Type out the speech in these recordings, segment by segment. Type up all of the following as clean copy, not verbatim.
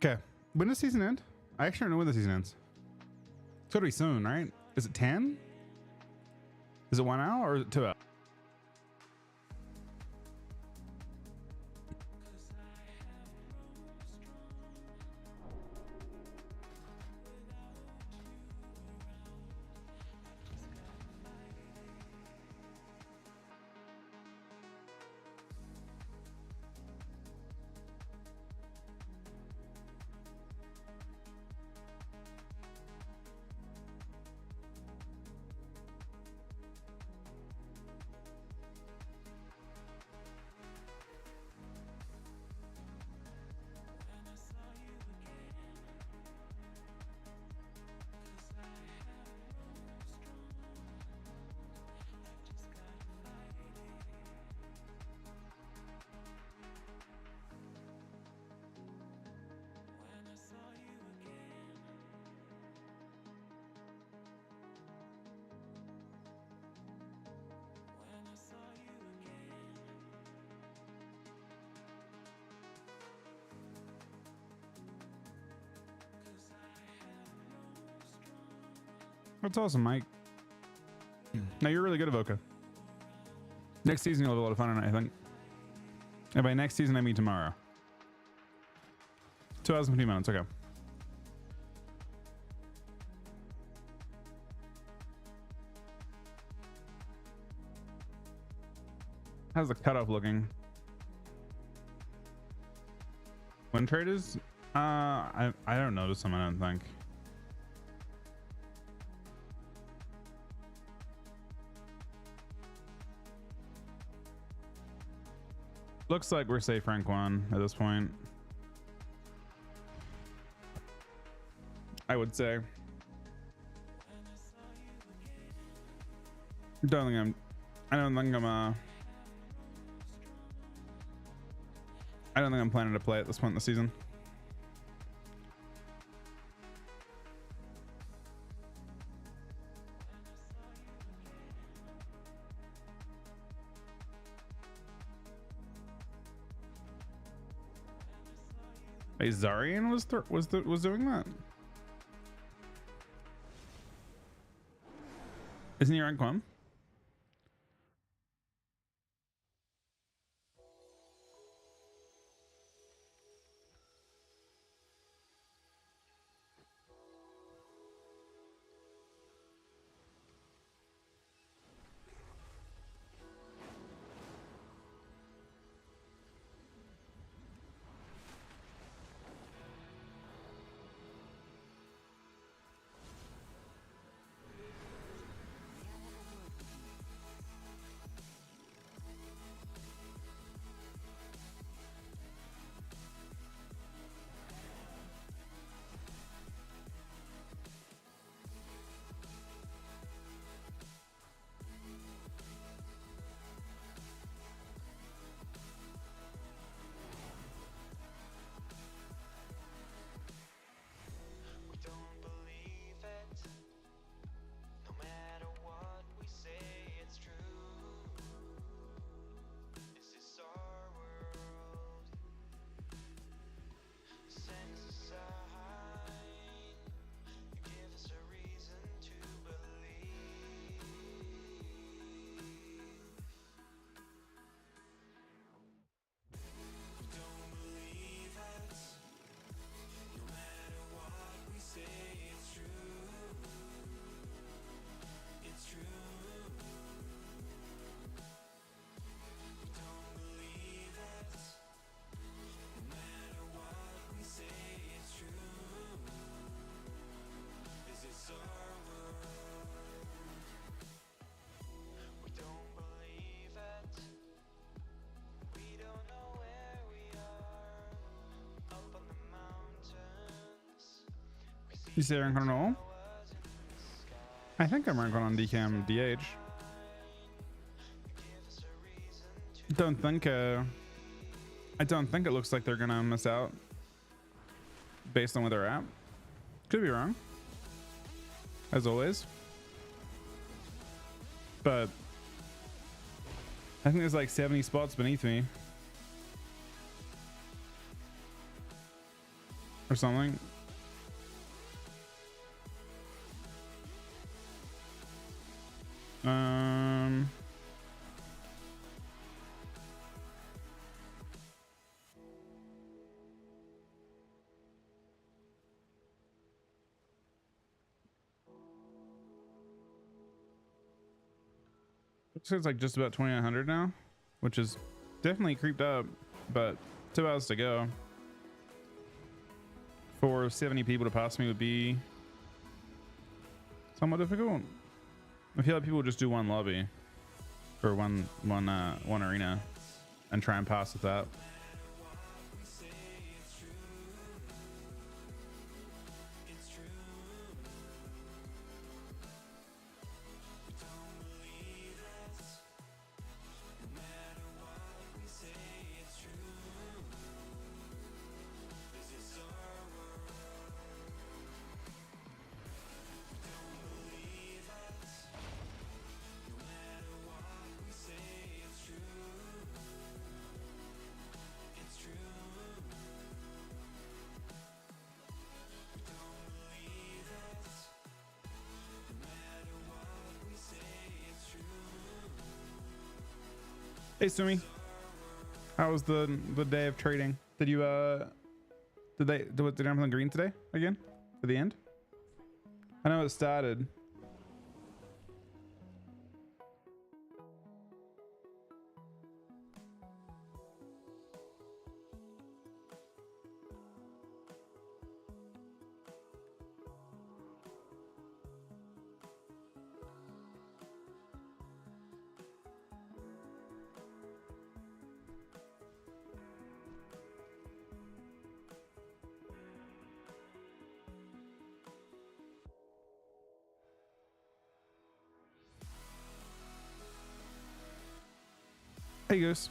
Okay. When does season end? I actually don't know when the season ends. It's gotta be soon, right? Is it 10? Is it 1 hour or is it 2 hours? That's awesome, Mike. Now you're really good at Voca. Next season you'll have a lot of fun on it, I think. And by next season I mean tomorrow. 2 hours and 15 minutes, okay. How's the cutoff looking? When trade is? I don't notice them, I don't think. Looks like we're safe rank 1 at this point. I would say. I don't think I'm planning to play at this point in the season. A Zarian was doing that. Isn't he rank 1? You say rank 1 all? I think I'm rank 1 on DCAM DH. I don't think it looks like they're gonna miss out based on where they're at. Could be wrong, as always, but I think there's like 70 spots beneath me, or something. Looks like it's like just about 2,900 now, which is definitely creeped up, but 2 hours to go. For 70 people to pass me would be somewhat difficult. I feel like people would just do one lobby or one arena and try and pass with that. Hey Sumi, how was the day of trading? Did you did everything green today again for the end? I know it started. Hey Goose.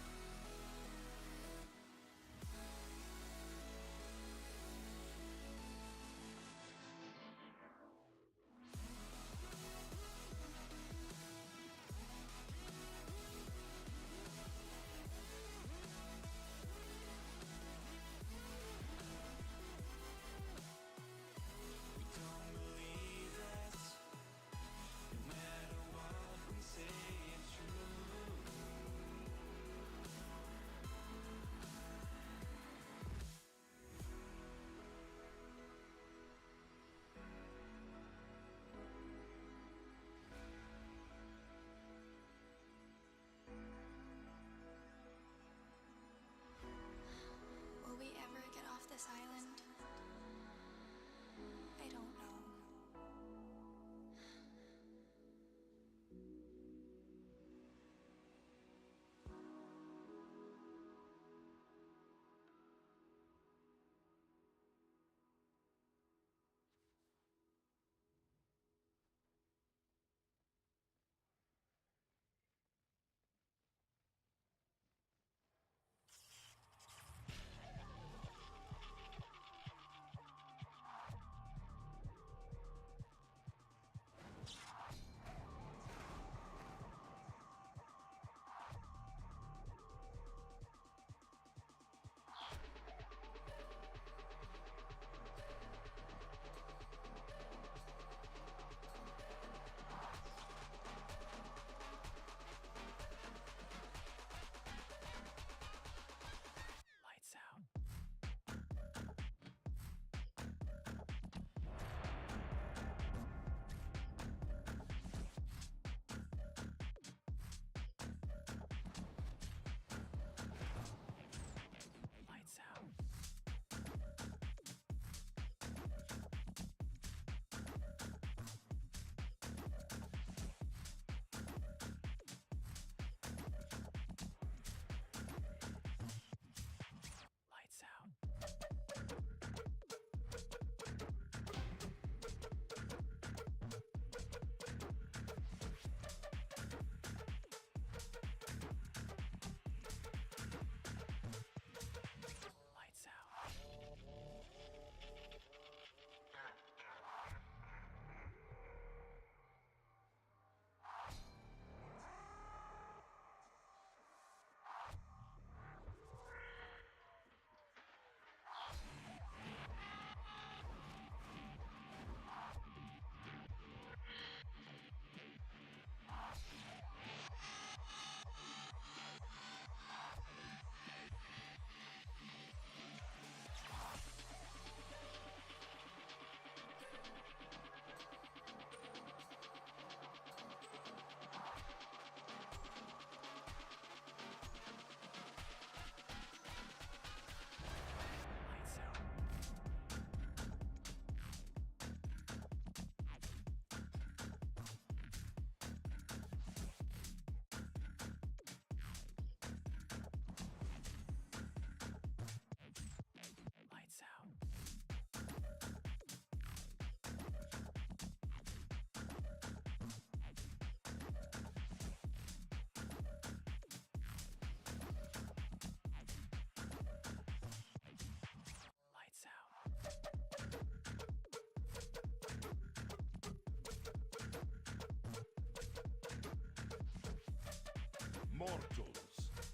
Mortals,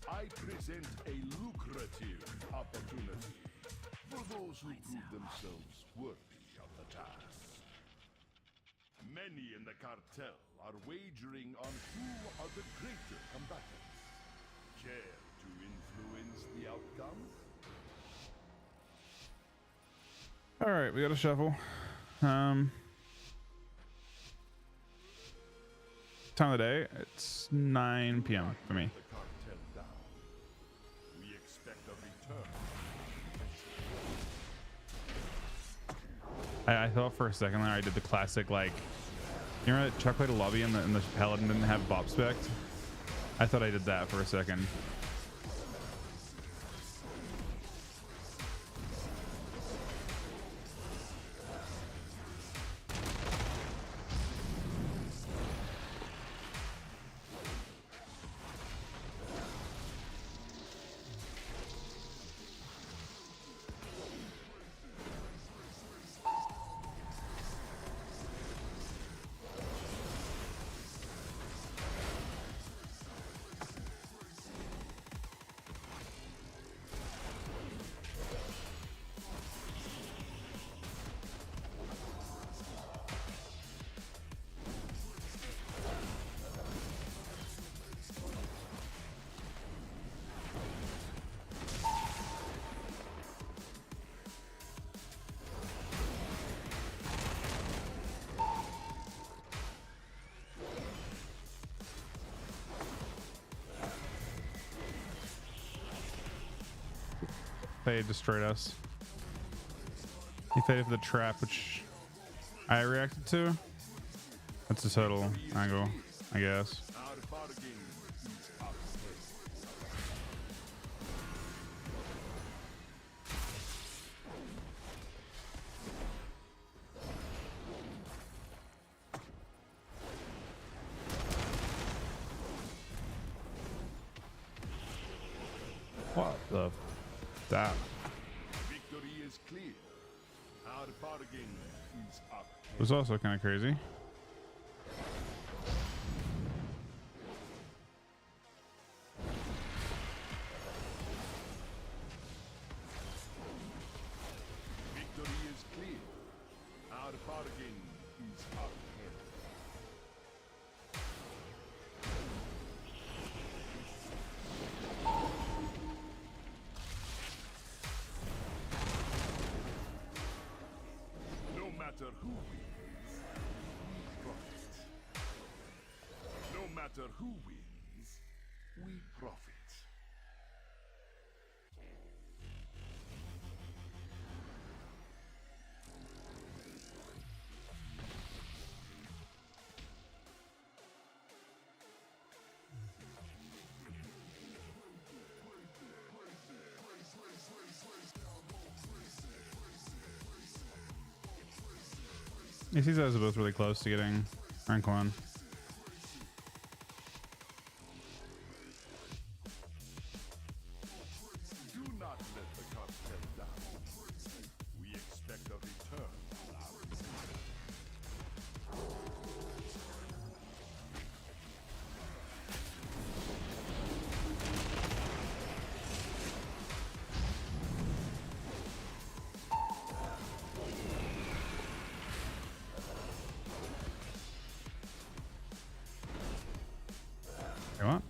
I present a lucrative opportunity for those who prove themselves worthy of the task. Many in the cartel are wagering on who are the greater combatants. Care to influence the outcome? All right, we got to shuffle. Time of the day, it's 9 p.m. for me. The cartel down. We expect a return. I thought for a second there I did the classic, like, you remember that Chuck played a lobby and the Paladin didn't have Bop Spec? I thought I did that for a second. They destroyed us. He faded for the trap, which I reacted to. That's the total angle, I guess. What the? That Victory is clear. Our bargain is up. was also kind of crazy. Victory is clear. Our bargain is up. No matter who wins, we profit. No matter who wins, we profit. These guys are both really close to getting rank 1. Do not let the cartel down. We expect a return on our investment. You want?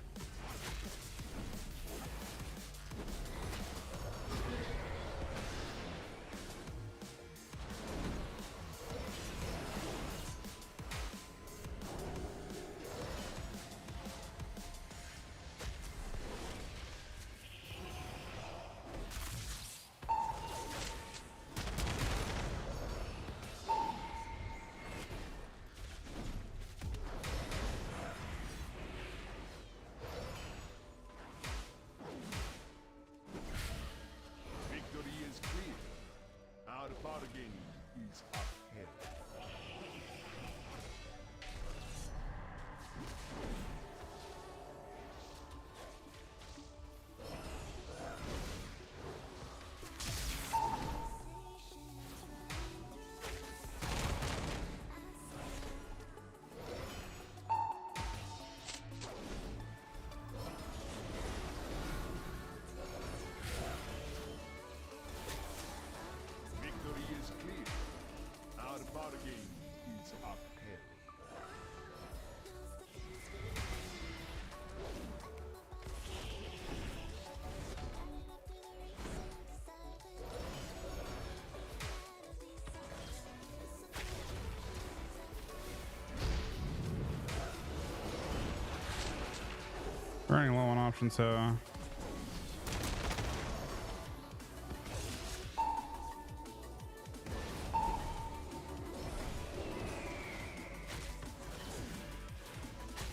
We're running low on options, so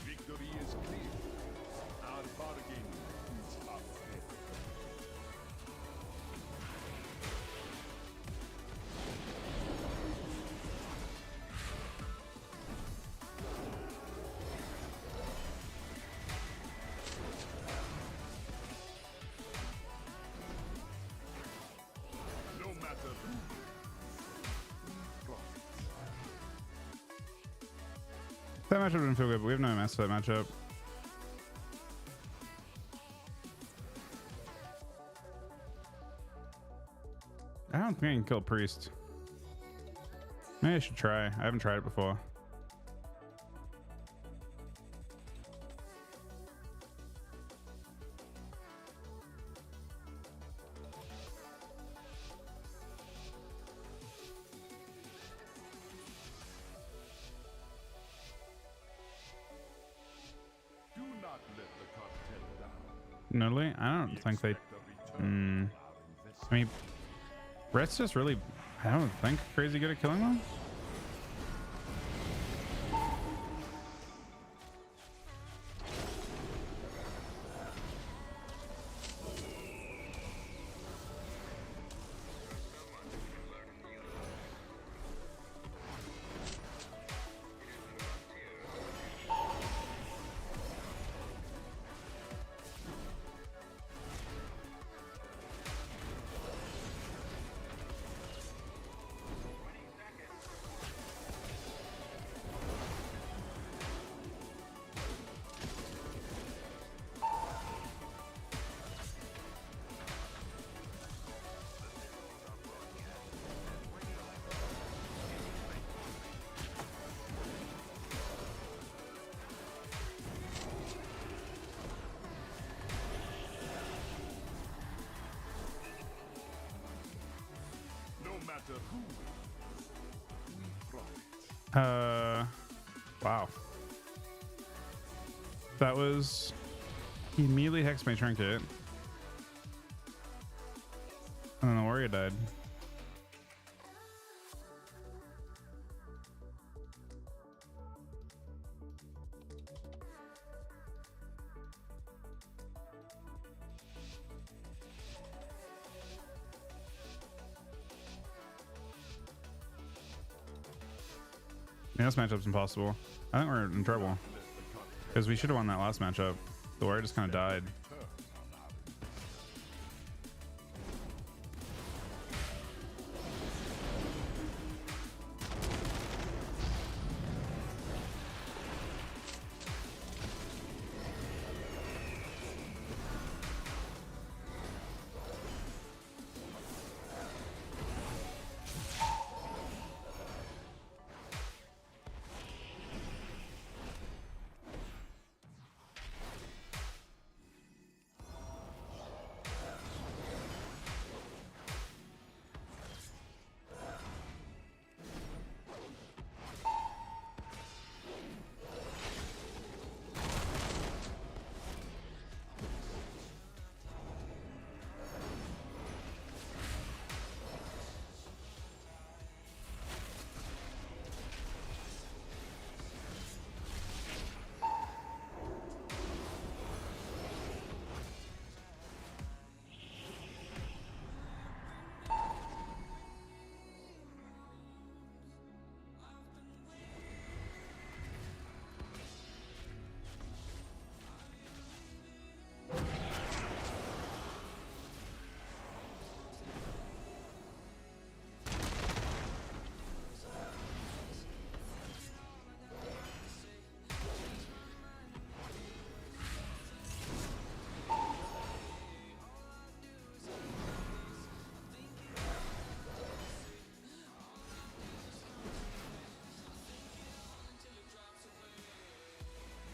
Victory is clear. Our bargain is up. No matter who. that matchup didn't feel good, but we have no MS for that matchup. I don't think I can kill Priest. Maybe I should try. I haven't tried it before. Do not let the cartel down. Notably, I don't think they. Expect a return Mm, on our investment. I mean, Brett's just really, I don't think, crazy good at killing them. No matter who we profit. Wow. That was, he immediately hexed my trinket. And then the warrior died. Yeah, this matchup's impossible. I think we're in trouble. Because we should have won that last matchup. The warrior just kind of died.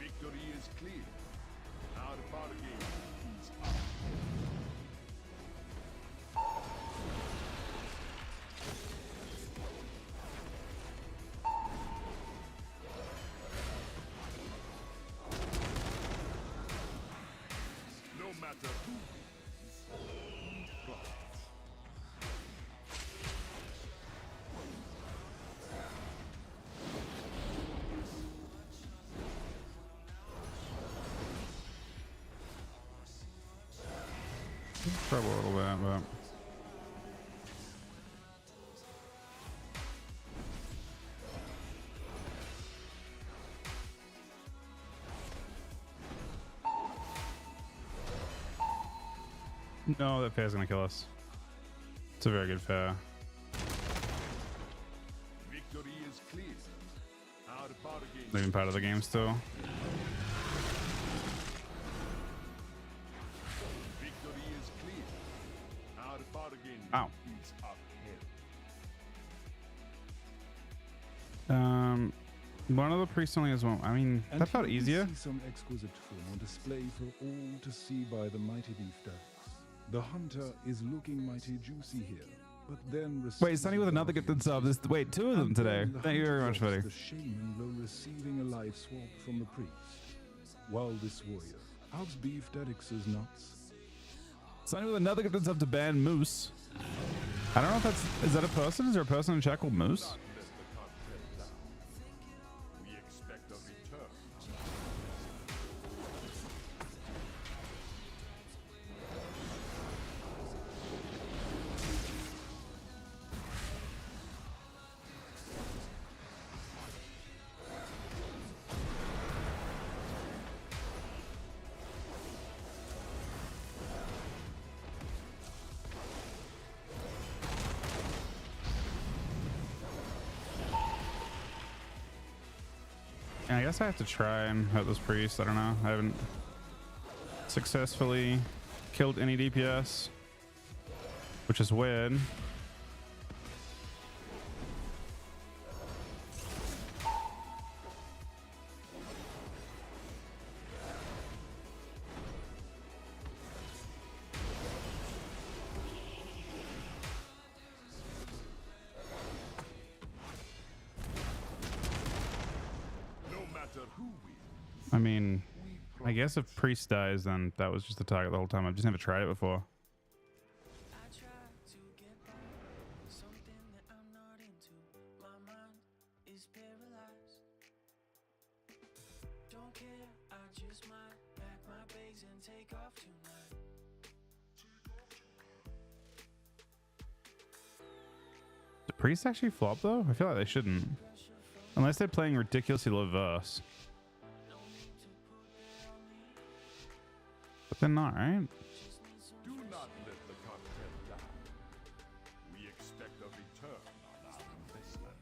Victory is clear. Our bargain is up. Trouble a little bit, but no, that fair's gonna kill us. It's a very good fair. Victory is clear. Our bargain. They're even part of the game still. Victory is clear. Our bargain Ow. is upheld. One of the priests only has one. I mean, And that felt here we easier. see some exquisite film on display for all to see by the mighty beef ducks. The hunter is looking mighty juicy here, but then Wait, Sunny with another gifted sub. Wait, two of them today. Thank you very much, buddy. The shaman though receiving a life swap from the priest, while this warrior hugs beef Dedix's nuts. Sunny with another gifted sub to ban Moose. I don't know if that's, is that a person? Is there a person in chat called Moose? We expect a return. Yeah, I guess I have to try and hurt this priest. I don't know. I haven't successfully killed any DPS, which is weird. I mean, I guess if priest dies, then that was just the target the whole time. I've just never tried it before. The priests actually flop though? I feel like they shouldn't. Unless they're playing ridiculously low verse. But they're not, right? Do not let the content die. We expect a return on our investment.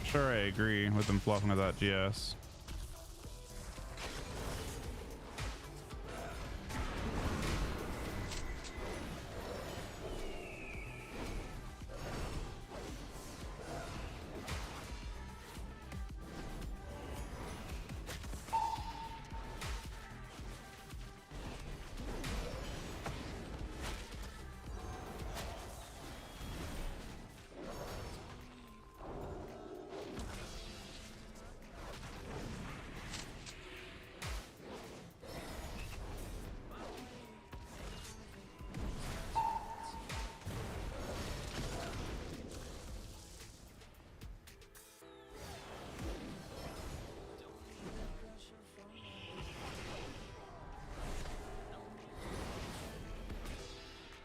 Sure, I agree with them flopping with that GS.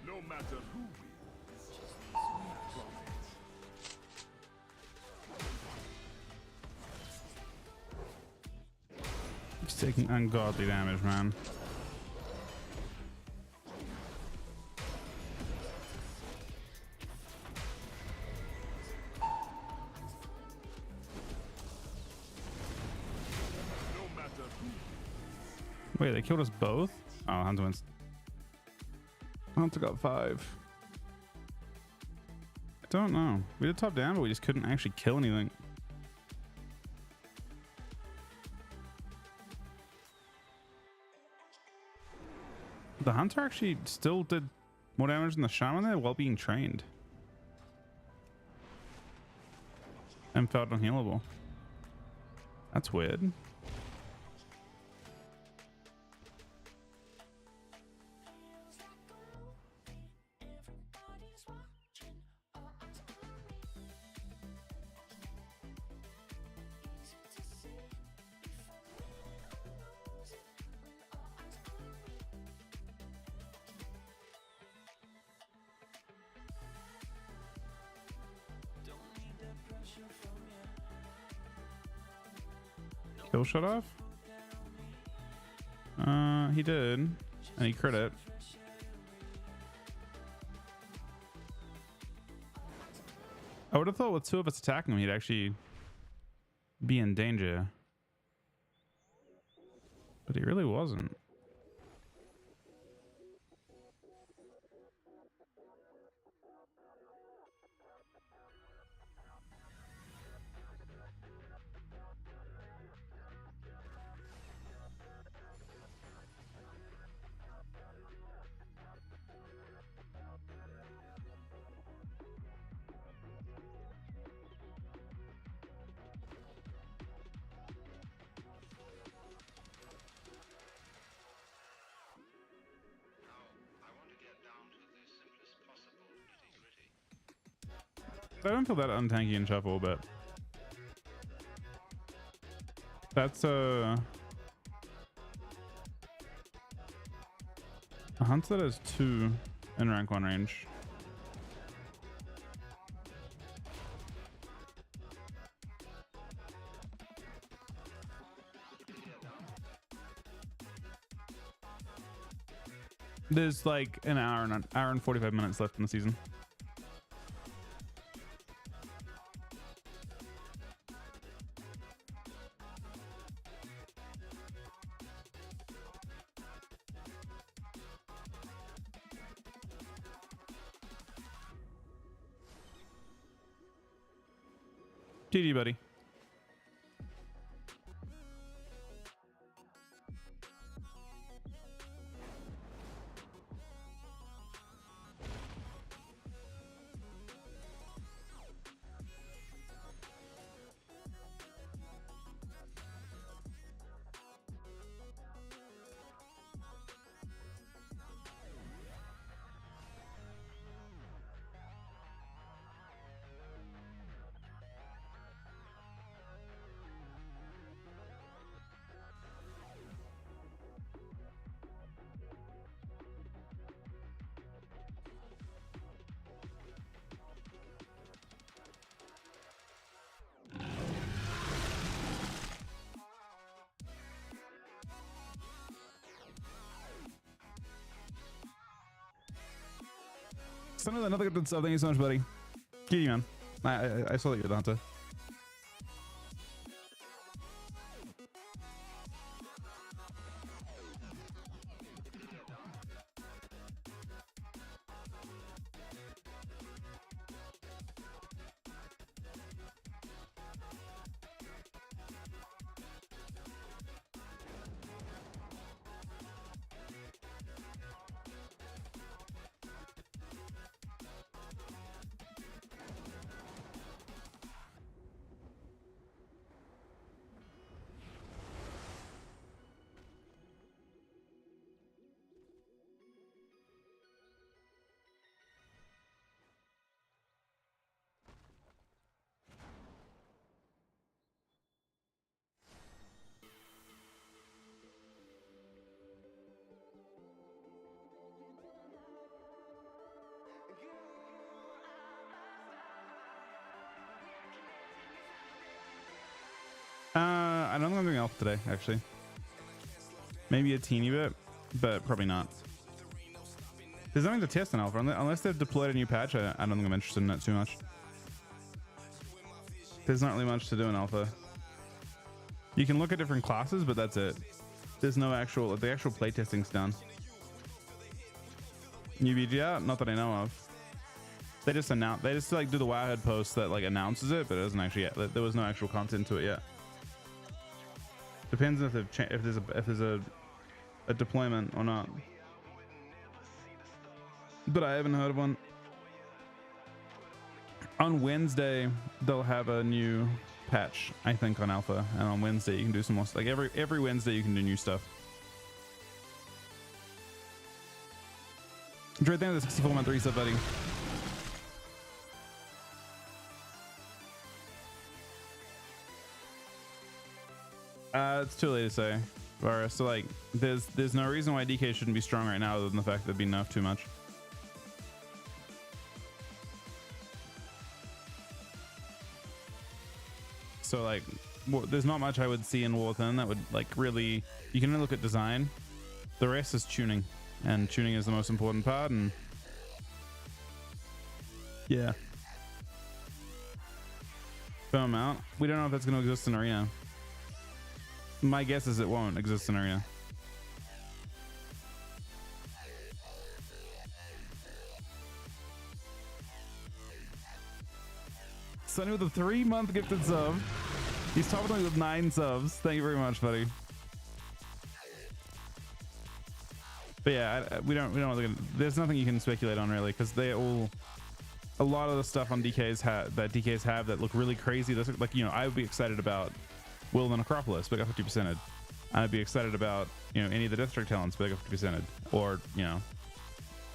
No matter who wins, we profit. He's taking ungodly damage, man. No matter who. Wait, they killed us both? Oh, Hunter wins. Hunter got 5. I don't know. We did top down, but we just couldn't actually kill anything. The Hunter actually still did more damage than the Shaman there while being trained. And felt unhealable. That's weird. Kill shut off? He did. And he crit it. I would have thought with two of us attacking him, he'd actually be in danger. But he really wasn't. I don't feel that untanky in shuffle, but that's a hunt that has 2 in rank 1 range. There's like an hour and 45 minutes left in the season. GG, buddy. Another good stuff. Thank you so much, buddy. GG, man. I saw that you're the hunter. I don't think I'm doing alpha today, actually. Maybe a teeny bit, but probably not. There's nothing to test in alpha unless they've deployed a new patch. I don't think I'm interested in it too much. There's not really much to do in alpha. You can look at different classes, but that's it. There's no actual, the actual playtesting's done. New BGR? Not that I know of. They just like do the Wowhead post that like announces it, but it doesn't actually yet. There was no actual content to it yet. Depends if there's a deployment or not. But I haven't heard of one. On Wednesday they'll have a new patch, I think, on alpha, and on Wednesday you can do some more. Like every Wednesday you can do new stuff. Enjoy the 64-month reset, buddy. It's too late to say. So like, there's no reason why DK shouldn't be strong right now, other than the fact that they've been nerfed too much. So like, there's not much I would see in War Within that would like really. You can only look at design. The rest is tuning, and tuning is the most important part. And yeah, firm out. We don't know if that's going to exist in Arena. My guess is it won't exist in Arena. Sunny with a 3-month gifted sub. He's topping me with 9 subs. Thank you very much, buddy. But yeah, we don't look at, there's nothing you can speculate on really, because they all, a lot of the stuff on DKs have that look really crazy. That's like, you know, I would be excited about Will and Acropolis, but got 50%ed. I'd be excited about, you know, any of the District talents, but I got 50%ed. Or, you know,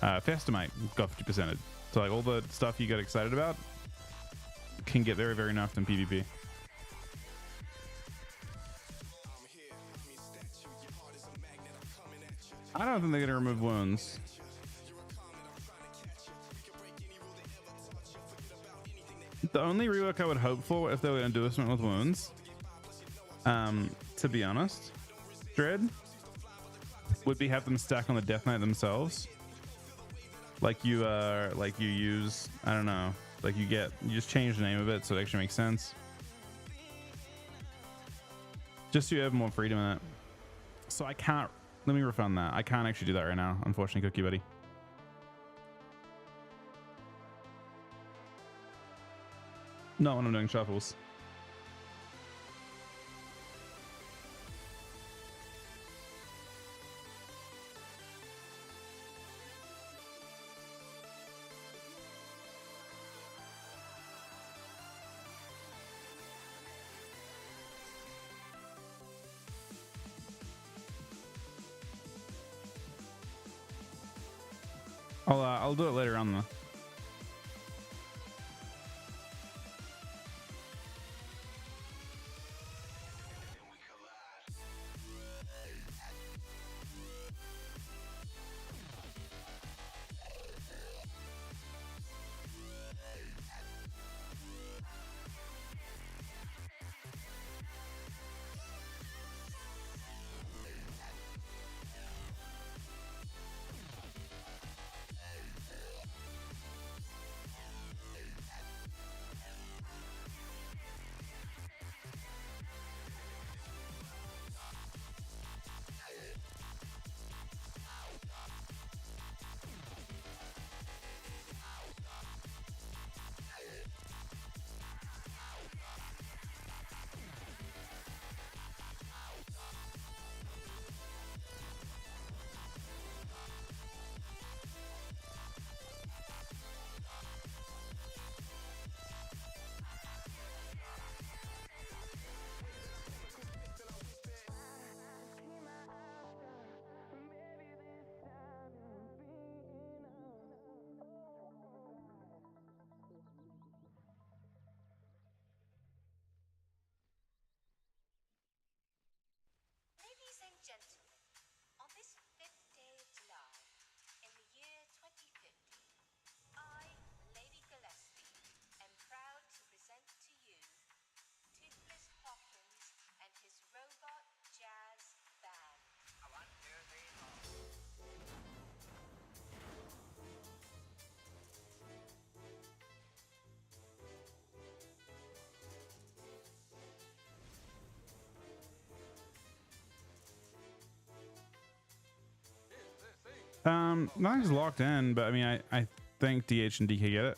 Festamite got 50%ed. So like all the stuff you get excited about can get very, very nerfed in PvP. I don't think they're gonna remove wounds. The only rework I would hope for if they were gonna do something with wounds, to be honest, Dread, would be have them stack on the Death Knight themselves. Like you use, I don't know, like you just change the name of it so it actually makes sense. Just so you have more freedom in it. So I can't, let me refund that. I can't actually do that right now, unfortunately, Cookie Buddy. Not when I'm doing shuffles. I'll do it later on though. Ladies and gentlemen, on this 5th day of July, in the year 2050, I, Lady Gillespie, am proud to present to you Toothless Hawkins and his robot jazz band. I want to hear the Nothing's locked in, but I mean, I think DH and DK get it.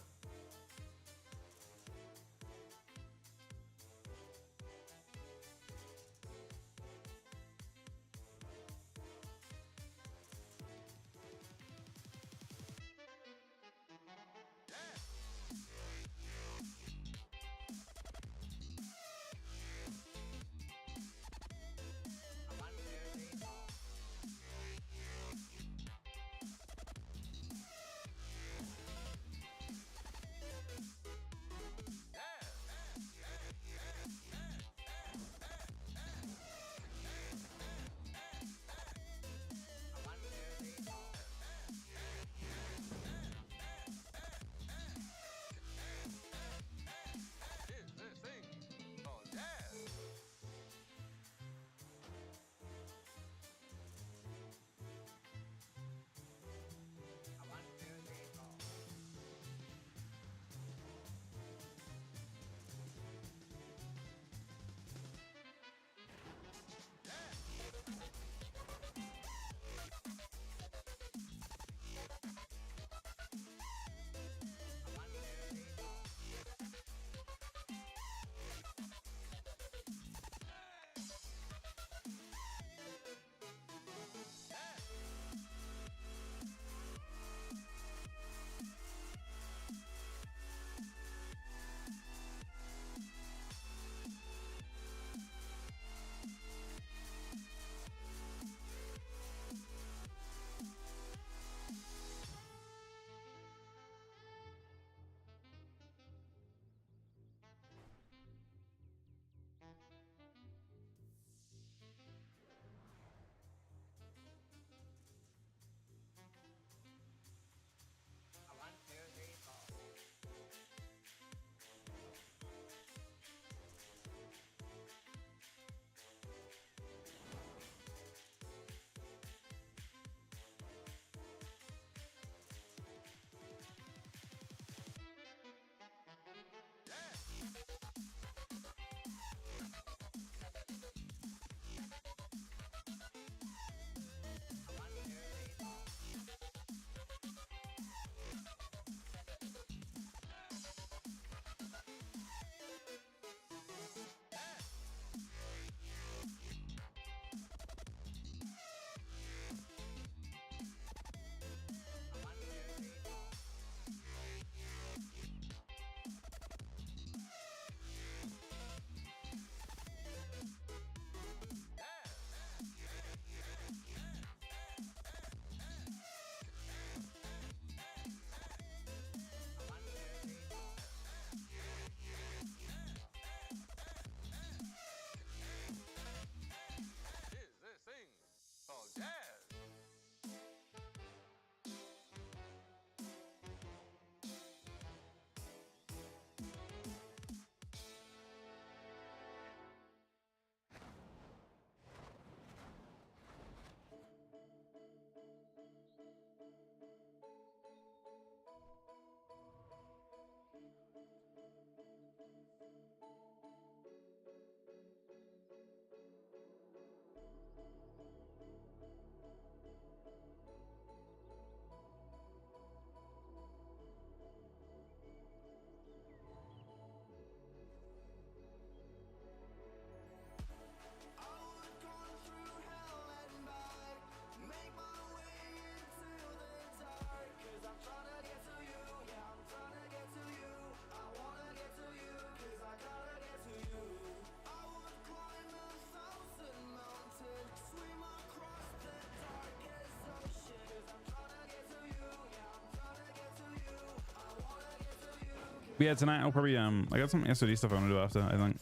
But yeah, tonight I'll probably I got some SOD stuff I want to do after. I think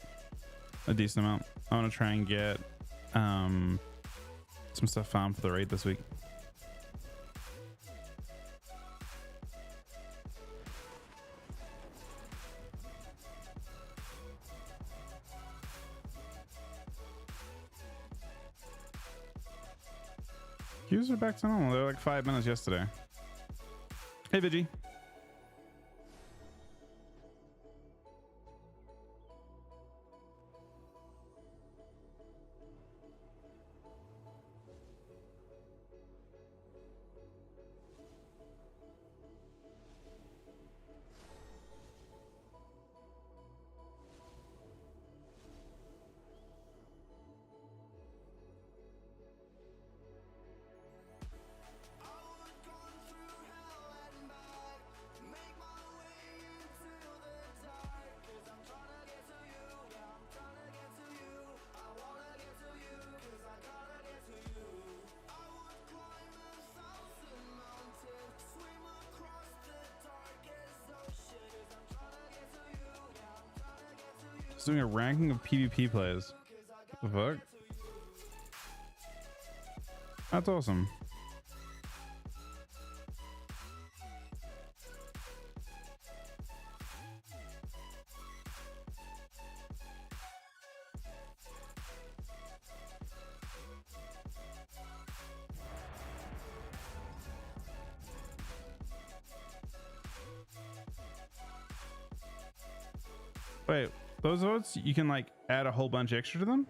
a decent amount. I want to try and get some stuff farmed for the raid this week. Queues are back to normal. They're like 5 minutes yesterday. Hey, Vigi. Doing a ranking of PvP plays. What the fuck? That's awesome. Wait. Those votes, you can like add a whole bunch extra to them?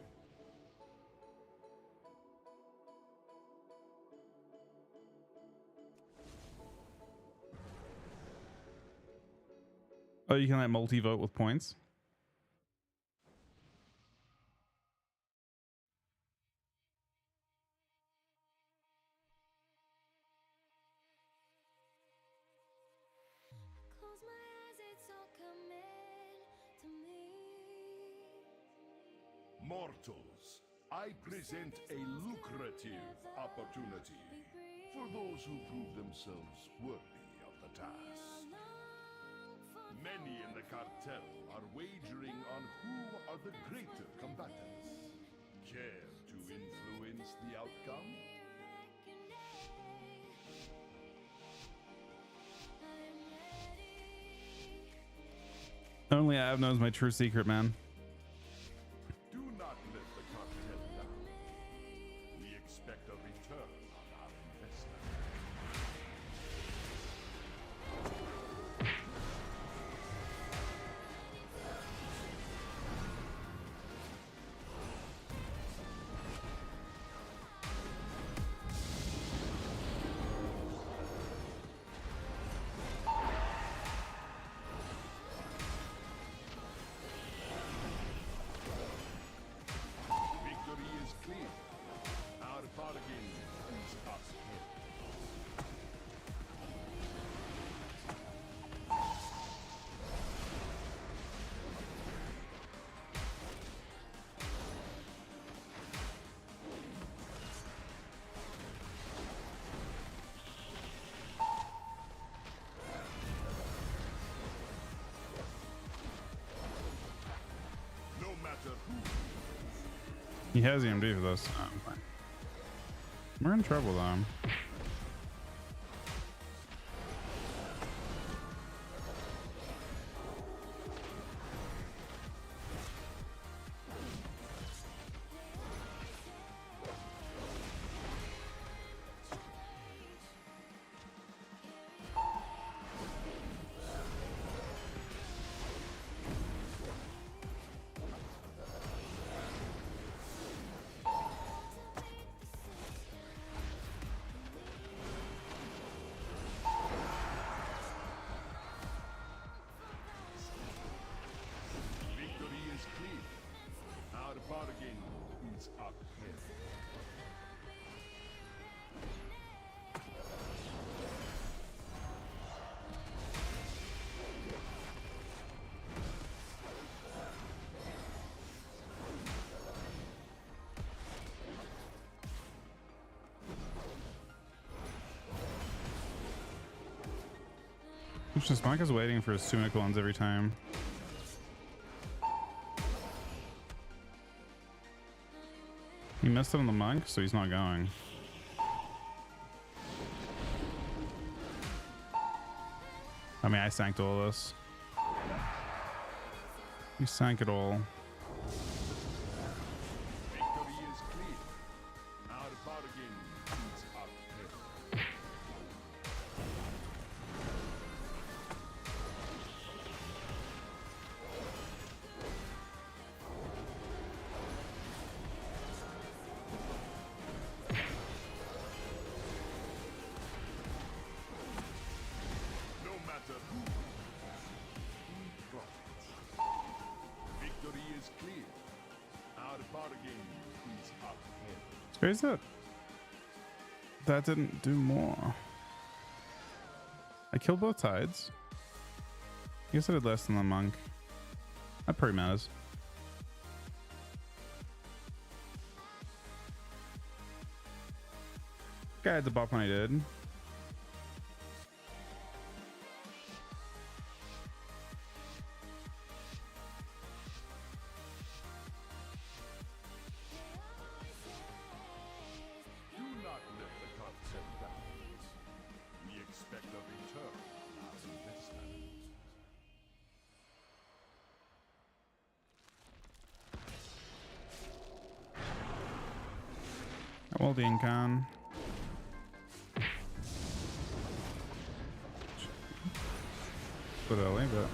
Oh, you can like multi-vote with points? Close my eyes, it's all coming to me. Mortals, I present a lucrative opportunity for those who prove themselves worthy of the task. Many in the cartel are wagering on who are the greater combatants. Care to influence the outcome? Only Av knows my true secret, man. Do not let the cartel down. We expect a return on our investment. Victory is clear. Our bargain is upheld. No matter who. He has EMD for this. Oh, I'm fine. We're in trouble though. Victory is clear. Our bargain is upheld. It's just Mike is waiting for his tunic ones every time. He missed it on the monk, so he's not going. I mean, I sanked all this. You sank it all. Victory is clear. Our bargain is upheld. No matter who, profit. Victory is clear. Our bargain is upheld. It's crazy that that didn't do more. I killed both sides. I guess I did less than the monk. That pretty matters. Guy had the buff when I did. Do not let the concept down. We expect a return on our investment. Well, the Incan. Bit early, but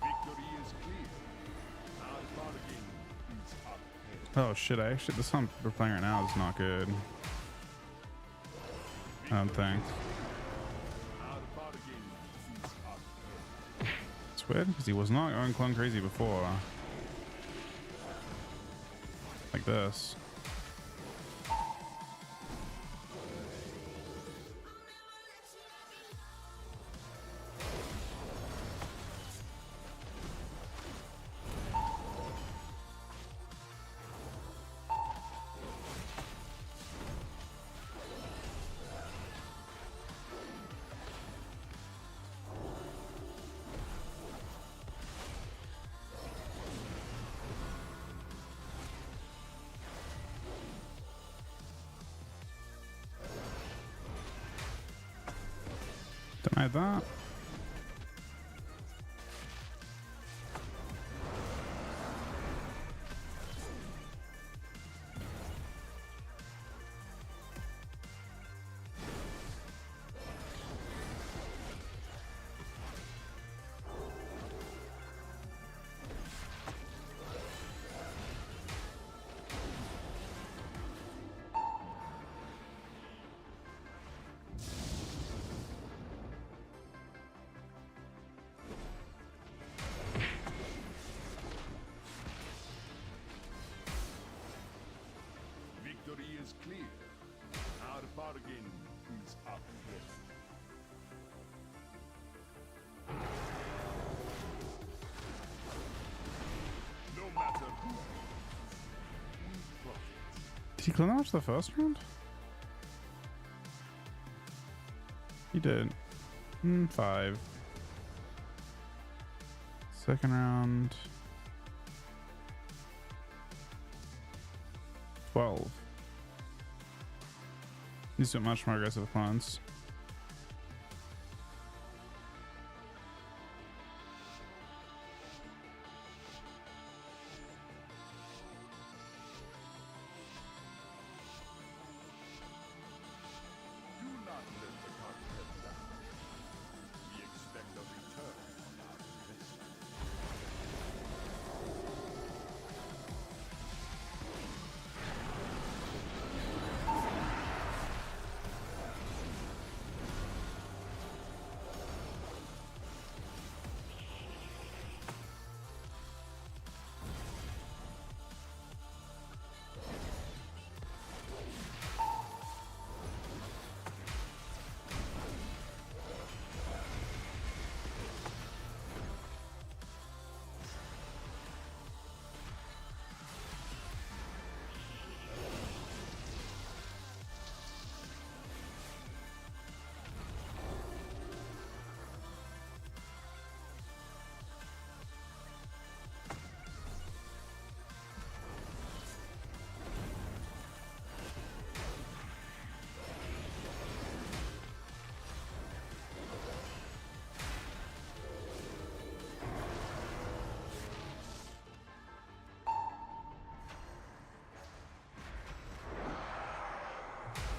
Victory is clear. Our bargain is upheld. oh shit! I actually this one we're playing right now is not good. I don't think. Our bargain is upheld. It's weird because he was not going clone crazy before. Like this. Deny that. Victory is clear. Our bargain is upheld. No matter who, we profit. Did he clone out the first round? He did. 5. Second round. 12. These are much more aggressive clones. Do not let the concept down. We expect a return on our investment.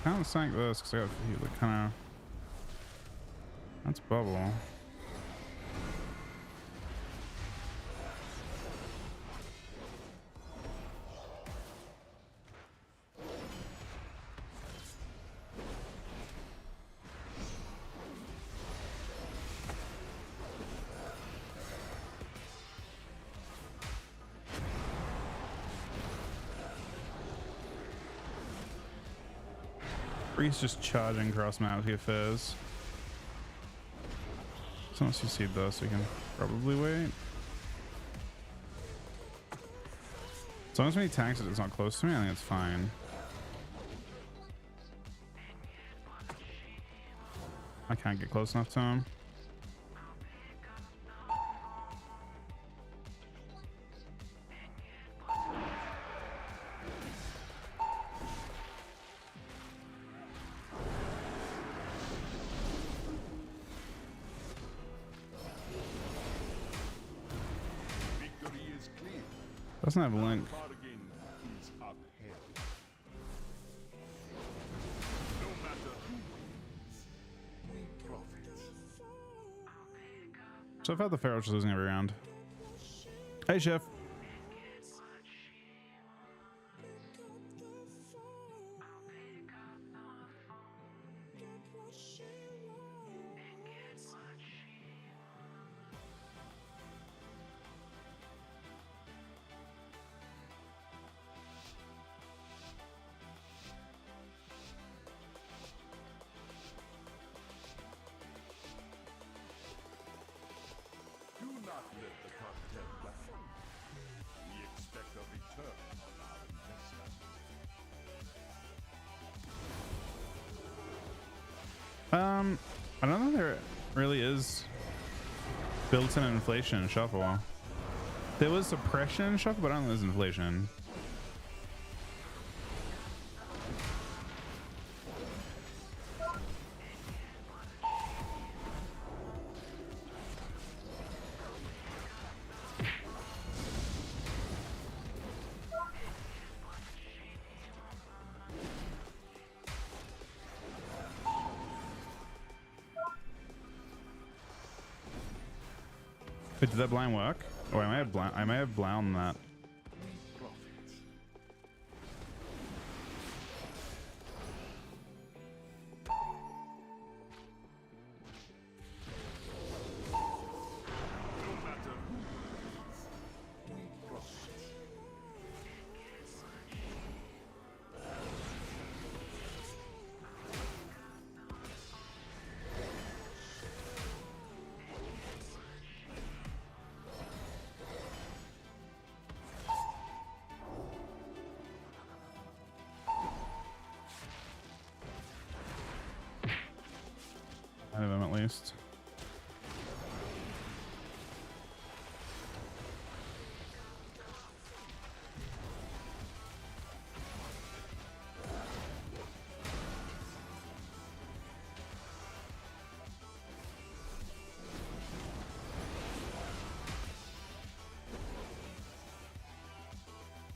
Kind of sank this because I got like kind of. That's bubble. He's just charging cross map here first. So unless you see this, we can probably wait. As long as when he tanks it, it's not close to me, I think it's fine. I can't get close enough to him. Doesn't have a link. So far the Pharaoh's just losing every round. Hey Chef. I don't know if there really is built-in inflation in Shuffle. There was suppression in Shuffle, but I don't think there's inflation. Wait, did that blind work? Oh, I may have blown that. Of him at least.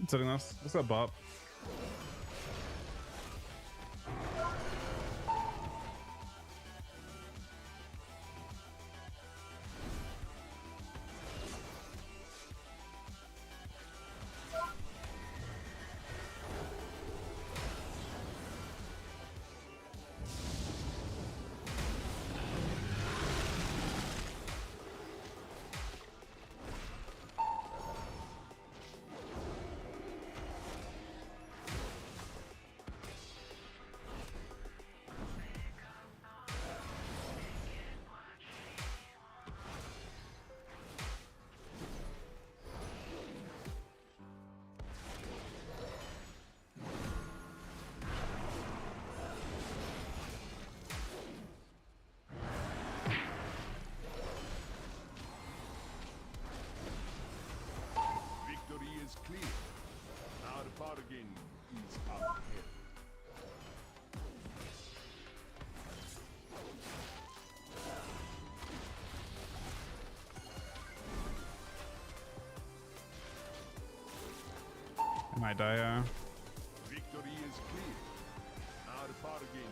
Sitting us. What's up, Bob? Clear. Now the bargain is up ahead. I might die. Victory is clear. Now the bargain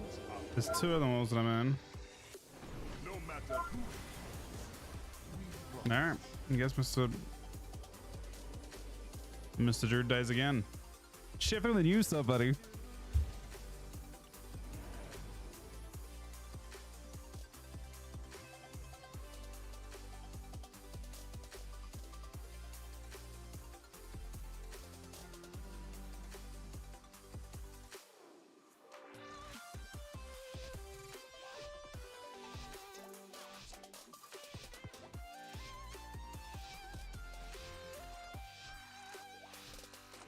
is up. There's 2 other walls that I'm in. No matter who. Alright. I guess Mr. Drew dies again. Shipping the new stuff, buddy.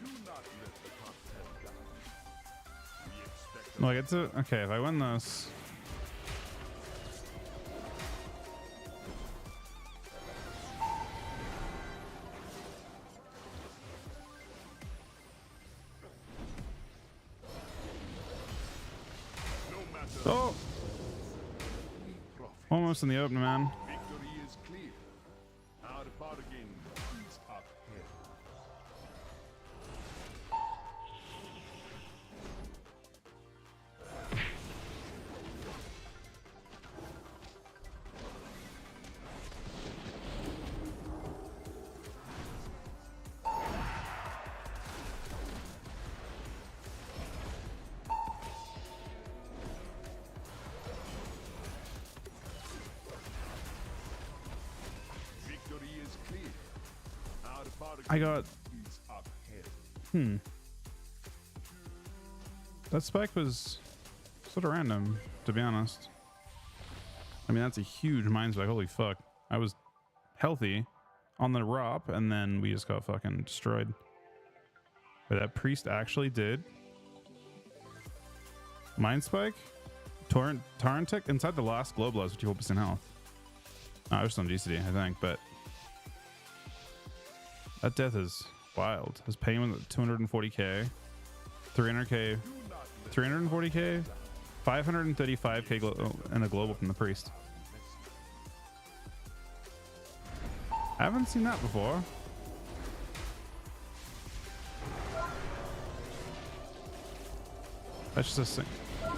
Do not let the contest down. We expect Well, I get to. Okay, if I win this. no matter Oh! profit. Almost in the open, man. Victory is clear. Our bargain is upheld. Victory is clear. Our bargain I got. is upheld. That spike was sort of random, to be honest. I mean, that's a huge mind spike. Holy fuck. I was healthy on the ROP, and then we just got fucking destroyed. But that priest actually did. Mind spike? Torrent tick? Inside the last globe loss, 54% health. Oh, I was on GCD, I think, but that death is wild. His pain was 240k, 300k, 340k, 535k and a global from the priest. I haven't seen that before. That's just a thing.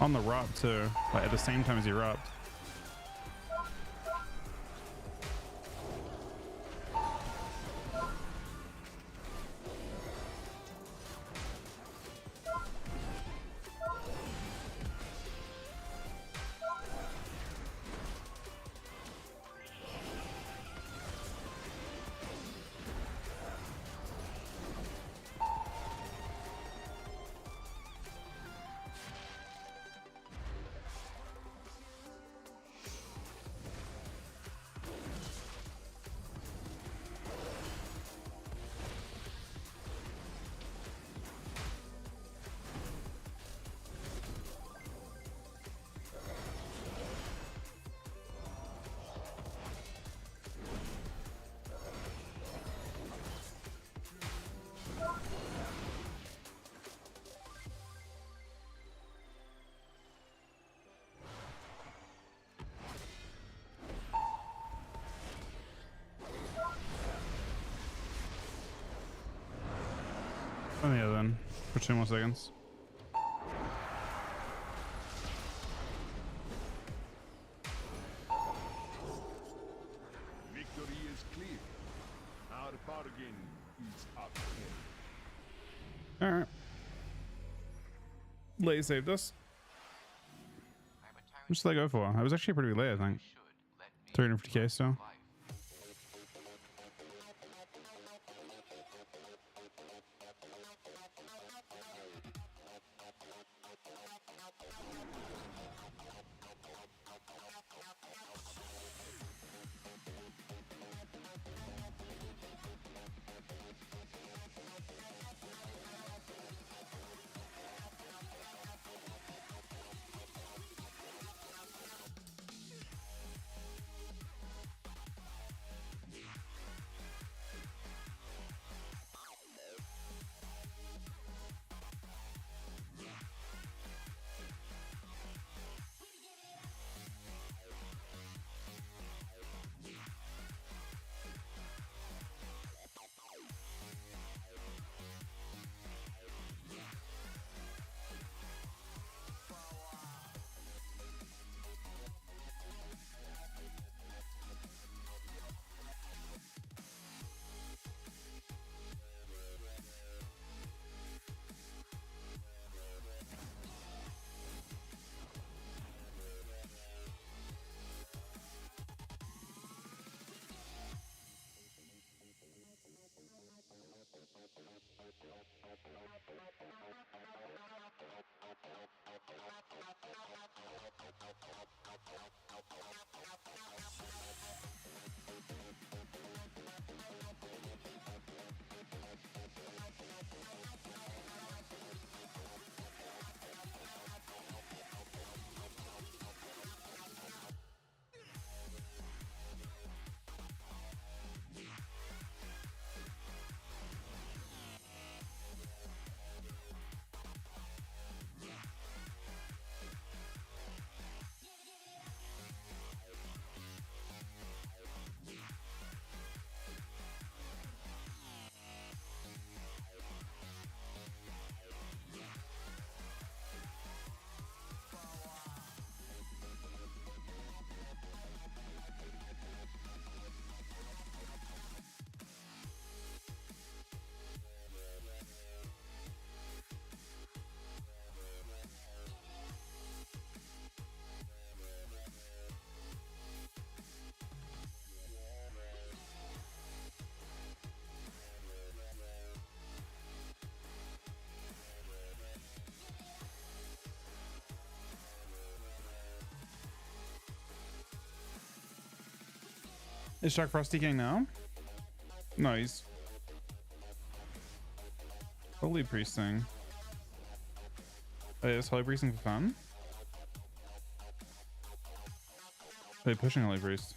On the ROP too, like at the same time as he ROPed. Oh yeah, then for 2 more seconds. Victory is clear. Our bargain is upheld. All right. Lay saved us. How much did I go for? I was actually pretty late, I think. 350k still. Is Shark Frosty King now? No, he's Holy Priesting. Wait, is Holy Priesting for fun? Wait, pushing Holy Priest.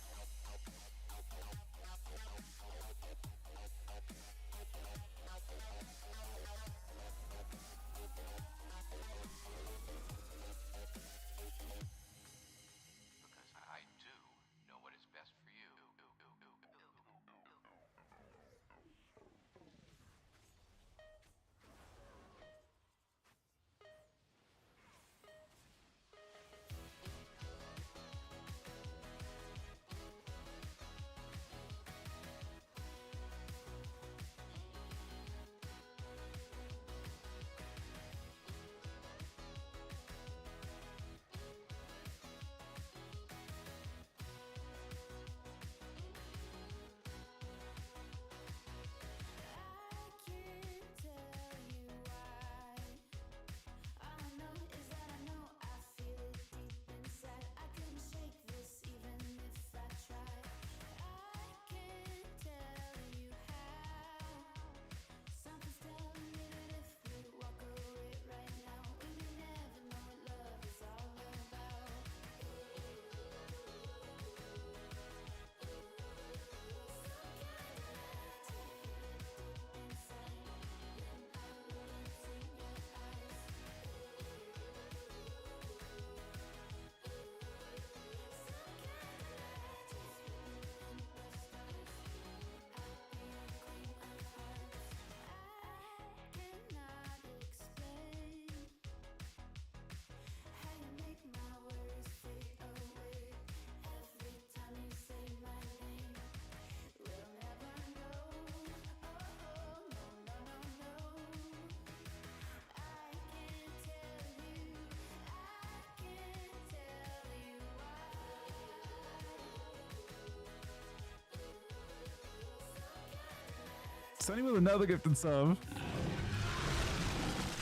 Sunny with another gifted sub.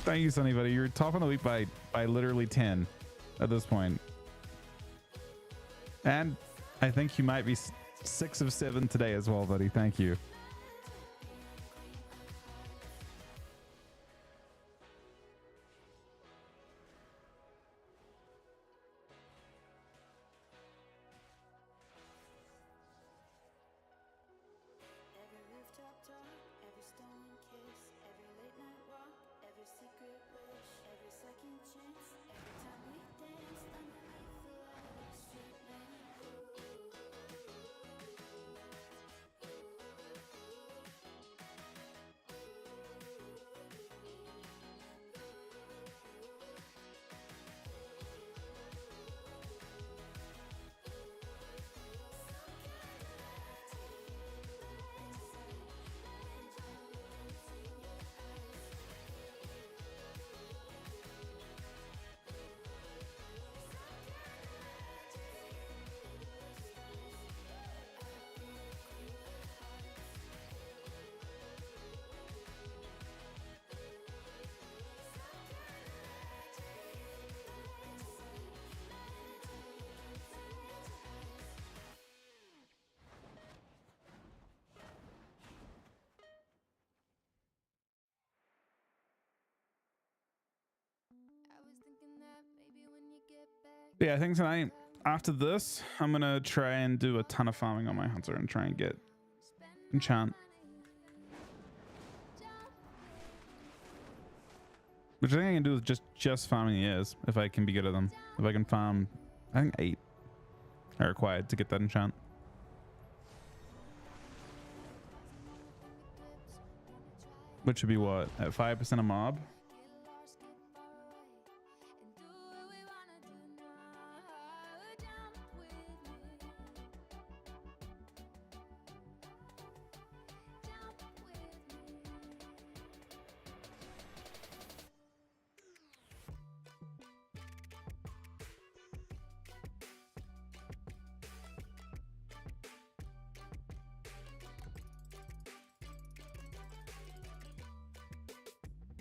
Thank you, Sunny buddy. You're top of the week by literally 10 at this point. And I think you might be 6 of 7 today as well, buddy. Thank you. Yeah, I think tonight after this, I'm gonna try and do a ton of farming on my hunter and try and get enchant. Which I think I can do with just farming the ears if I can be good at them. If I can farm, I think 8 are required to get that enchant. Which would be what? At 5% a mob?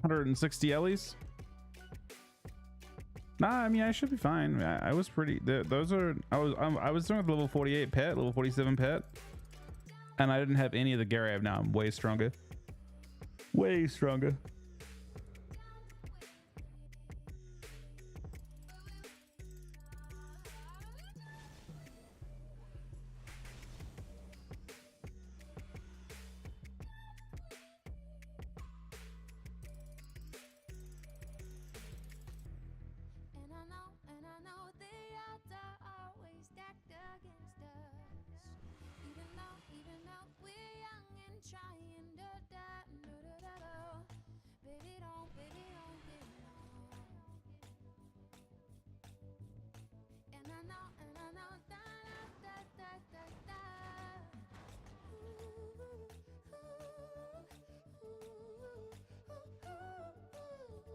$160 Ellies. Nah, I mean I should be fine. I was pretty. Those are. I was doing with level 48 pet, level 47 pet. And I didn't have any of the gear I have now. I'm way stronger. Way stronger. And I know the odds are always stacked against us. Even though we're young and trying to die, baby, don't get lost. And I know, da da da da da.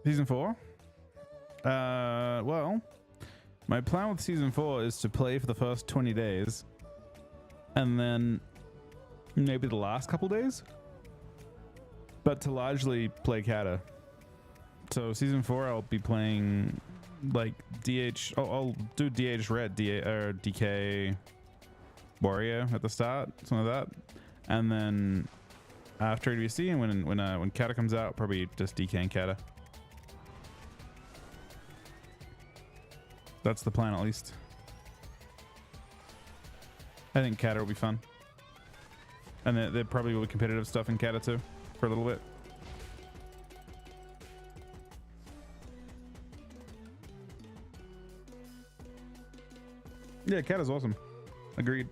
Season 4? Well, my plan with season 4 is to play for the first 20 days and then maybe the last couple days, but to largely play Kata. So season 4 I'll be playing like DH. I'll do DH Red, DK Warrior at the start, something like that, and then after ADVC and when Kata comes out, probably just DK and Kata. That's the plan, at least. I think Kata will be fun. And there probably will be competitive stuff in Kata too, for a little bit. Yeah, Kata's awesome. Agreed.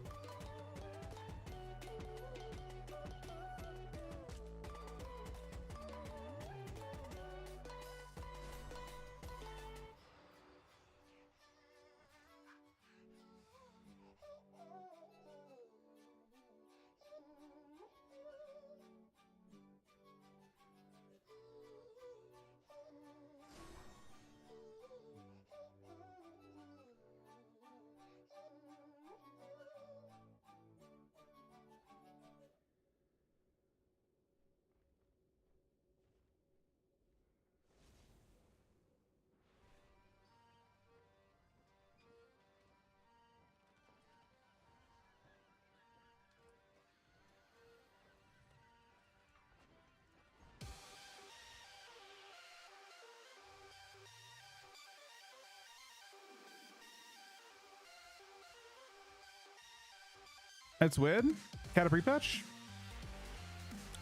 That's weird. Kata pre-patch?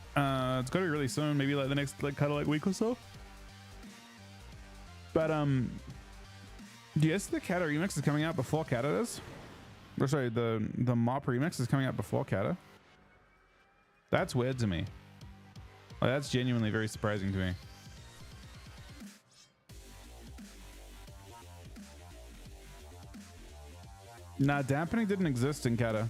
It's gotta be really soon, maybe like the next like kind of like week or so. But do you see the Kata remix is coming out before Kata is? Or sorry, the Mop remix is coming out before Kata. That's weird to me. Like, that's genuinely very surprising to me. Nah, dampening didn't exist in Kata.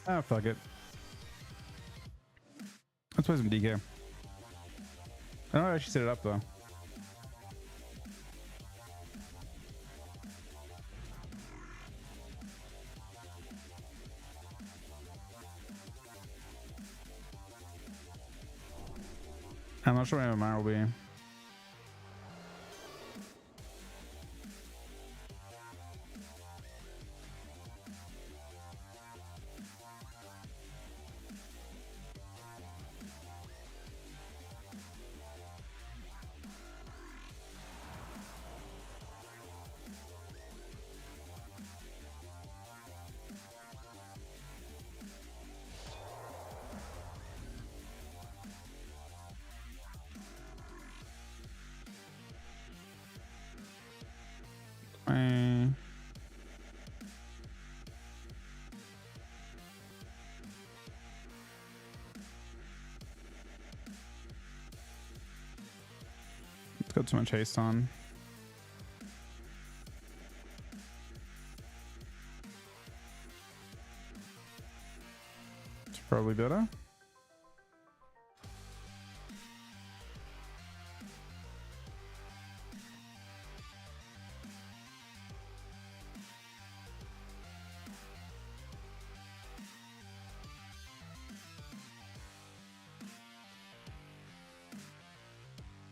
Ah, fuck it. Let's play some DK. I don't actually set it up though. I'm not sure where mine will be. It's got too much haste on. It's probably better.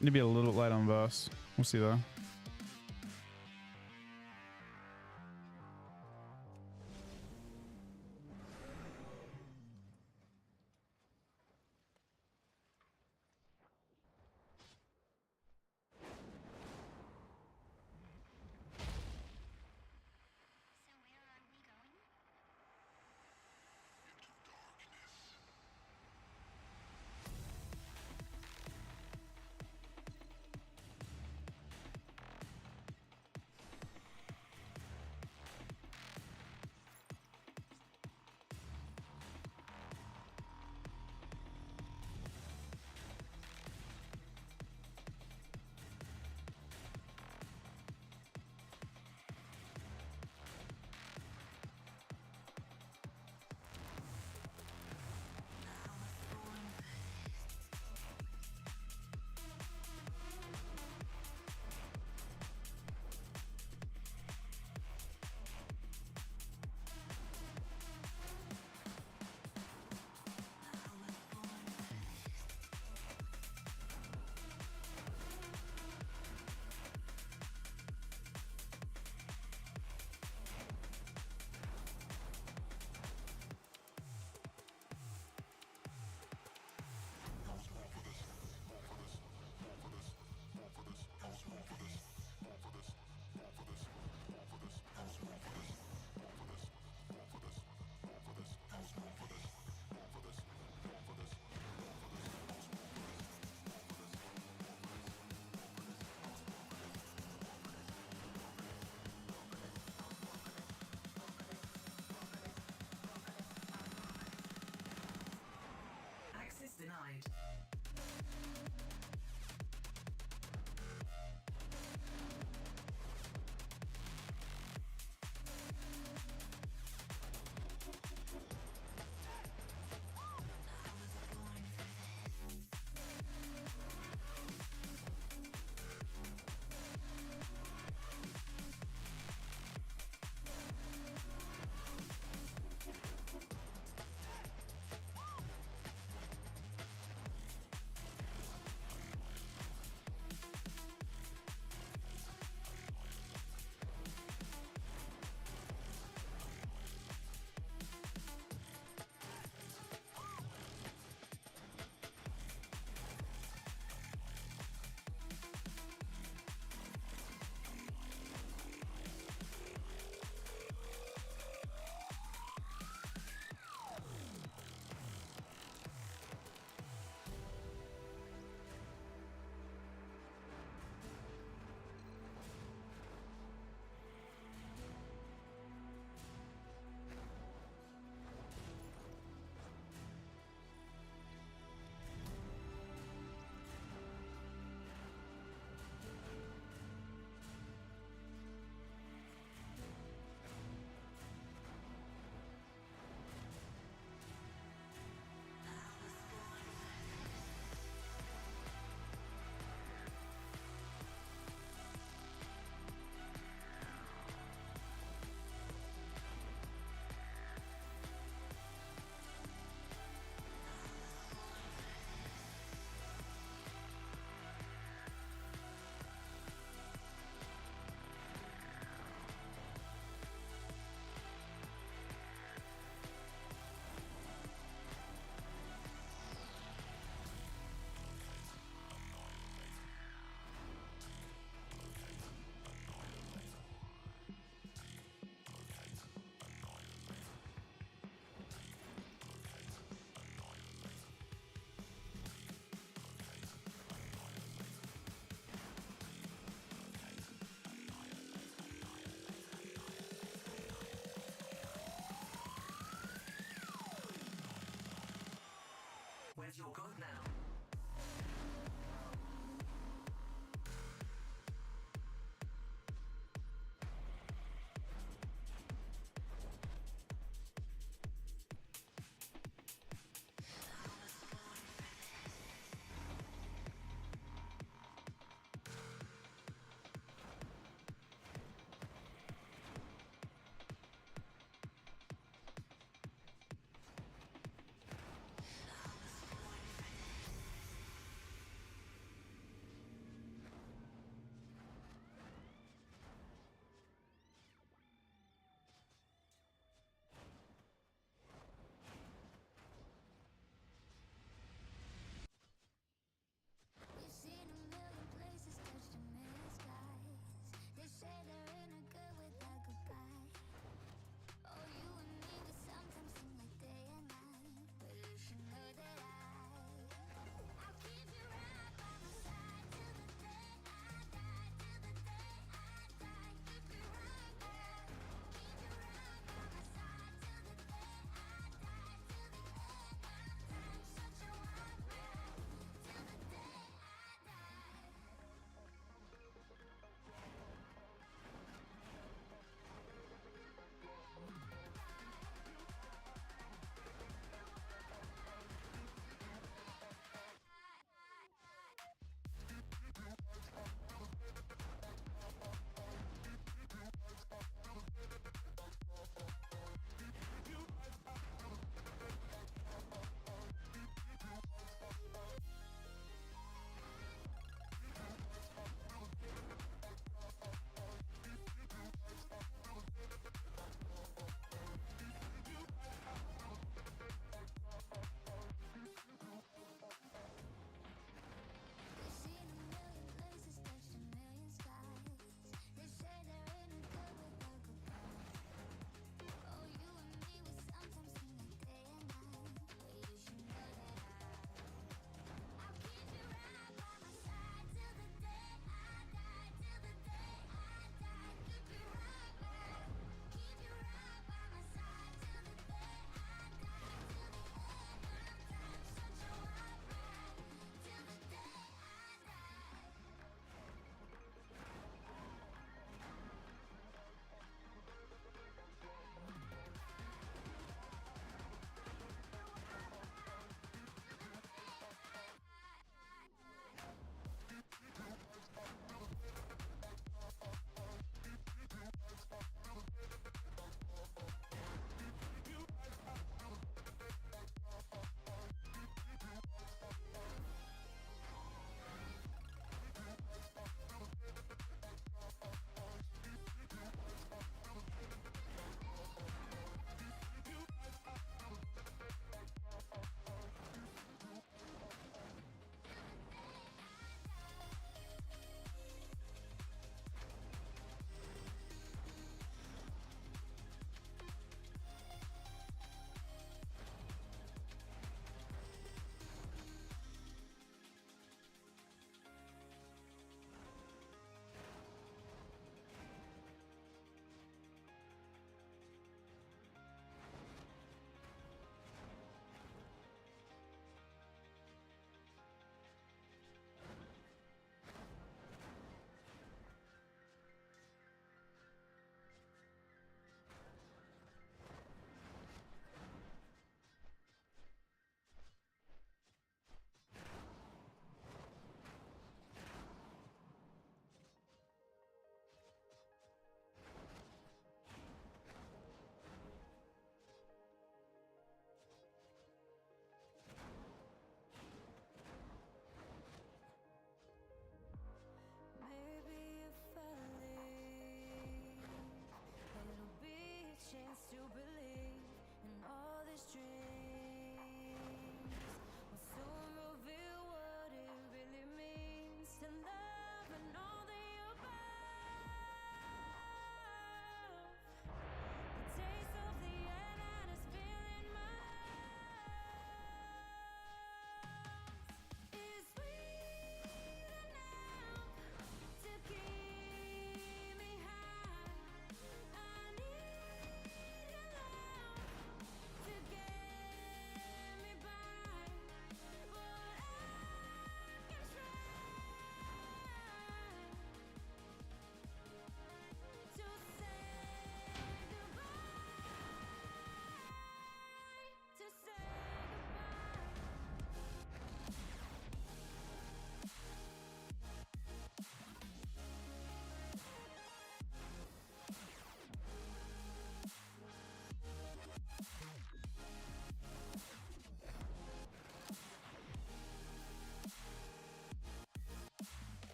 Need to be a little light on boss. We'll see though.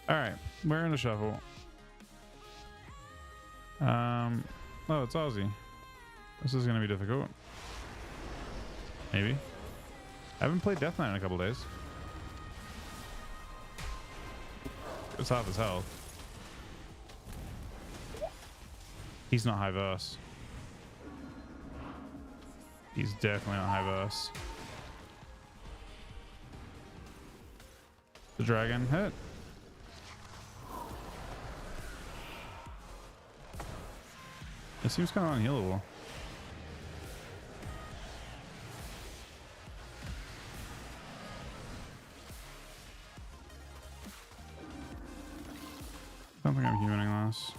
All right, we're in the shuffle. Oh, it's Aussie. This is gonna be difficult. Maybe. I haven't played Death Knight in a couple days. It's half his health. He's not high verse. He's definitely not high verse. The dragon hit. It seems kind of unhealable. I don't think I'm humaning this.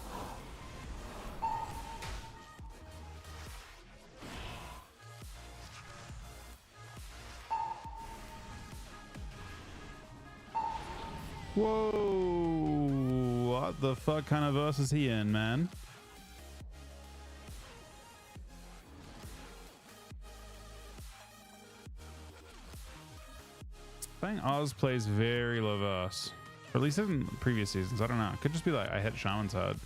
Whoa! What the fuck kind of verse is he in, man? I think Oz plays very low verse. Or at least in previous seasons. I don't know. It could just be like I hit Shaman's head.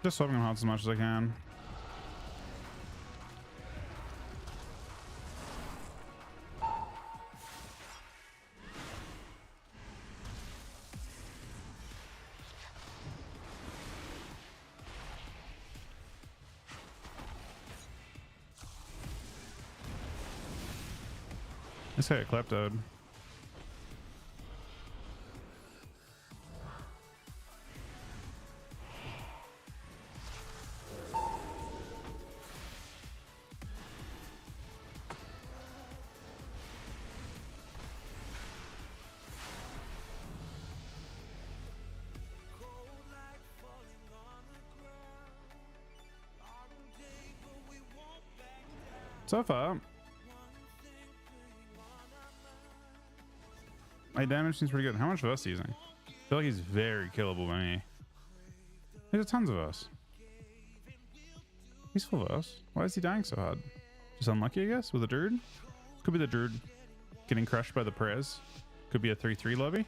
Just swapping him out as much as I can. Let's say a kleptoed. So far, my damage seems pretty good. How much of us using? I feel like he's very killable by me. There's tons of us. He's full of us. Why is he dying so hard? Just unlucky, I guess, with a Druid? Could be the Druid getting crushed by the prayers. Could be a 3-3 lobby.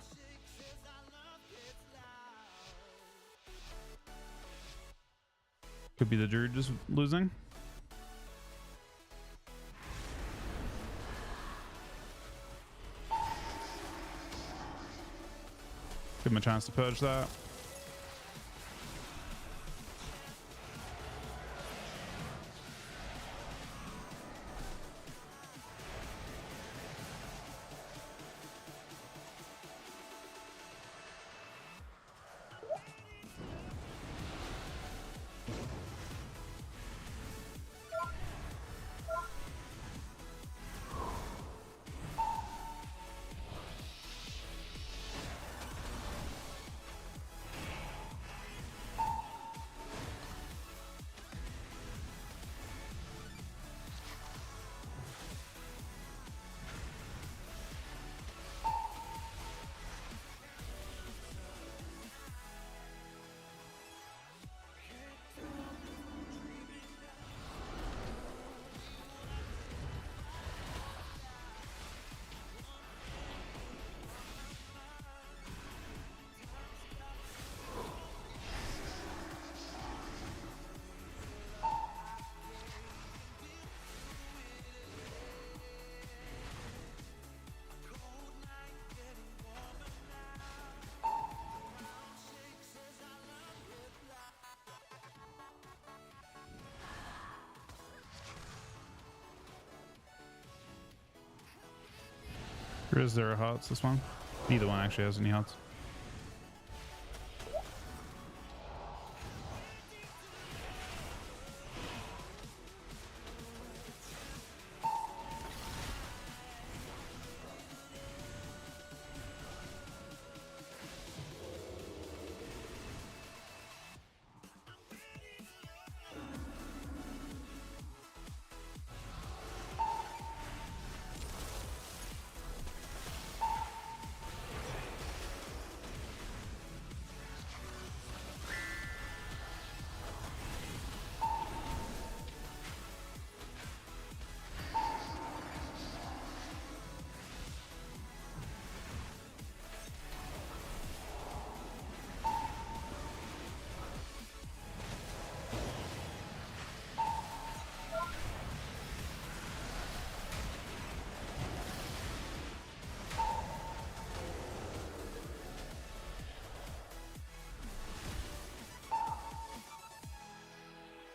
Could be the Druid just losing. Give him a chance to purge that. Or is there a HOTS this one? Neither one actually has any HOTS.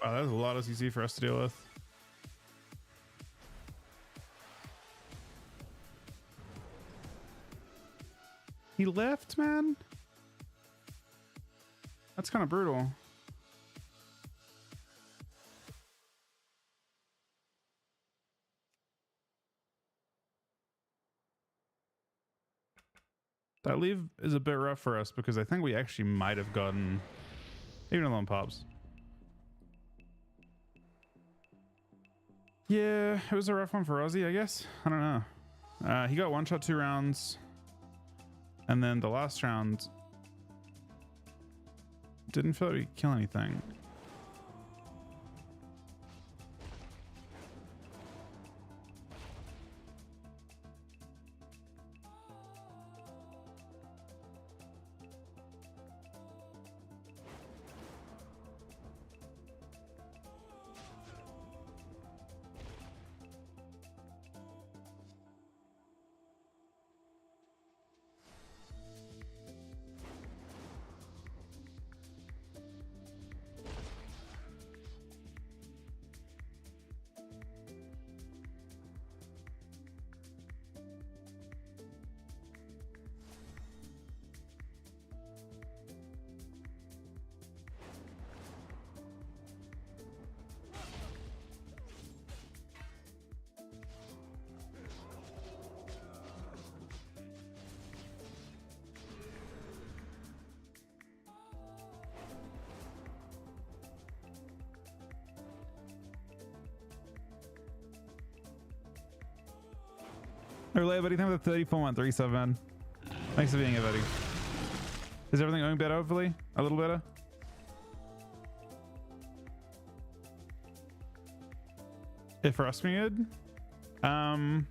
Wow, that's a lot of CC for us to deal with. He left, man. That's kind of brutal. That leave is a bit rough for us because I think we actually might have gotten even alone pops. Yeah, it was a rough one for Ozzy, I guess. I don't know. He got one shot 2 rounds, and then the last round didn't feel like he kill anything. Relay, buddy. Thank you for the 34.37. Thanks for being here, buddy. Is everything going better, hopefully? A little better? If Rust being good? I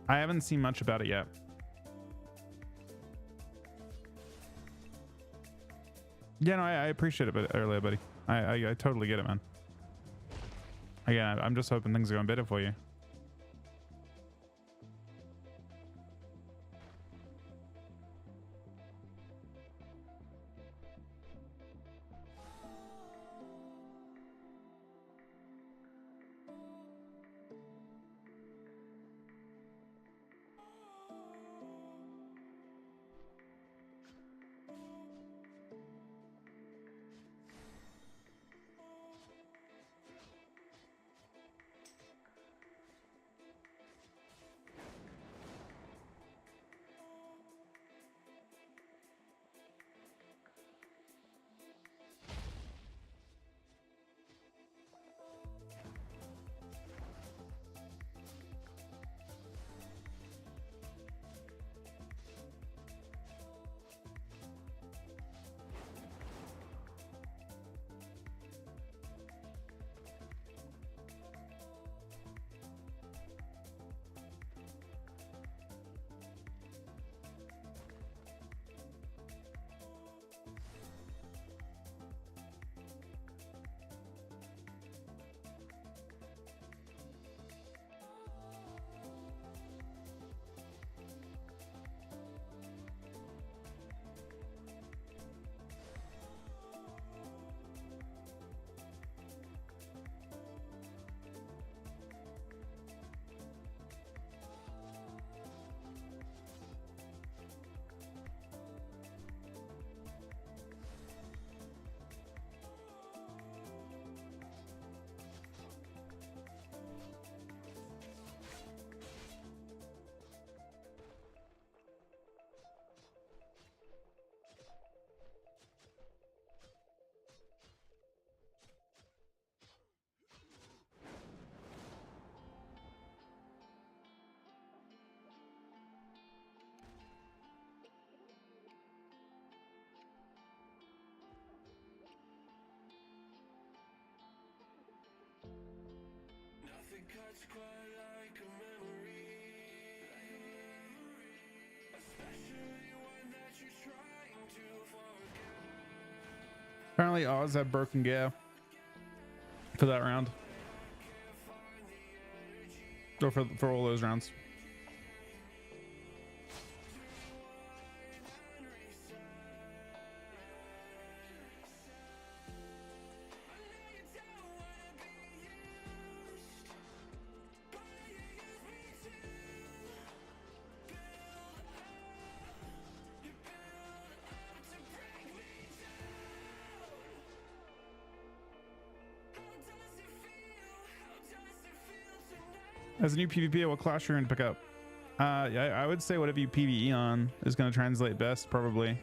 haven't seen much about it yet. Yeah, no, I appreciate it earlier, buddy. I totally get it, man. Again, I'm just hoping things are going better for you. Apparently Oz had broken gear for that round. Or for all those rounds. As a new PvP, what class you're going to pick up? Yeah, I would say whatever you PvE on is going to translate best, probably.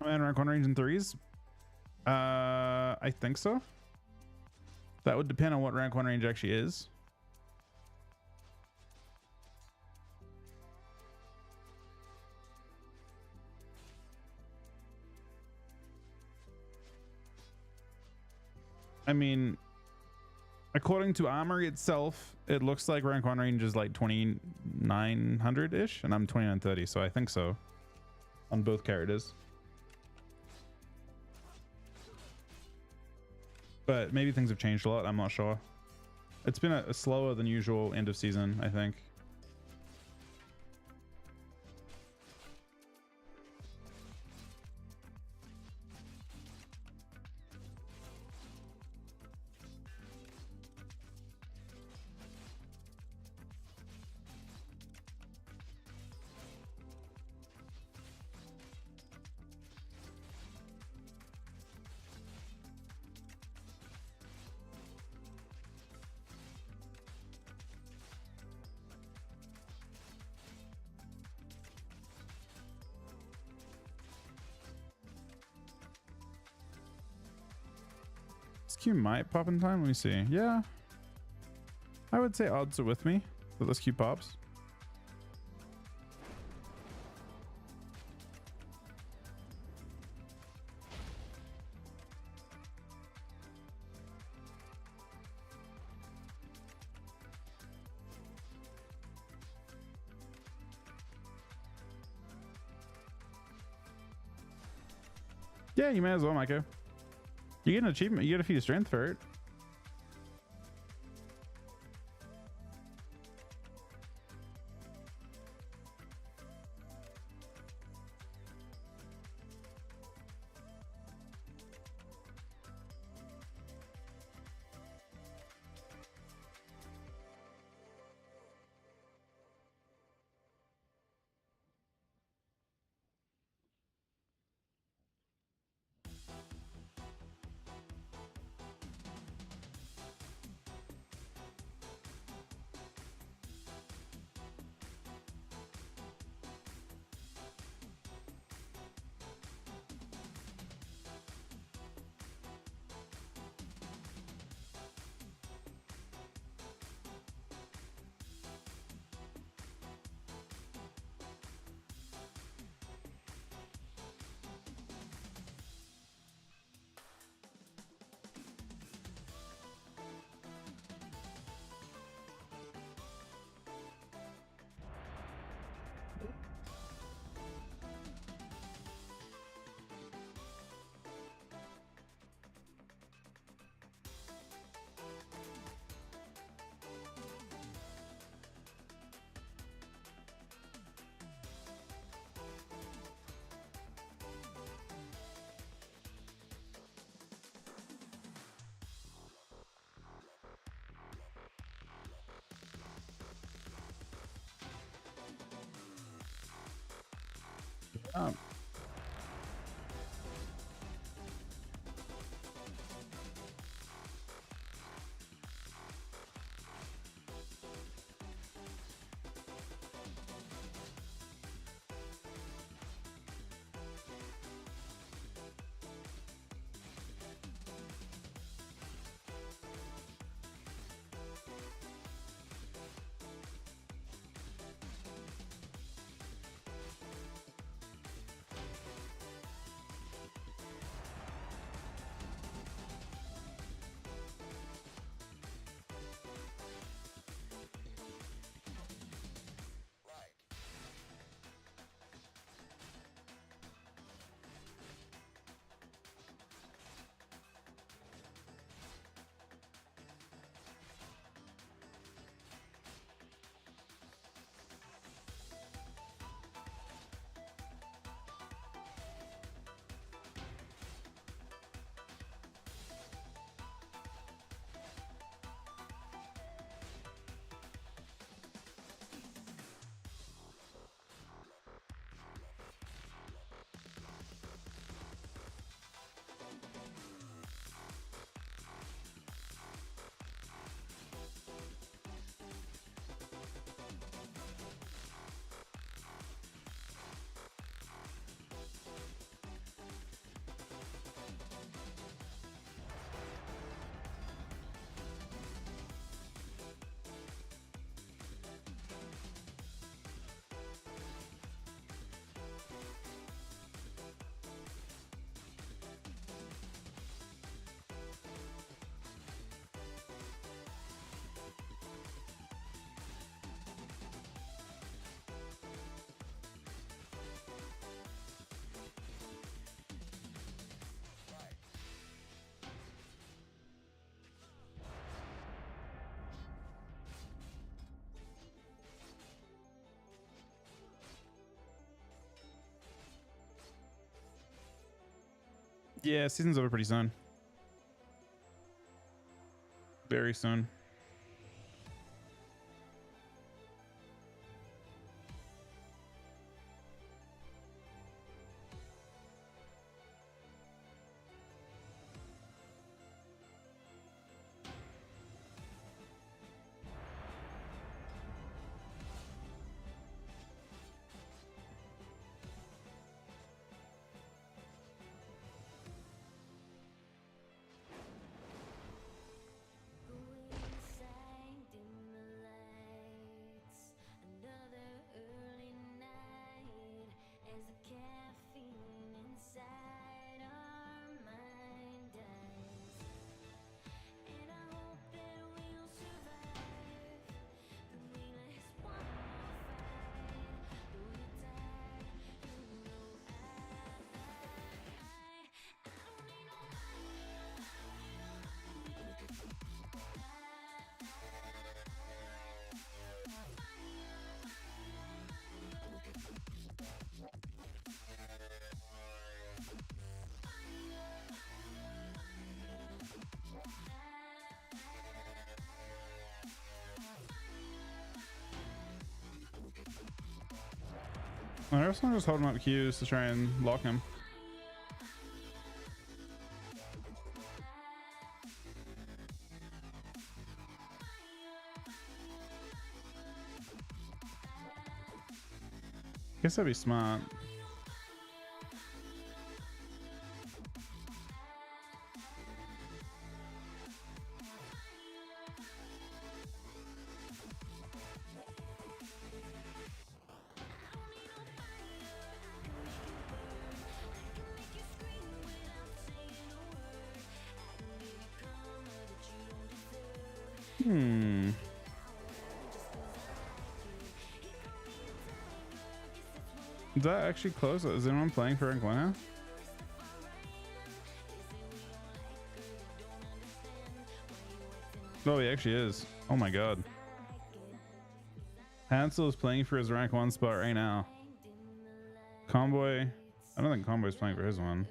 And rank 1 range in 3s? I think so. That would depend on what rank 1 range actually is. I mean, according to Armory itself, it looks like rank 1 range is like 2900-ish, and I'm 2930, so I think so. On both characters. But maybe things have changed a lot, I'm not sure. It's been a slower than usual end of season, I think. This Q might pop in time. Let me see. Yeah. I would say odds are with me that this Q pops. Yeah, you may as well, Micah. You get an achievement. You get a few strength for it. Um, Yeah, season's over pretty soon. Very soon. I was just holding up Q's to try and lock him. Guess that'd be smart. Is that actually close? Is anyone playing for rank 1 now? Oh, he actually is. Oh my god. Hansel is playing for his rank 1 spot right now. Comboy. I don't think Comboy's playing for his one.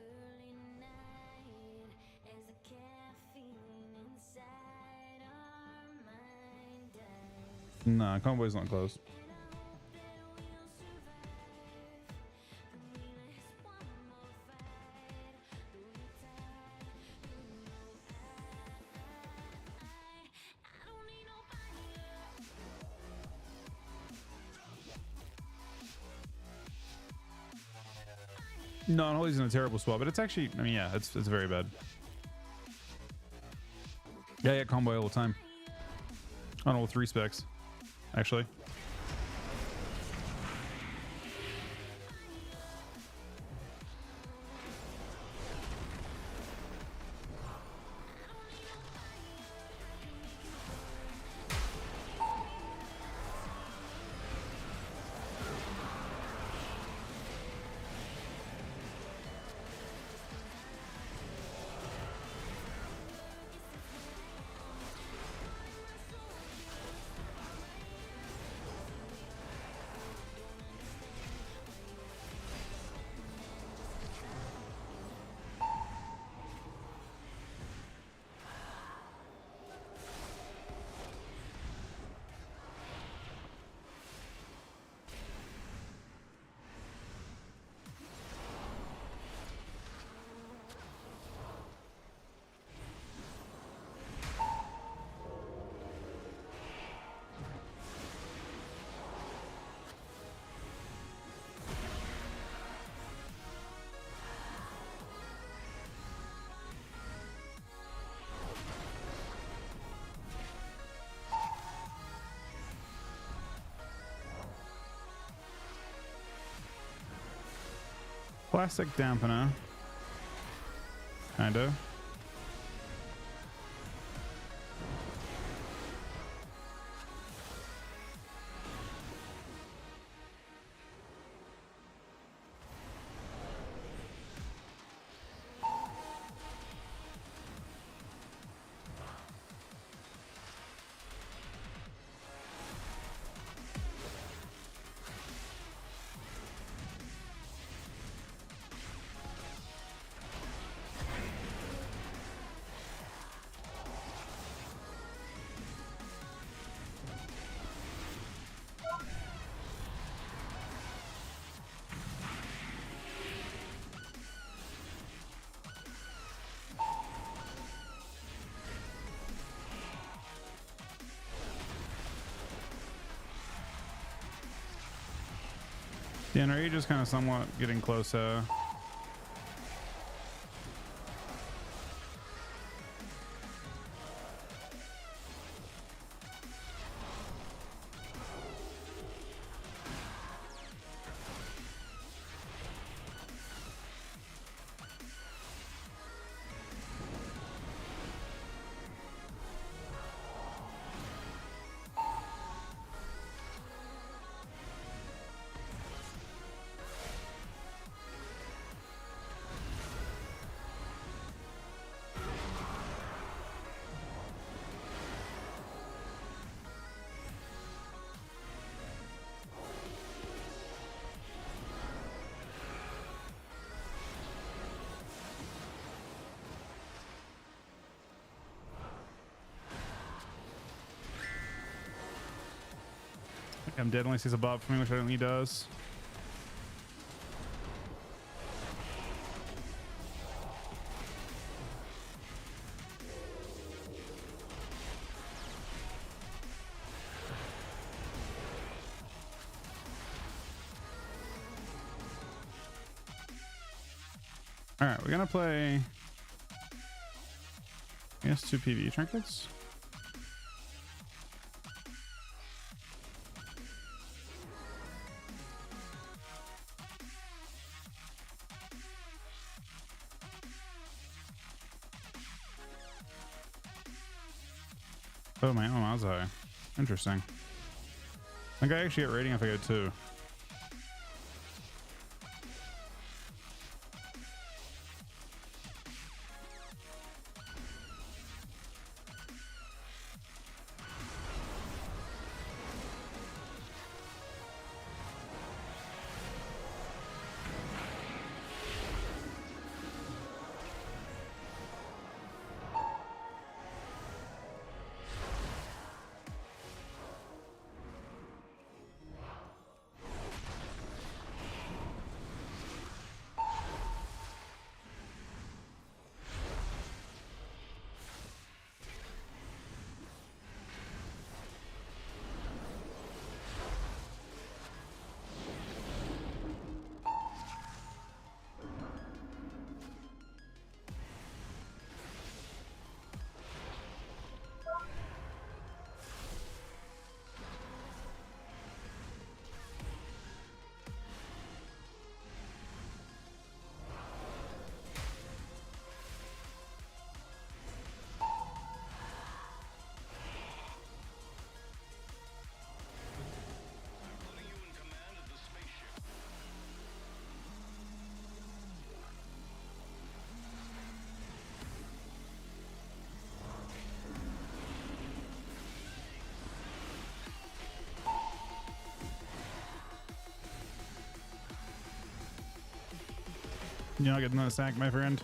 Nah, Comboy's not close. No, Unholy's in a terrible spot, but it's actually, I mean, yeah, it's very bad. Yeah, Comboy all the time. On all 3 specs, actually. Plastic dampener. Kinda. Yeah, our age is kind of somewhat getting closer. I'm dead unless he's a bot for me, which I don't think he does. All right, we're gonna play, I guess, 2 PvE trinkets. Oh, my own was high. Interesting. I think I actually get rating if I go 2. You're not getting that sack, my friend.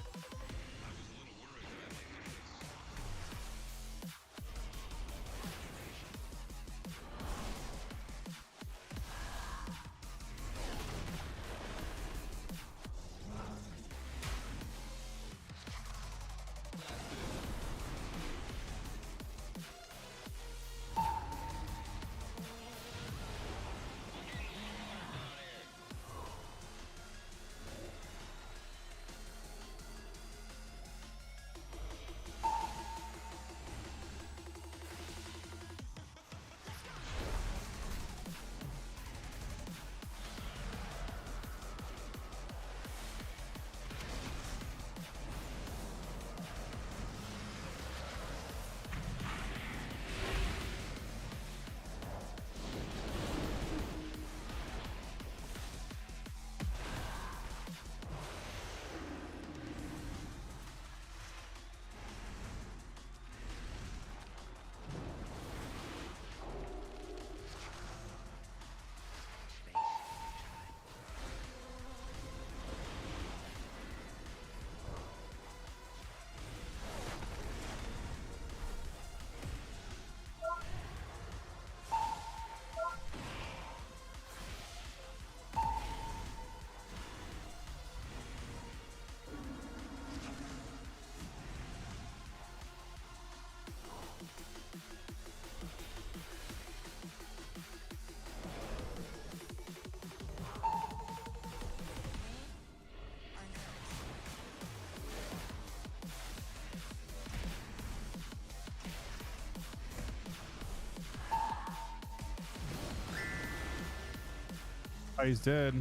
Oh, he's dead.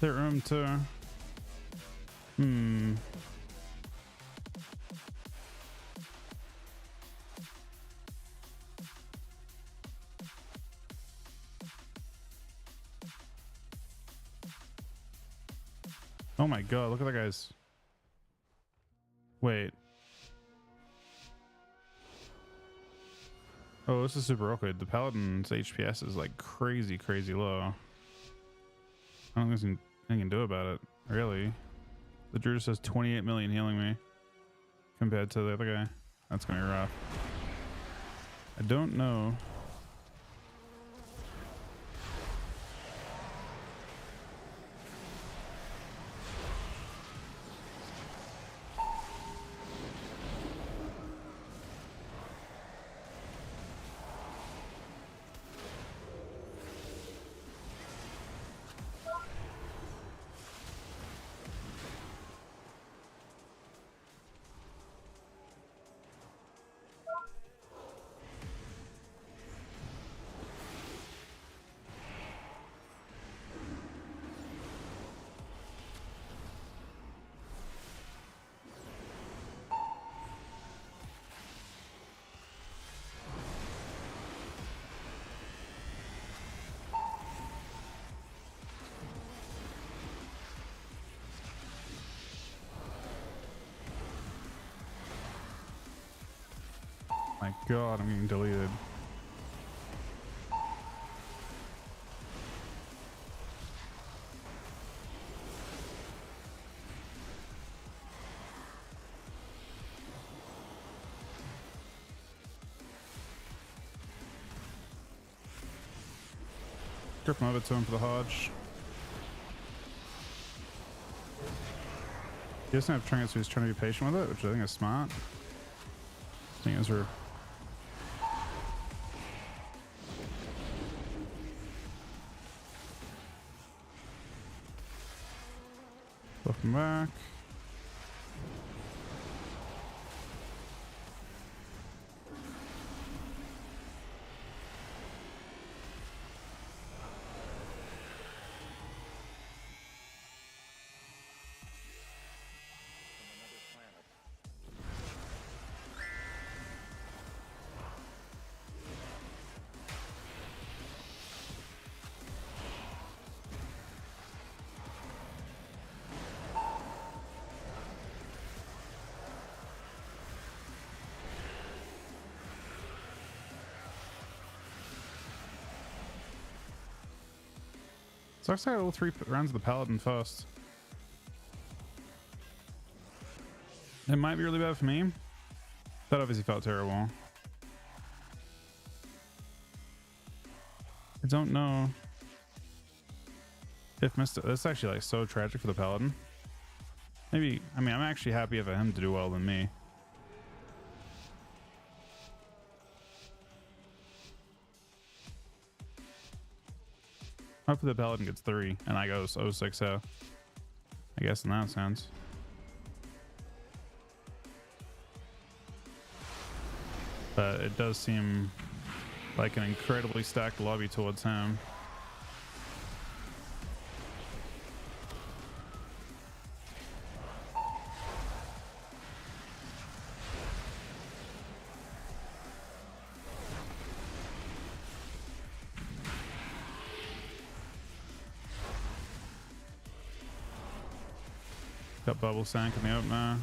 There room to. Oh my god, look at that guy's. Wait. Oh, this is super awkward. The Paladin's HPS is like crazy, crazy low. I don't think there's anything I can do about it, really. The Druid says 28 million healing me compared to the other guy. That's gonna be rough. I don't know. My god, I'm getting deleted. Drip him over to him for the Hodge. He doesn't have trinkets, so he's trying to be patient with it, which I think is smart. Thing is, we're welcome back. So I got all 3 rounds of the Paladin first. It might be really bad for me. That obviously felt terrible. I don't know if Mr. That's actually like so tragic for the Paladin. Maybe, I mean, I'm actually happy for him to do well than me. Hopefully the Paladin gets 3 and I go 0-6-0. I guess in that sense. But it does seem like an incredibly stacked lobby towards him. Got Bubble Sank in the opener.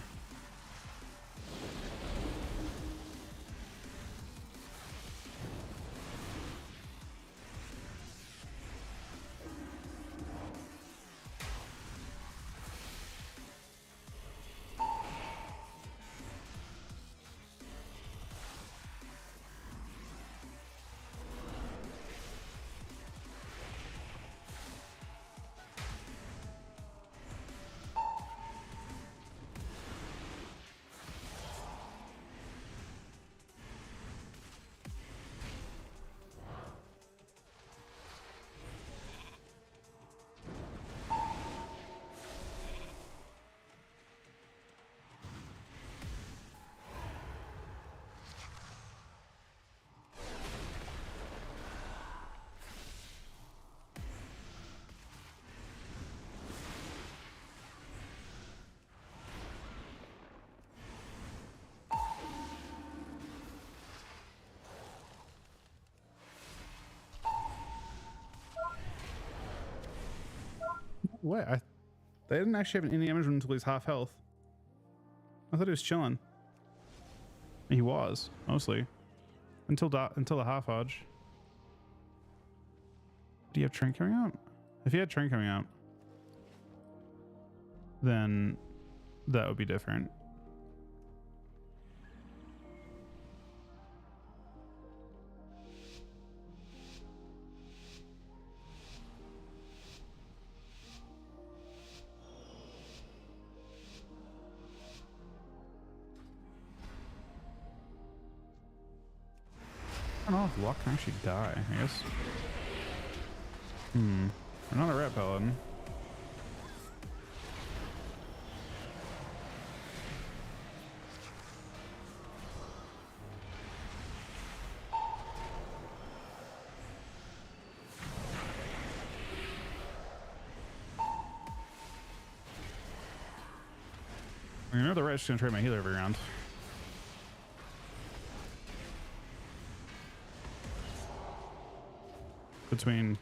What? They didn't actually have any damage until he's half health. I thought he was chilling. He was mostly until the half hodge. Do you have train coming up? If you had train coming up, then that would be different. I don't know if Luck can actually die, I guess. We're not a rat paladin. I know the rat's gonna trade my healer every round. Between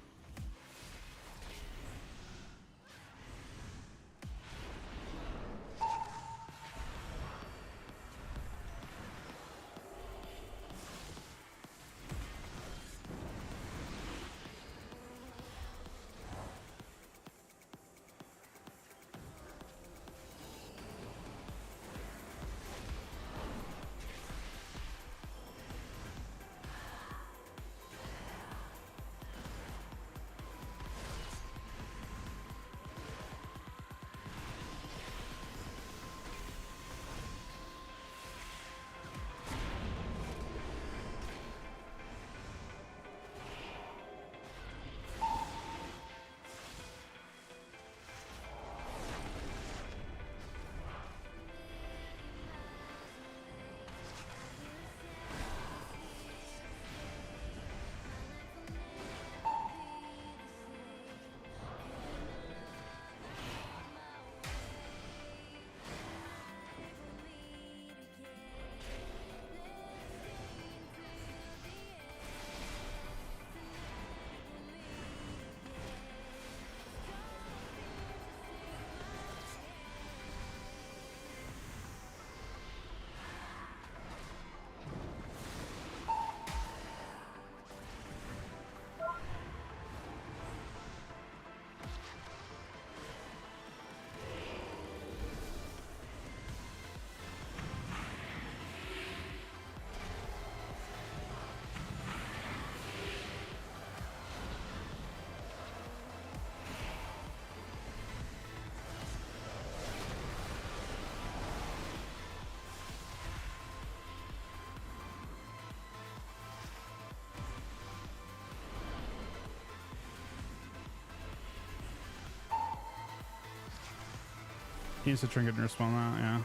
he needs to trinket and respond that, yeah.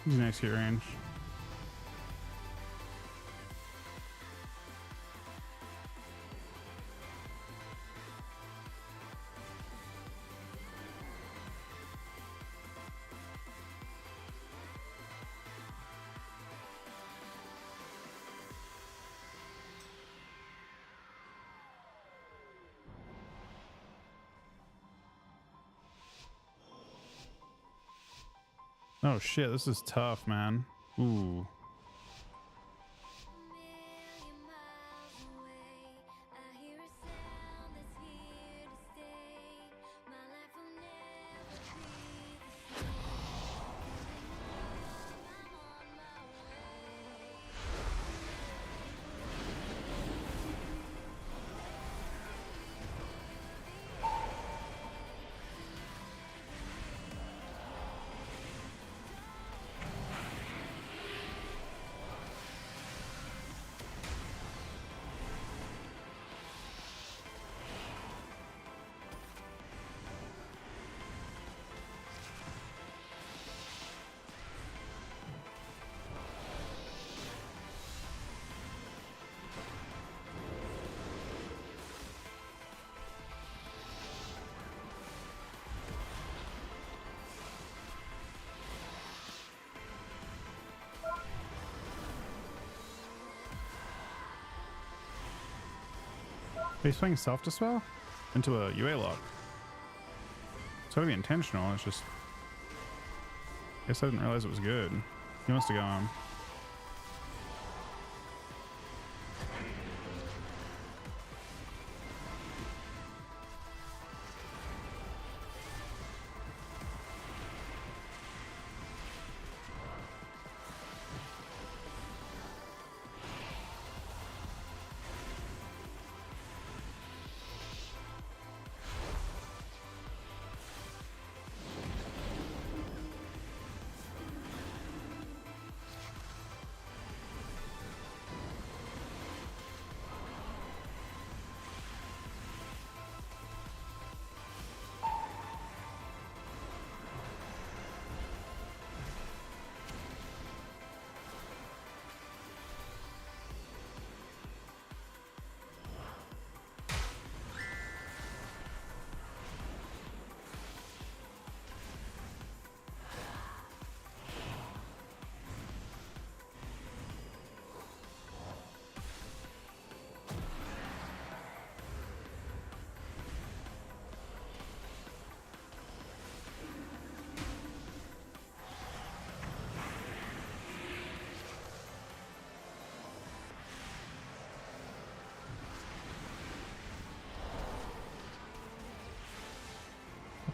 He's in execute range. Oh shit, this is tough, man. Ooh. He's playing self-dispel into a UA lock. It's gotta be intentional. It's just... I guess I didn't realize it was good. He wants to go on.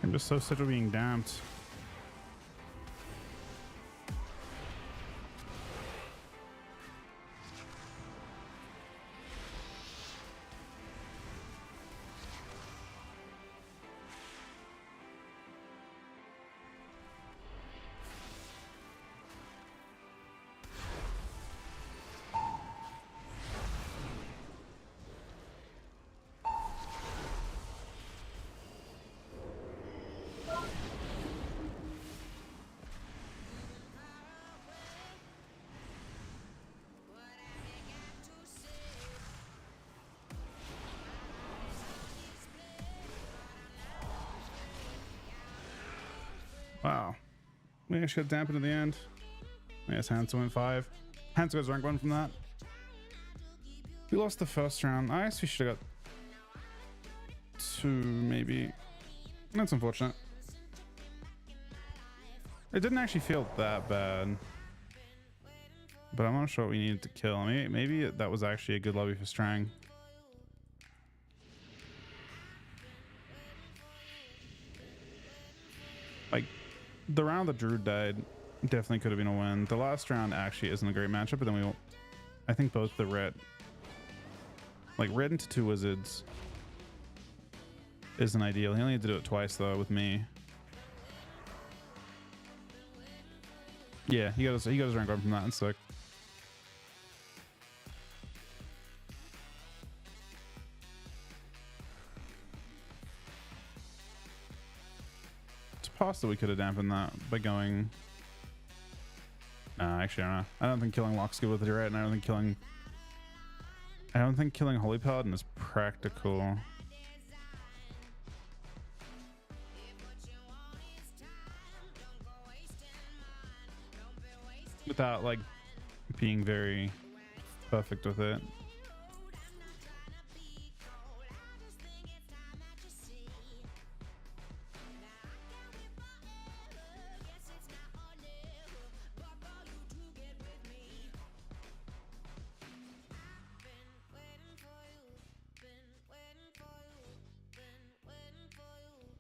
I'm just so sick of being damped. Wow. We actually got dampened in the end. I guess Hansa went 5. Hansa goes rank 1 from that. We lost the first round. I guess we should have got 2, maybe. That's unfortunate. It didn't actually feel that bad. But I'm not sure what we needed to kill. Maybe that was actually a good lobby for Strang. Like, the round that Drew died definitely could have been a win. The last round actually isn't a great matchup, but then I think both the red into 2 wizards isn't ideal. He only had to do it twice though with me. Yeah, he got his rank 1 from that. It's sick. It's possible we could have dampened that by going. Actually, I don't know. I don't think killing Lock's good with it, right? And I don't think killing Holy Paladin is practical. Without like being very perfect with it.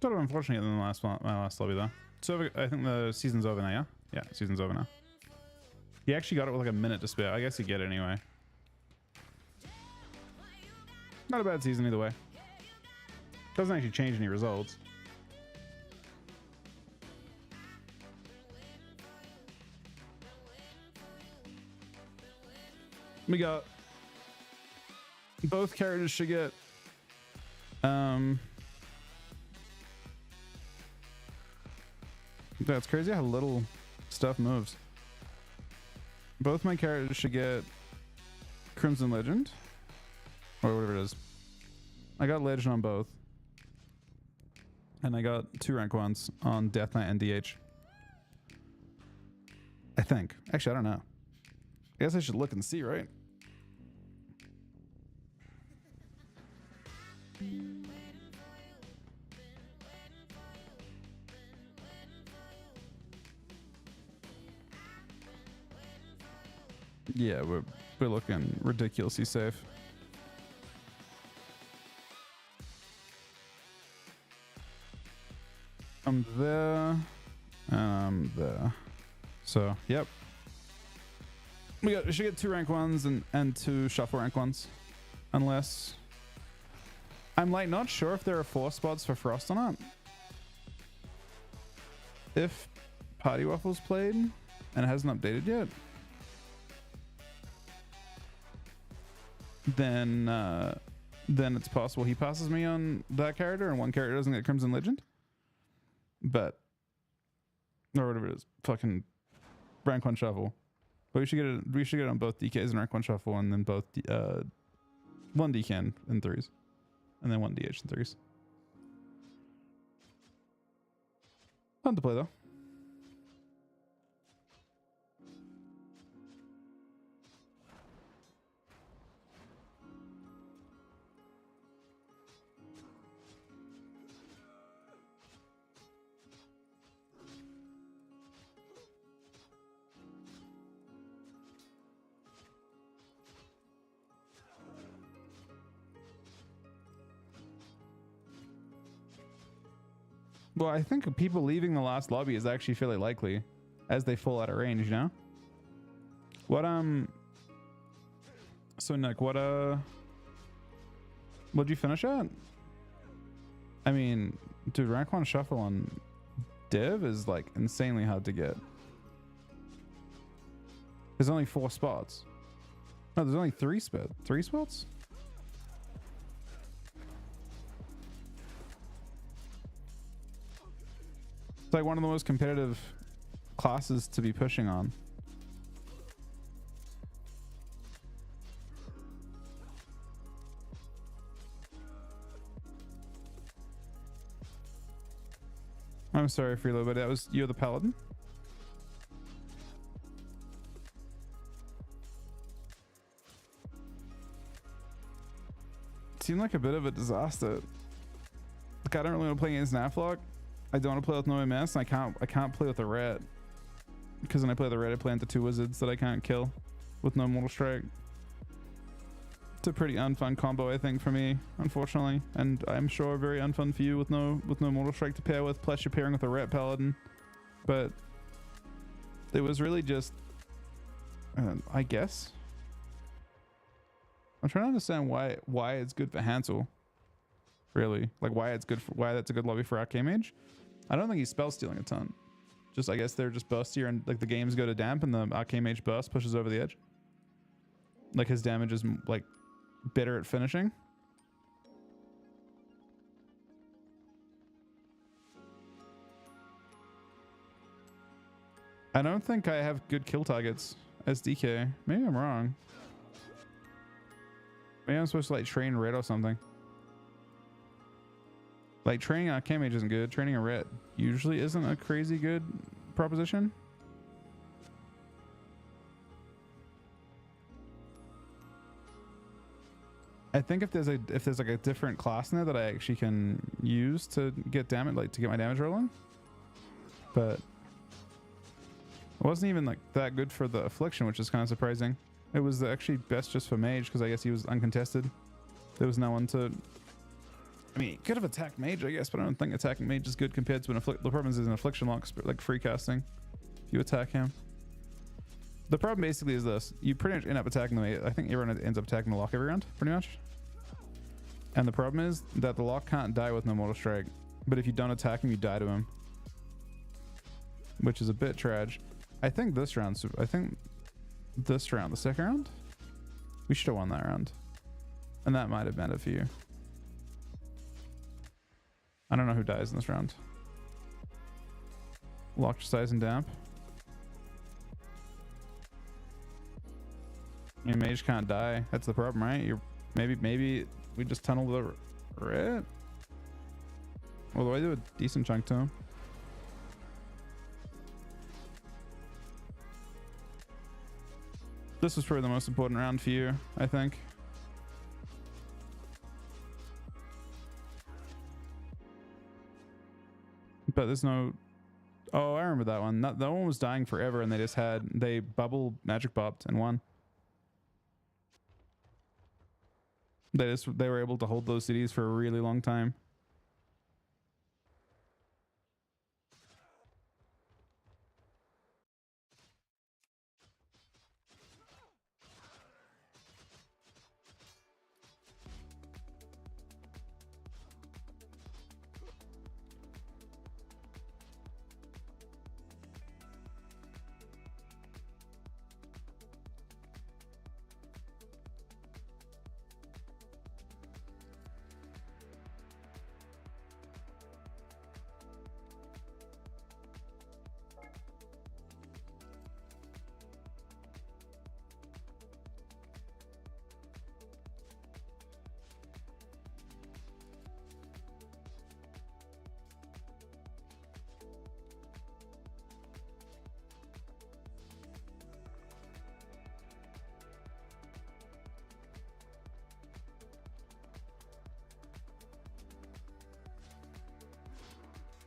Sort of unfortunate in the last one, my last lobby though. So I think the season's over now, yeah? Yeah, season's over now. He actually got it with like a minute to spare. I guess he'd get it anyway. Not a bad season either way. Doesn't actually change any results. We got both characters should get that's crazy how little stuff moves. Both my characters should get Crimson Legend or whatever it is. I got Legend on both, and I got 2 rank 1s on Death Knight and DH. I think. Actually, I don't know. I guess I should look and see, right? Yeah, we're looking ridiculously safe. I'm there, and I'm there. So, yep. We should get 2 rank 1s and 2 shuffle rank 1s. Unless... I'm like not sure if there are 4 spots for Frost or not. If Party Waffles played and it hasn't updated yet, then it's possible he passes me on that character and one character doesn't get Crimson Legend. But or whatever it is, fucking rank 1 shuffle. But we should get it on both DKs and rank 1 shuffle, and then both 1 DK in 3s, and then 1 DH in 3s. Fun to play though. Well, I think people leaving the last lobby is actually fairly likely as they fall out of range, you know? What, so Nick, what'd you finish at? I mean, dude, rank 1 shuffle on Div is like insanely hard to get. There's only 4 spots. No, there's only 3 spots? It's like one of the most competitive classes to be pushing on. I'm sorry, Freelo, but that was you're the paladin. It seemed like a bit of a disaster. Like, I don't really want to play against Naflock. I don't want to play with no MS, and I can't play with a rat. Because when I play the rat, I play into 2 wizards that I can't kill with no mortal strike. It's a pretty unfun combo, I think, for me, unfortunately, and I'm sure very unfun for you with no mortal strike to pair with. Plus, you're pairing with a rat paladin, but it was really just, I guess. I'm trying to understand why it's good for Hansel. Really, like why that's a good lobby for Arcane-Mage. I don't think he's spell stealing a ton. Just I guess they're just burstier and like the games go to damp and the Arcane-Mage burst pushes over the edge. Like his damage is like better at finishing. I don't think I have good kill targets as DK. Maybe I'm wrong. Maybe I'm supposed to like train red or something. Like training Arcane-Mage isn't good. Training a ret usually isn't a crazy good proposition. I think if there's like a different class in there that I actually can use to get damage, like to get my damage rolling. But it wasn't even like that good for the affliction, which is kind of surprising. It was actually best just for mage because I guess he was uncontested. There was no one to. I mean, he could have attacked mage, I guess, but I don't think attacking mage is good compared to an affliction. The problem is an affliction lock, like free casting. If you attack him, the problem basically is this: you pretty much end up attacking the mage. I think everyone ends up attacking the lock every round, pretty much. And the problem is that the lock can't die with no mortal strike, but if you don't attack him, you die to him, which is a bit tragic. I think this round, the second round, we should have won that round, and that might have been it for you. I don't know who dies in this round. Lock just dies in damp. I mean, mage can't die. That's the problem, right? You're maybe we just tunnel the red. Although I do a decent chunk to him. This was probably the most important round for you, I think. But there's no. Oh, I remember that one. That one was dying forever, and they bubble magic bopped and won. They were able to hold those cities for a really long time.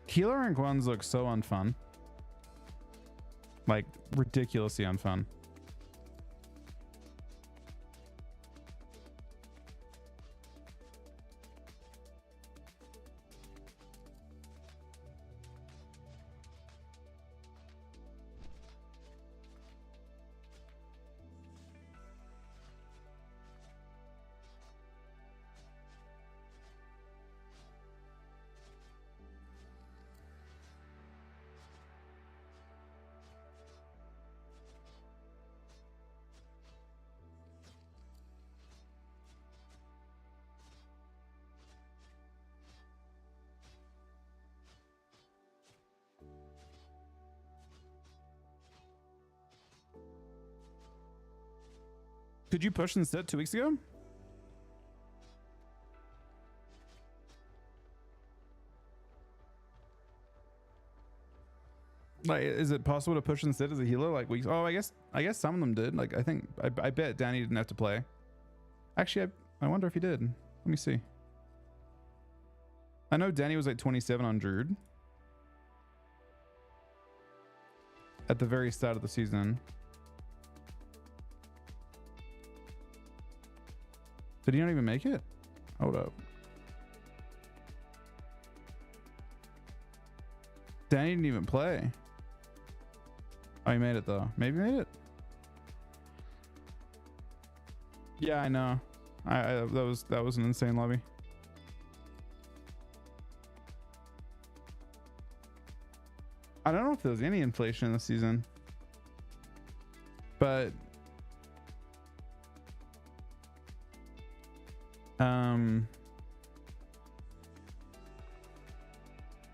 Healer rank 1s look so unfun. Like, ridiculously unfun. Could you push instead 2 weeks ago? Like, is it possible to push instead as a healer like weeks? Oh, I guess some of them did. Like, I bet Danny didn't have to play. Actually, I wonder if he did. Let me see. I know Danny was like 27 on Druid at the very start of the season. Did he not even make it? Hold up. Danny didn't even play. Oh, he made it though. Maybe made it. Yeah, I know. That was an insane lobby. I don't know if there was any inflation this season, but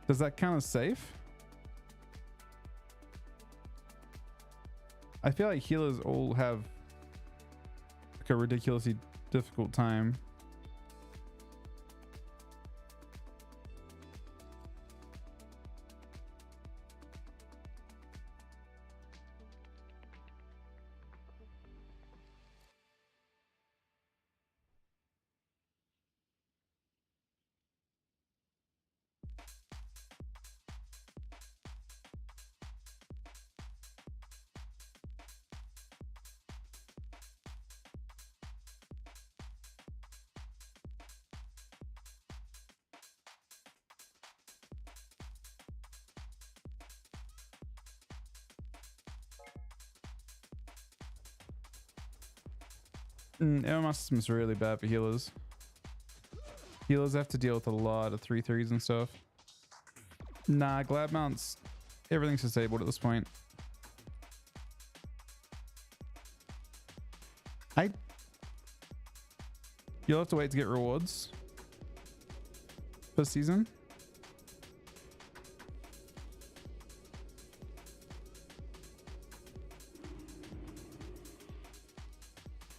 does that count as safe? I feel like healers all have like a ridiculously difficult time. MMR system's really bad for healers. Healers have to deal with a lot of 3/3s and stuff. Nah, glad mounts, everything's disabled at this point. You'll have to wait to get rewards for season.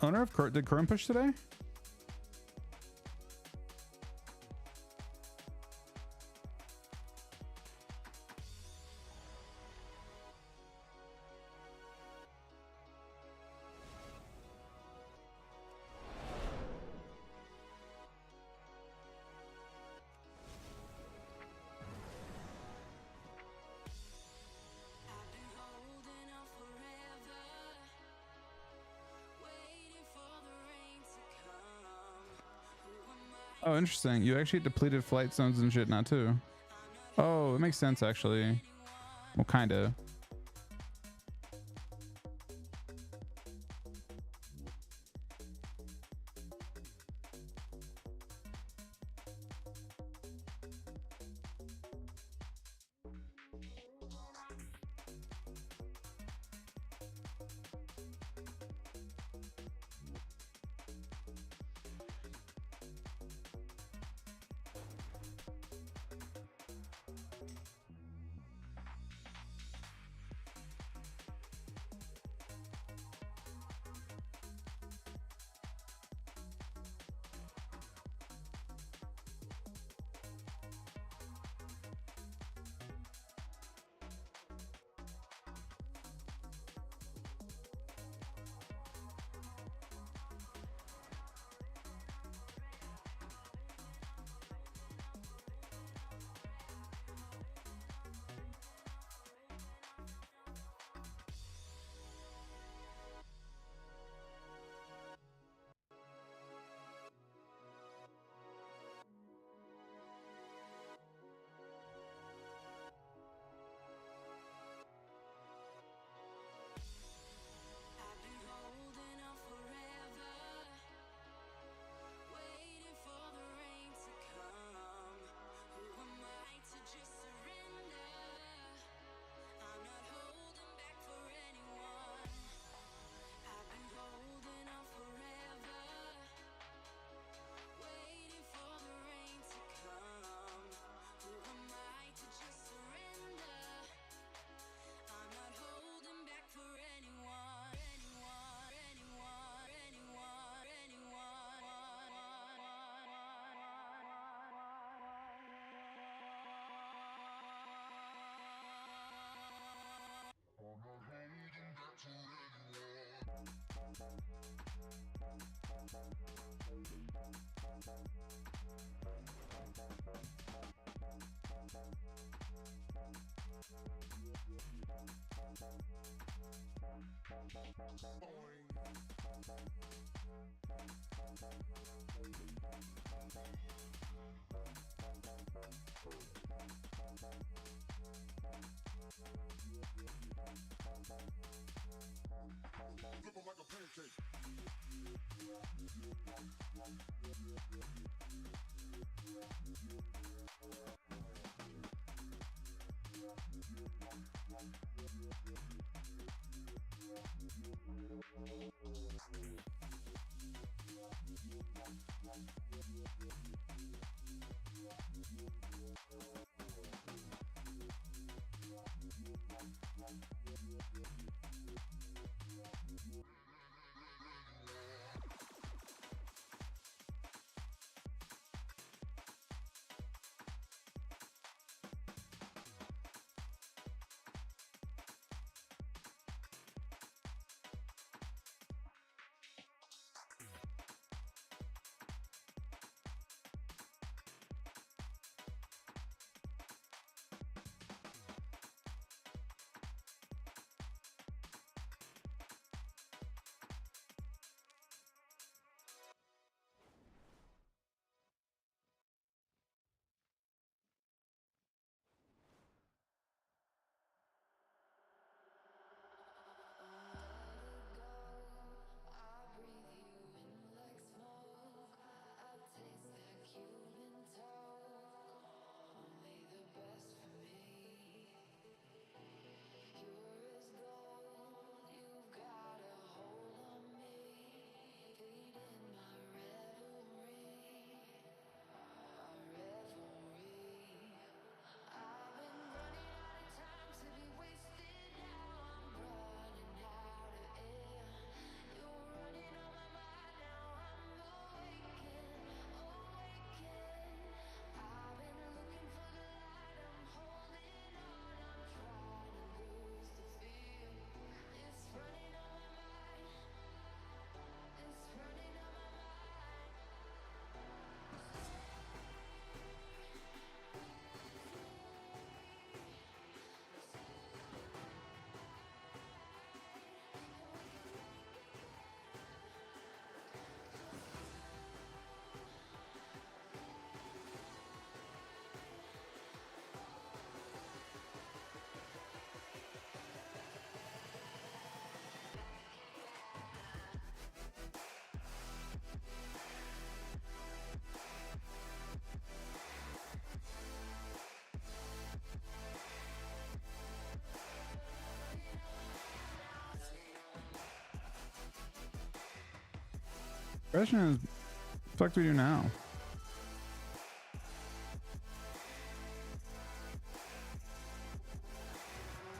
Owner of did Chrome push today? Oh, interesting. You actually depleted flight zones and shit now too. Oh, it makes sense actually. Well, kind of. I've been holding on forever, waiting for the rain to come. Who am I to just surrender? I'm not holding back for anyone. I've been holding on forever, waiting for the rain to come. Who am I to just surrender? I'm not holding back for anyone, anyone, anyone, anyone, anyone. Flip 'em like a pancake. Question is, what the fuck do we do now?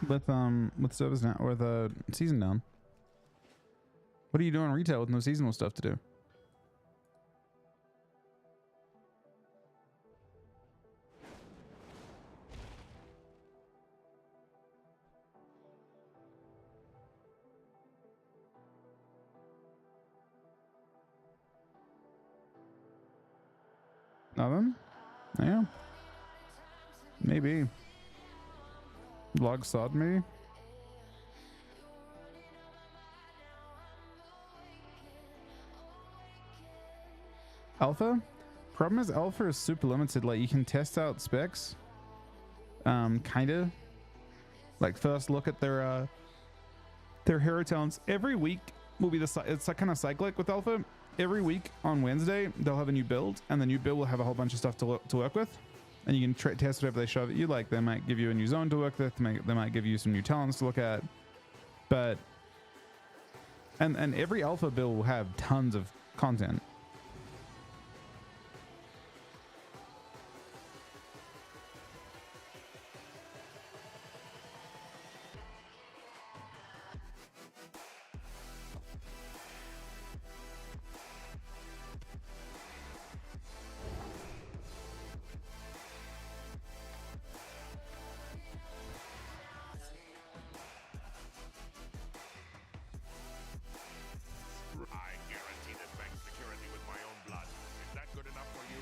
With service now or the season down. What are you doing retail with no seasonal stuff to do? Nothing? Yeah. Maybe. Log sod maybe? Alpha? Problem is alpha is super limited. Like you can test out specs. Kinda. Like first look at their hero talents. Every week will be it's like kind of cyclic with alpha. Every week on Wednesday they'll have a new build, and the new build will have a whole bunch of stuff to work with, and you can test whatever they shove at you. Like they might give you a new zone to work with, they might give you some new talents to look at, but and every alpha build will have tons of content. I guarantee this bank's security with my own blood. Is that good enough for you?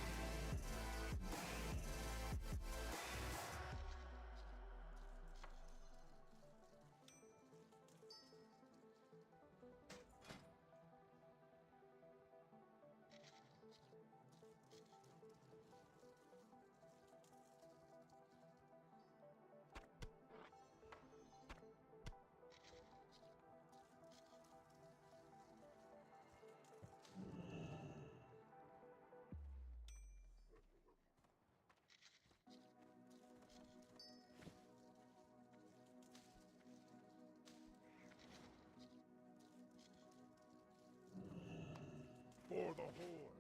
For the Horde.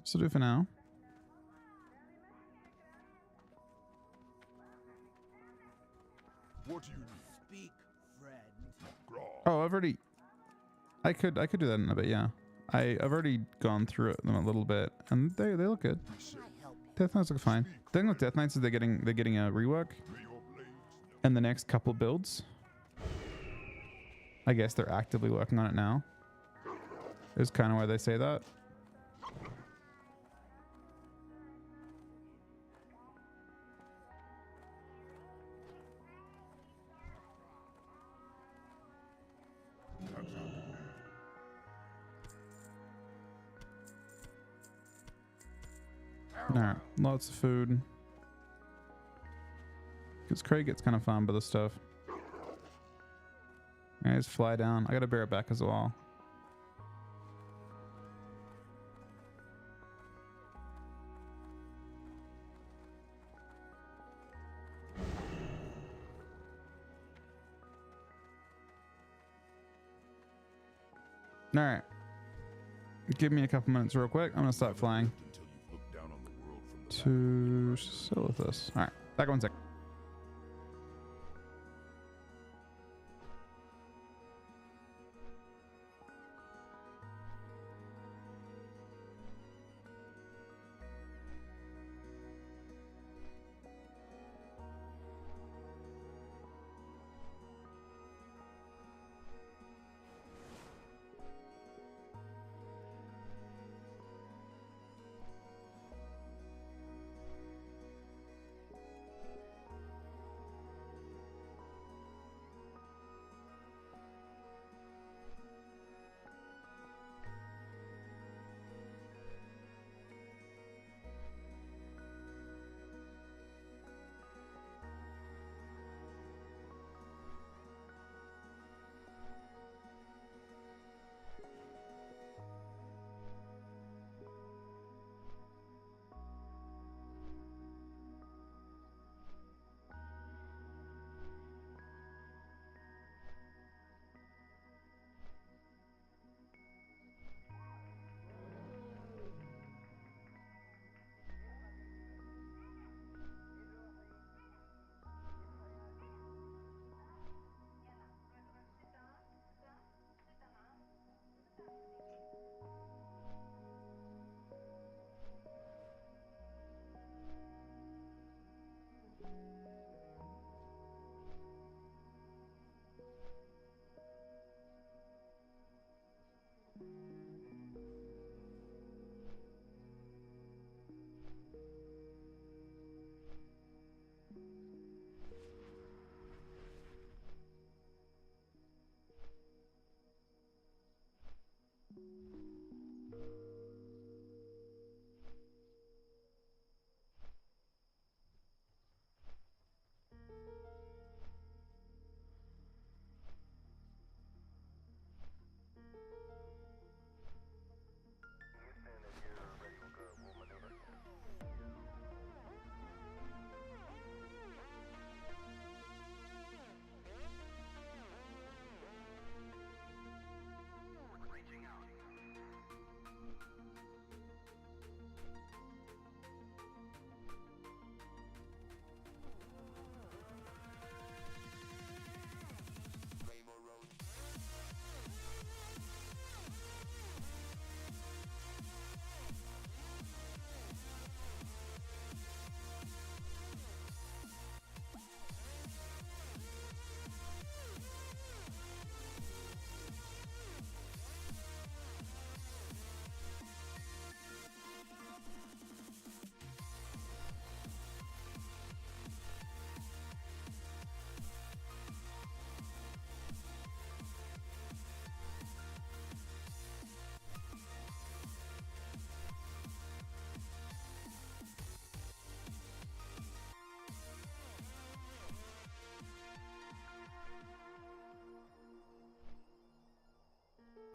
So do for now. What do you need? Speak, friend. Graw. Oh, I've already. I could do that in a bit. Yeah, I've already gone through them a little bit, and they look good. Death Knights look fine. The thing with Death Knights is they're getting a rework May your blades in the next couple builds. I guess they're actively working on it now. Is kind of why they say that. Alright, lots of food. Because Craig gets kind of fun by this stuff. Guys, fly down. I gotta bear it back as well. Alright. Give me a couple minutes real quick. I'm gonna start flying until you've looked down on the world from the to Silithus. Alright, back 1 sec.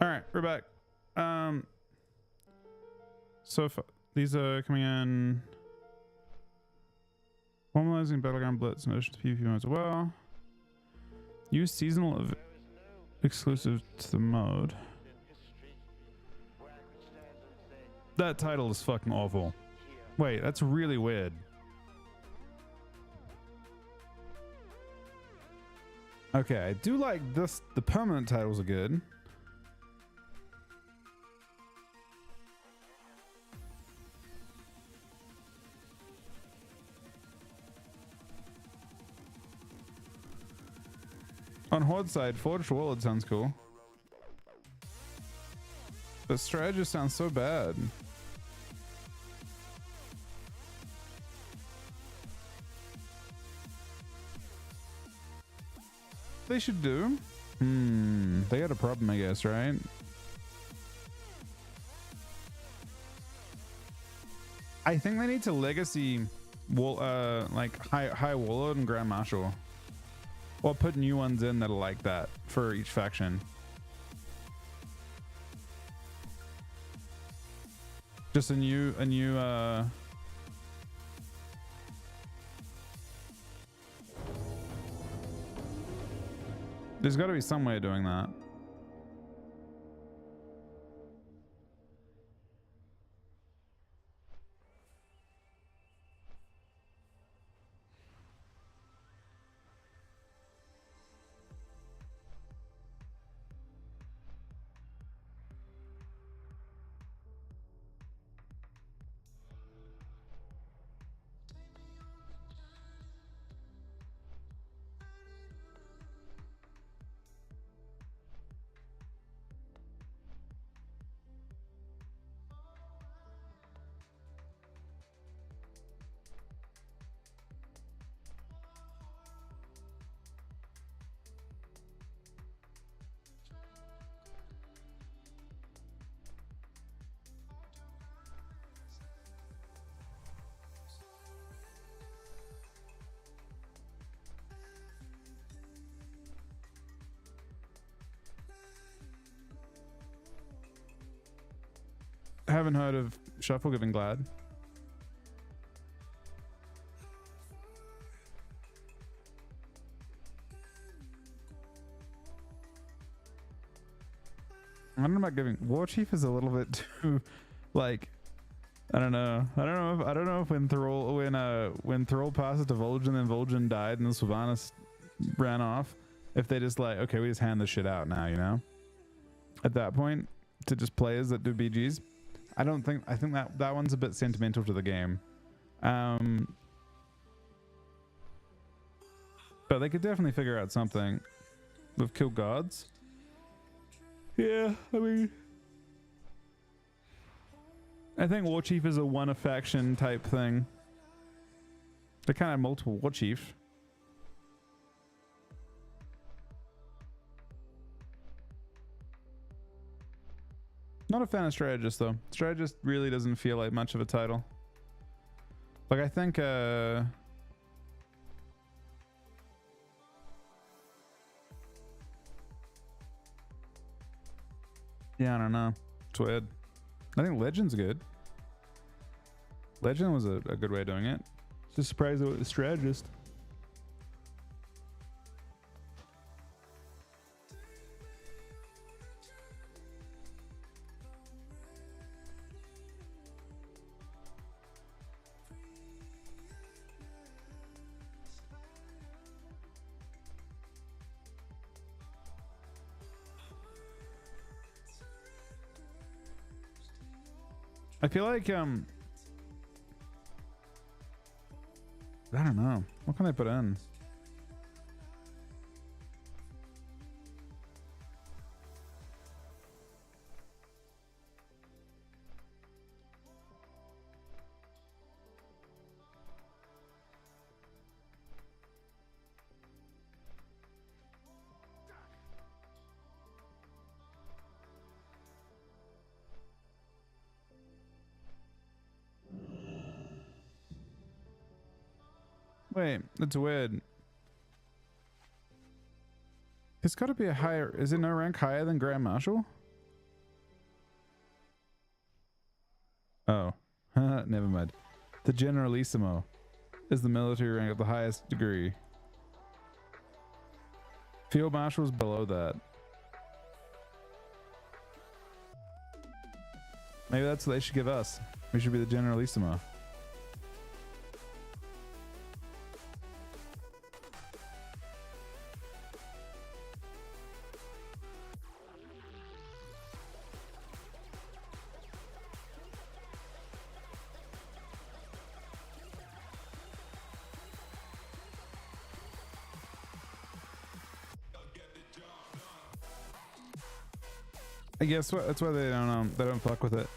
All right, we're back. So if these are coming in, formalizing battleground blitz and ocean PvP modes as well. Use seasonal exclusive to the mode. That title is fucking awful. Wait, that's really weird. Okay, I do like this. The permanent titles are good. On Horde side, Forged Warlord sounds cool. But Strategist sounds so bad. They should do. They got a problem, I guess, right? I think they need to legacy like high Warlord and Grand Marshal. Or put new ones in that are like that for each faction. Just a new there's got to be some way of doing that. I haven't heard of Shuffle Giving Glad. I don't know about giving. War Chief is a little bit too, like, I don't know if when Thrall passes to Vol'jin, then Vol'jin died and the Sylvanas ran off, if they just like, okay, we just hand this shit out now, you know? At that point, to just players that do BGs. I think that one's a bit sentimental to the game. But they could definitely figure out something with Kill Gods. Yeah, I mean, I think War Chief is a one faction type thing. They kind of have multiple War Chief. Not a fan of Strategist though. Strategist really doesn't feel like much of a title. Like I think yeah, I don't know. It's weird. I think Legend's good. Legend was a good way of doing it. Just surprised it was Strategist. I feel like I don't know. What can I put in? Wait, that's weird. It's got to be a higher. Is it no rank higher than Grand Marshal? Oh, never mind. The Generalissimo is the military rank of the highest degree. Field Marshal's below that. Maybe that's what they should give us. We should be the Generalissimo. I guess what that's why they don't fuck with it.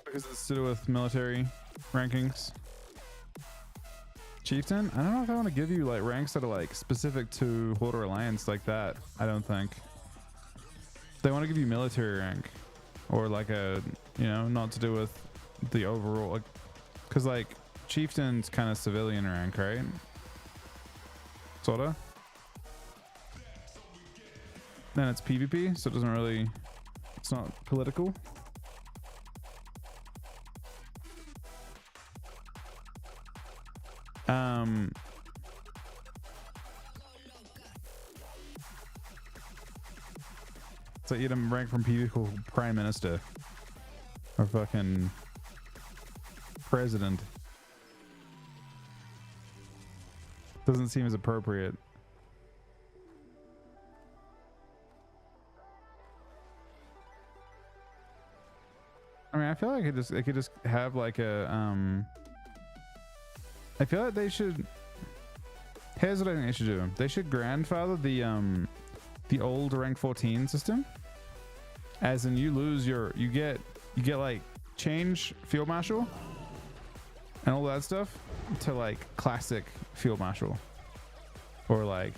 Because it's to do with military rankings. Chieftain? I don't know if I want to give you like ranks that are like specific to Horde or Alliance like that. I don't think. They want to give you military rank or like a, you know, not to do with the overall, like, cause like Chieftain's kind of civilian rank, right? Sorta. Then it's PvP, so it doesn't really, it's not political. So you'd rank from PvP Prime Minister or fucking President. Doesn't seem as appropriate. I mean, I feel like it could just have like a I feel like they should. Here's what I think they should do. They should grandfather the old rank 14 system. As in, you lose your, you get like change Field Marshal and all that stuff to like classic Field Marshal, or like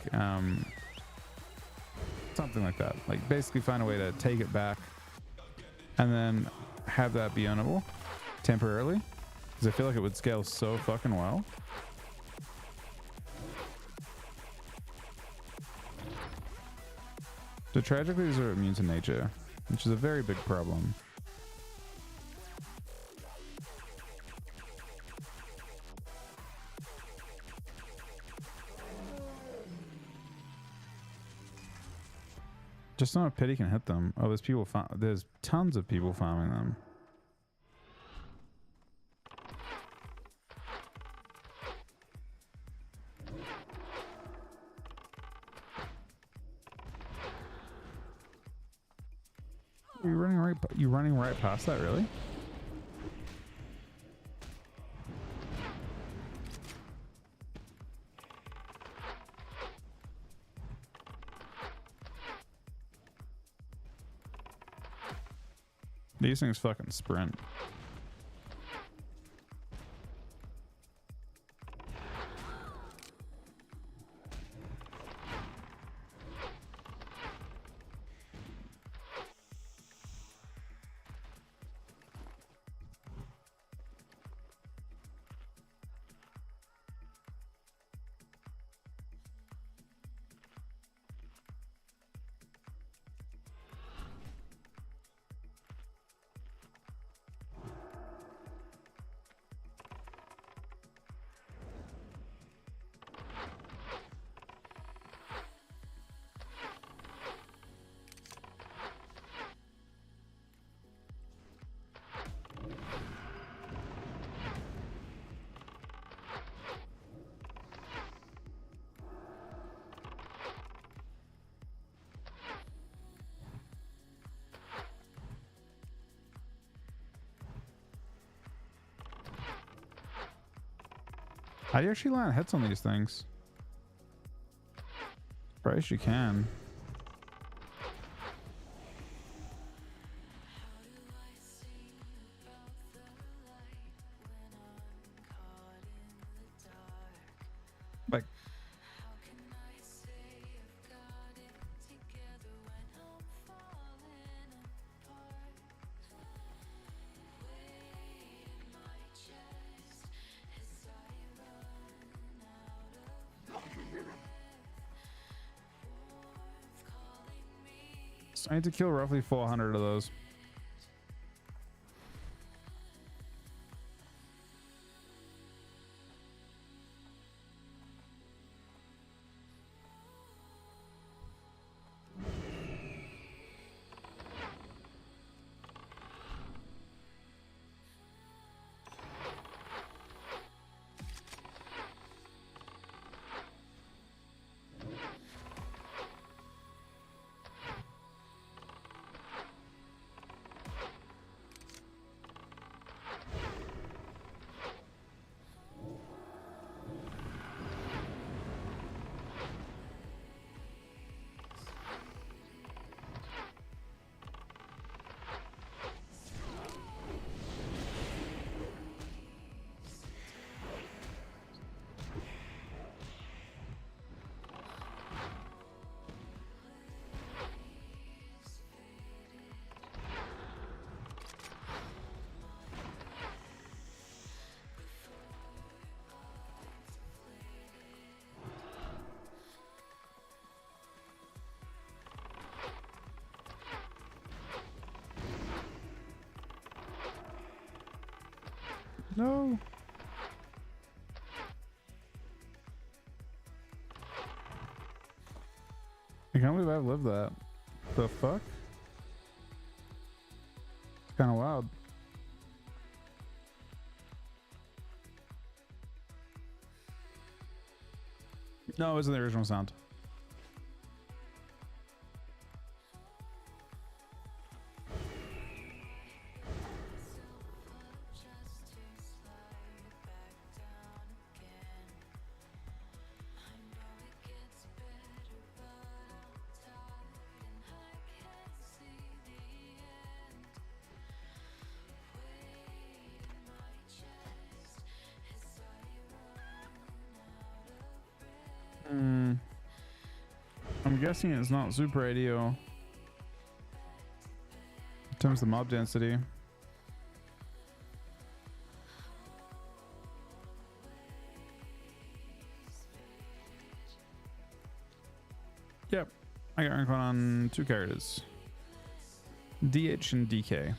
something like that. Like basically find a way to take it back and then have that be ownable temporarily, because I feel like it would scale so fucking well. So tragically, these are immune to nature, which is a very big problem. Just not a pity can hit them. Oh, there's people. There's tons of people farming them. You running right past that, really? These things fucking sprint. How do you actually land hits on these things? Surprised you can. Like, those. I need to kill roughly 400 of those. No. I can't believe I've lived that. The fuck? It's kind of wild. No, it wasn't the original sound. I'm guessing it's not super ideal in terms of mob density. Yep, I got rank 1 on 2 characters, DH and DK.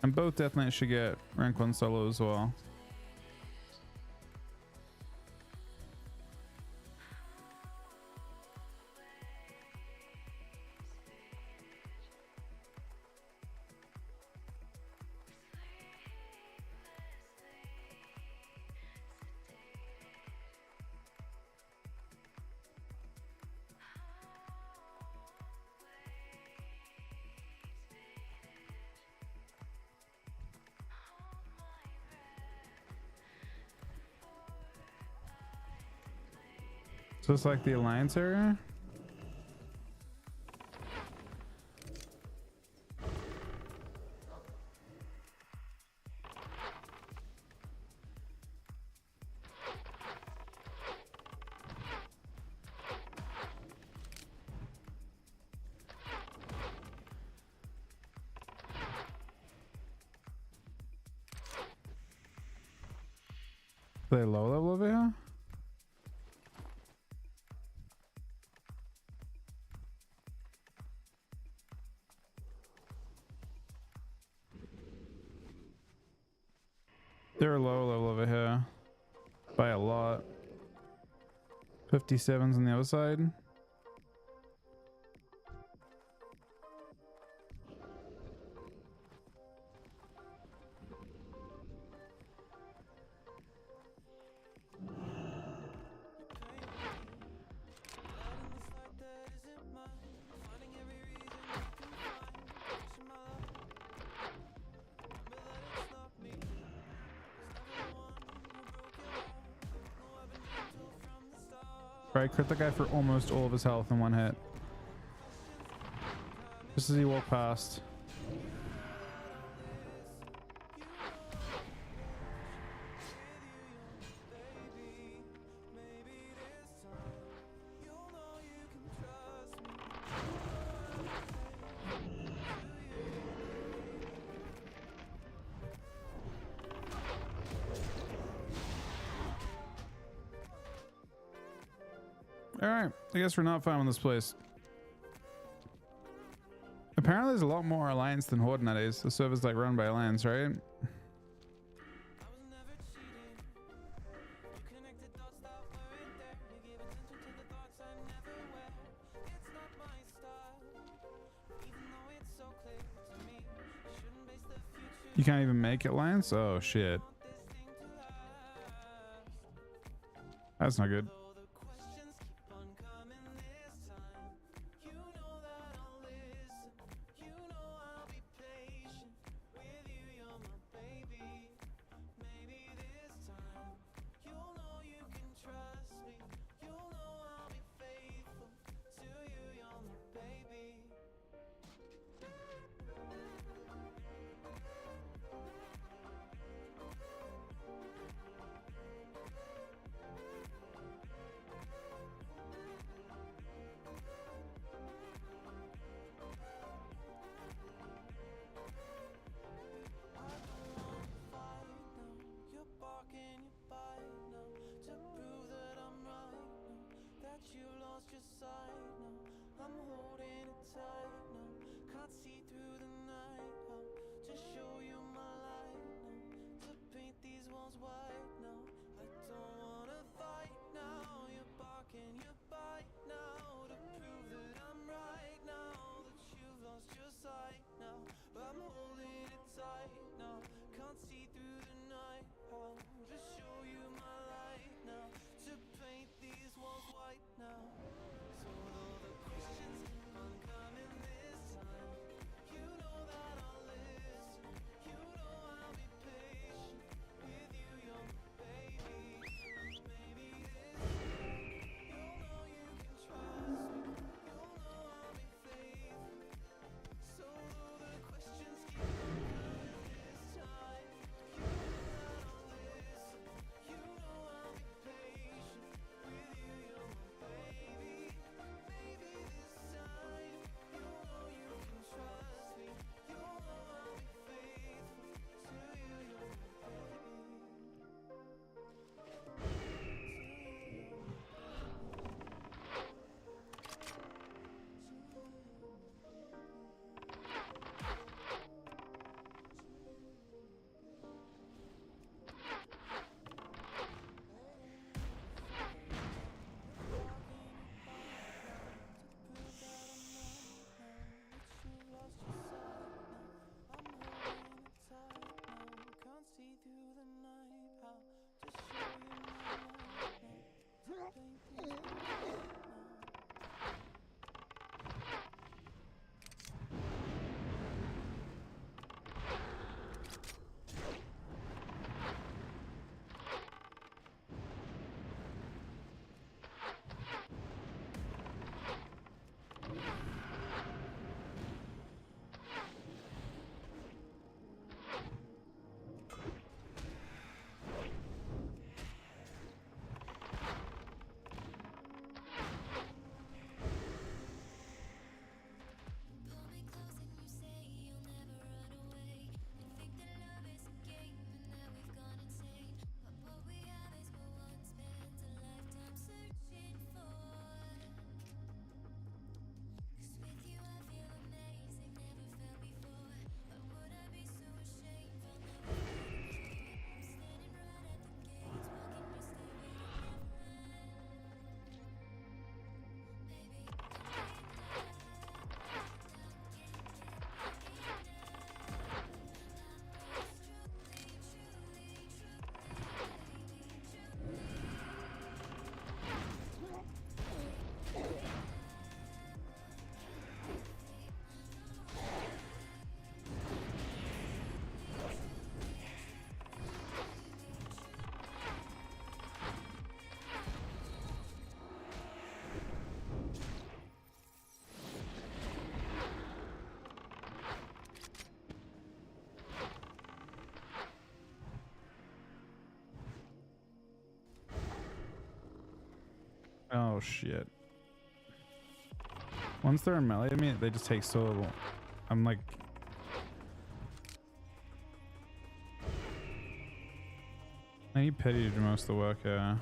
And both Death Knights should get rank 1 solo as well. So it's like the Alliance area? Are they low level over here? They're low level over here by a lot. 57's on the other side. Right, crit the guy for almost all of his health in one hit. Just as he walked past. Alright, I guess we're not fine with this place. Apparently there's a lot more Alliance than Horde nowadays. The server's like run by Alliance, right? You can't even make Alliance? Oh shit. That's not good. Oh shit. Once they're in melee at me, they just take so long. I'm like... I need Petty to do most of the work, yeah.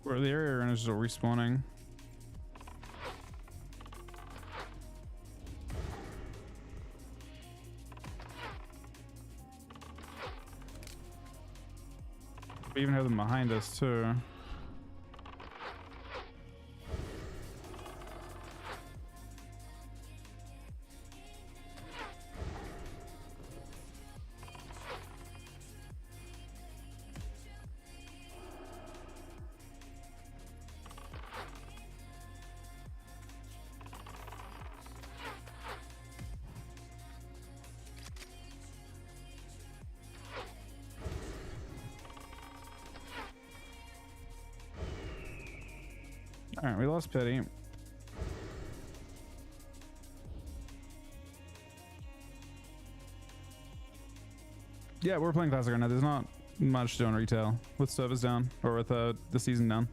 Or the area runners are respawning. We even have them behind us too. All right, we lost Petty. Yeah, we're playing Classic right now. There's not much doing retail with service down or with the season down.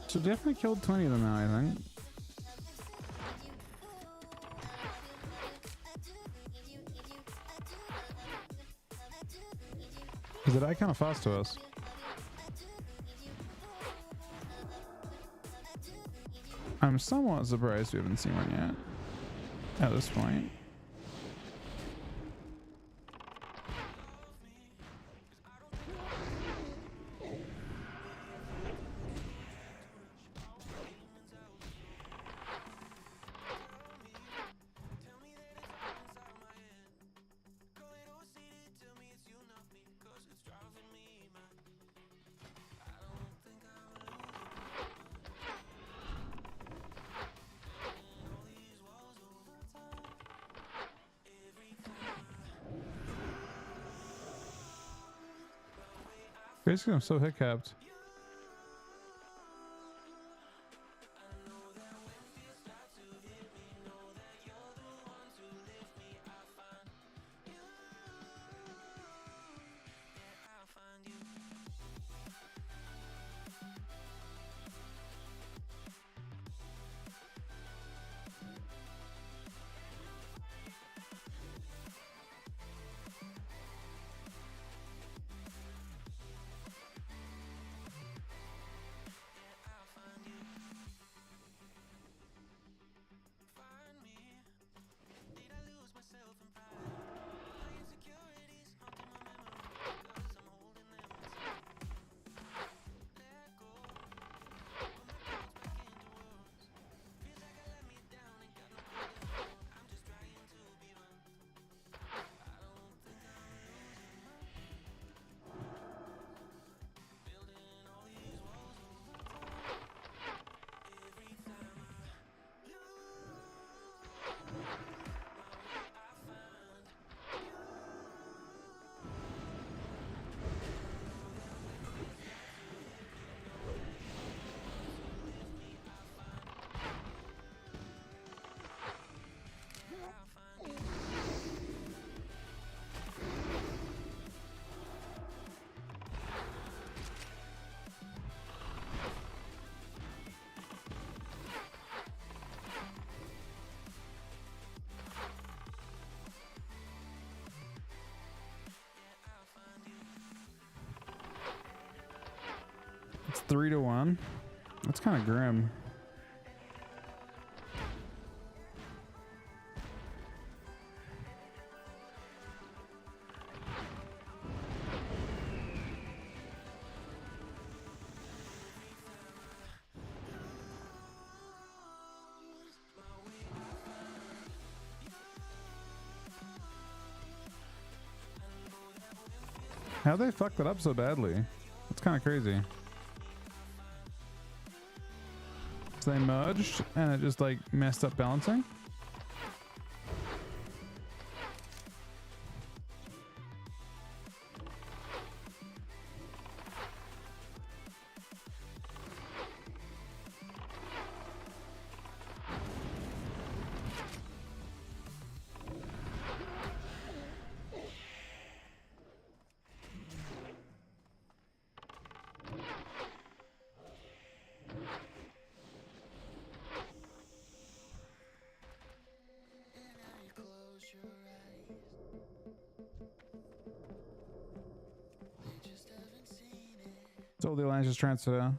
So definitely killed 20 of them now, I think. Because it died kind of fast to us. I'm somewhat surprised we haven't seen one yet at this point. Basically, I'm so hit capped. It's 3-1. That's kind of grim. How'd they fuck that up so badly? That's kind of crazy. So they merged and it just like messed up balancing. So the alliance just transfer.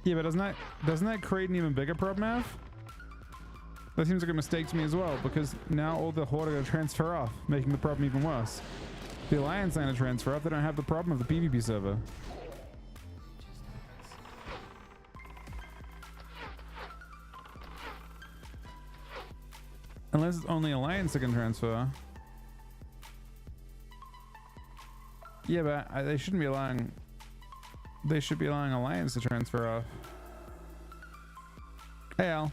Yeah, but doesn't that create an even bigger problem, Mav? That seems like a mistake to me as well, because now all the Horde are going to transfer off, making the problem even worse. The Alliance are going to transfer off, they don't have the problem of the PvP server. Unless it's only Alliance that can transfer. Yeah, but they shouldn't be allowing... They should be allowing Alliance to transfer off. Hey, Al.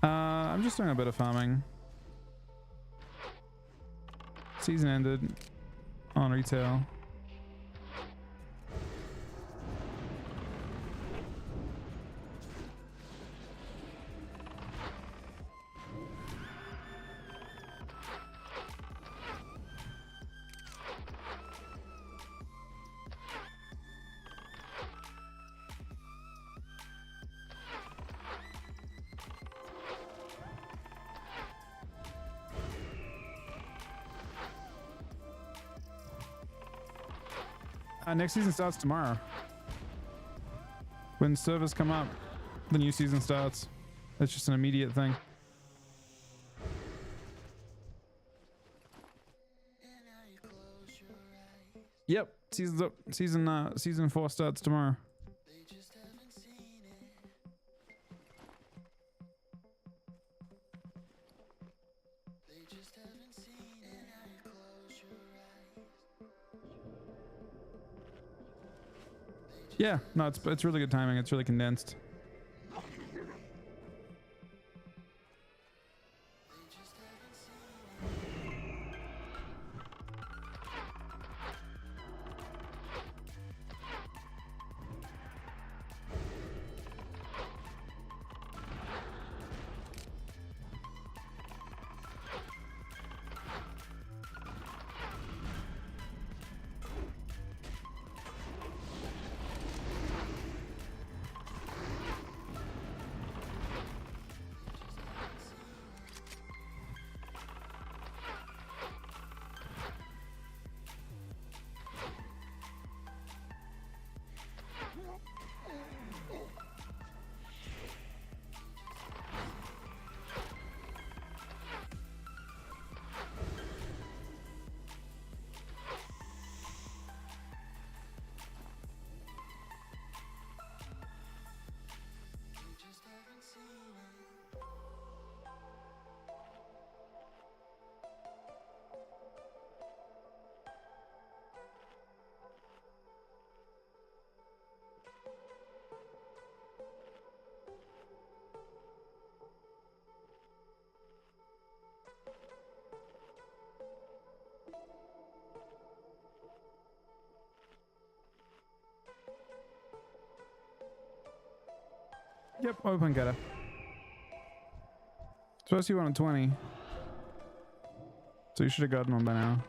I'm just doing a bit of farming. Season ended on retail. Next season starts tomorrow. When servers come up. the new season starts. It's just an immediate thing. Yep, season's up. Season 4 starts tomorrow. Yeah, no, it's really good timing. It's really condensed. Yep, open getter. Supposed to you wanted 20. So you should have gotten one by now.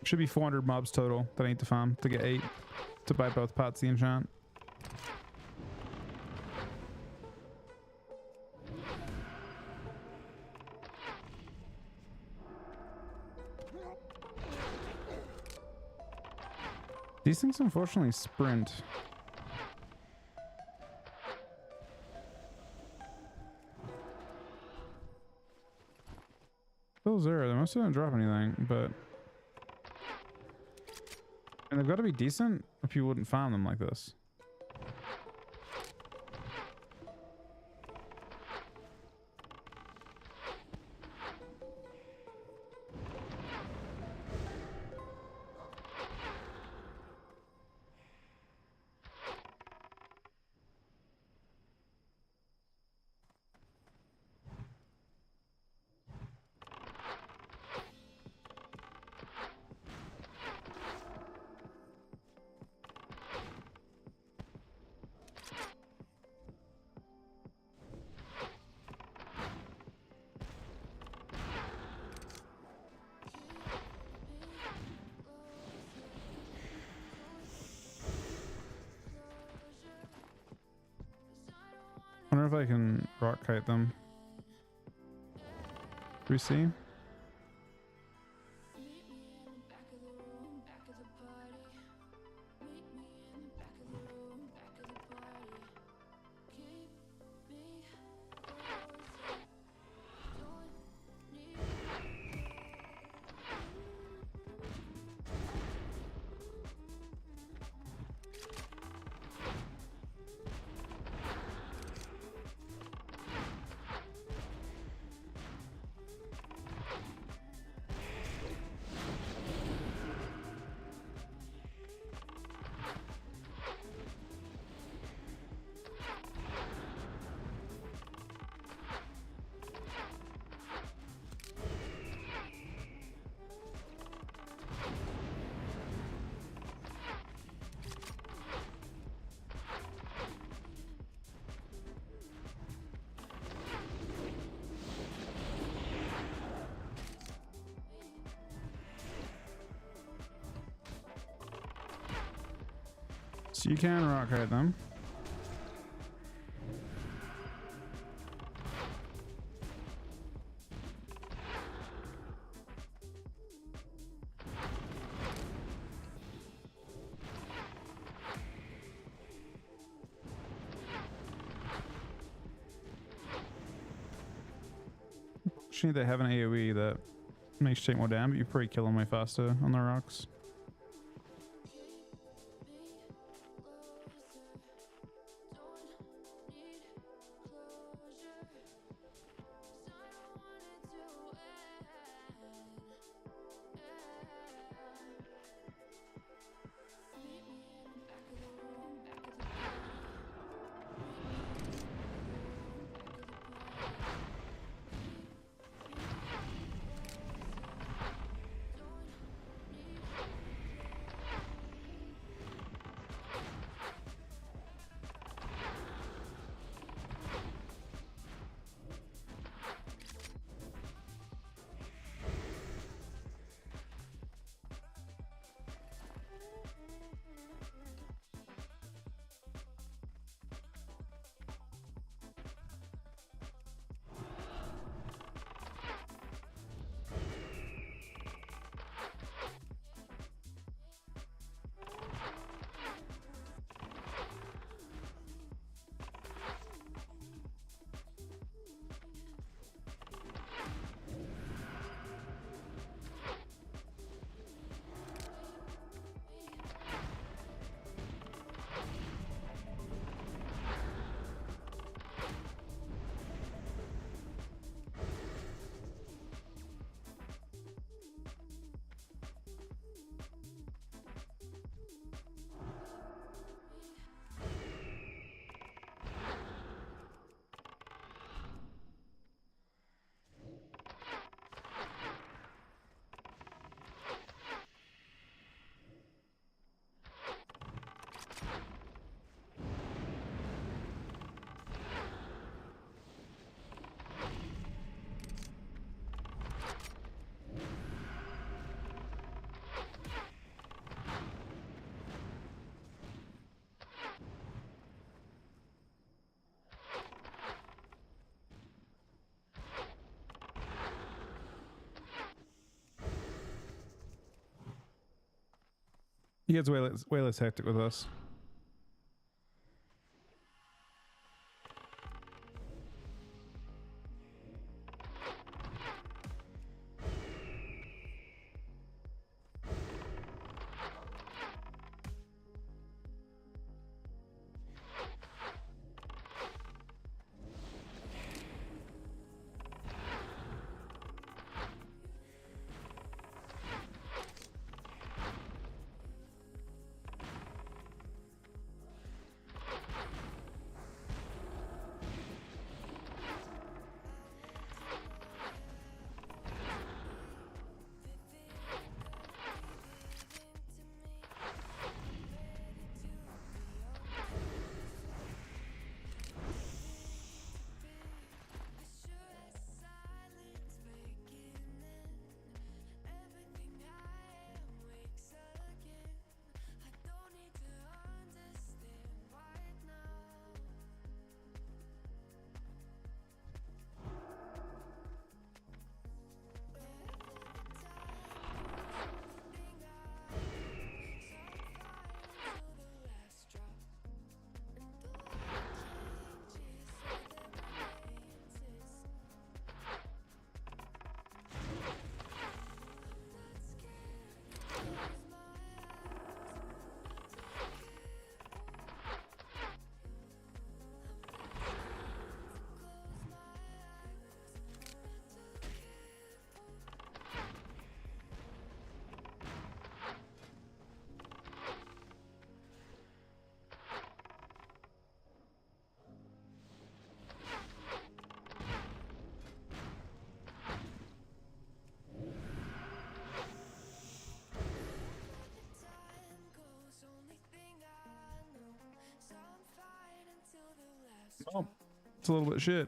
Should be 400 mobs total that I need to farm to get 8 to buy both pots the enchant. These things unfortunately sprint. Still 0. They must have didn't drop anything, but... And they've got to be decent if you wouldn't farm them like this. I wonder if I can rock kite them. Do we see? So you can rock kite them. Just need to have an AoE that makes you take more damage, but you probably kill them way faster on the rocks. He gets way less hectic with us. Oh, it's a little bit shit.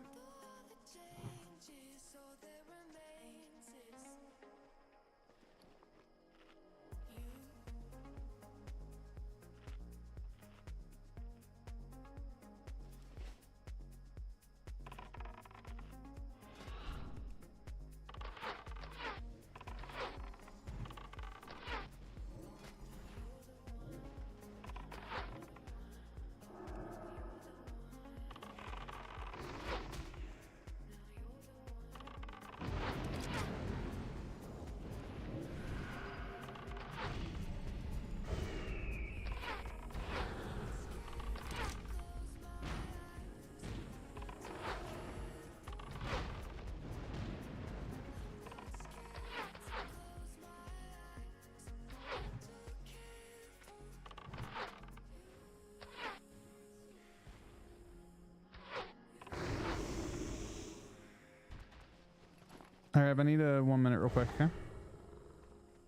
All right, I need a 1 minute real quick, okay? I'm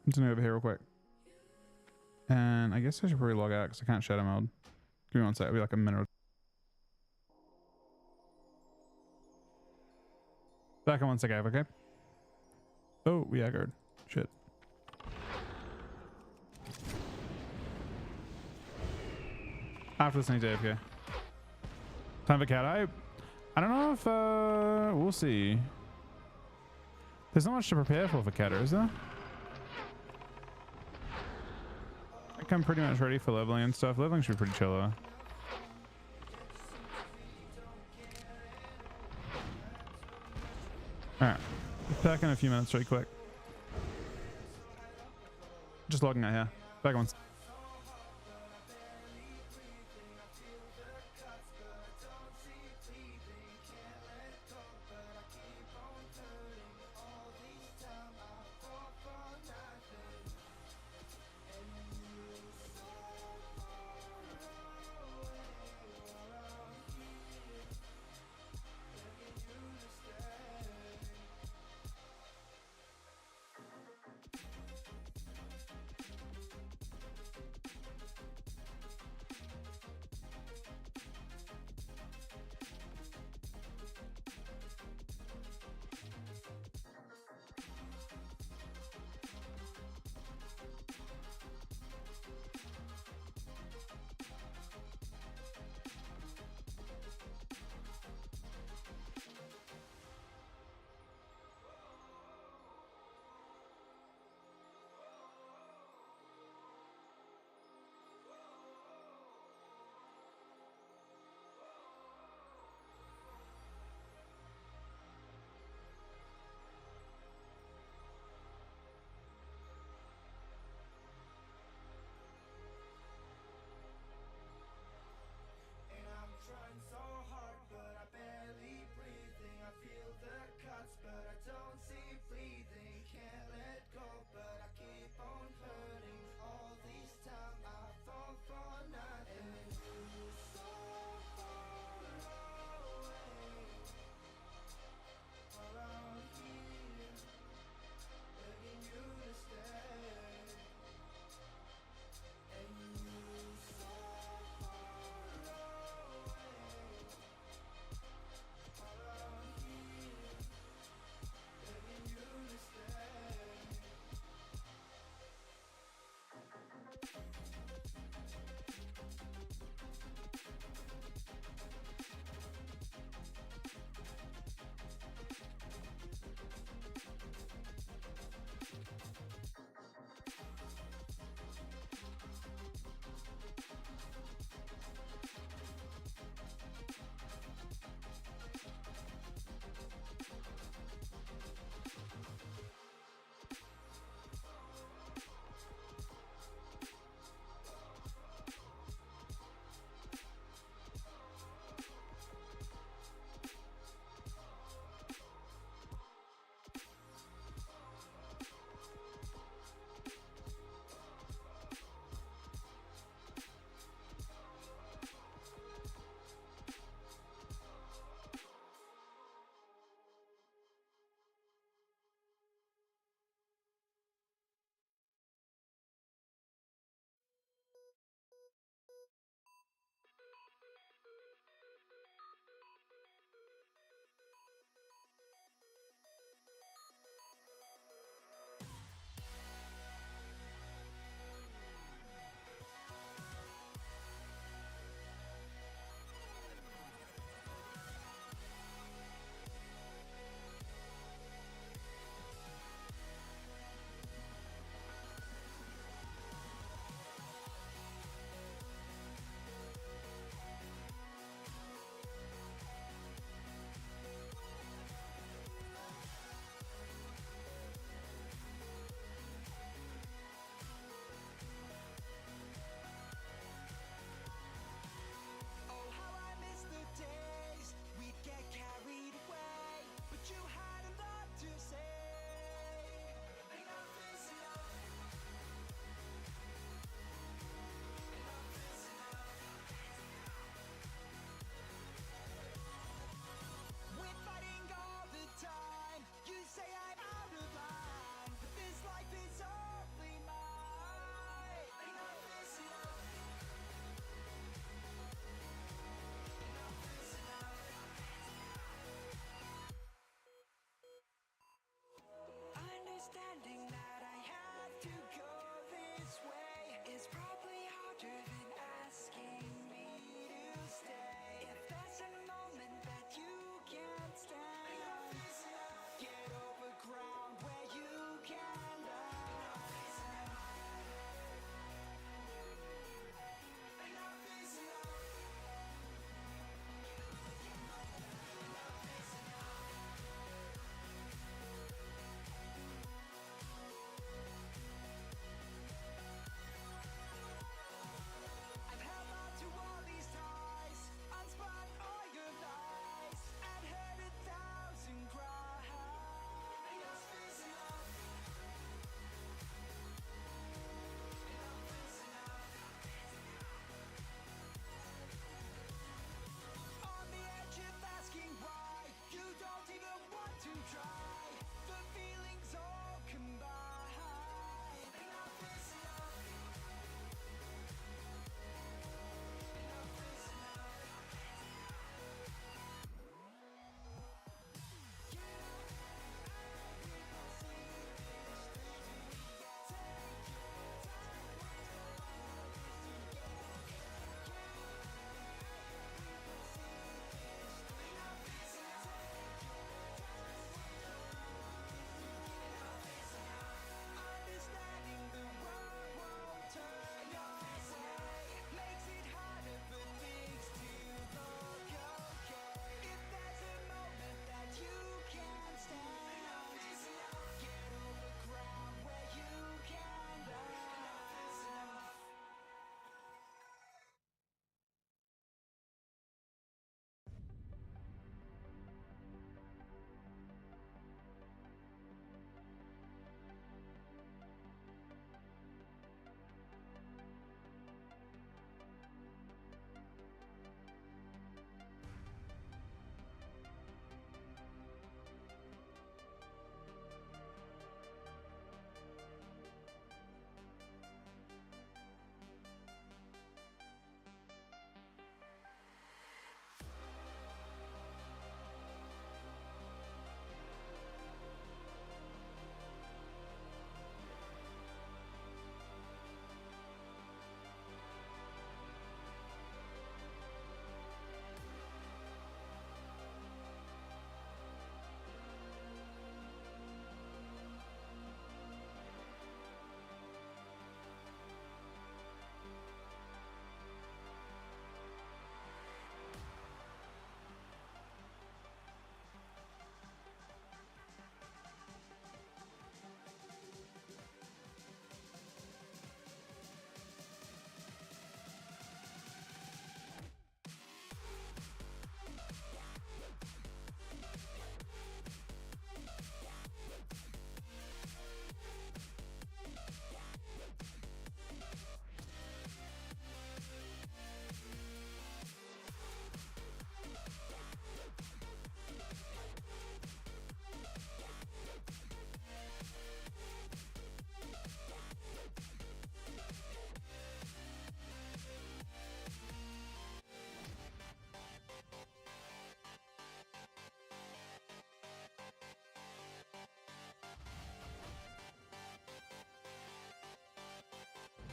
just gonna go over here real quick. And I guess I should probably log out because I can't shadow mode. Give me 1 sec, it'll be like a minute. Back in 1 sec, okay? Oh, we aggroed. Shit. After this, I need to AFK. Time for cat eye. I don't know if we'll see. There's not much to prepare for Catter, is there? I think I'm pretty much ready for leveling and stuff. Leveling should be pretty chill though. Alright. Back in a few minutes really quick. Just logging out here. Back once.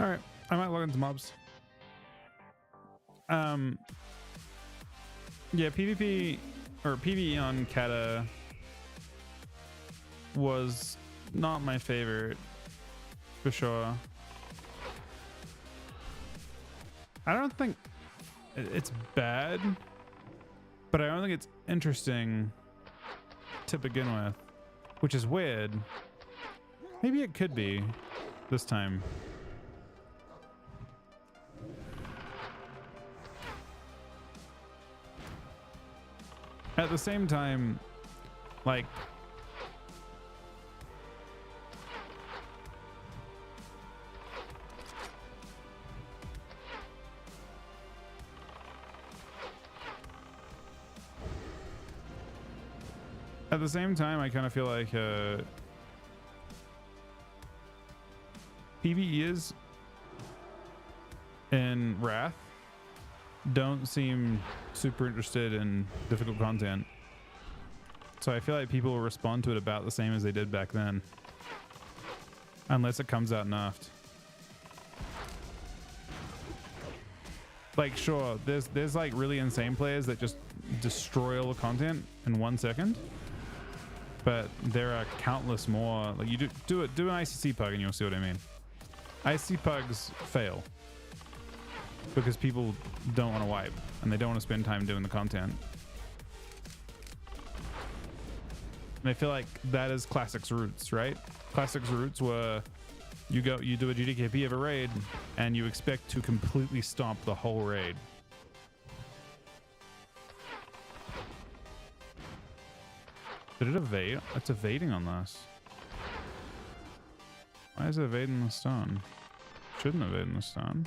All right, I might log into mobs. Yeah, PvP or PvE on Kata was not my favorite for sure. I don't think it's bad, but I don't think it's interesting to begin with, which is weird. Maybe it could be this time. At the same time, like, at the same time, I kind of feel like PvEs in Wrath don't seem super interested in difficult content. So I feel like people will respond to it about the same as they did back then. Unless it comes out nerfed. Like, sure, there's like really insane players that just destroy all the content in 1 second. But there are countless more. Like, you do an ICC pug and you'll see what I mean. ICC pugs fail because people don't want to wipe and they don't want to spend time doing the content. And I feel like that is Classic's roots, right? Classic's roots were you do a GDKP of a raid and you expect to completely stomp the whole raid. Did it evade? It's evading on this. Why is it evading the stun? Shouldn't evade in the stun.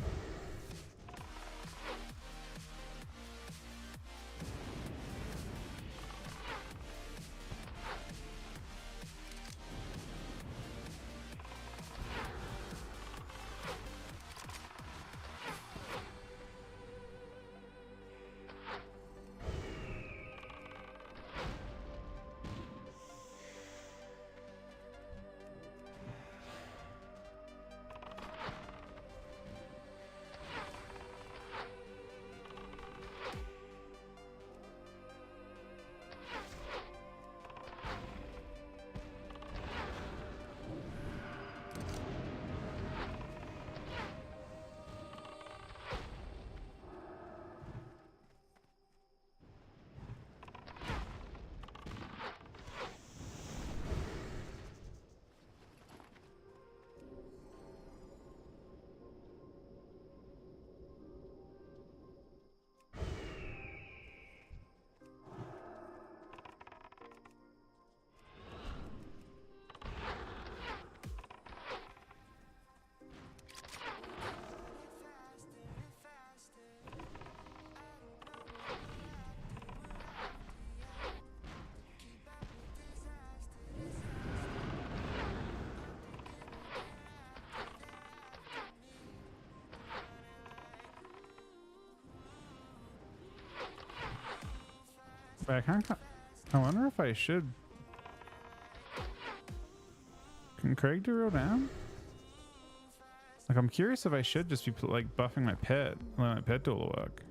I wonder if I should. Can Craig do real down? Like, I'm curious if I should just be like buffing my pet, let my pet do all the work.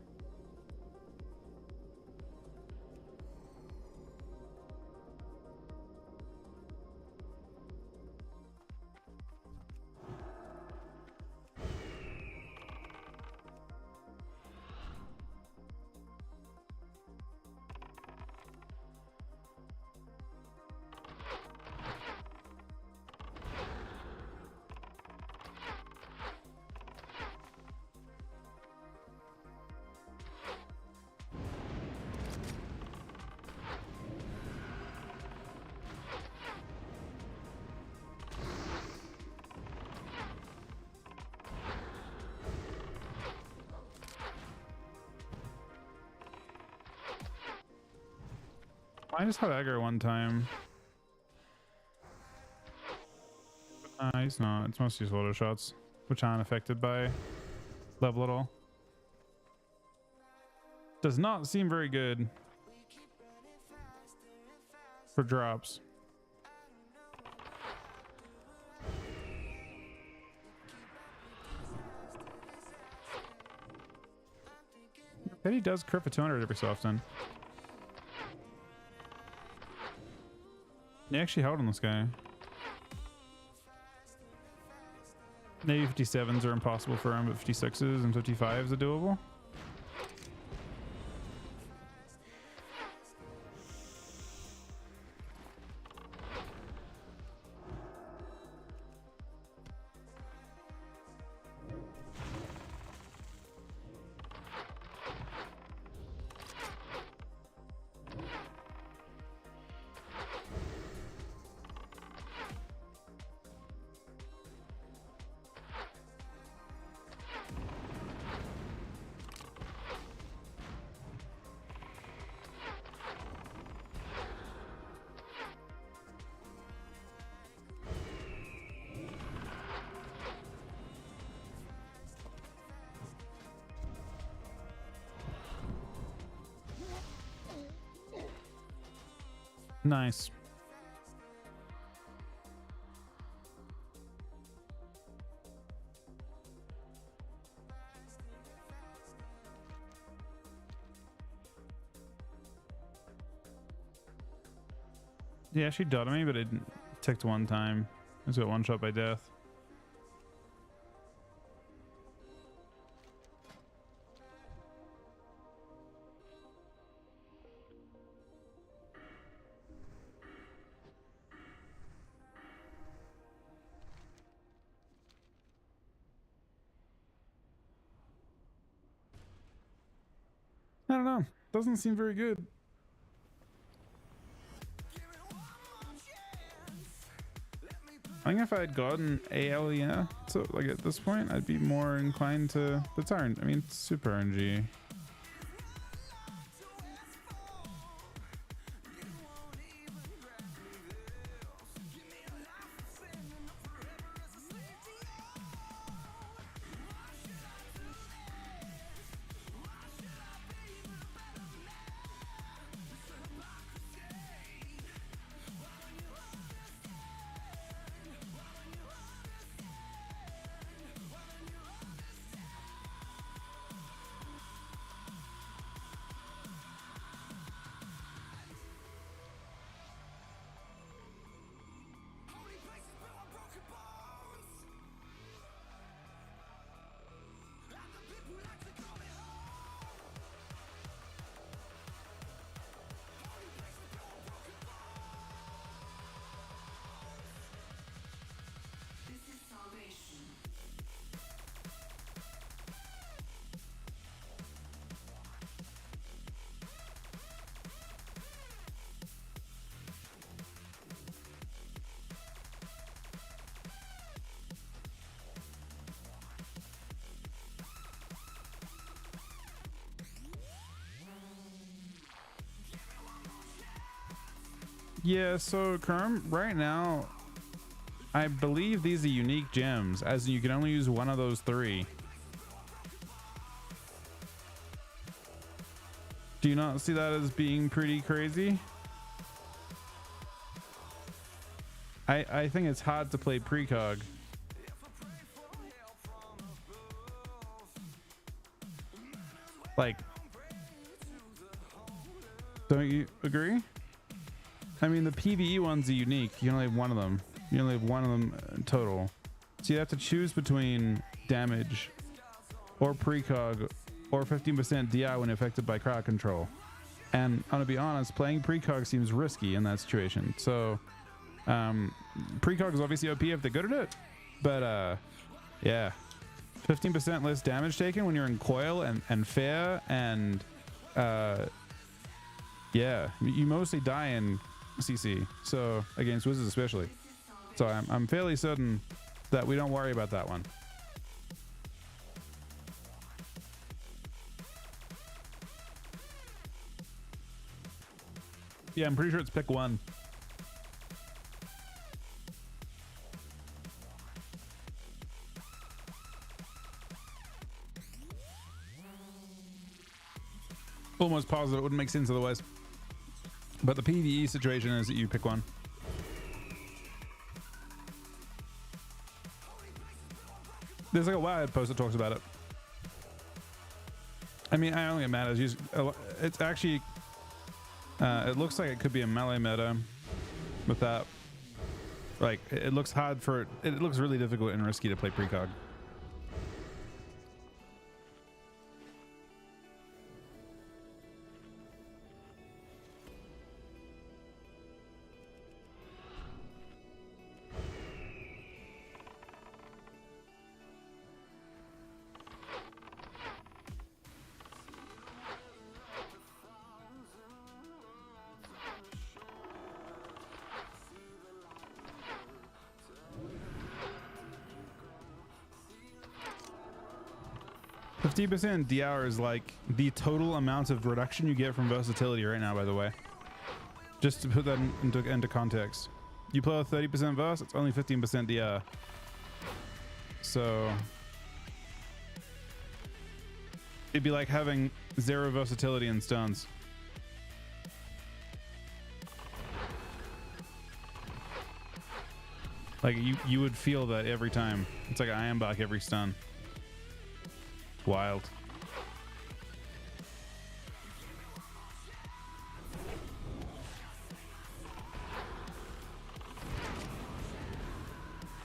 I just had aggro one time. He's not. It's mostly his auto shots, which aren't affected by level at all. Does not seem very good for drops. Bet he does crit for 200 every so often. He actually held on this guy. Maybe 57s are impossible for him, but 56s and 55s are doable. Nice. Yeah, she dotted me, but it ticked one time. I just got one shot by death. I don't know. Doesn't seem very good. I think if I had gotten AL, yeah, so like at this point, I'd be more inclined to. But it's RNG. I mean, it's super RNG. Yeah, so Kerm, right now, I believe these are unique gems, as in you can only use one of those three. Do you not see that as being pretty crazy? I think it's hard to play precog. Like, don't you agree? I mean, the PvE ones are unique. You only have one of them. You only have one of them total. So you have to choose between damage or precog or 15% DI when affected by crowd control. And I'm gonna be honest, playing precog seems risky in that situation. So precog is obviously OP if they're good at it, but yeah, 15% less damage taken when you're in coil and fair, and yeah, you mostly die in CC, so against wizards especially. So I'm fairly certain that we don't worry about that one. Yeah, I'm pretty sure it's pick one. Almost positive it wouldn't make sense otherwise. But the PvE situation is that you pick one. There's like a Wired post that talks about it. I mean, I don't think it matters. It's actually, it looks like it could be a melee meta with that. Like, it looks hard for, it looks really difficult and risky to play precog. %, DR is like the total amount of reduction you get from versatility right now, by the way. Just to put that into context. You play with 30% verse, it's only 15% DR. So it'd be like having 0 versatility in stuns. Like you would feel that every time. It's like an iron bark every stun. Wild.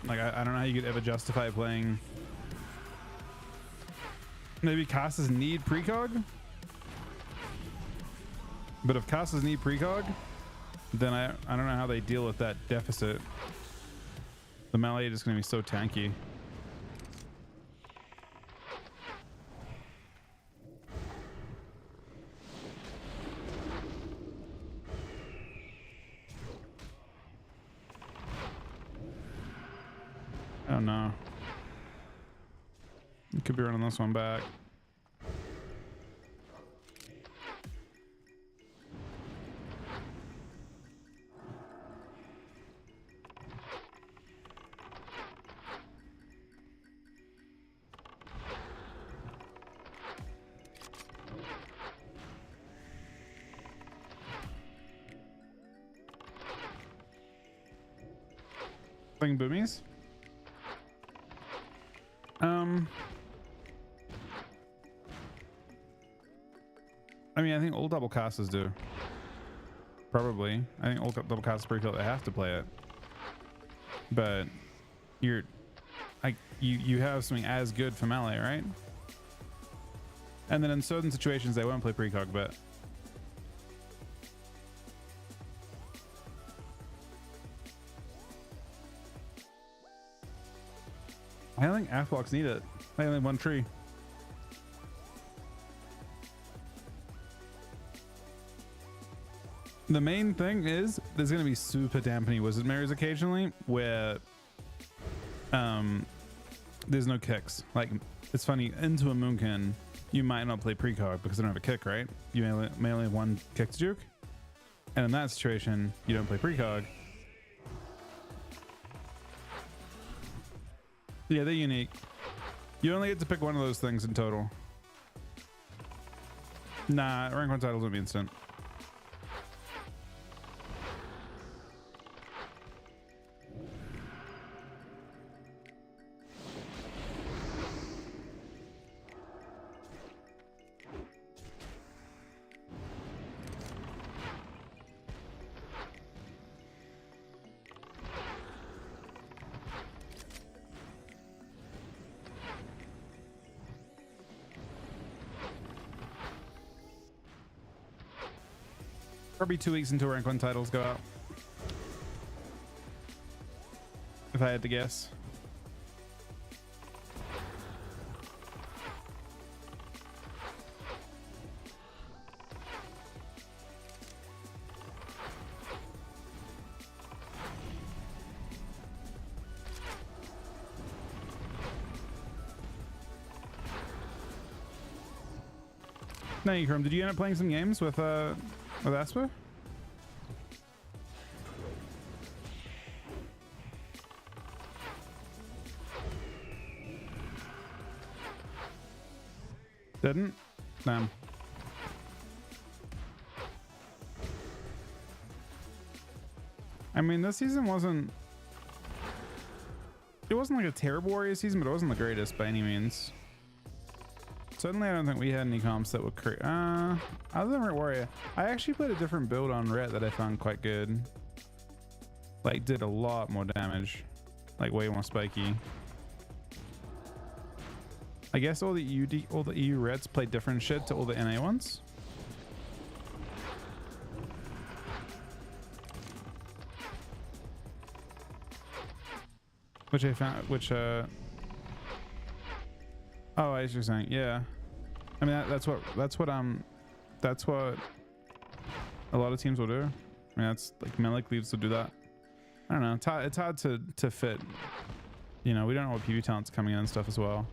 Like I don't know how you could ever justify playing. Maybe casters need precog, but if casters need precog, then I don't know how they deal with that deficit. The melee is going to be so tanky. Oh no. You could be running this one back. Playing boomies? I mean, I think all double casters do. Probably. I think all double casters pretty cool. They have to play it. But you have something as good for melee, right? And then in certain situations they won't play precog, but I don't think Athblocks need it. They only have one tree. The main thing is there's going to be super dampening wizard mirrors occasionally where there's no kicks. Like, it's funny, into a Moonkin you might not play precog because they don't have a kick, right? You may only have one kick to juke, and in that situation you don't play precog. Yeah, they're unique. You only get to pick one of those things in total. Nah, rank 1 titles won't be instant. Probably 2 weeks until rank 1 titles go out. If I had to guess. No, you Chrome. Did you end up playing some games with Asper? Didn't? Damn. I mean, this season wasn't... It wasn't like a terrible Warriors season, but it wasn't the greatest by any means. So Certainly, I don't think we had any comps that were other than Ret Warrior. I actually played a different build on Ret that I found quite good. Like, did a lot more damage, like way more spiky. I guess all the EU Reds play different shit to all the NA ones. Which I found, oh, I see what you're saying. Yeah, I mean that's what a lot of teams will do. I mean that's like Melik leaves to do that. I don't know. It's hard to fit. You know, we don't know what PvP talent's coming in and stuff as well.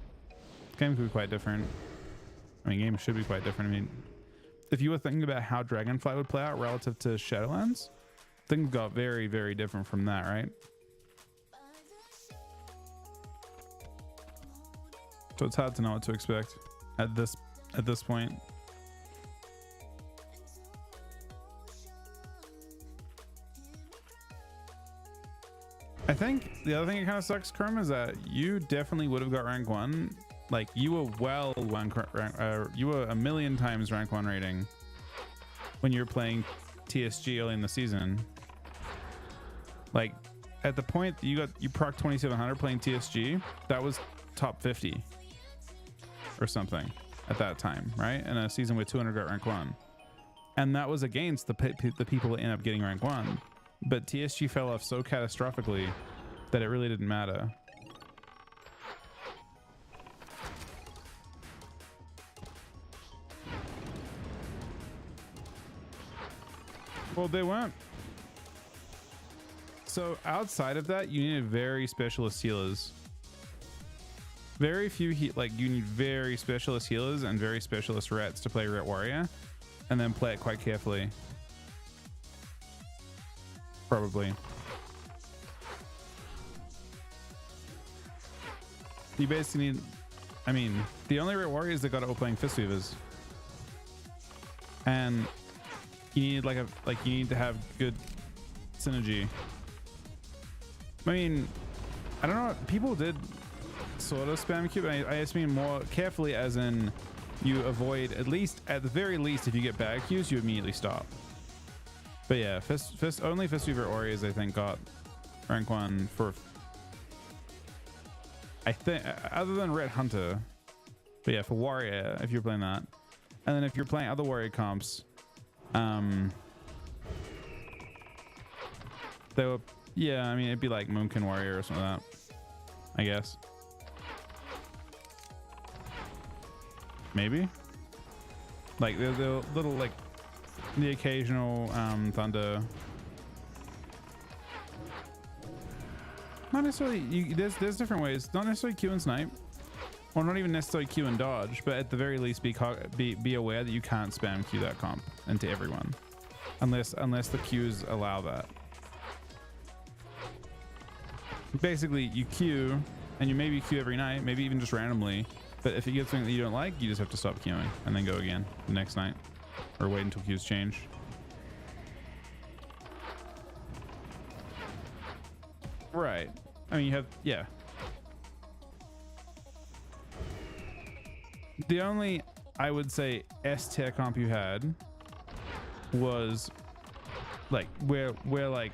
Game could be quite different. I mean, games should be quite different. I mean, if you were thinking about how Dragonflight would play out relative to Shadowlands, things got very, very different from that, right? So it's hard to know what to expect at this point. I think the other thing that kind of sucks, Kerm, is that you definitely would have got rank 1. Like you were you were a million times rank 1 rating when you were playing TSG early in the season. Like at the point that you proc 2700 playing TSG, that was top 50 or something at that time, right? In a season where 200 got rank 1, and that was against the people that end up getting rank 1. But TSG fell off so catastrophically that it really didn't matter. Well, they weren't. So outside of that, you needed very specialist healers. Very few you need very specialist healers and very specialist Rets to play Ret Warrior, and then play it quite carefully. Probably. You basically need, I mean, the only Ret Warriors that got it playing Fistweavers. And you need you need to have good synergy. I mean, I don't know, people did sort of spam Q, but I just mean more carefully, as in you avoid, at the very least, if you get bad Qs, you immediately stop. But yeah, only Fistweaver Warriors I think got rank 1 for, I think, other than Red Hunter. But yeah, for Warrior, if you're playing that. And then if you're playing other Warrior comps, they were, yeah, I mean, it'd be like Moonkin Warrior or something like that, I guess. Maybe. Like the little, like, the occasional Thunder. Not necessarily, there's different ways. Not necessarily Q and snipe, or not even necessarily Q and dodge, but at the very least be aware that you can't spam Q that comp into everyone, unless the Qs allow that. Basically, you Q, and you maybe Q every night, maybe even just randomly. But if you get something that you don't like, you just have to stop queuing and then go again the next night, or wait until queues change. Right. I mean, you have, yeah. The only, I would say, S tier comp you had was like where like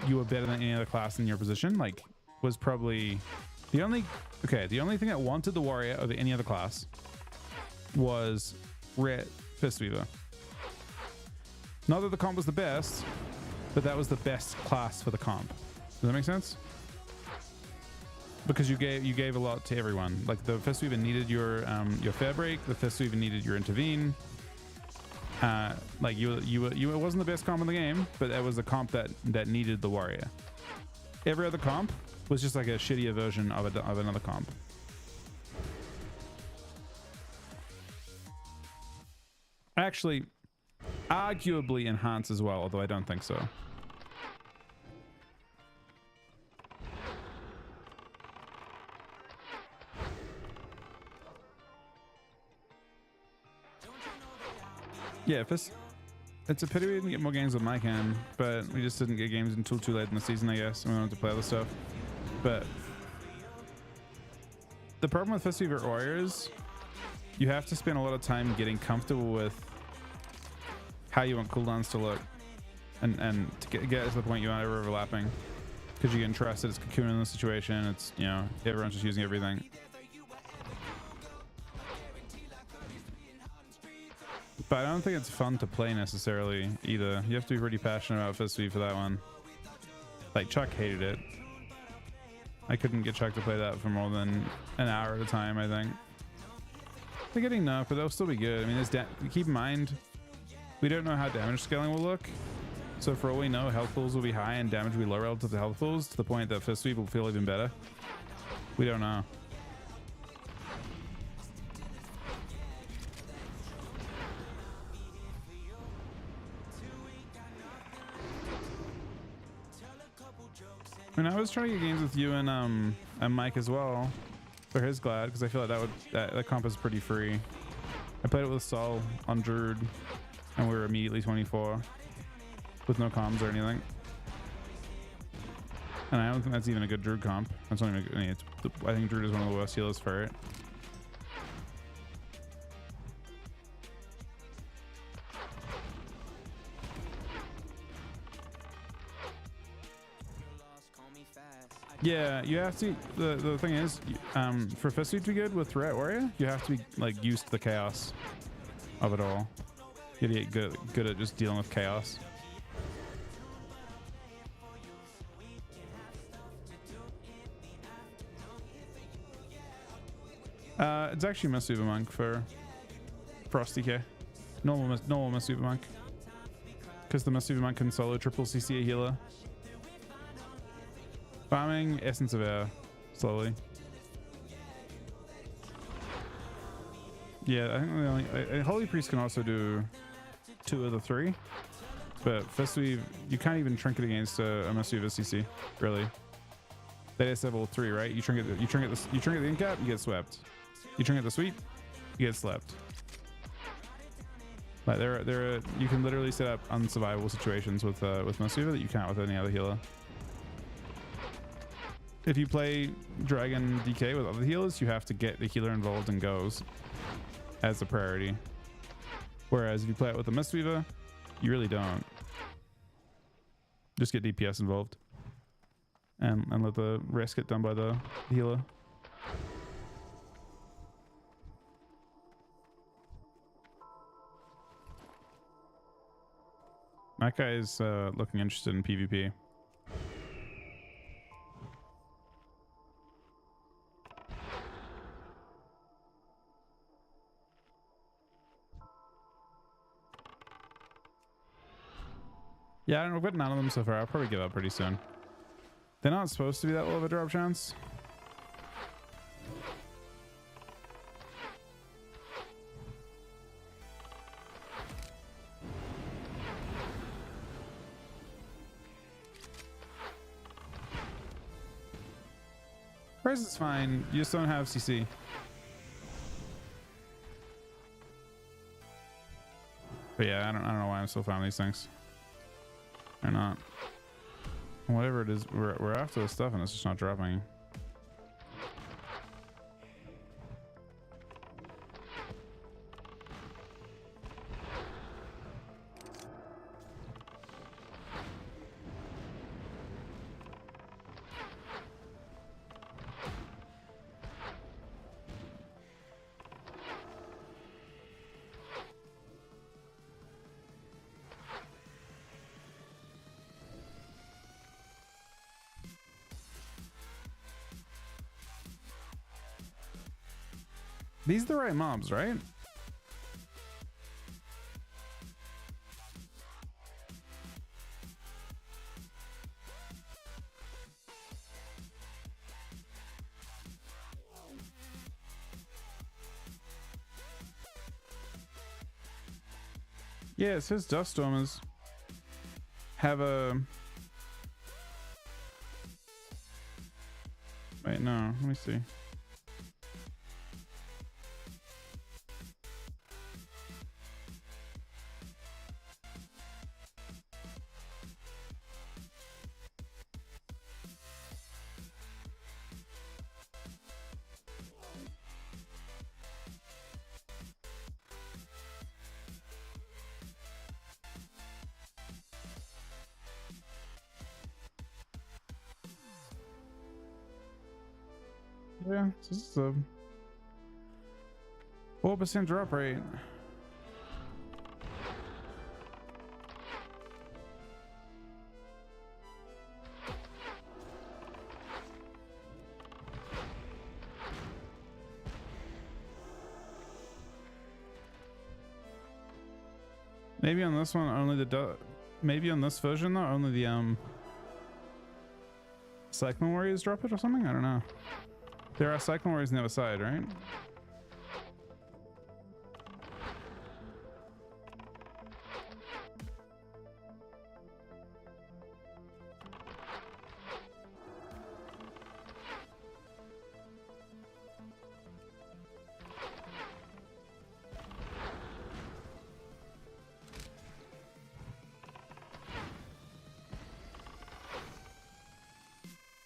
you were better than any other class in your position. Like, was probably the only thing that wanted the Warrior over any other class was Ret Fistweaver. Not that the comp was the best, but that was the best class for the comp. Does that make sense? Because you gave a lot to everyone. Like the Fistweaver needed your fair break. The Fistweaver needed your intervene. Like it wasn't the best comp in the game, but that was a comp that needed the Warrior. Every other comp was just like a shittier version of another comp. Actually, arguably enhance as well, although I don't think so. Yeah, it's a pity we didn't get more games with Mycan, but we just didn't get games until too late in the season, I guess, and we wanted to play other stuff. But the problem with Fistweaver Warriors, you have to spend a lot of time getting comfortable with how you want cooldowns to look, and to get to the point you aren't ever overlapping, because you get trusted. It's cocoon in the situation. It's, you know, everyone's just using everything. But I don't think it's fun to play necessarily either. You have to be pretty passionate about fist sweep for that one. Like Chuck hated it. I couldn't get Chuck to play that for more than an hour at a time, I think. They're getting nerfed, but they'll still be good. I mean, keep in mind, we don't know how damage scaling will look. So for all we know, health pools will be high and damage will be low relative to health pools, to the point that fist sweep will feel even better. We don't know. I mean, I was trying to get games with you and Mike as well for his Glad, because I feel like that comp is pretty free. I played it with Sol on Druid, and we were immediately 24 with no comms or anything. And I don't think that's even a good Druid comp. That's not even. I think Druid is one of the worst healers for it. Yeah, you have to. The thing is, for fist sweep to be good with Threat Warrior, you have to be like used to the chaos of it all. You have to get good at just dealing with chaos. It's actually Masuba Monk for Frosty K. Normal Masuba Monk, because the Masuba Monk can solo triple CC a healer. Farming Essence of Air slowly. Yeah, I think the only Holy Priest can also do 2 of the 3, but Fist Sweep, you can't even trinket against unless you have a CC. Really, they just have all 3, right? You trinket the incap, you get swept. You trinket the sweep, you get slept. Like you can literally set up unsurvivable situations with Masuva that you can't with any other healer. If you play Dragon DK with other healers, you have to get the healer involved and goes as a priority. Whereas if you play it with a Mistweaver, you really don't. Just get DPS involved and let the rest get done by the healer. That guy is looking interested in PvP. Yeah, I've got none of them so far. I'll probably give up pretty soon. They're not supposed to be that low of a drop chance. Price is fine. You just don't have CC. But yeah, I don't know why I'm still finding these things. Or not. Whatever it is, we're after the stuff and it's just not dropping. These are the right mobs, right? Yeah, it says Dust Stormers have a... Wait, no, let me see. Yeah, this is a 4% drop rate. Maybe on this one only maybe on this version though only the cyclone warriors drop it or something. I don't know. There are cyclone warriors on the other side, right?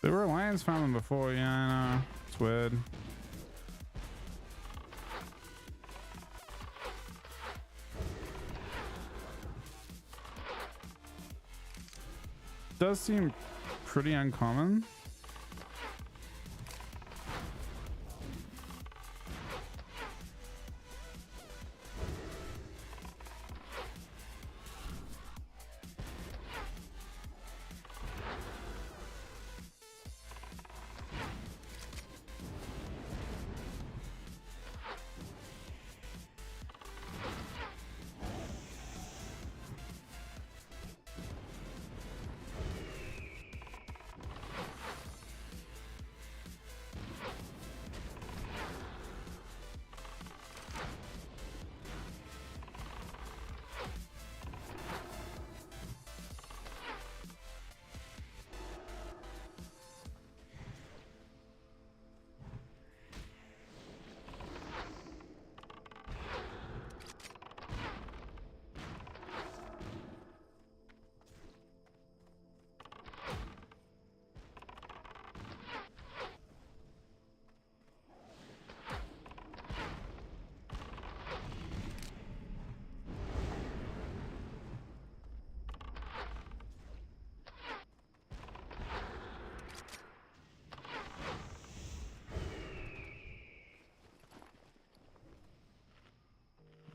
There were lions farming before, yeah, I know. It's weird. Does seem pretty uncommon.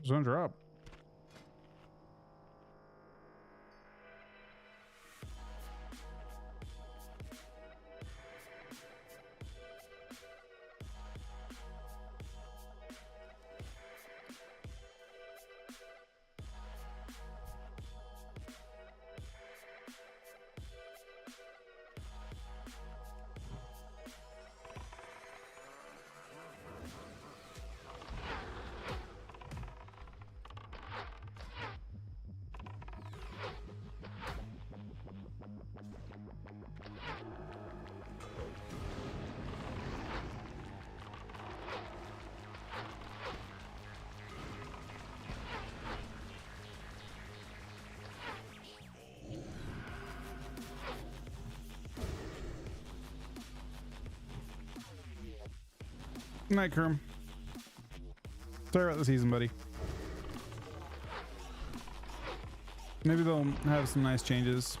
Zone drop. Night, Kerm. Sorry about the season, buddy. Maybe they'll have some nice changes.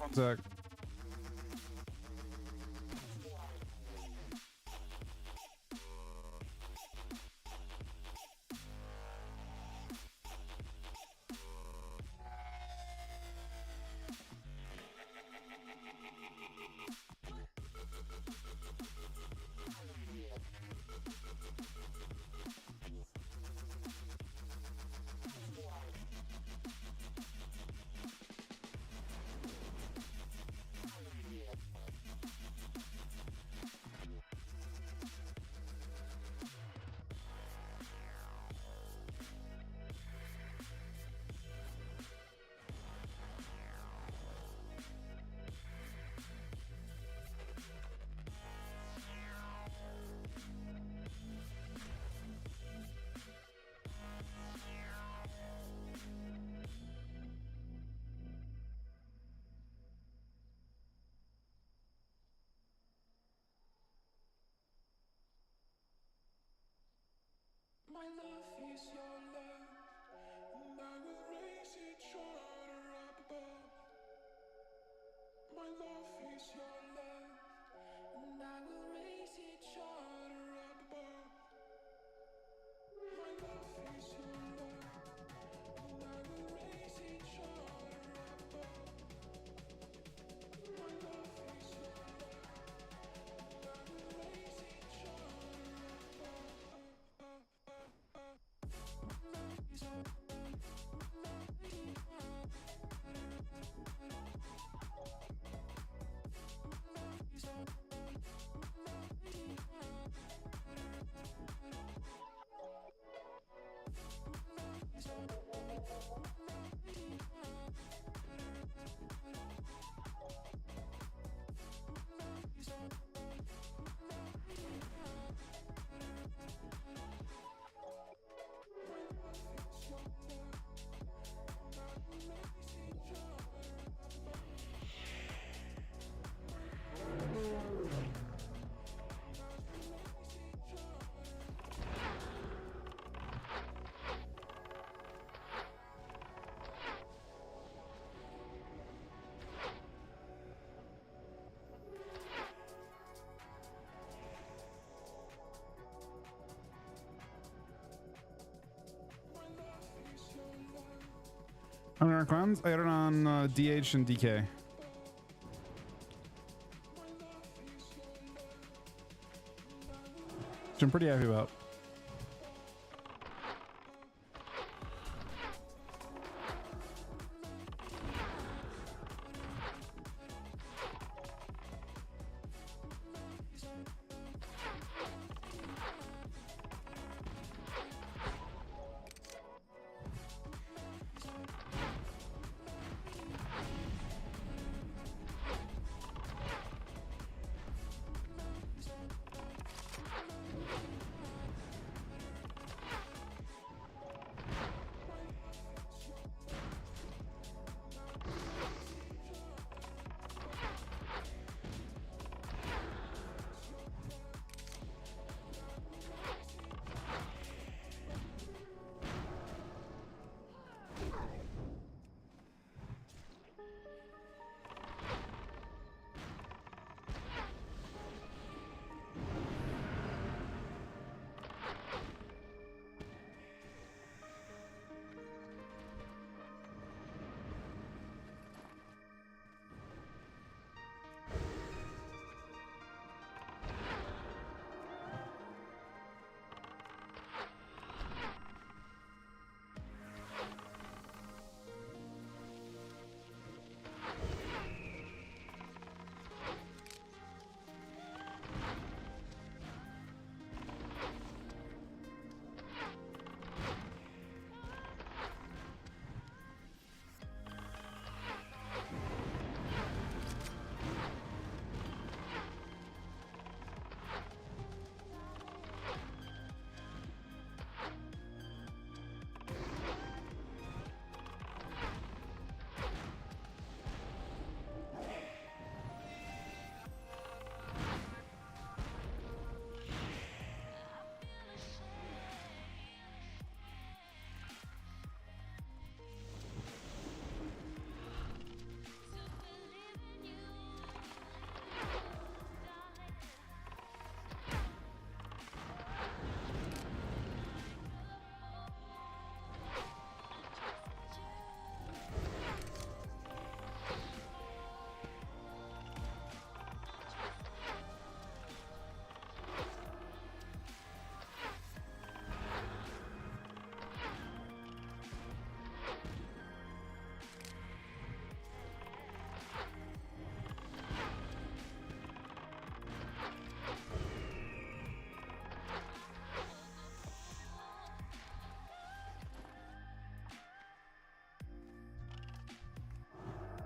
One sec. My love is your love, and I will raise each other up above. My love is your love, and I will raise each other up above. My love is your love, and I will raise each other up above. My love is your love, and I will raise each other up above. How many clowns? I got it on DH and DK. Which I'm pretty happy about.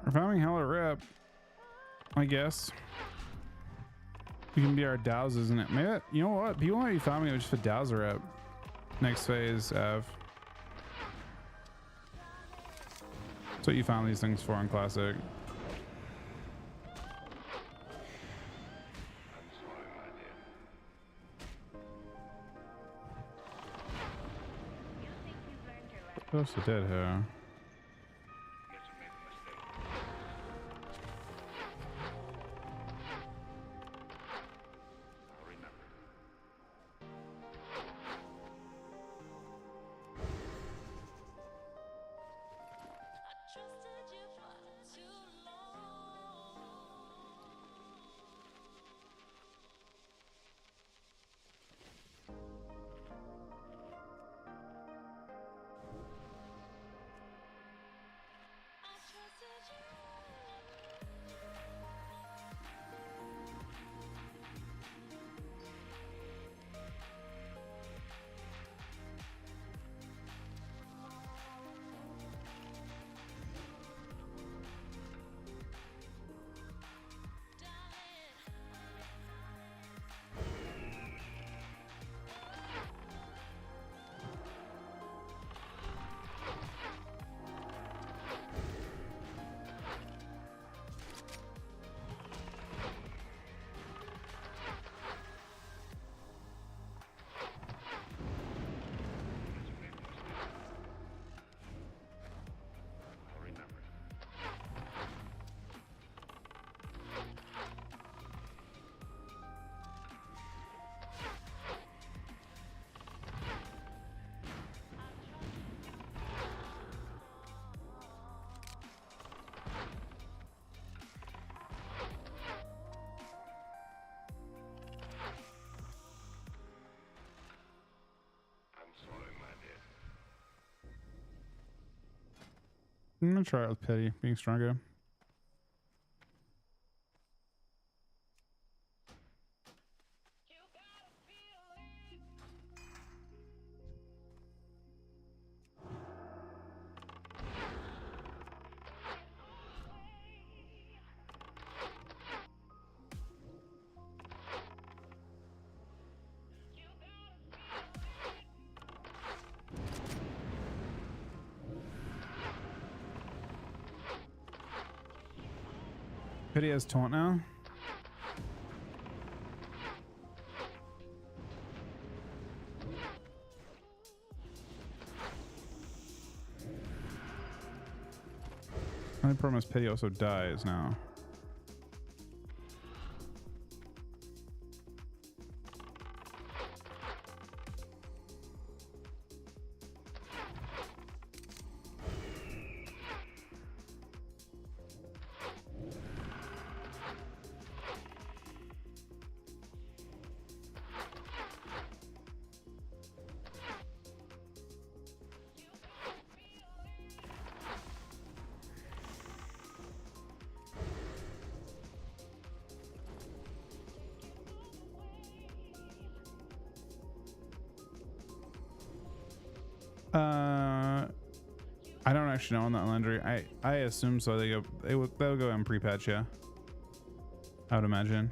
We're farming hella rep, I guess. We can be our dows, isn't it? Maybe you know what? People might be farming it just for dows rep. Next phase, Av. That's what you found these things for in Classic. Close to dead here. I'm gonna try it with Pity being stronger. Pity has taunt now. Only problem is Pity also dies now. I don't actually know on that Landry. I assume so. They'll go in pre-patch, yeah. I would imagine.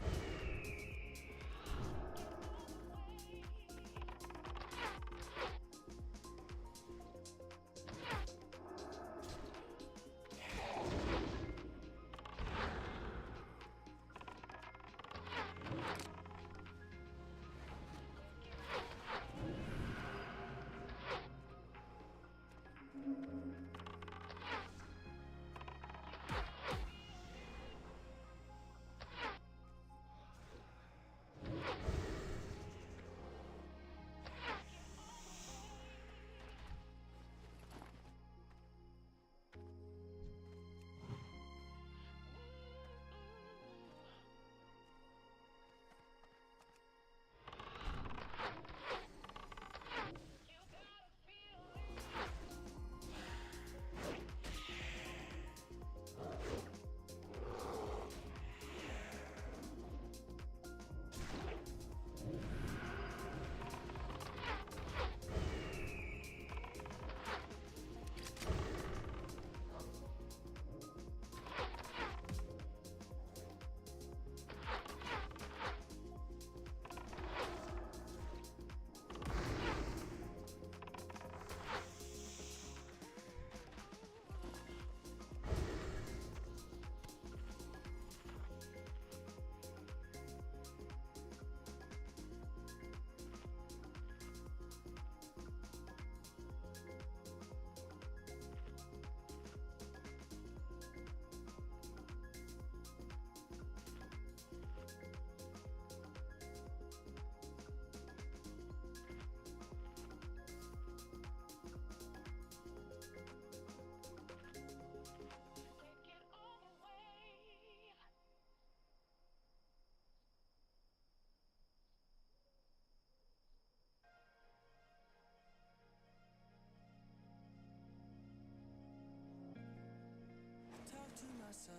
myself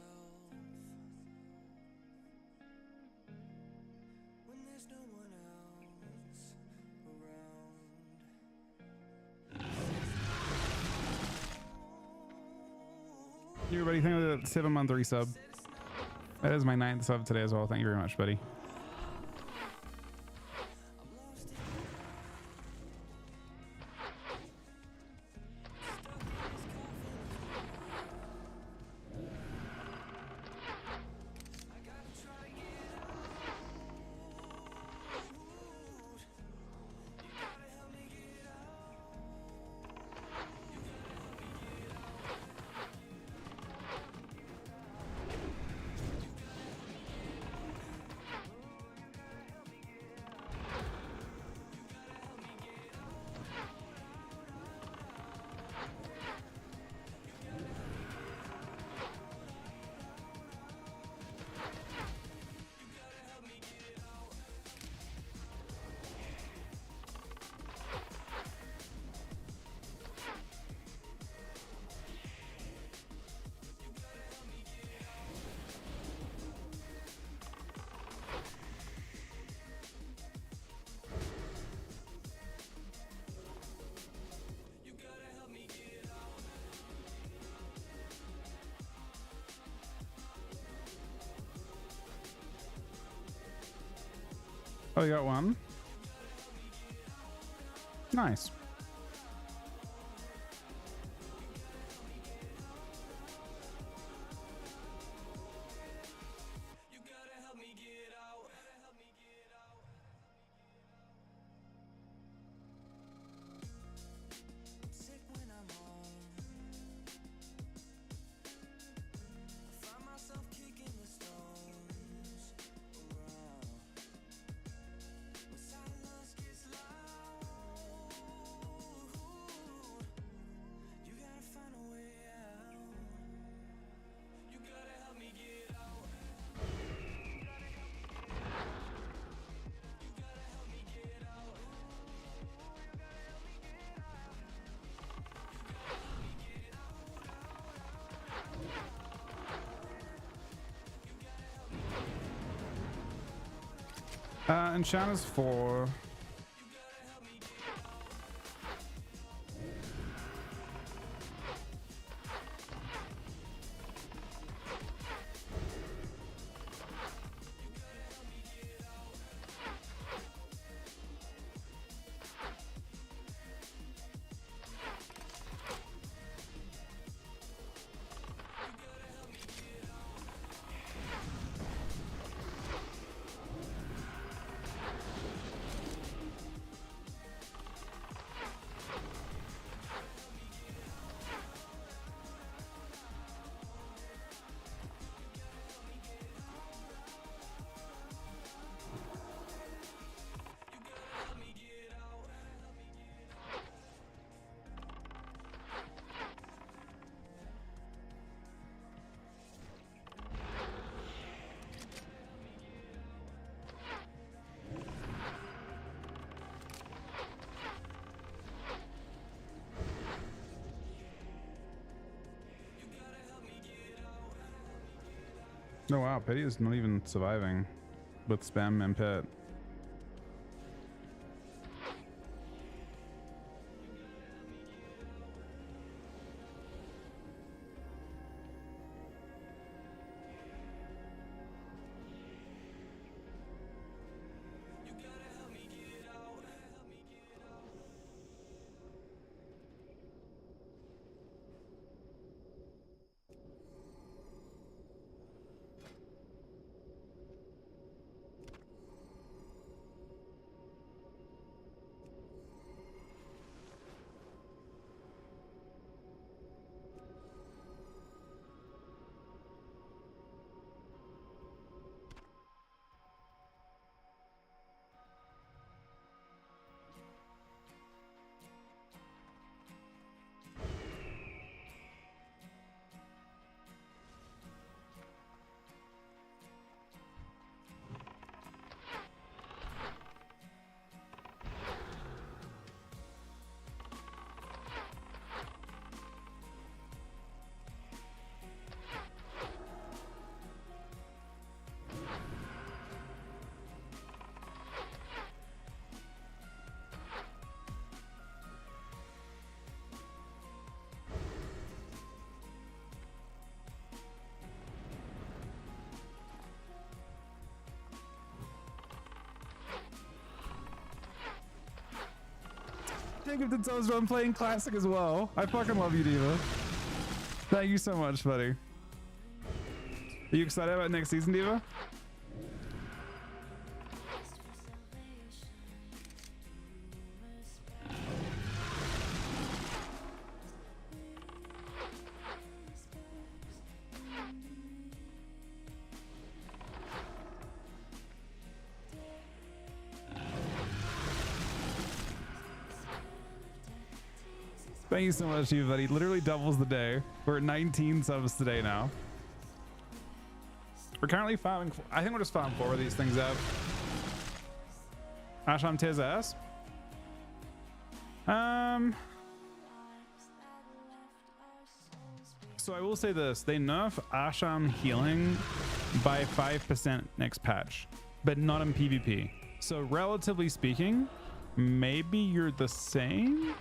when there's no one else around. Hey everybody, thank you for the 7-month resub. That is my 9th sub today as well. Thank you very much, buddy. Oh, you got one? Nice. Sick when I'm home. I find myself kicking the stones around. When silence gets loud, you gotta find a way out. You gotta help me get out. You gotta help me get out. You gotta help me get out. You gotta help me get out. And Shanna's 4. Oh wow, Pity is not even surviving with spam and pit. Thank you, Toaster. I'm playing Classic as well. I fucking love you, Diva. Thank you so much, buddy. Are you excited about next season, Diva? Thank you so much, you buddy. Literally doubles the day. We're at 19 subs today now. We're currently farming. I think we'll just farm 4 of these things out. Asham tears ass. So I will say this: they nerf Asham healing by 5% next patch, but not in PvP. So relatively speaking, maybe you're the same.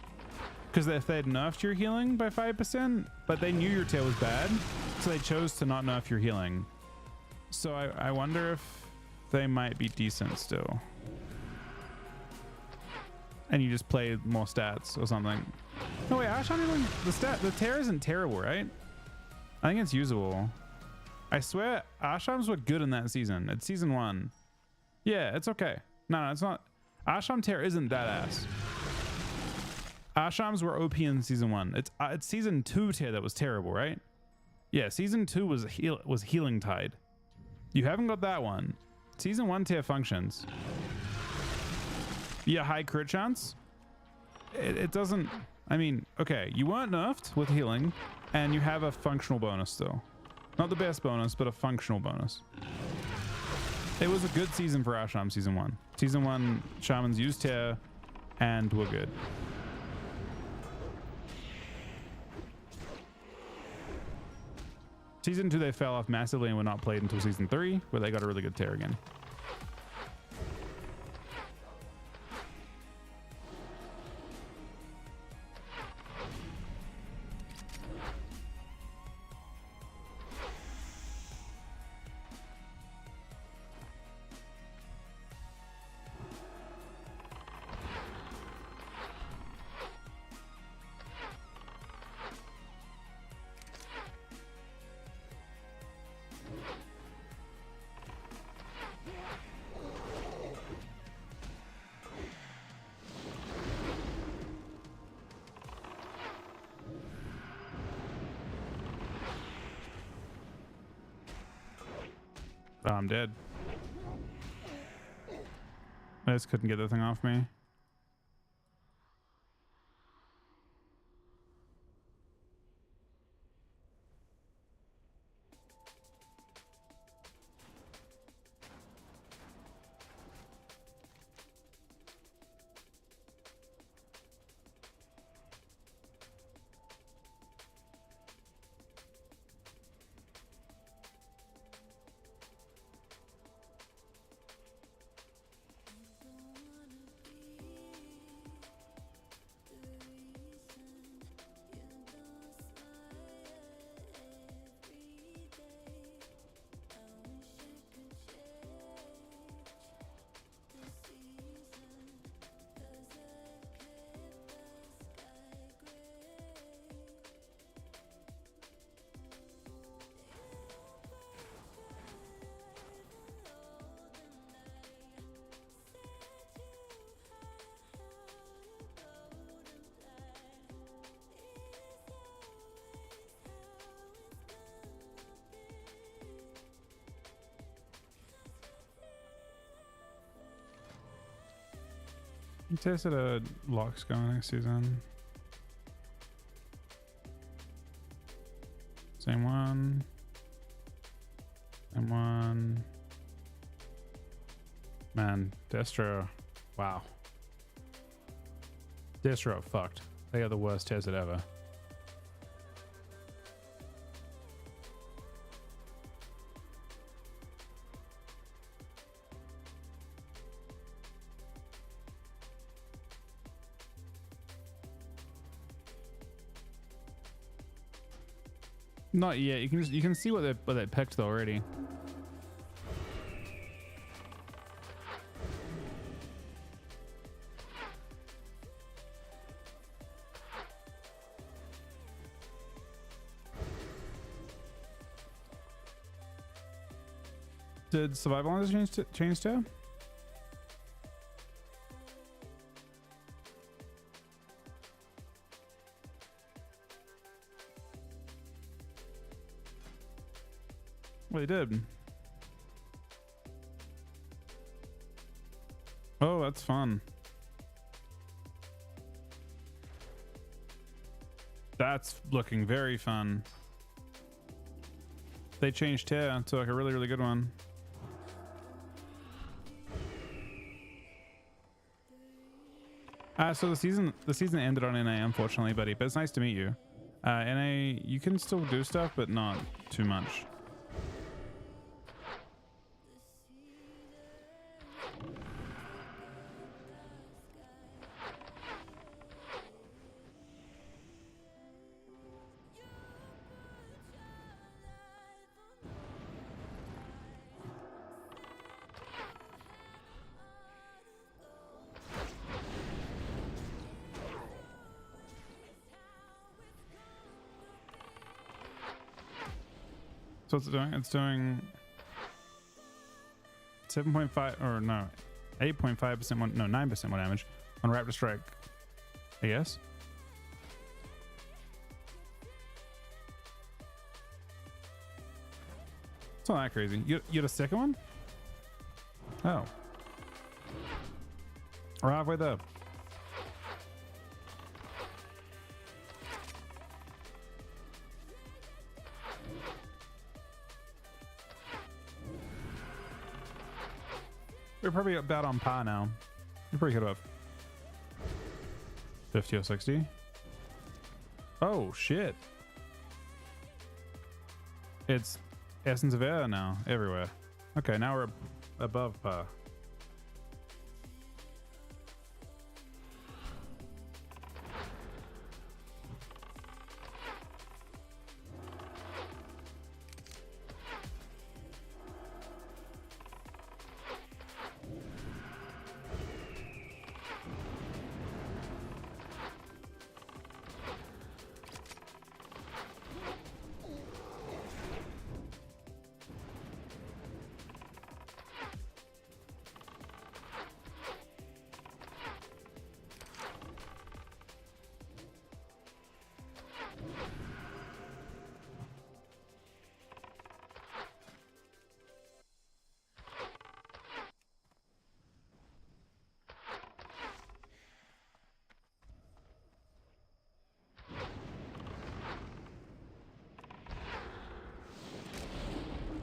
Because if they'd nerfed your healing by 5%, but they knew your tail was bad, so they chose to not nerf your healing. So I wonder if they might be decent still. And you just play more stats or something. No wait, Asham healing, the tear isn't terrible, right? I think it's usable. I swear Ashams were good in that season. It's season 1. Yeah, it's okay. No, it's not. Asham tear isn't that ass. Ashams were OP in season 1. It's season 2 tier that was terrible, right? Yeah, season 2 was healing tide. You haven't got that one. Season 1 tier functions. Yeah, high crit chance. It doesn't. I mean, okay, you weren't nerfed with healing, and you have a functional bonus still. Not the best bonus, but a functional bonus. It was a good season for Asham season 1. Season 1 shamans used tier, and were good. Season 2 they fell off massively and were not played until season 3, where they got a really good tear again. Oh, I'm dead. I just couldn't get the thing off me. You tested a Locks going next season. Same one. Same one. Man, Destro. Wow. Destro fucked. They got the worst tested ever. Not yet. You can see what they picked already. Did survival on this change too? Well, they did. Oh, that's fun. That's looking very fun. They changed tier to like a really, really good one. So the season ended on NA, unfortunately, buddy. But it's nice to meet you. NA, you can still do stuff, but not too much. So what's it doing? It's doing 7.5 or no, 8.5% more, no, 9% more damage on Raptor Strike. I guess. It's not that crazy. You had a second one? Oh. We're halfway there. We're probably about on par now. You're pretty good up. 50 or 60. Oh shit. It's Essence of Air now, everywhere. Okay, now we're above par.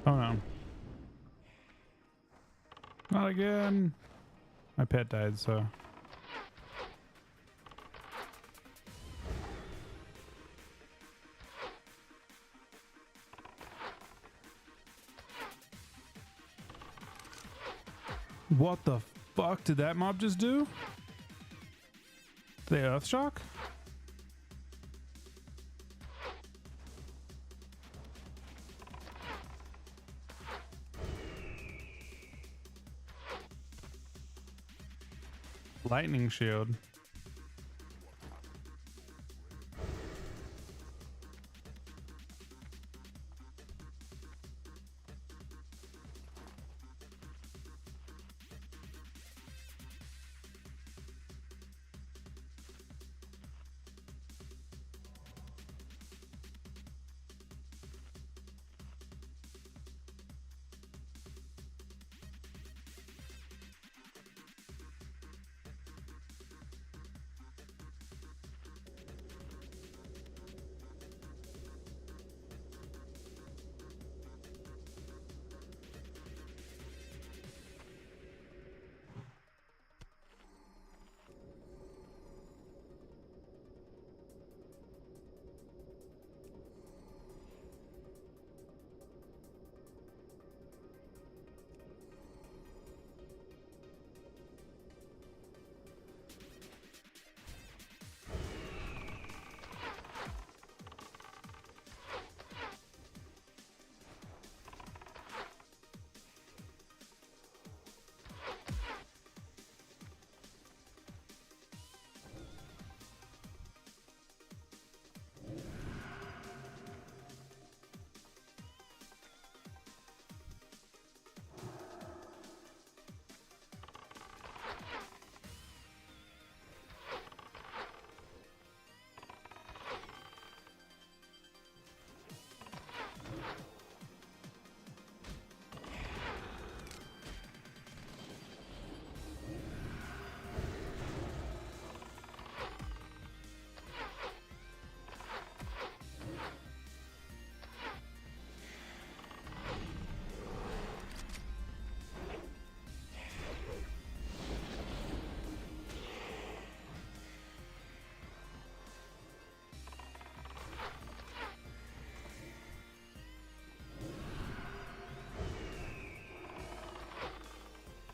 Oh no. Not again. My pet died, so. What the fuck did that mob just do? The Earth Shock? Lightning shield.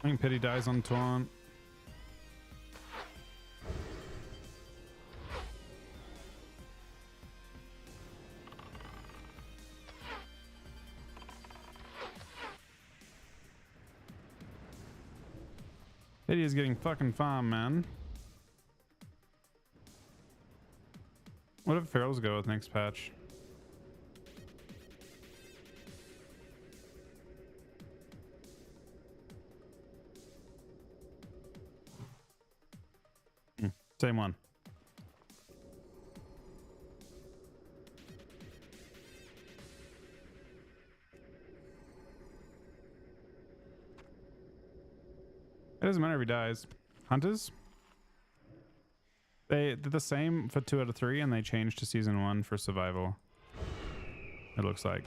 I think Pity dies on taunt. Pity is getting fucking farm, man. What if Ferals go with next patch? Same one. It doesn't matter if he dies. Hunters? They did the same for 2 out of 3 and they changed to season 1 for survival. It looks like.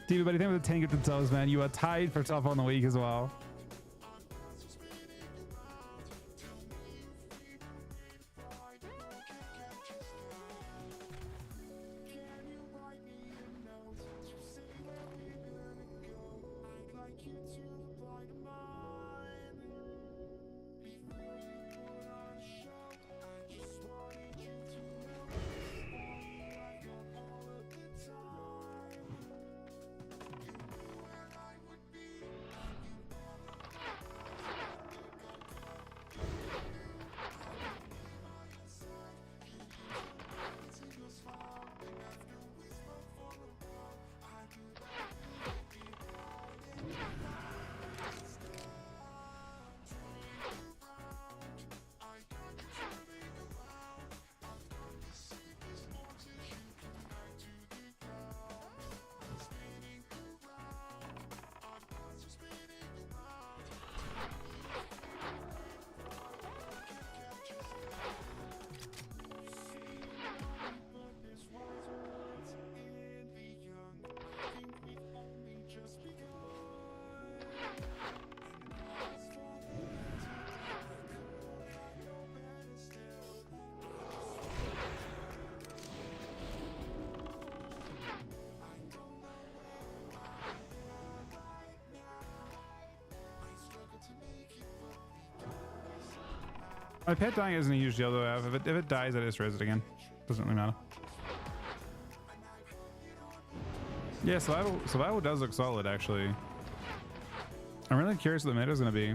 Stevie, buddy, thank you for the 10 gifted subs, man. You are tied for top on the week as well. My pet dying isn't a huge deal though. If it dies, I just raise it again. Doesn't really matter. Yeah, survival does look solid actually. I'm really curious what the meta is going to be.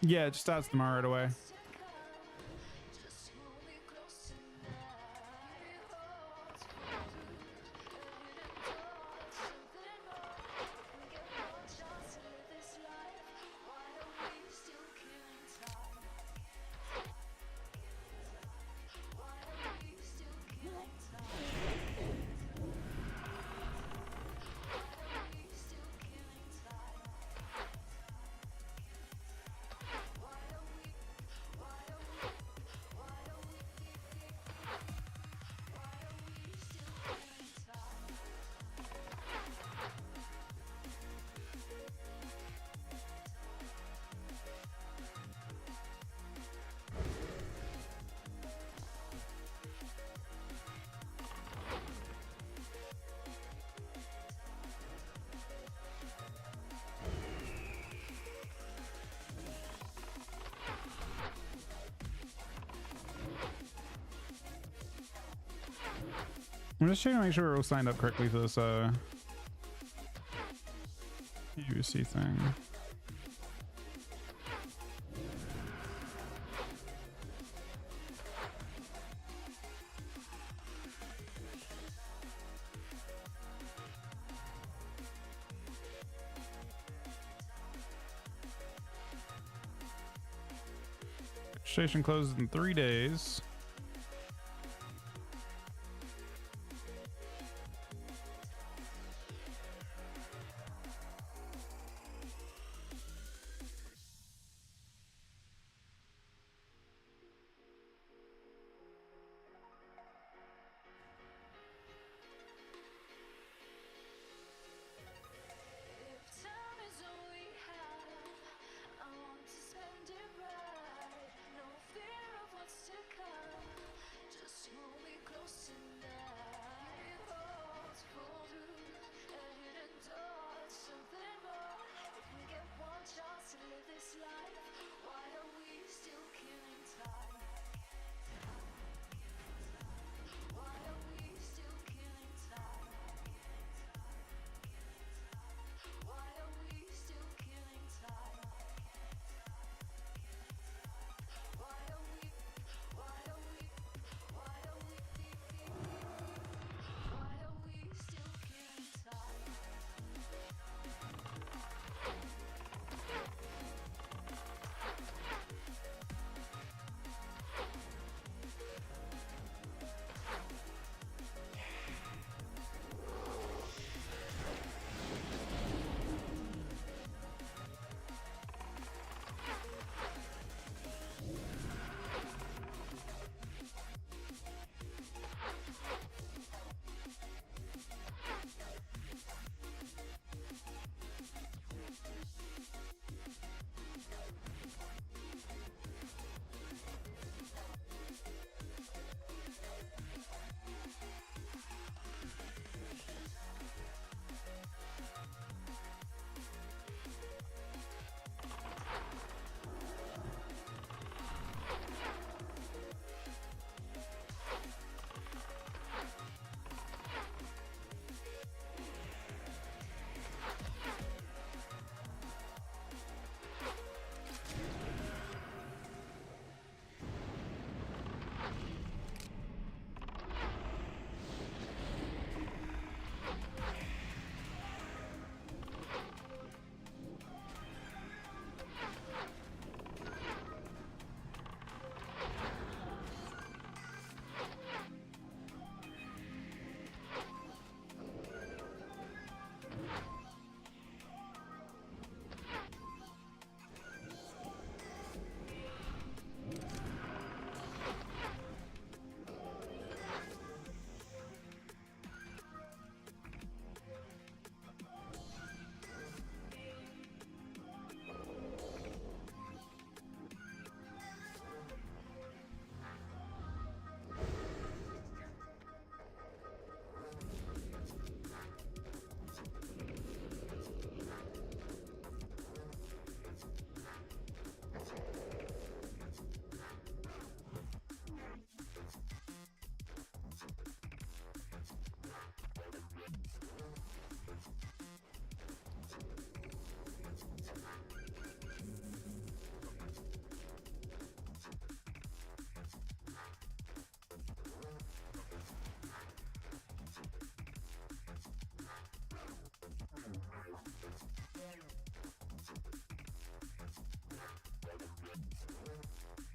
Yeah, it just starts tomorrow right away. I'm just checking to make sure we're all signed up correctly for this UC thing. Station closes in 3 days. I want to spend it right. No fear of what's to come.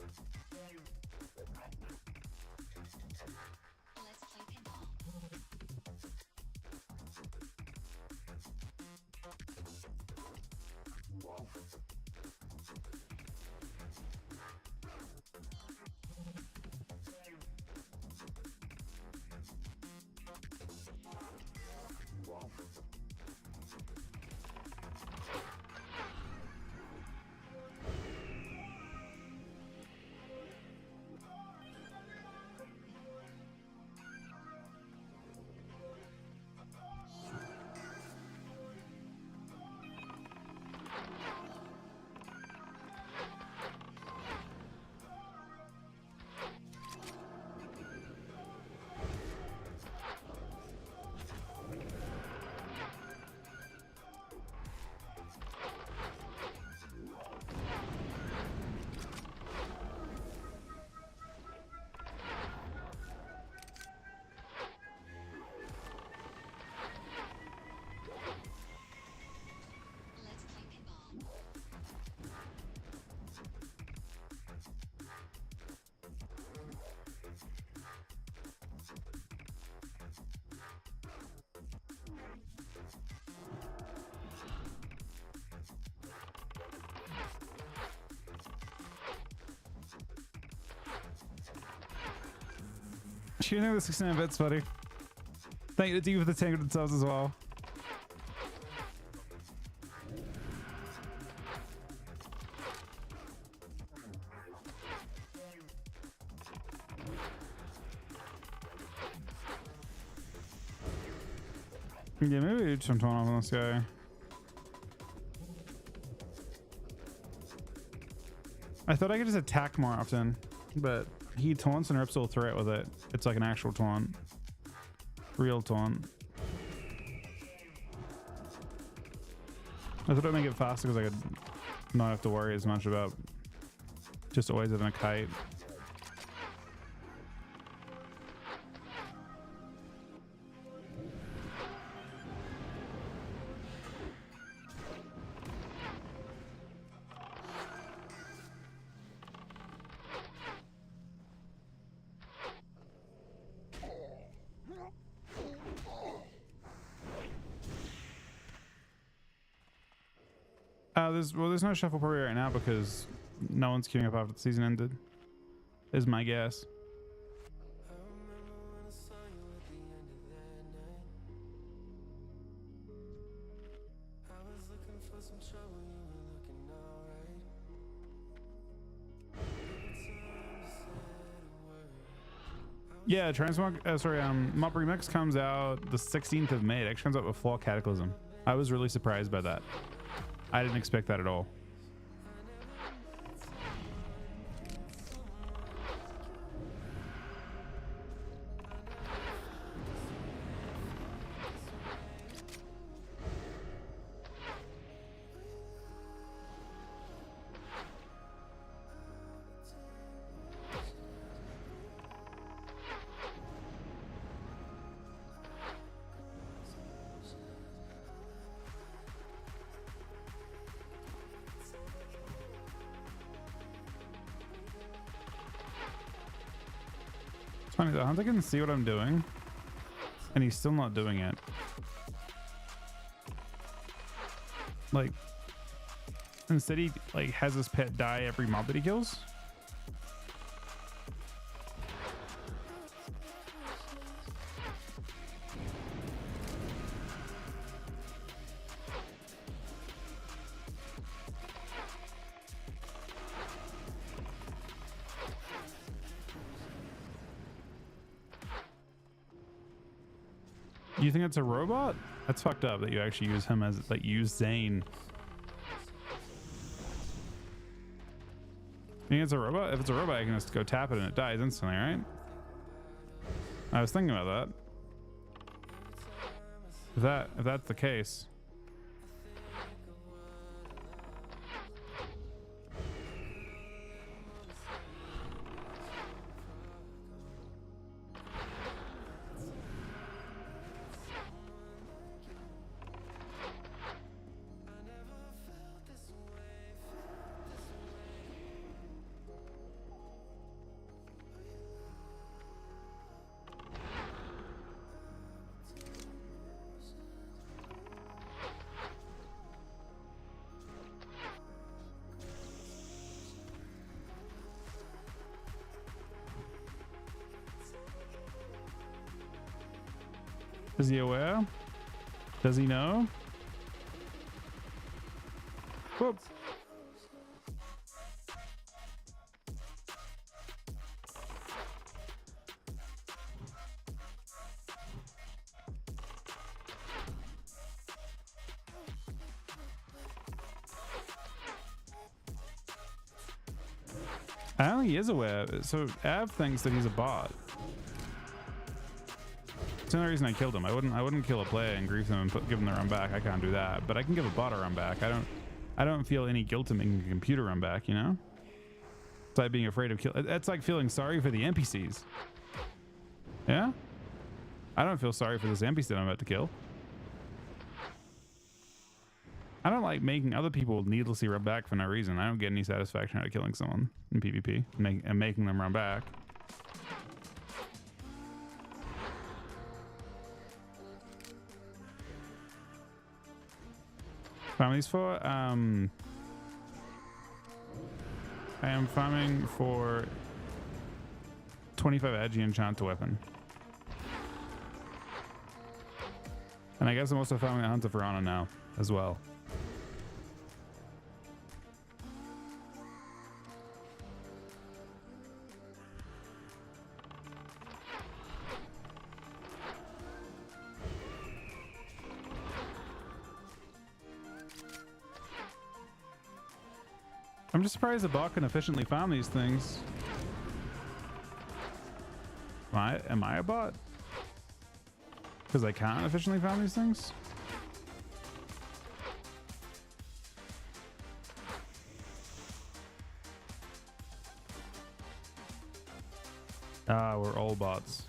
Let's play pinball. Let's play pinball. Shooting the 69 bits, buddy. Thank you to D for the 10 good subs as well. Yeah, maybe we should turn off on this guy. I thought I could just attack more often, but he taunts and rips all through it with it. It's like an actual taunt. Real taunt. I thought I'd make it faster because I could not have to worry as much about just always having a kite. There's no shuffle party right now because no one's queuing up after the season ended. Is my guess. Yeah, Transmog. Mop Remix comes out the 16th of May. It actually comes out with Fall Cataclysm. I was really surprised by that. I didn't expect that at all. It's funny, the hunter can see what I'm doing, and he's still not doing it. Like, instead he like has his pet die every mob that he kills. You think it's a robot? That's fucked up that you actually use him as, like, use Zane. You think it's a robot? If it's a robot, I can just go tap it and it dies instantly, right? I was thinking about that. If that's the case. Is he aware? Does he know? Whoop. I don't think he is aware. So Av thinks that he's a bot. It's the only reason I killed him. I wouldn't kill a player and grief them and give them the run back. I can't do that. But I can give a bot a run back. I don't feel any guilt in making a computer run back, you know? It's like being afraid of kill. It's like feeling sorry for the NPCs. Yeah? I don't feel sorry for this NPC that I'm about to kill. I don't like making other people needlessly run back for no reason. I don't get any satisfaction out of killing someone in PvP and making them run back. Families for I am farming for 25 agi enchant to weapon. And I guess I'm also farming a hunter for Ana now as well. I'm just surprised the bot can efficiently farm these things. Am I a bot? Because I can't efficiently farm these things? Ah, we're all bots.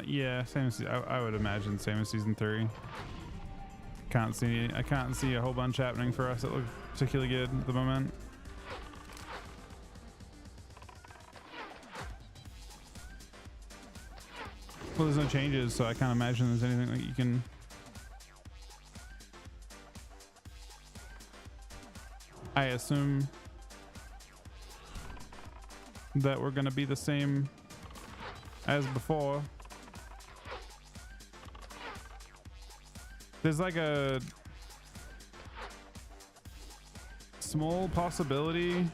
Yeah, same as I would imagine same as season 3. I can't see a whole bunch happening for us that look particularly good at the moment. Well, there's no changes, so I can't imagine there's anything that you can. I assume that we're gonna be the same as before. There's like a small possibility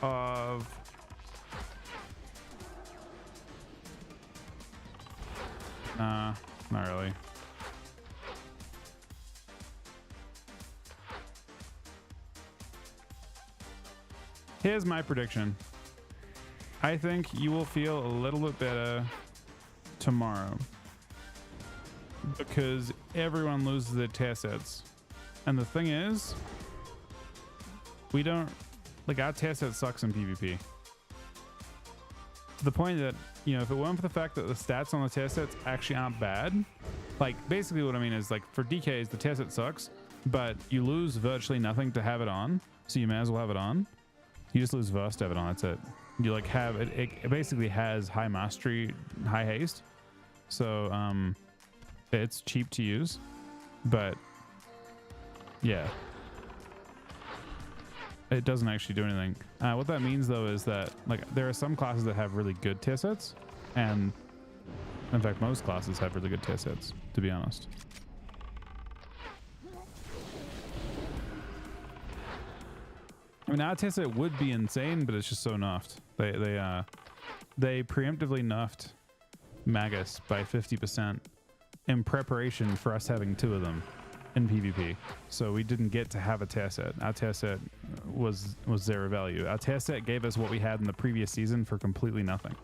of not really. Here's my prediction. I think you will feel a little bit better tomorrow because everyone loses their tier sets. And the thing is, we don't, like, our tier set sucks in PvP. To the point that, you know, if it weren't for the fact that the stats on the tier sets actually aren't bad, like, basically what I mean is, like, for DKs, the tier set sucks, but you lose virtually nothing to have it on, so you may as well have it on. You just lose verse to have it on, that's it. You, like, have it, it basically has high mastery, high haste, so, it's cheap to use, but yeah, it doesn't actually do anything. What that means though is that, like, there are some classes that have really good tier sets, and in fact most classes have really good tier sets, to be honest. I mean, our tier set would be insane, but it's just so nerfed. They preemptively nerfed Magus by 50% in preparation for us having 2 of them. in PvP, so we didn't get to have a tear set. Our tear set was zero value. Our tear set gave us what we had in the previous season for completely nothing.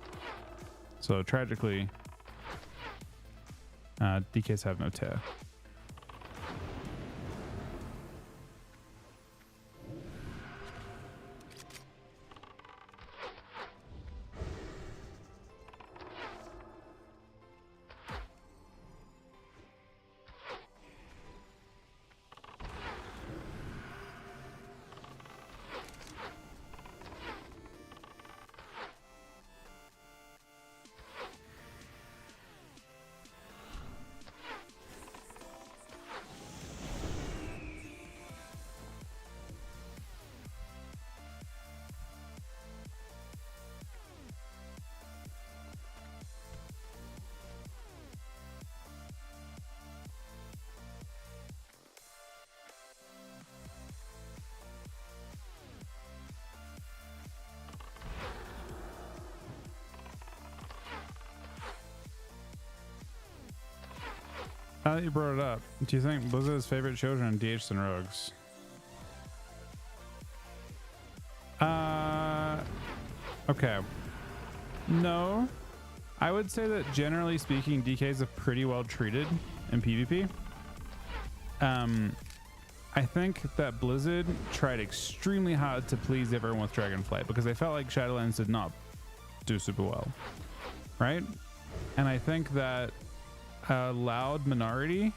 So tragically, DKs have no tear. Now that you brought it up, do you think Blizzard's favorite children are DHs and rogues? Okay. No. I would say that generally speaking, DKs are pretty well treated in PvP. I think that Blizzard tried extremely hard to please everyone with Dragonflight because they felt like Shadowlands did not do super well, right? And I think that a loud minority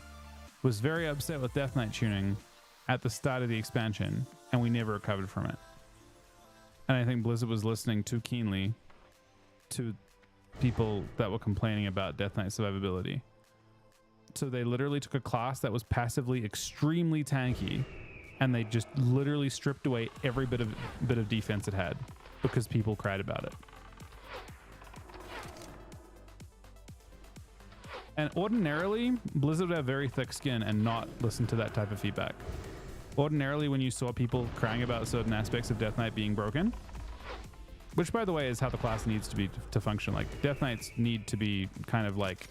was very upset with Death Knight tuning at the start of the expansion, and we never recovered from it. And I think Blizzard was listening too keenly to people that were complaining about Death Knight survivability. So they literally took a class that was passively extremely tanky, and they just literally stripped away every bit of defense it had because people cried about it. And ordinarily, Blizzard would have very thick skin and not listen to that type of feedback. Ordinarily, when you saw people crying about certain aspects of Death Knight being broken, which by the way is how the class needs to be to function. Like Death Knights need to be kind of like,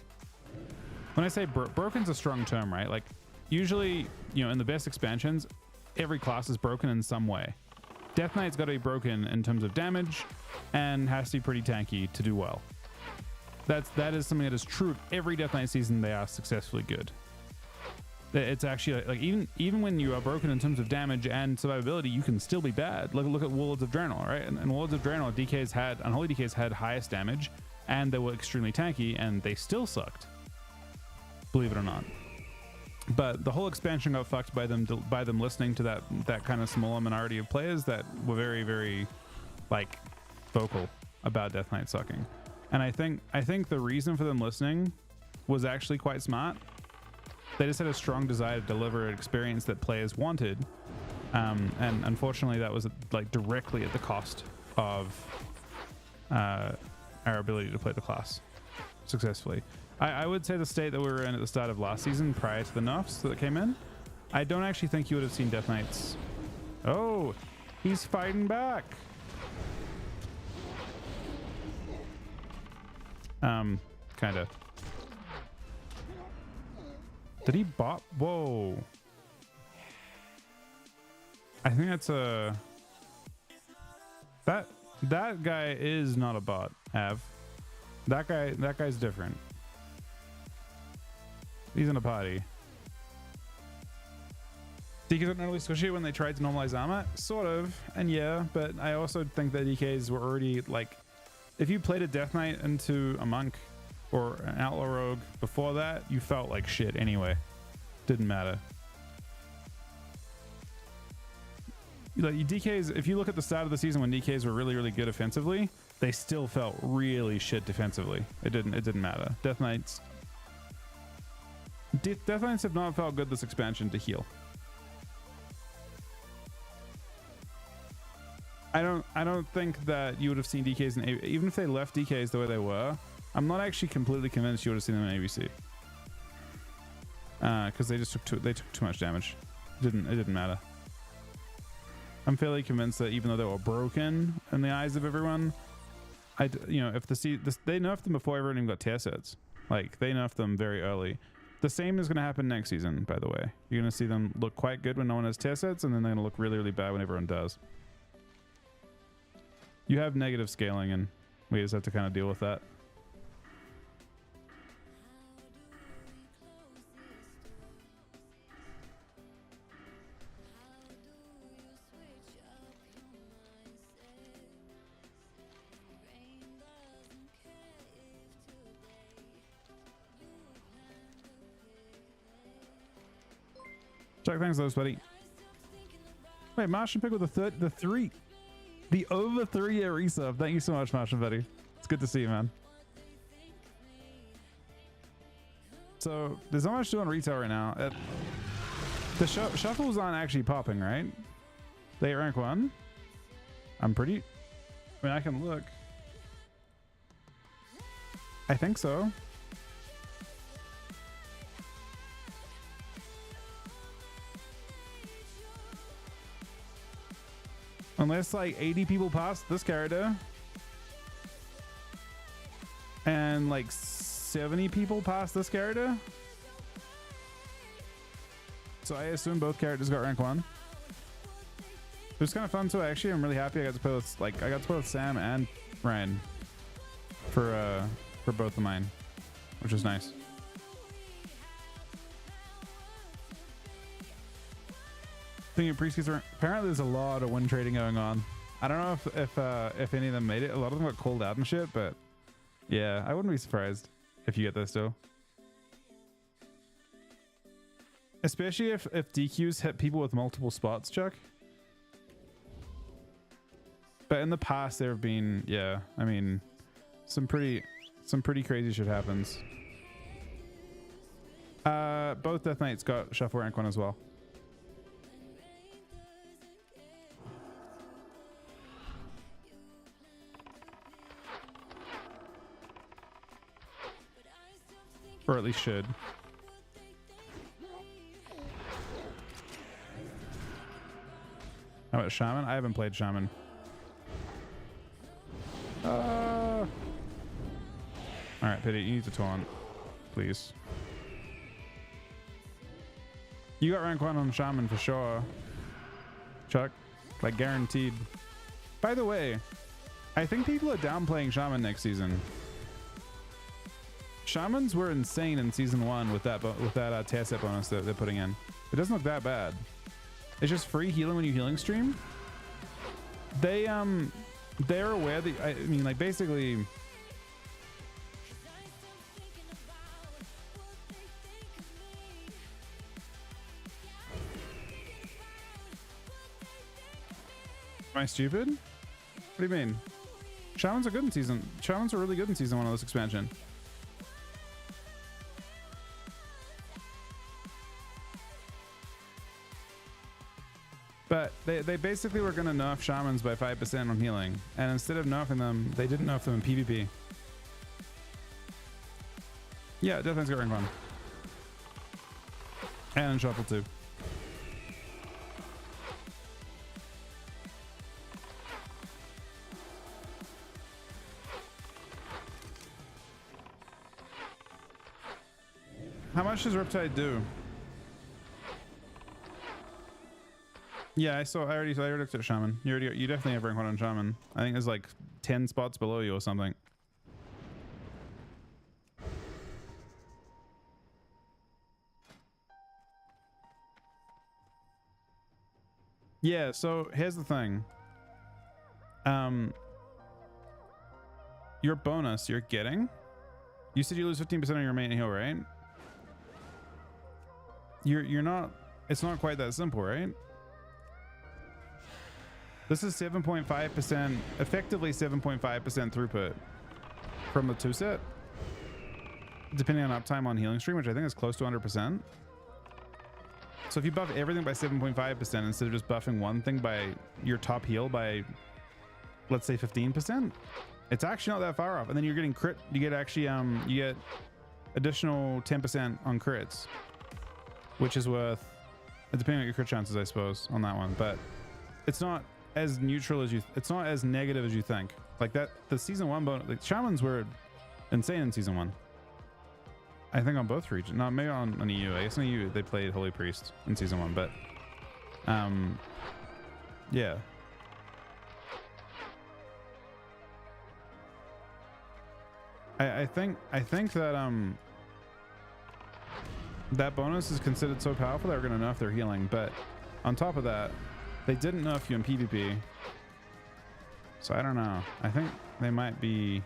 when I say broken's a strong term, right? Like usually, you know, in the best expansions, every class is broken in some way. Death Knight's got to be broken in terms of damage and has to be pretty tanky to do well. That is something that is true of every Death Knight season. They are successfully good. It's actually like even when you are broken in terms of damage and survivability, you can still be bad. Look at Warlords of Draenor, right? And Warlords of Draenor, DKs had Unholy DKs had highest damage, and they were extremely tanky, and they still sucked. Believe it or not. But the whole expansion got fucked by them listening to that kind of smaller minority of players that were very, very like vocal about Death Knight sucking. And I think the reason for them listening was actually quite smart. They just had a strong desire to deliver an experience that players wanted, and unfortunately that was like directly at the cost of our ability to play the class successfully. I would say the state that we were in at the start of last season prior to the nerfs that came in, I don't actually think you would have seen Death Knights. Oh, he's fighting back. Kinda. Did he bot? Whoa. I think that's a... That guy is not a bot, Av. That guy's different. He's in a party. DKs aren't really squishy when they tried to normalize armor? Sort of, and yeah, but I also think that DKs were already like... If you played a Death Knight into a monk or an outlaw rogue before that, you felt like shit anyway. Didn't matter. Like DKs, if you look at the start of the season when DKs were really, really good offensively, they still felt really shit defensively. It didn't matter. Death Knights have not felt good this expansion to heal. I don't think that you would have seen DKs in even if they left DKs the way they were. I'm not actually completely convinced you would have seen them in ABC. Because they took too much damage. It didn't matter. I'm fairly convinced that even though they were broken in the eyes of everyone, if they nerfed them before everyone even got tier sets. Like they nerfed them very early. The same is going to happen next season, by the way. You're going to see them look quite good when no one has tier sets, and then they're going to look really, really bad when everyone does. You have negative scaling, and we just have to kind of deal with that. Chuck, thanks, those buddy. Wait, Martian Pig with the over 3-year resub. Thank you so much, Martian buddy. It's good to see you, man. So there's not much to do on retail right now. The shuffles aren't actually popping, right? They at rank 1. I mean, I can look. I think so. Unless like 80 people pass this character and like 70 people pass this character. So I assume both characters got rank 1. It was kind of fun too. Actually, I'm really happy I got to play with Sam and Ryan for both of mine, which is nice. Thinking of pre-skis are apparently there's a lot of win trading going on. I don't know if any of them made it. A lot of them got called out and shit, but yeah, I wouldn't be surprised if you get this still. Especially if DQs hit people with multiple spots, Chuck. But in the past there have been, yeah, I mean, some pretty crazy shit happens. Both Death Knights got shuffle rank 1 as well. Or at least should. How about Shaman? I haven't played Shaman. Alright, Pity, you need to taunt. Please. You got rank 1 on Shaman for sure. Chuck. Like guaranteed. By the way, I think people are downplaying Shaman next season. Shamans were insane in season 1 with that tier set bonus that they're putting in. It doesn't look that bad. It's just free healing when you healing stream. They're aware that, I mean, like basically. Am I stupid? What do you mean? Shamans are good in season. Shamans are really good in season 1 of this expansion. But they basically were going to nerf Shamans by 5% on healing. And instead of nerfing them, they didn't nerf them in PvP. Yeah, Death Knight's got rank 1. And in Shuffle too. How much does Riptide do? Yeah, I already looked at Shaman. You definitely have rank 1 on Shaman. I think there's like 10 spots below you or something. Yeah, so here's the thing. Your bonus you're getting. You said you lose 15% on your main heal, right? You're not. It's not quite that simple, right? This is 7.5%, effectively 7.5% throughput from the 2 set, depending on uptime on healing stream, which I think is close to 100%. So if you buff everything by 7.5% instead of just buffing one thing by your top heal by, let's say 15%, it's actually not that far off. And then you're getting crit. You get actually you get additional 10% on crits, which is worth, depending on your crit chances, I suppose, on that one. But it's not as neutral as it's not as negative as you think. Like that, the season 1 bonus, like Shamans were insane in season 1. I think on both regions. No, maybe on EU. I guess on EU they played Holy Priest in season 1, but yeah. I think that that bonus is considered so powerful that we're gonna nerf their healing, but on top of that, they didn't nerf you in PvP. So I don't know. I think they might be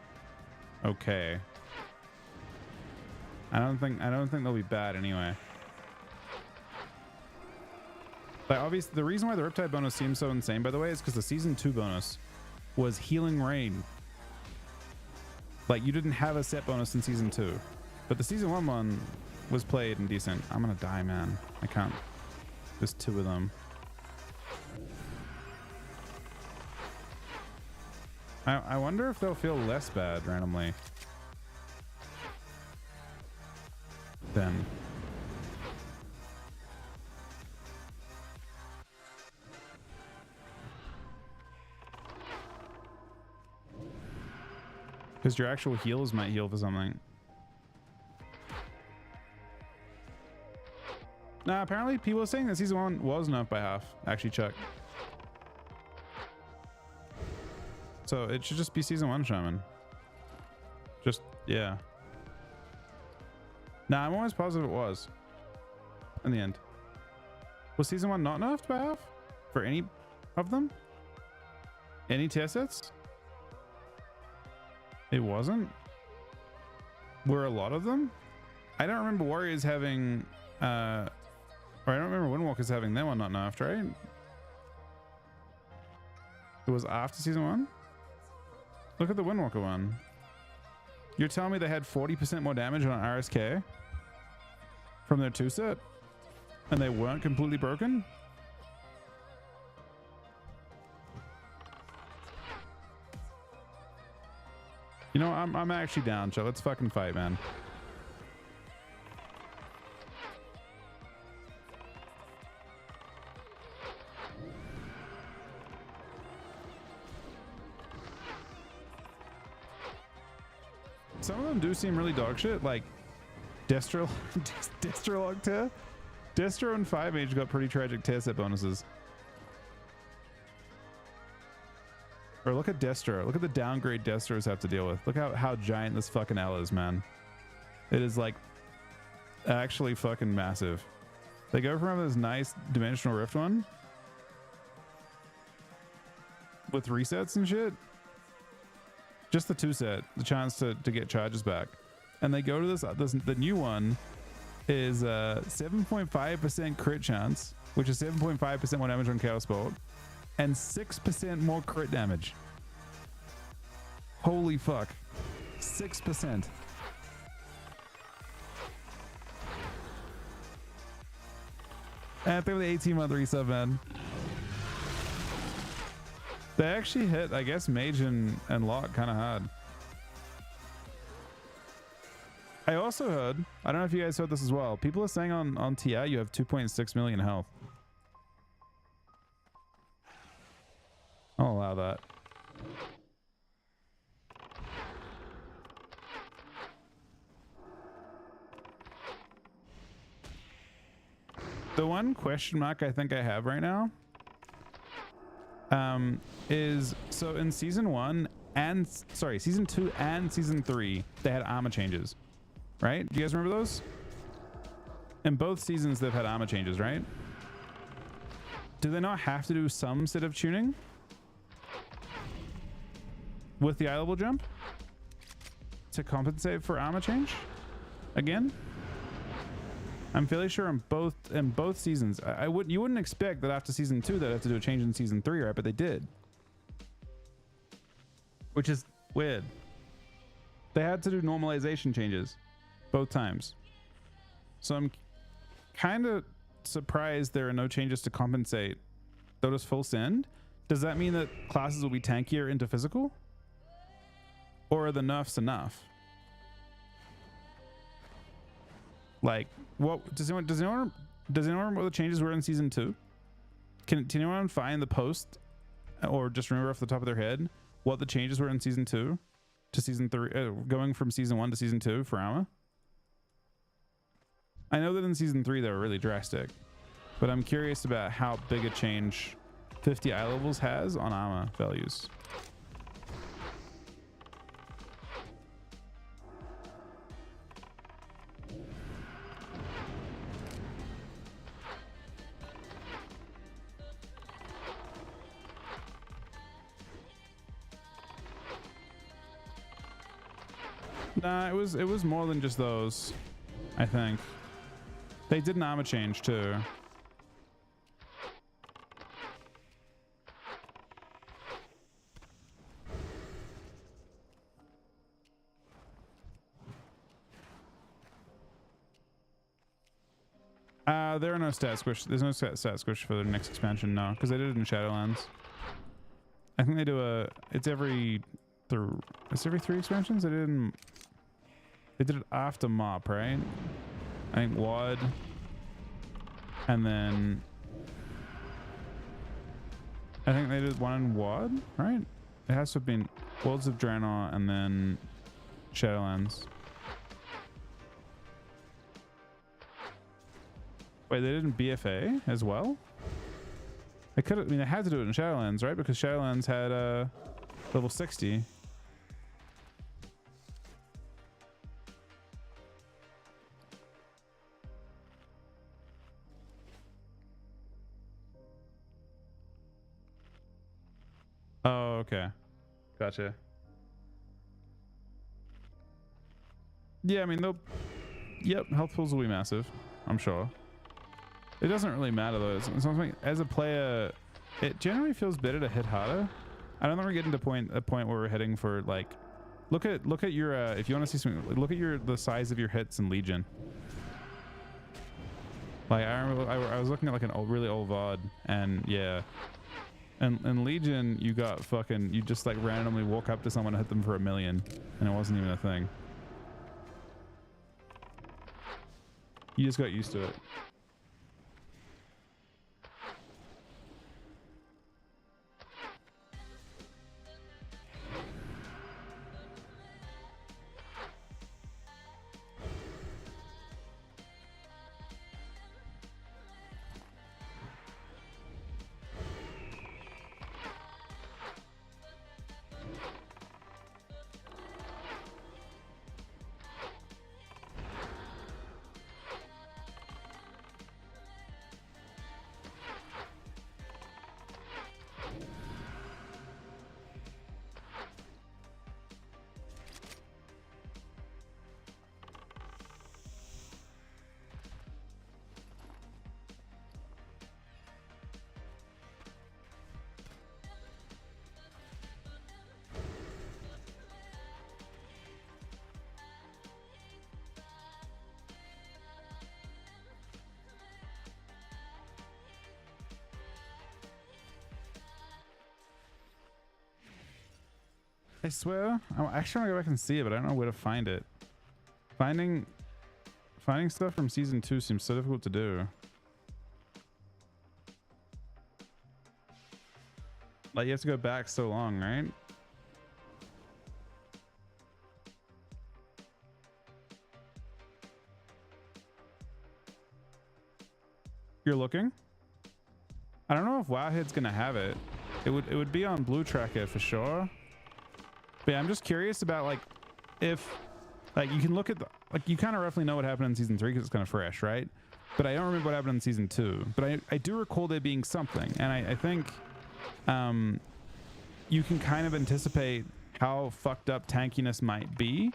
okay. I don't think they'll be bad anyway. But obviously, the reason why the Riptide bonus seems so insane, by the way, is because the season 2 bonus was Healing Rain. Like, you didn't have a set bonus in season 2, but the season 1 one was played and decent. I'm gonna die, man. I can't. There's 2 of them. I wonder if they'll feel less bad randomly. Then. Because your actual heals might heal for something. Nah, apparently people are saying that season 1 was nerfed by half. Actually, check. So it should just be season 1 Shaman. Just, yeah. Nah, I'm almost positive it was. In the end. Was season 1 not nerfed by half? For any of them? Any tier sets? It wasn't? Were a lot of them? I don't remember Warriors having, or I don't remember Windwalkers having their one not nerfed, right? It was after season 1? Look at the Windwalker one. You're telling me they had 40% more damage on RSK from their 2 set? And they weren't completely broken? You know, I'm actually down, so let's fucking fight, man. Some of them do seem really dog shit, like Destro, Destrolog tier. Destro and 5H got pretty tragic tier set bonuses. Or look at Destro. Look at the downgrade Destros have to deal with. Look how giant this fucking L is, man. It is like actually fucking massive. They go from this nice Dimensional Rift one with resets and shit. Just the 2 set, the chance to get charges back. And they go to this the new one is 7.5% crit chance, which is 7.5% more damage on Chaos Bolt, and 6% more crit damage. Holy fuck. 6%. And they're the 18-month resub, man. They actually hit, I guess, Mage and Lock kind of hard. I also heard, I don't know if you guys heard this as well, people are saying on TI you have 2.6 million health. I'll allow that. The one question mark I think I have right now is, so in season 1 and season 2 and season 3 they had armor changes, right? Do you guys remember those? In both seasons they've had armor changes, right? Do they not have to do some set of tuning with the eye level jump to compensate for armor change again? I'm fairly sure in both seasons. You wouldn't expect that after season 2 they'd have to do a change in season 3, right? But they did, which is weird. They had to do normalization changes both times, so I'm kind of surprised there are no changes to compensate. They'll just full send. Does that mean that classes will be tankier into physical, or are the nerfs enough? Like, what does anyone remember what the changes were in season 2? Can anyone find the post, or just remember off the top of their head what the changes were in season 2 to season 3, going from season 1 to season 2 for armor? I know that in season 3 they were really drastic, but I'm curious about how big a change 50 eye levels has on armor values. Nah, it was more than just those, I think. They did an armor change too. There are no stat squish. There's no stat squish for the next expansion, no, because they did it in Shadowlands. I think they do a. It's every 3 expansions. They did it after Mop, right? I think WoD, and then I think they did one in WoD, right? It has to have been Worlds of Draenor and then Shadowlands. Wait, they did in BFA as well? They could have, I mean, they had to do it in Shadowlands, right? Because Shadowlands had level 60. Oh, okay. Gotcha. Yeah, I mean, they'll... Yep, health pools will be massive, I'm sure. It doesn't really matter though. It's something, as a player, it generally feels better to hit harder. I don't think we're getting to a point where we're heading for like, look at your if you want to see something, look at the size of your hits in Legion. Like I remember I was looking at like an really old VOD, and yeah, and in Legion you got fucking, you just like randomly walk up to someone and hit them for 1,000,000, and it wasn't even a thing. You just got used to it. I swear, I actually want to go back and see it, but I don't know where to find it. Finding stuff from season 2 seems so difficult to do. Like you have to go back so long, right? You're looking? I don't know if Wowhead's gonna have it. It would be on Blue Tracker for sure. But yeah, I'm just curious about like if like you can look at the, like you kind of roughly know what happened in season 3 because it's kind of fresh, right? But I don't remember what happened in season 2. But I do recall there being something, and I think you can kind of anticipate how fucked up tankiness might be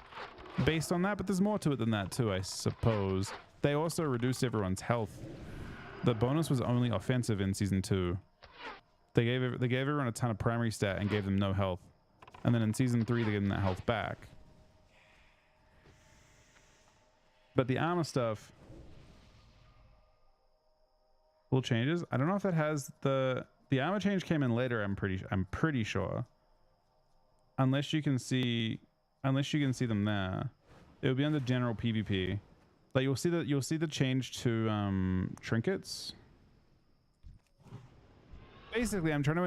based on that. But there's more to it than that too, I suppose. They also reduced everyone's health. The bonus was only offensive in season 2. They gave everyone a ton of primary stat and gave them no health. And then in season 3, they gave them that health back. But the armor stuff, little changes. I don't know if that has the armor change came in later. I'm pretty sure. Unless you can see them there, it would be under general PvP. Like you'll see the change to trinkets. Basically, I'm trying to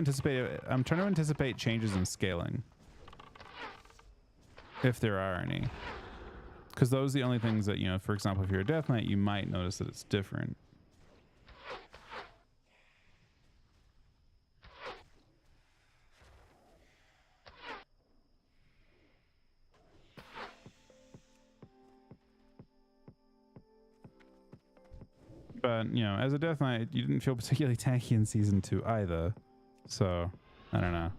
anticipate changes in scaling, if there are any. Because those are the only things that, you know, for example, if you're a Death Knight, you might notice that it's different. But, you know, as a Death Knight, you didn't feel particularly tanky in Season 2 either. So, I don't know.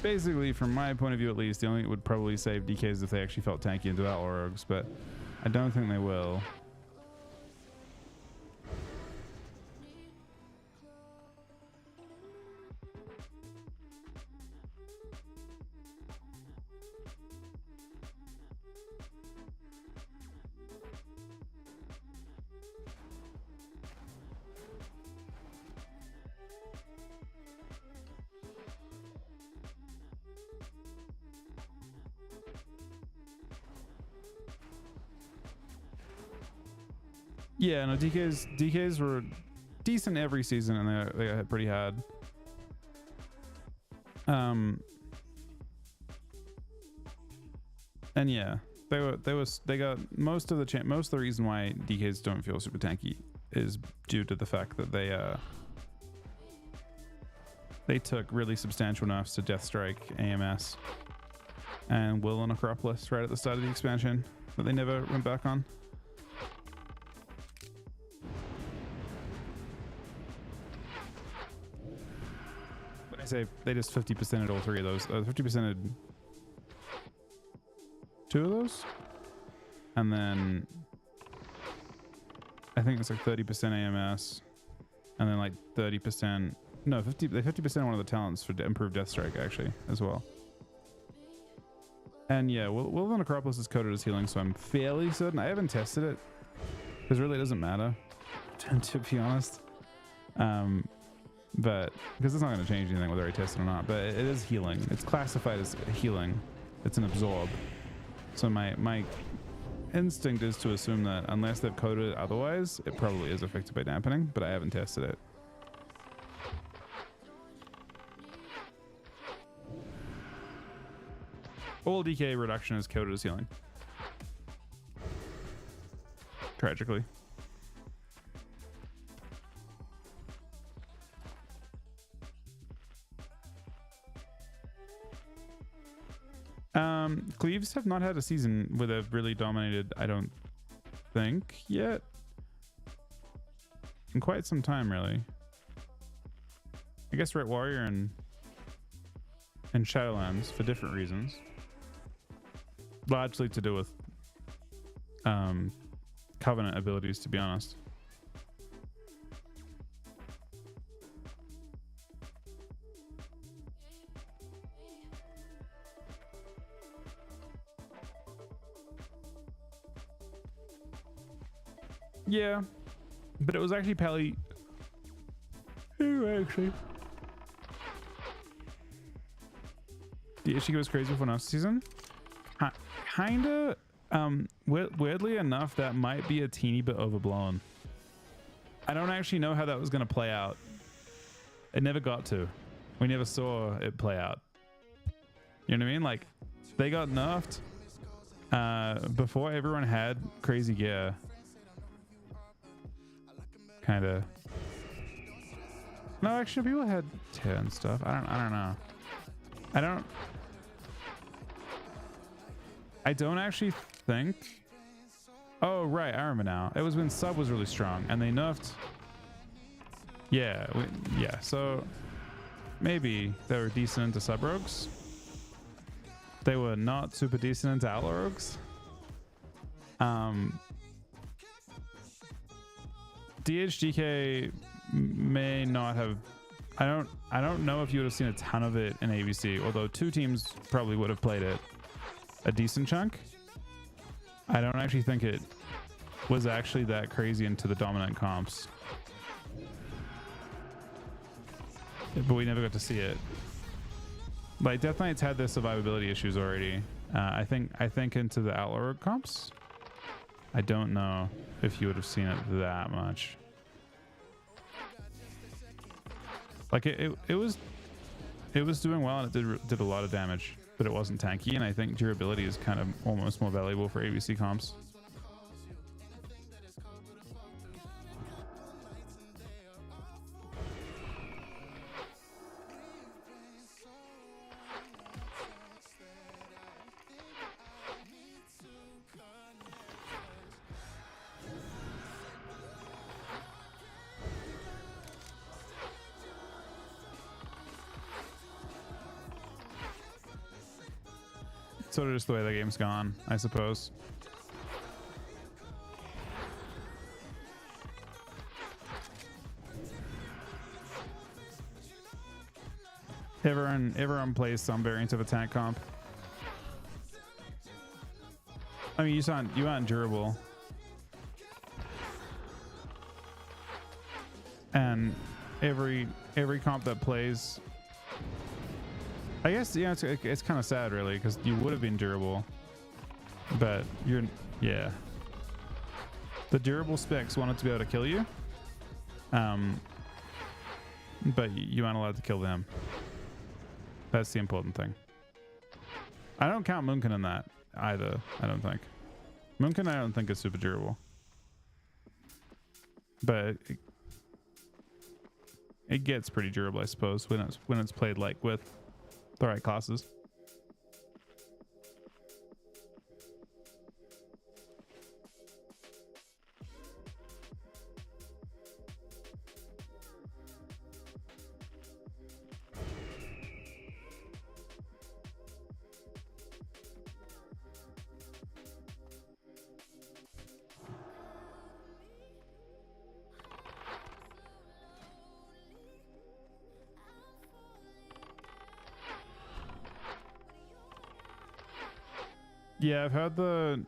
Basically, from my point of view at least, the only thing that would probably save DK is if they actually felt tanky into Battle Rogues, but I don't think they will. Yeah, no, DKs were decent every season, and they got hit pretty hard. And yeah, they got most of the reason why DKs don't feel super tanky is due to the fact that they took really substantial nerfs to Deathstrike, AMS, and Will and Acropolis right at the start of the expansion that they never went back on. I say they just 50%ed all three of those. 50%ed two of those, and then I think it's like 30% AMS, and then like 30%. No, 50% one of the talents for improved Deathstrike actually as well. And yeah, Will and Acropolis is coded as healing, so I'm fairly certain. I haven't tested it because really it doesn't matter, to be honest. But because it's not going to change anything whether I test it or not, but it is healing. It's classified as healing. It's an absorb. So my instinct is to assume that unless they've coded it otherwise, it probably is affected by dampening, but I haven't tested it. All DK reduction is coded as healing. Tragically. Cleaves have not had a season where they've really dominated, I don't think, yet. In quite some time, really. I guess Red Warrior and Shadowlands for different reasons. Largely to do with Covenant abilities, to be honest. Yeah, but it was actually Pally. Actually, the issue was crazy for next season. Kinda. Weirdly enough, that might be a teeny bit overblown. I don't actually know how that was going to play out. It never got to. We never saw it play out. You know what I mean? Like, they got nerfed before everyone had crazy gear. Kind of. No, actually, people had tear and stuff. I don't know. I don't actually think. Oh right, I remember now. It was when sub was really strong, and they nerfed. Yeah, yeah. So maybe they were decent into sub rogues. They were not super decent into outlaw rogues. DHGK may not have. I don't know if you would have seen a ton of it in ABC, although two teams probably would have played it a decent chunk. I don't actually think it was actually that crazy into the dominant comps. but we never got to see it. Like Death Knight's had their survivability issues already. I think into the Outlaw comps. I don't know if you would have seen it that much. Like it was doing well and it did a lot of damage, but it wasn't tanky, and I think durability is kind of almost more valuable for ABC comps. Sort of just the way the game's gone, I suppose. Everyone plays some variant of attack comp. I mean, you aren't durable, and every comp that plays. I guess, yeah, it's kind of sad, really, because you would have been durable, but yeah. The durable specs wanted to be able to kill you, but you aren't allowed to kill them. That's the important thing. I don't count Munkin in that either, I don't think. Munkin I don't think is super durable, but it gets pretty durable, I suppose, when it's played like with the right classes. Yeah, I've heard the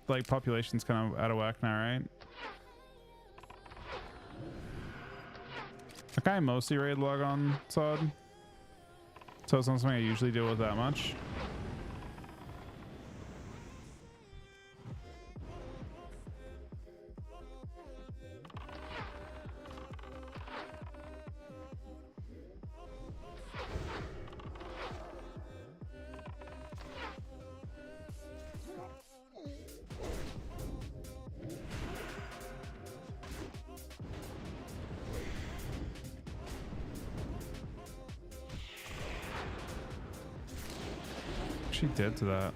like population's kind of out of whack now, right? Like I mostly raid log on SOD, so it's not something I usually deal with that much. She did to that.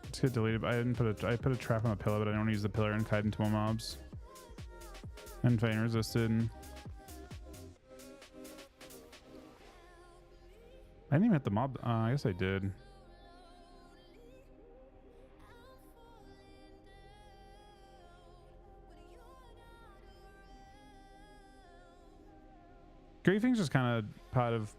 Let's get deleted. I put a trap on a pillar, but I don't want to use the pillar and kite into more mobs. And Vayne resisted. I didn't even hit the mob. I guess I did. Griefing's just kind of part of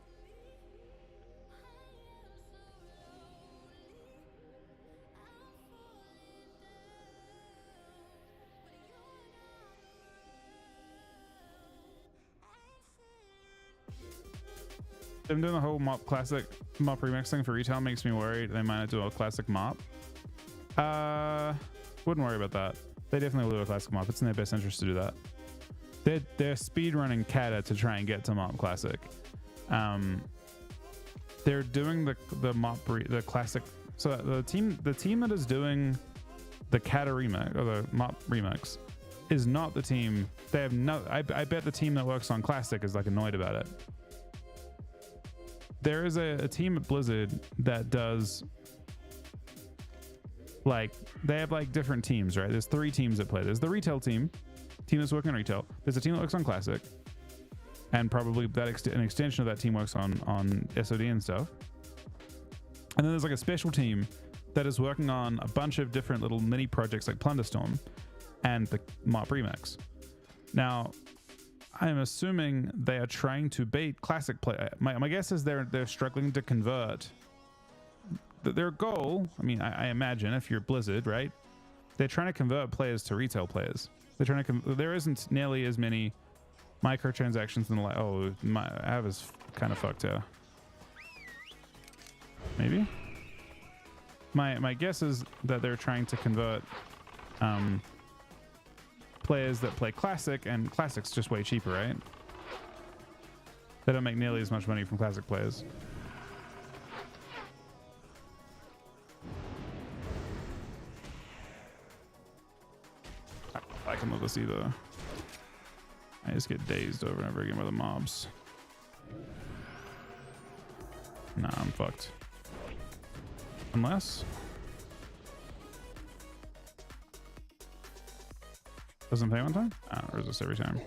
them doing the whole mop classic mop remix thing for retail makes me worried they might not do a classic mop. Wouldn't worry about that. They definitely will do a classic mop. It's in their best interest to do that. They're speed running Kata to try and get to Mop Classic. They're doing the classic. So the team that is doing the Kata remix or the Mop remix is not the team. They have no. I bet the team that works on Classic is like annoyed about it. There is a team at Blizzard that does like they have like different teams, right? There's 3 teams that play. There's the retail team that's working on retail. There's a team that works on Classic, and probably that an extension of that team works on SOD and stuff. And then there's like a special team that is working on a bunch of different little mini projects like Plunderstorm and the Mop Remix. Now, I'm assuming they are trying to bait Classic play. My guess is they're struggling to convert. Their goal, I mean, I imagine if you're Blizzard, right, they're trying to convert players to retail players. They're trying to there isn't nearly as many microtransactions in the my Av is kind of fucked here. Maybe. My guess is that they're trying to convert players that play classic, and classic's just way cheaper, right? They don't make nearly as much money from classic players. I can love this either. I just get dazed over and over again by the mobs. Nah, I'm fucked. Unless doesn't pay one time? Resist every time.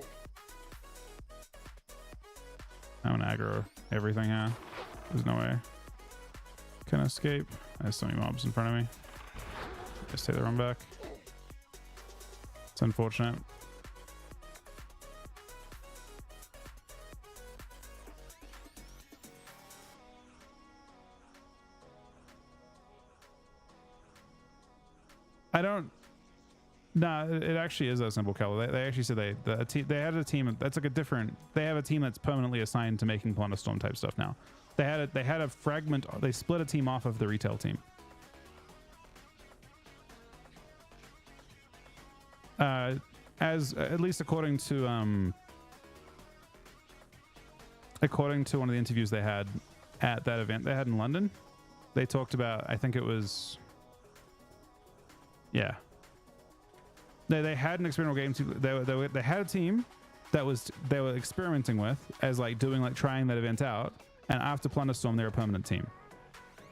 I'm gonna aggro everything here. There's no way. Can escape. I have so many mobs in front of me. Just take the run back. It's unfortunate. I don't. Nah, it actually is that simple, Cal. They actually said they had a team that's like a different. They have a team that's permanently assigned to making Plunderstorm type stuff now. They had a fragment. They split a team off of the retail team. As at least according to one of the interviews they had at that event they had in London, they talked about, I think it was, yeah, they had an experimental game team. They had a team that they were experimenting with as like doing like trying that event out, and after Plunderstorm they're a permanent team.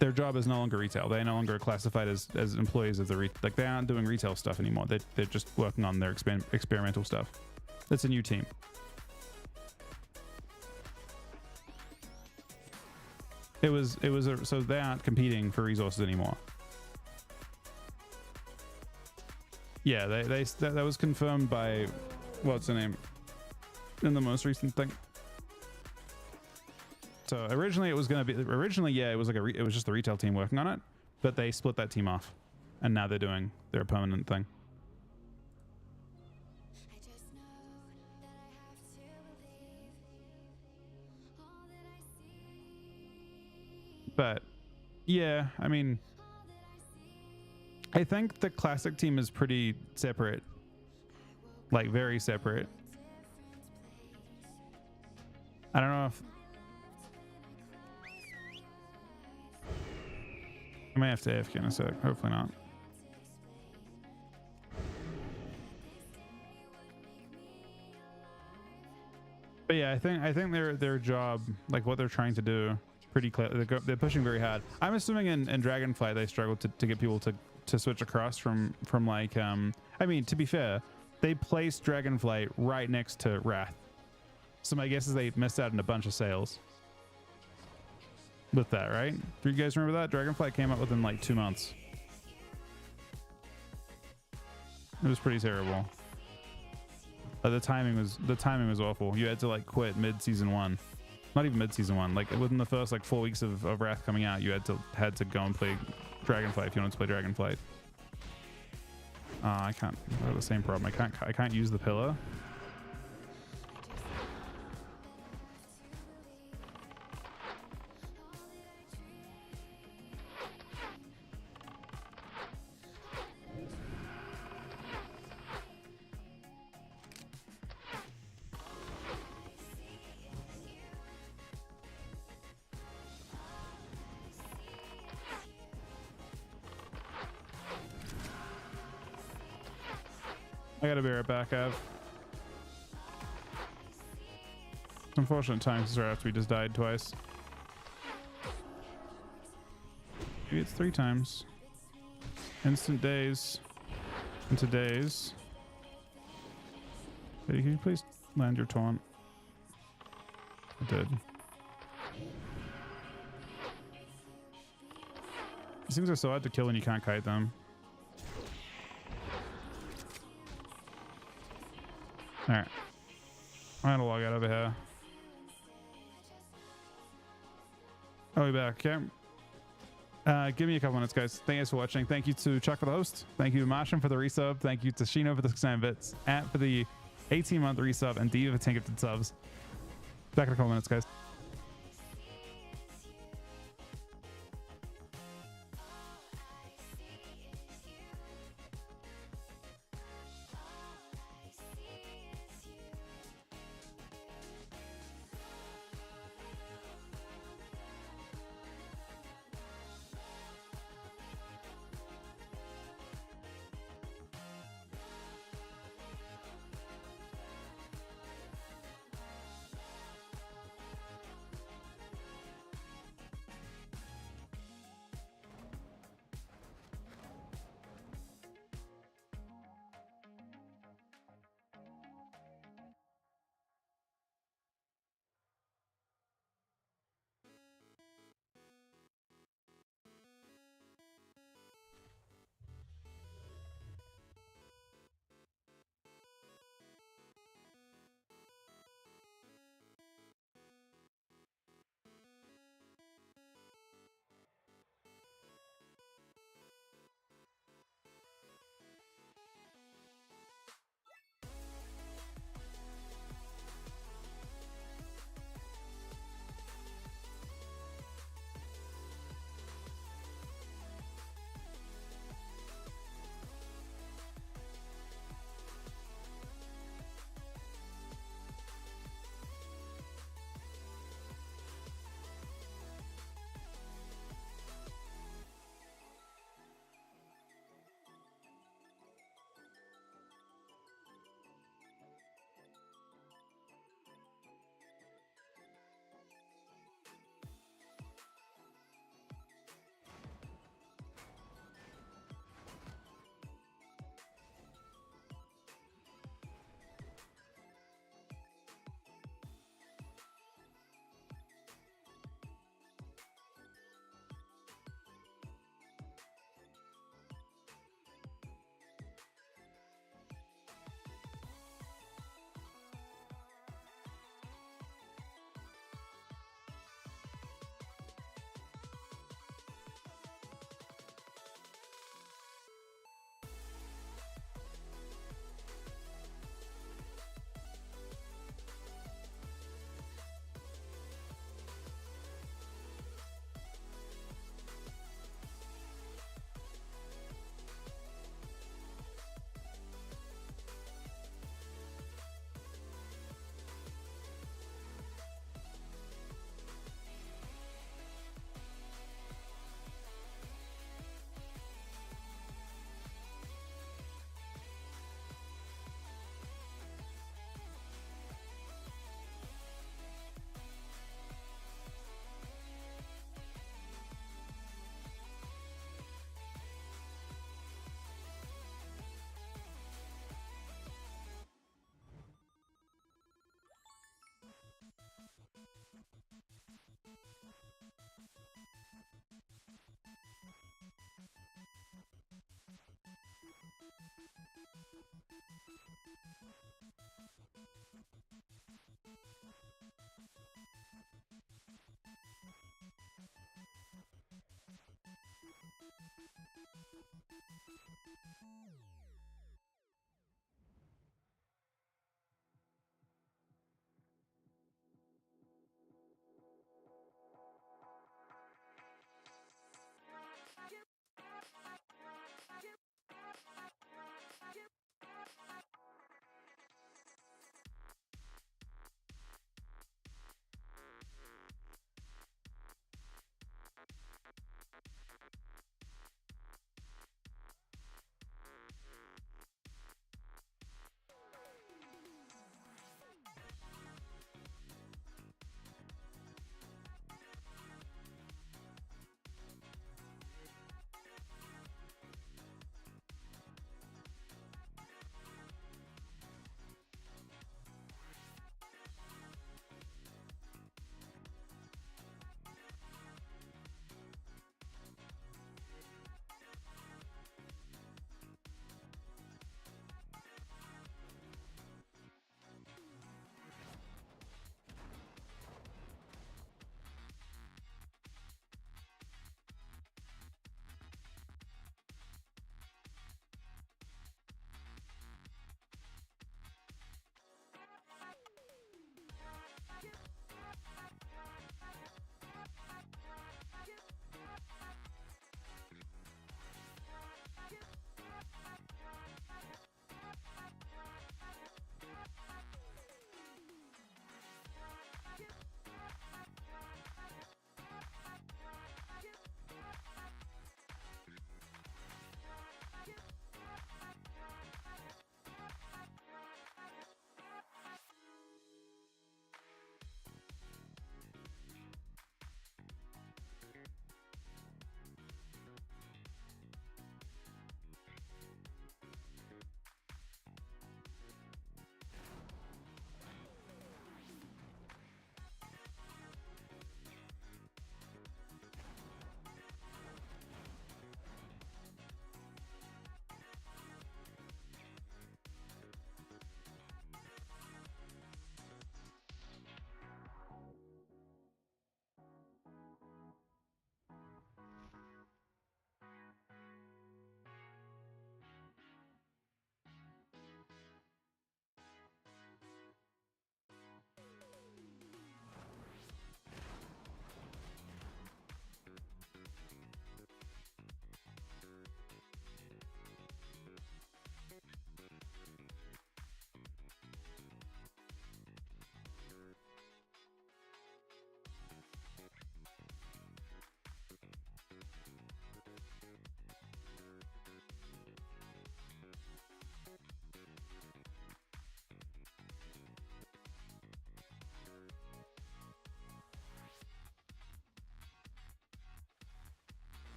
Their job is no longer retail. They no longer classified as employees of the like they aren't doing retail stuff anymore. They're just working on their experimental stuff. It's a new team. So they aren't competing for resources anymore. Yeah, that was confirmed by what's the name in the most recent thing. So originally it was going to be yeah, it was like it was just the retail team working on it, but they split that team off, and now they're doing their permanent thing. I just know that I have to believe all that I see. But yeah, I mean, I think the classic team is pretty separate, like very separate. I don't know if I may have to AFK in a sec. Hopefully not. But yeah, I think their job, like what they're trying to do, pretty clear. They're pushing very hard. I'm assuming in Dragonflight they struggled to get people to switch across from like I mean, to be fair, they placed Dragonflight right next to Wrath, so my guess is they missed out on a bunch of sales with that, right? Do you guys remember that? Dragonflight came out within like 2 months. It was pretty terrible. The timing was awful. You had to like quit mid-season 1. Not even mid-season 1. Like within the first like 4 weeks of Wrath coming out, you had to go and play Dragonflight if you wanted to play Dragonflight. I can't. I have the same problem. I can't use the pillar. I gotta be right back, Av. Unfortunate times right after we just died twice. Maybe it's 3 times. Instant days into days. Hey, can you please land your taunt? I did. These things are so hard to kill when you can't kite them. Alright. I'm gonna log out of here. I'll be back, okay? Give me a couple minutes, guys. Thank you guys for watching. Thank you to Chuck for the host. Thank you to Martian for the resub. Thank you to Shino for the 69 bits. At for the 18-month resub. And Diva for 10 gifted subs. Back in a couple minutes, guys.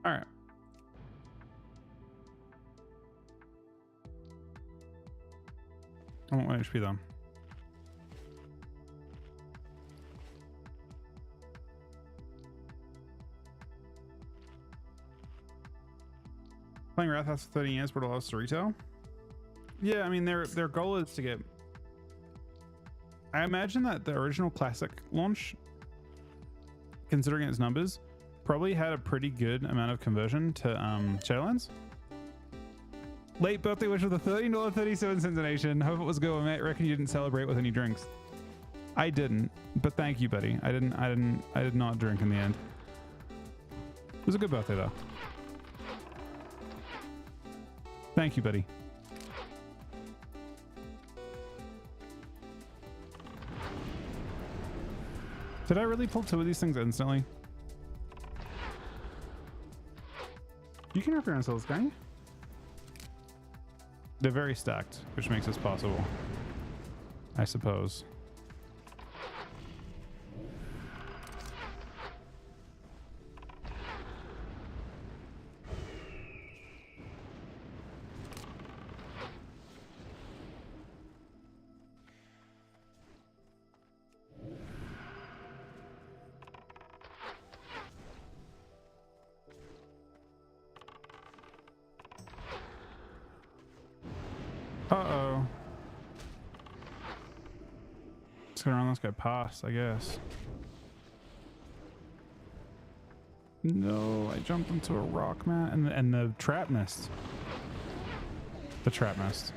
All right. I want 1 HP though. Playing Wrath after 30 years, but allows to retail. Yeah, I mean their goal is to get. I imagine that the original classic launch, considering its numbers, probably had a pretty good amount of conversion to Shadowlands. Late birthday wish with a $13.37 donation. Hope it was good. I reckon you didn't celebrate with any drinks. I didn't, but thank you, buddy. I did not drink in the end. It was a good birthday though. Thank you, buddy. Did I really pull 2 of these things instantly? You can wrap your own souls, can you? They're very stacked, which makes this possible, I suppose. Uh-oh. Just gonna run this guy past, I guess. No, I jumped into a rock, man. And the trap missed. The trap missed.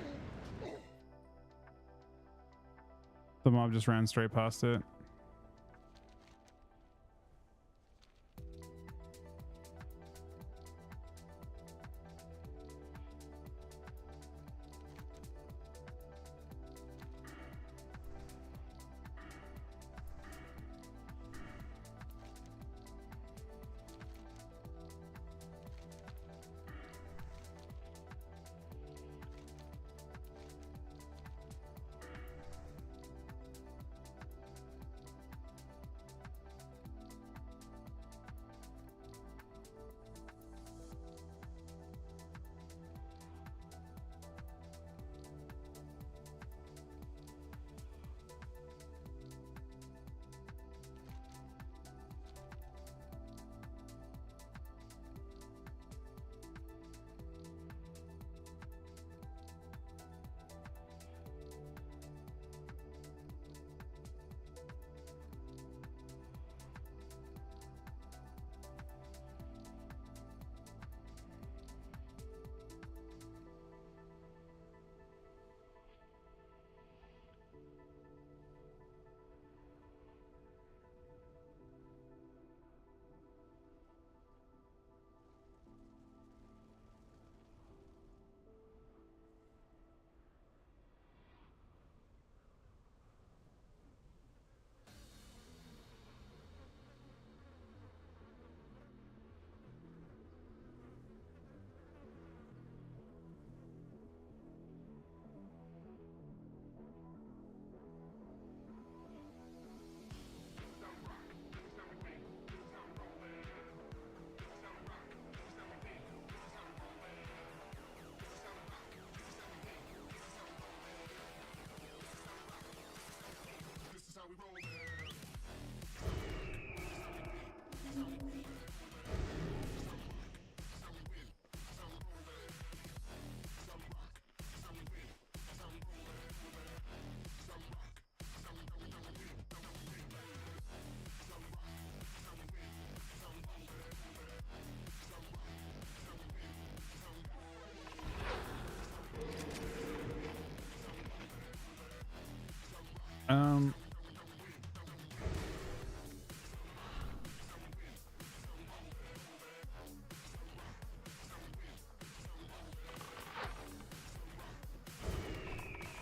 The mob just ran straight past it.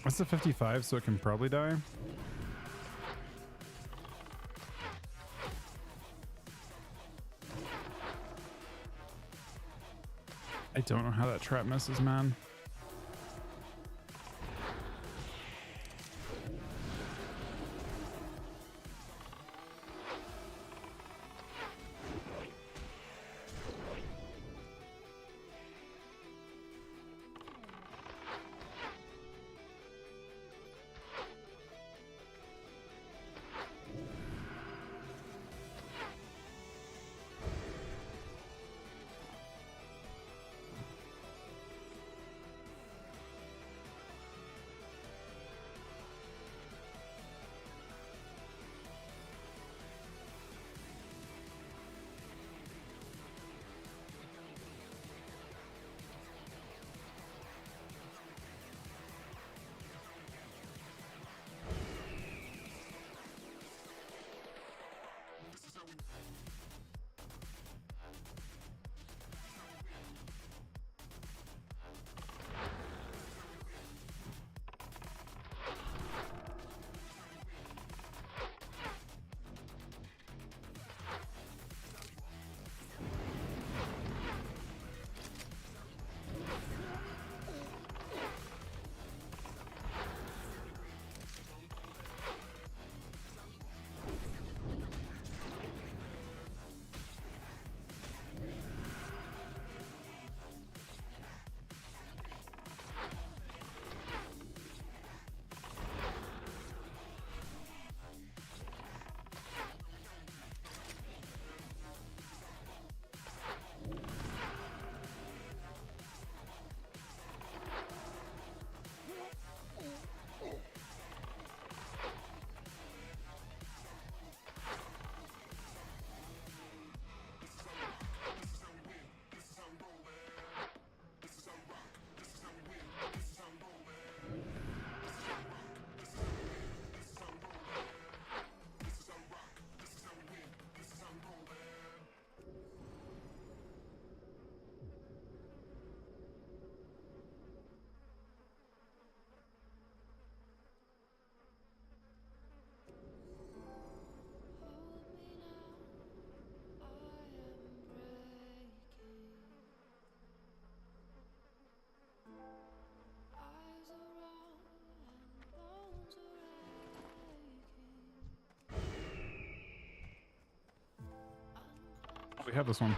It's a 55, so it can probably die. I don't know how that trap misses, man. have this one.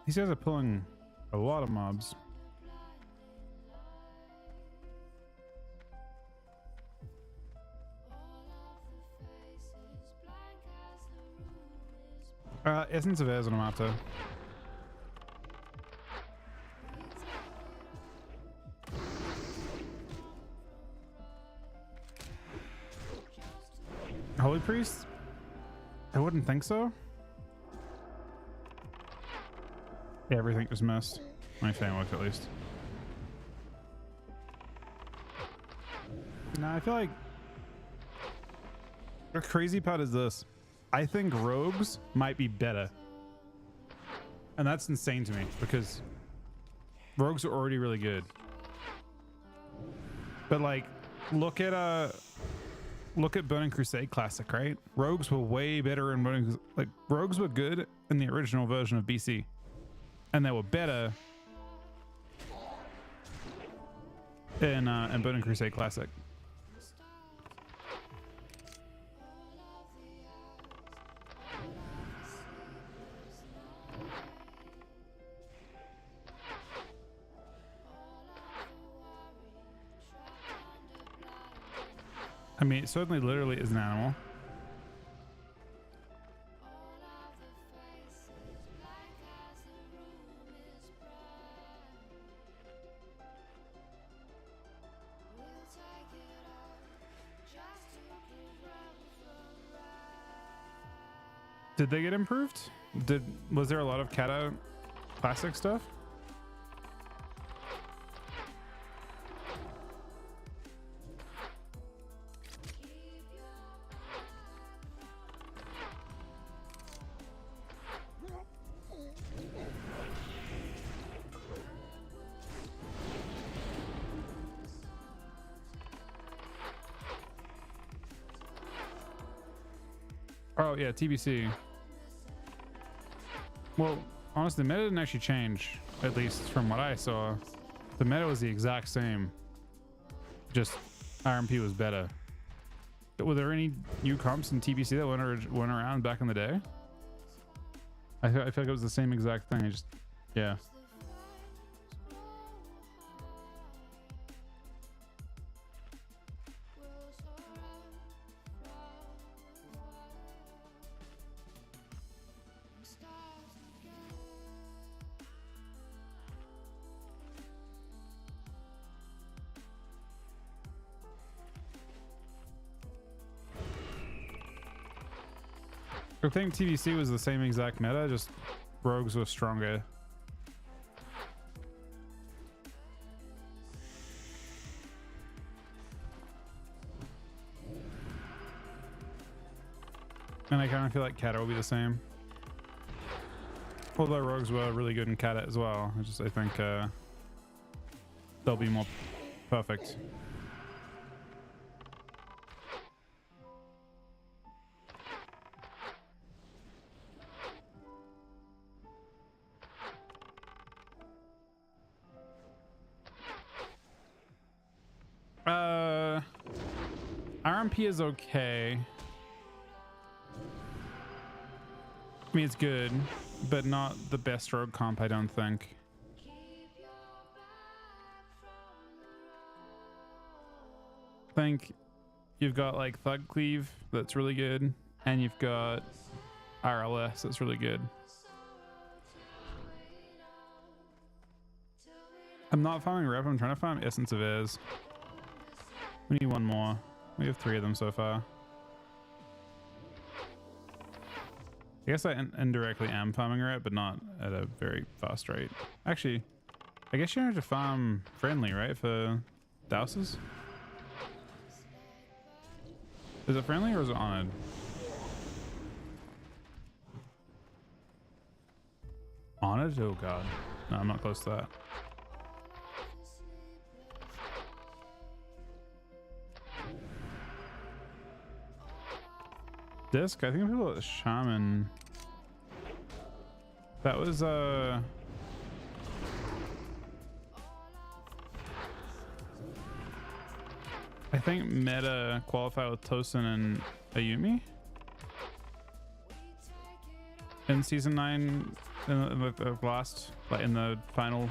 These guys are pulling a lot of mobs. Essence of Air is what I'm after. Holy Priest? I wouldn't think so. Yeah, everything just missed. My fan worked at least. Nah, I feel like the crazy part is this. I think rogues might be better. And that's insane to me because rogues are already really good. But like look at Burning Crusade Classic, right? Rogues were way better in rogues were good in the original version of BC. And they were better in Burning Crusade Classic. I mean, it certainly literally is an animal. Did they get improved? Was there a lot of Kata classic stuff? Oh yeah, TBC. Well, honestly, the meta didn't actually change, at least from what I saw. The meta was the exact same. Just RMP was better. Were there any new comps in TBC that went around back in the day? I feel like it was the same exact thing. Yeah. I think TBC was the same exact meta, just rogues were stronger. And I kind of feel like Kata will be the same. Although rogues were really good in Kata as well. I think they'll be more perfect. RMP is okay. I mean, it's good, but not the best rogue comp, I don't think. I think you've got like Thug Cleave that's really good, and you've got RLS that's really good. I'm not farming rep, I'm trying to farm Essence of Airs. We need one more. We have 3 of them so far. I guess I indirectly am farming rep, but not at a very fast rate. Actually, I guess you have to farm friendly, right, for douses? Is it friendly or is it honored? Honored? Oh god. No, I'm not close to that. Disc? I think people at the Shaman. That was I think Meta qualified with Tosin and Ayumi in season 9 in the last, like in the final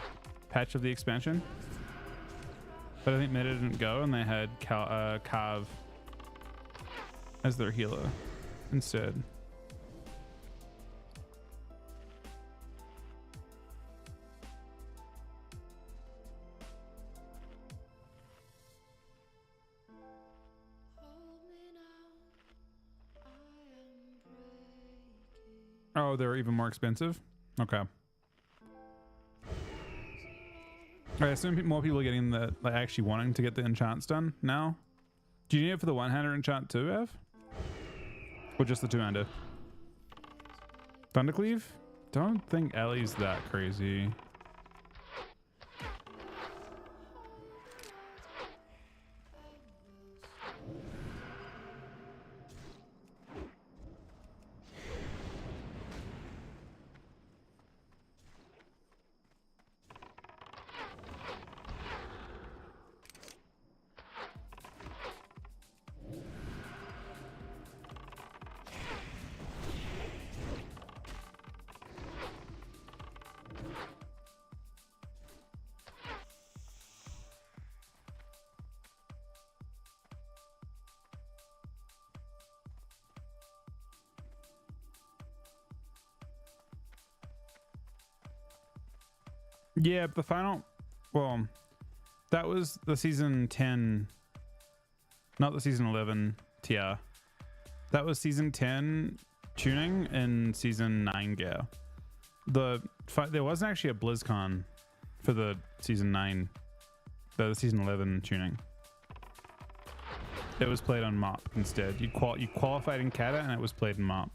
patch of the expansion. But I think Meta didn't go and they had Kav as their healer instead. Oh, they're even more expensive? Okay. I assume more people are getting the, like, actually wanting to get the enchants done now. Do you need it for the one-hander enchant too, Ev? Or just the two-hander? Thundercleave? Don't think Ellie's that crazy. Yeah, but the final, well, that was the season 10, not the season 11 TR. That was season 10 tuning and season 9 gear. There wasn't actually a BlizzCon for the season 9, the season 11 tuning. It was played on MOP instead. You qualified in Kata and it was played in MOP.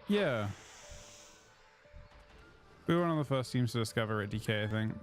Yeah. We were one of the first teams to discover Red DK, I think.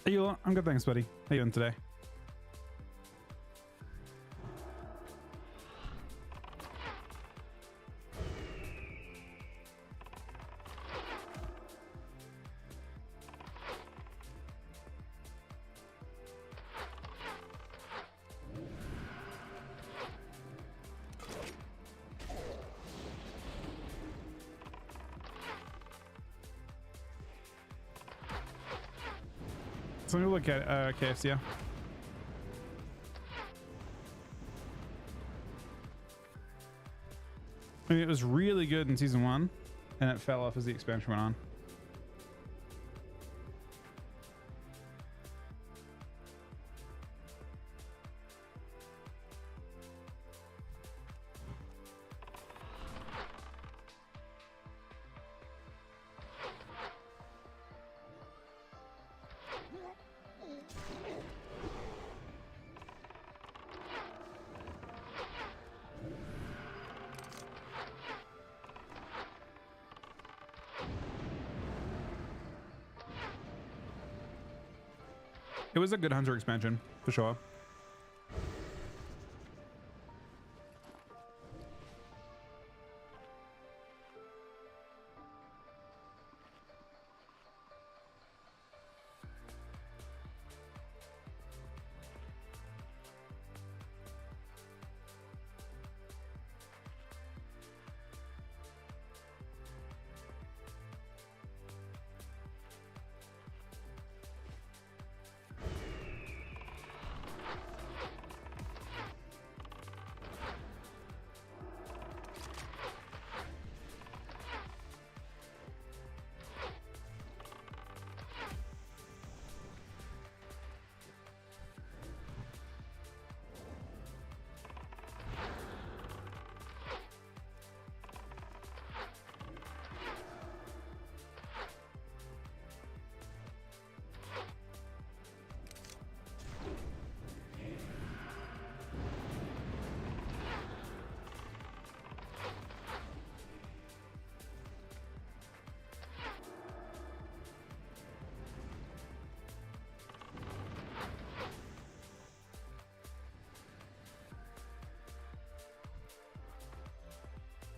Hey, you. I'm good, thanks, buddy. How you doing today? So let me look at KFC. Yeah. I mean, it was really good in season 1, and it fell off as the expansion went on. It was a good hunter expansion, for sure.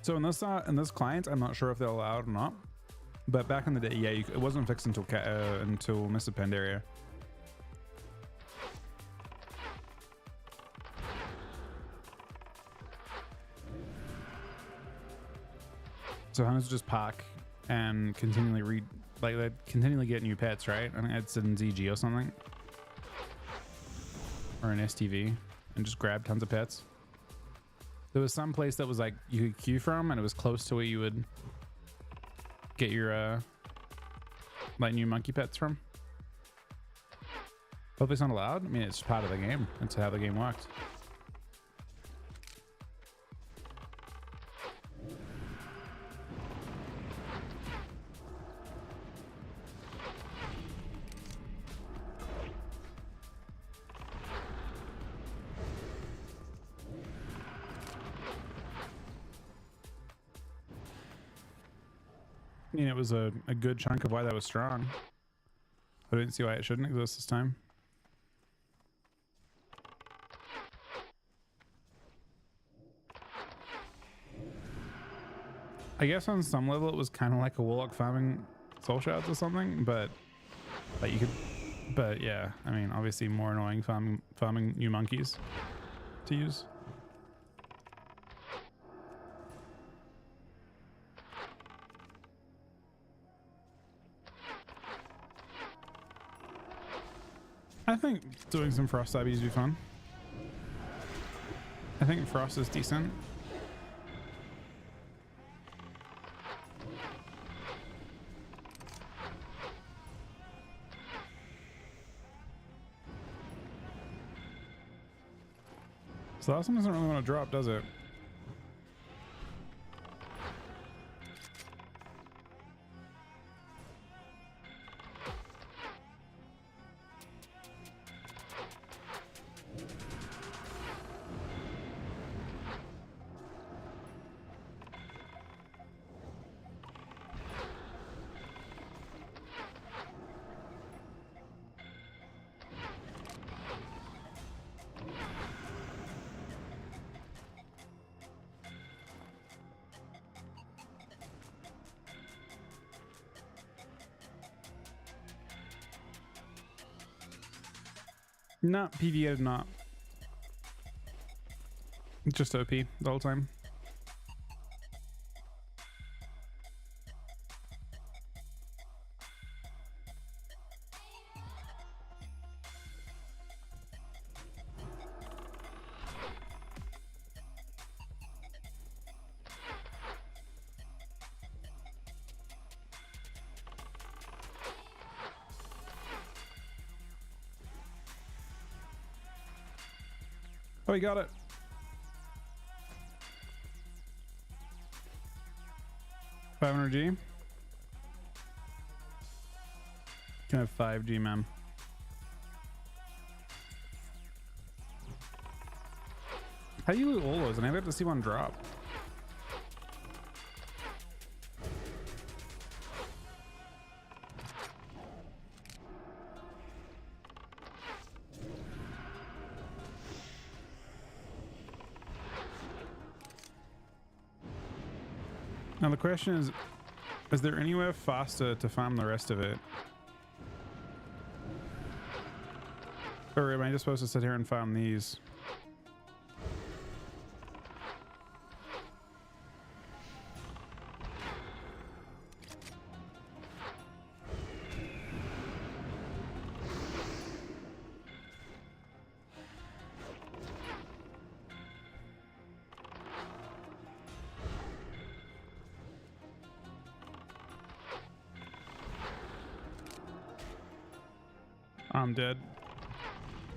So in this client, I'm not sure if they're allowed or not, but back in the day, yeah, it wasn't fixed until Mr. Pandaria. So hunters just park and continually they continually get new pets, right? I think it's in ZG or something, or an STV, and just grab tons of pets. There was some place that was like you could queue from, and it was close to where you would get your like new monkey pets from. Hopefully it's not allowed. I mean, it's part of the game. That's how the game worked. I mean, it was a good chunk of why that was strong. I didn't see why it shouldn't exist this time. I guess on some level it was kind of like a warlock farming soul shards or something, but like you could, but yeah, I mean, obviously more annoying farming new monkeys to use. I think doing some frost IBs would be fun. I think frost is decent. So last one doesn't really want to drop, does it? Not PvE, I did not. Just OP the whole time. Oh, he got it. $500G. Can have 5G, man. How do you loot all those? And I have to see one drop. Now the question is there anywhere faster to farm the rest of it? Or am I just supposed to sit here and farm these? I'm dead.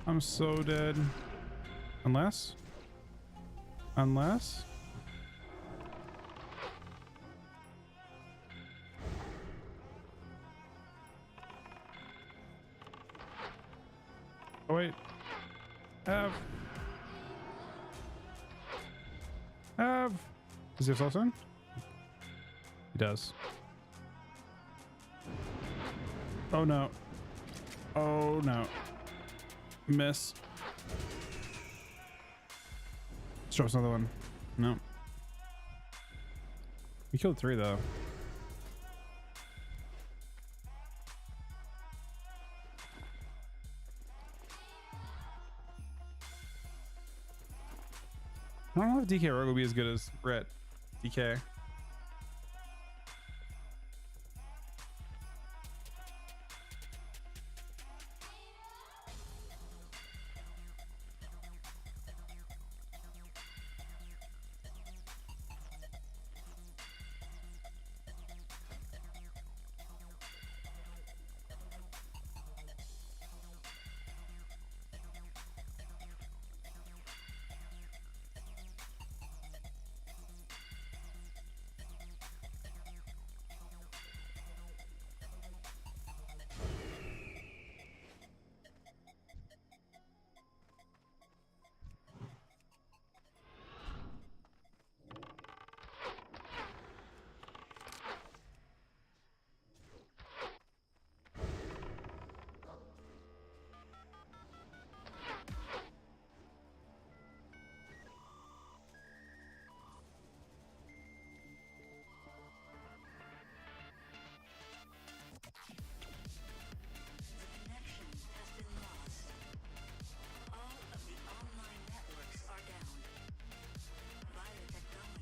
I'm so dead. Unless? Unless? Oh wait. Have. Does he have soul stone? He does. Oh no. Oh no. Miss. Let's drop another one. No. We killed 3 though. I don't know if DK Rogue will be as good as Ret DK.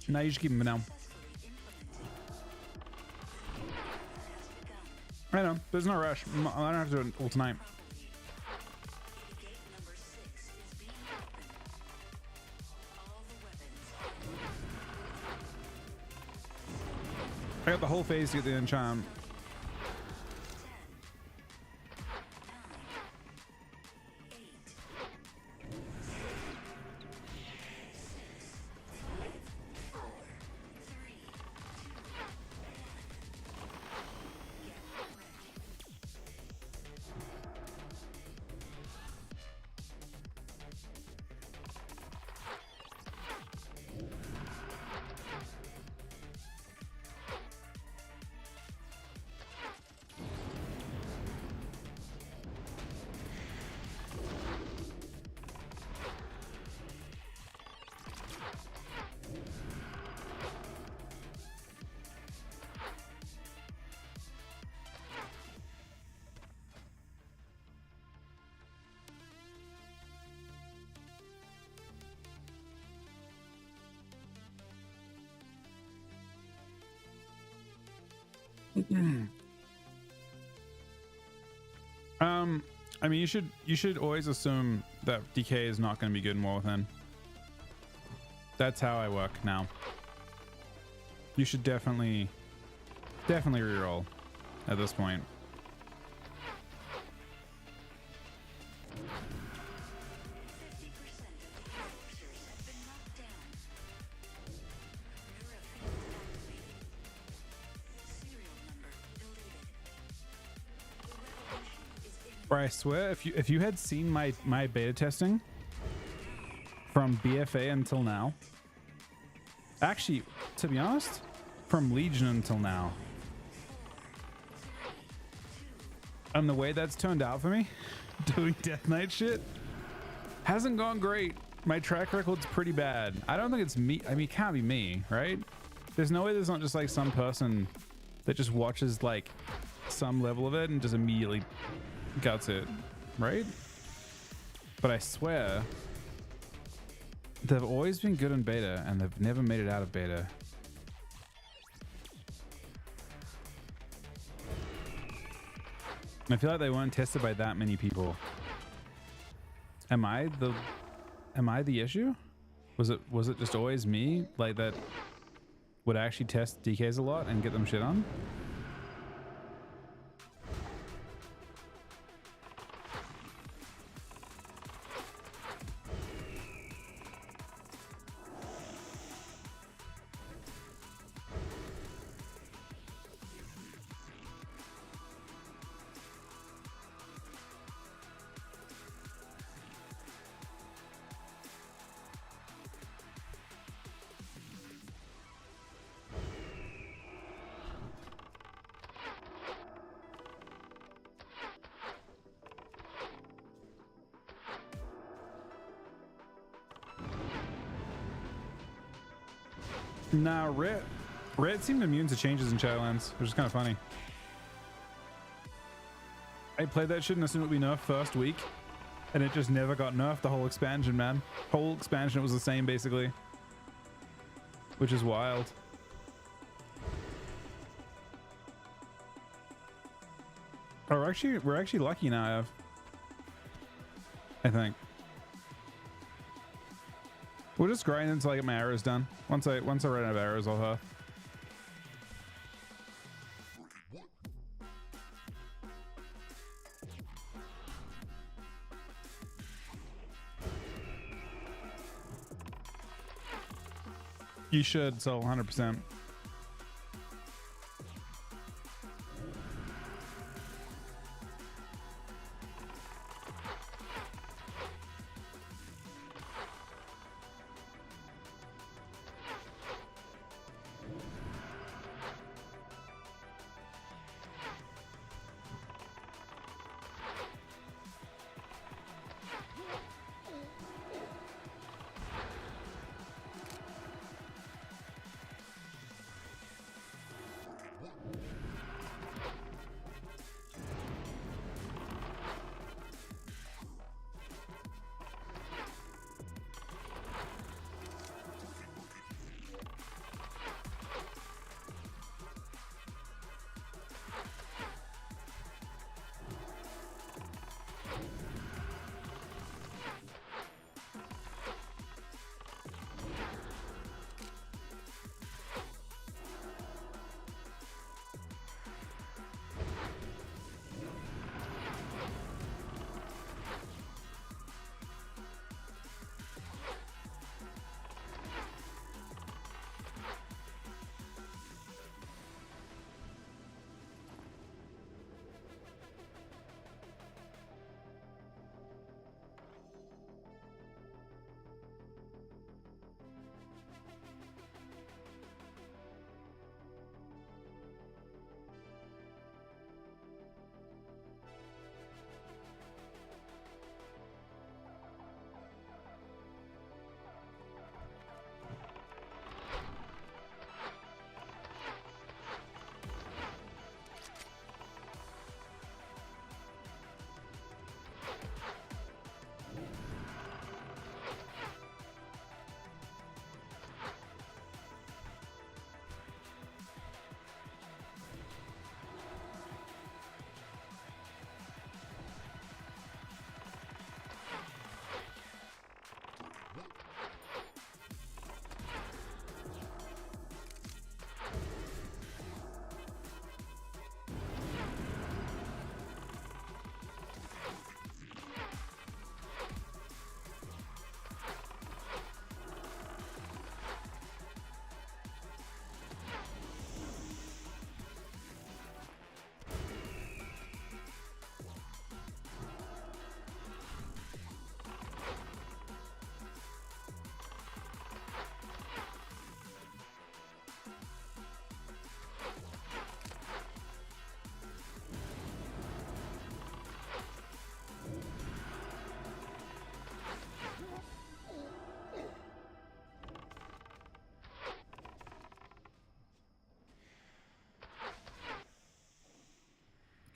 Now you just keep him down. I know. There's no rush. I don't have to do it all tonight. I got the whole phase to get the enchant. I mean, you should always assume that DK is not going to be good in War Within. That's how I work now. You should definitely reroll at this point. Bro, I swear, if you had seen my beta testing from BFA until now, actually, to be honest, from Legion until now, and the way that's turned out for me, doing Death Knight shit, hasn't gone great. My track record's pretty bad. I don't think it's me. I mean, it can't be me, right? There's no way there's not just like some person that just watches like some level of it and just immediately guts it, right? But I swear they've always been good in beta and they've never made it out of beta. And I feel like they weren't tested by that many people. Am I the issue? Was it just always me like that would actually test DKs a lot and get them shit on? Nah, Red seemed immune to changes in Shadowlands, which is kind of funny. I played that shit and assumed it would be nerfed first week, and it just never got nerfed the whole expansion, man. Whole expansion, it was the same basically, which is wild. Oh, we're actually lucky now, I think. We'll just grind until I get my arrows done. Once I run out of arrows, I'll huff. You should, so 100%.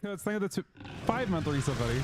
No, it's like the 5-month reset, buddy.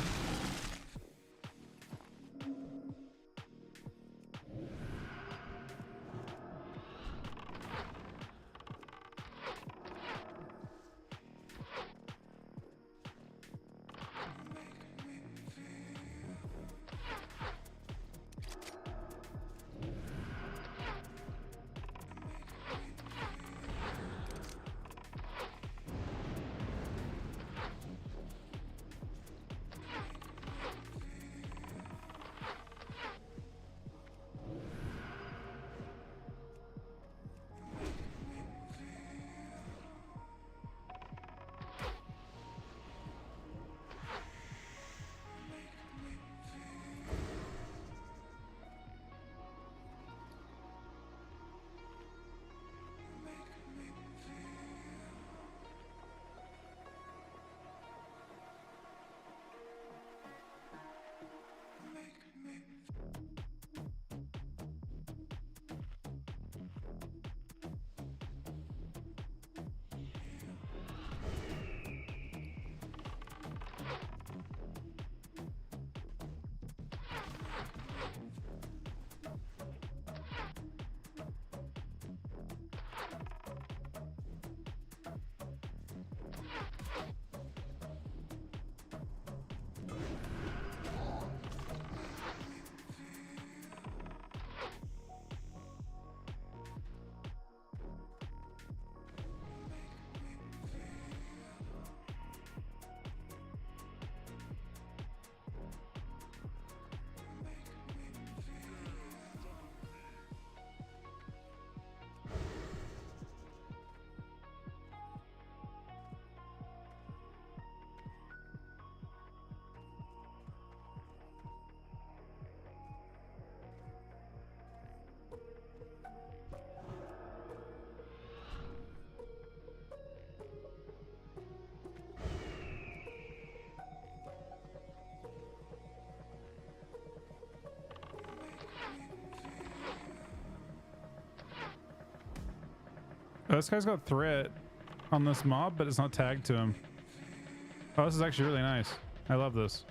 Oh, this guy's got threat on this mob, but it's not tagged to him. Oh, this is actually really nice. I love this.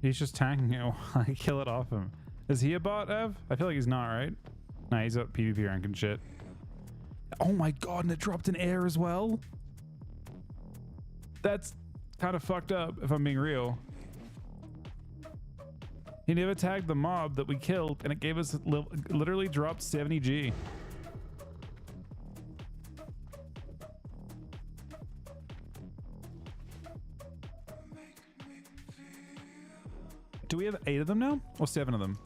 He's just tanking it while I kill it off him. Is he a bot, Ev? I feel like he's not, right? Nah, he's up PvP rank and shit. Oh my god, and it dropped in air as well? That's kind of fucked up, if I'm being real. He never tagged the mob that we killed, and it gave us literally dropped 70G. Do we have 8 of them now? Or 7 of them?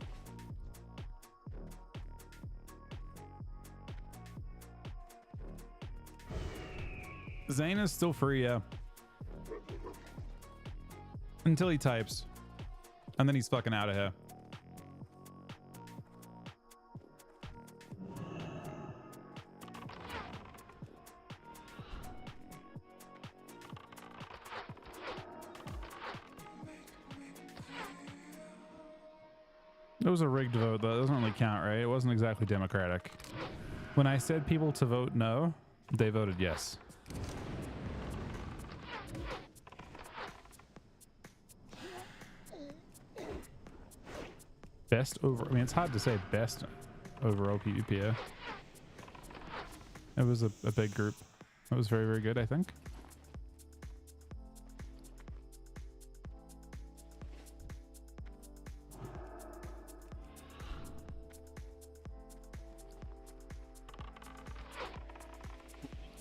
Zane is still free, yeah. Until he types. And then he's fucking out of here. It was a rigged vote, though. It doesn't really count, right? It wasn't exactly democratic. When I said people to vote no, they voted yes. Best over, I mean, it's hard to say best overall PvP. Yeah. It was a big group. It was very, very good, I think.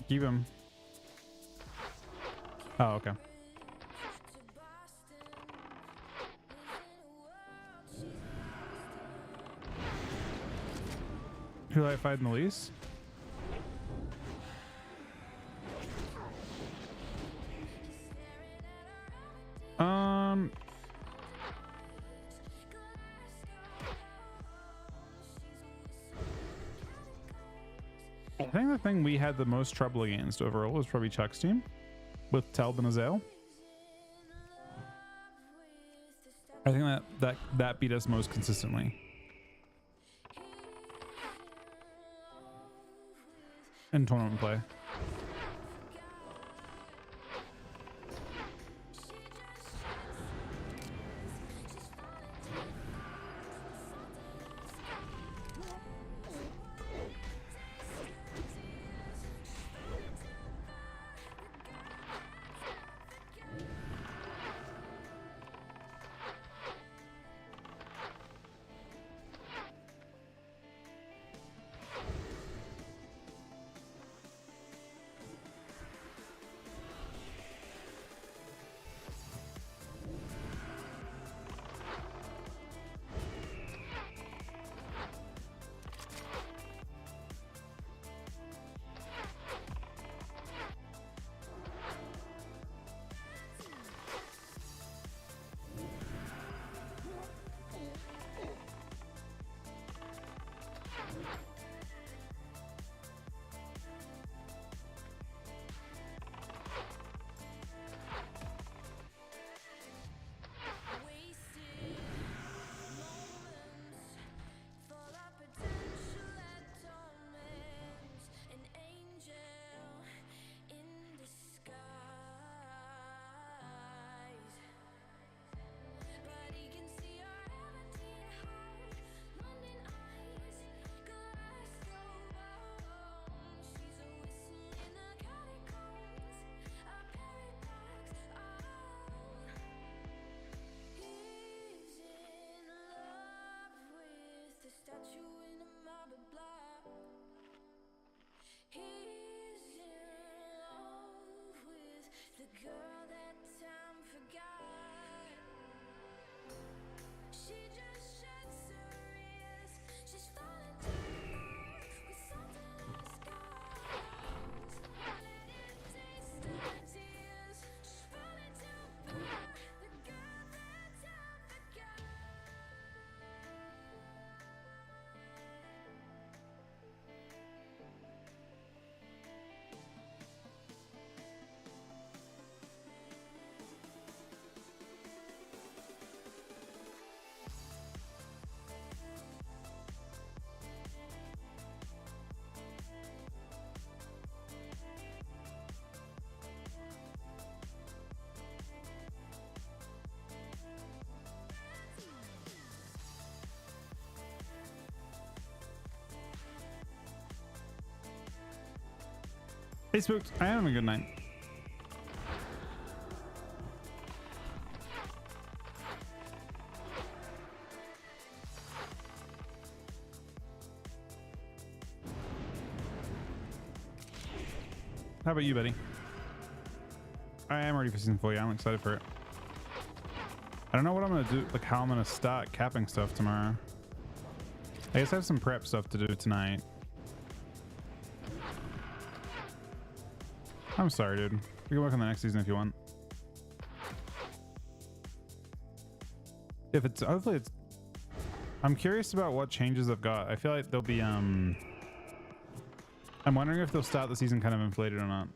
Keep him. Oh, okay. Who I fight in the least? I think the thing we had the most trouble against overall was probably Chuck's team with Talb and Azael. I think that beat us most consistently. in tournament play. Hey Spooked, I am having a good night. How about you, buddy? I am ready for season 4. Yeah, I'm excited for it. I don't know what I'm gonna do, like how I'm gonna start capping stuff tomorrow. I guess I have some prep stuff to do tonight. I'm sorry, dude. We can work on the next season if you want. If it's, hopefully it's, I'm curious about what changes I've got. I feel like there'll be, I'm wondering if they'll start the season kind of inflated or not.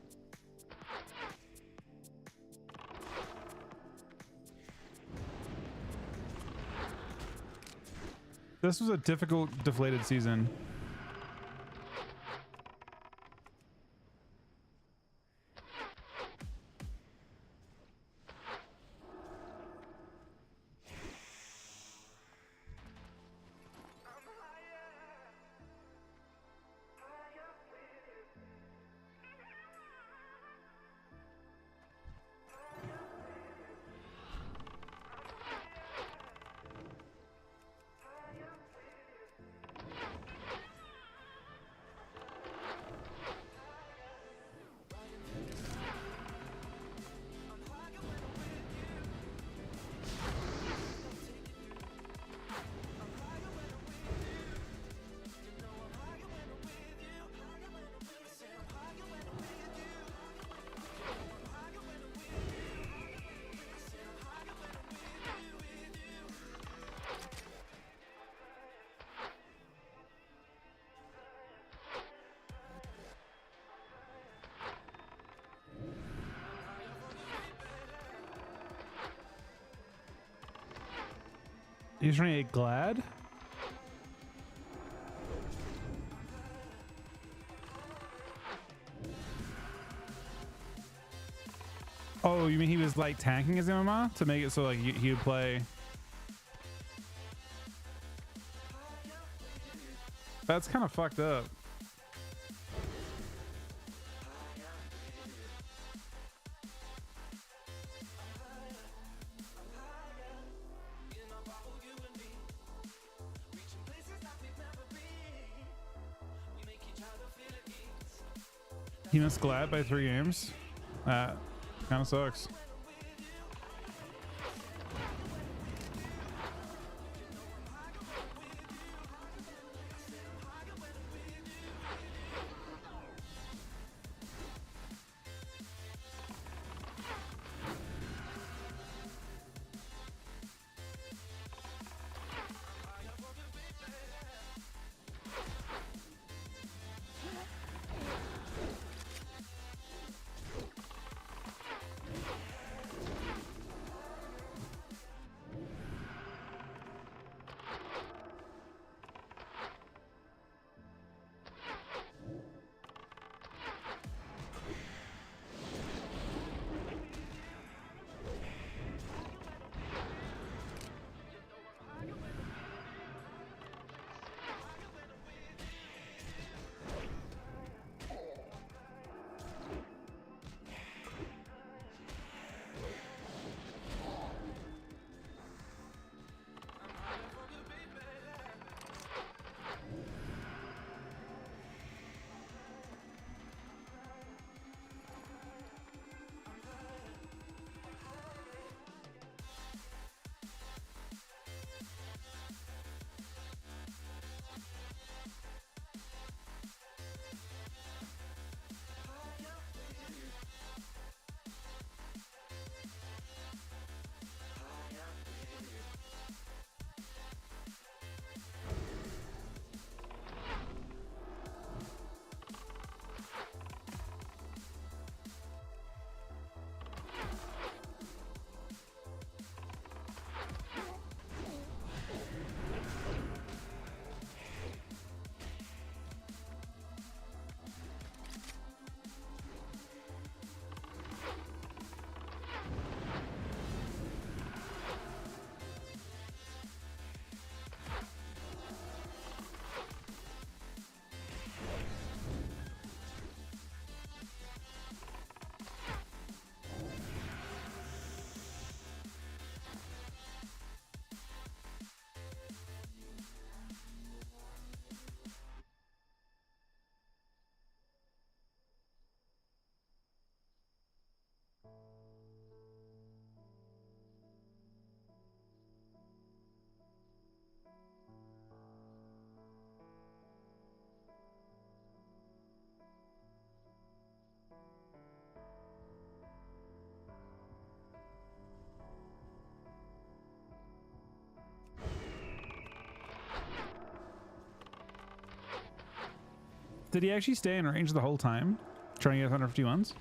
This was a difficult, deflated season. He's trying to get glad? Oh, you mean he was like tanking his MMR to make it so like he would play? That's kind of fucked up. He missed Glad by 3 games. That kind of sucks. Did he actually stay in range the whole time, trying to get 151s?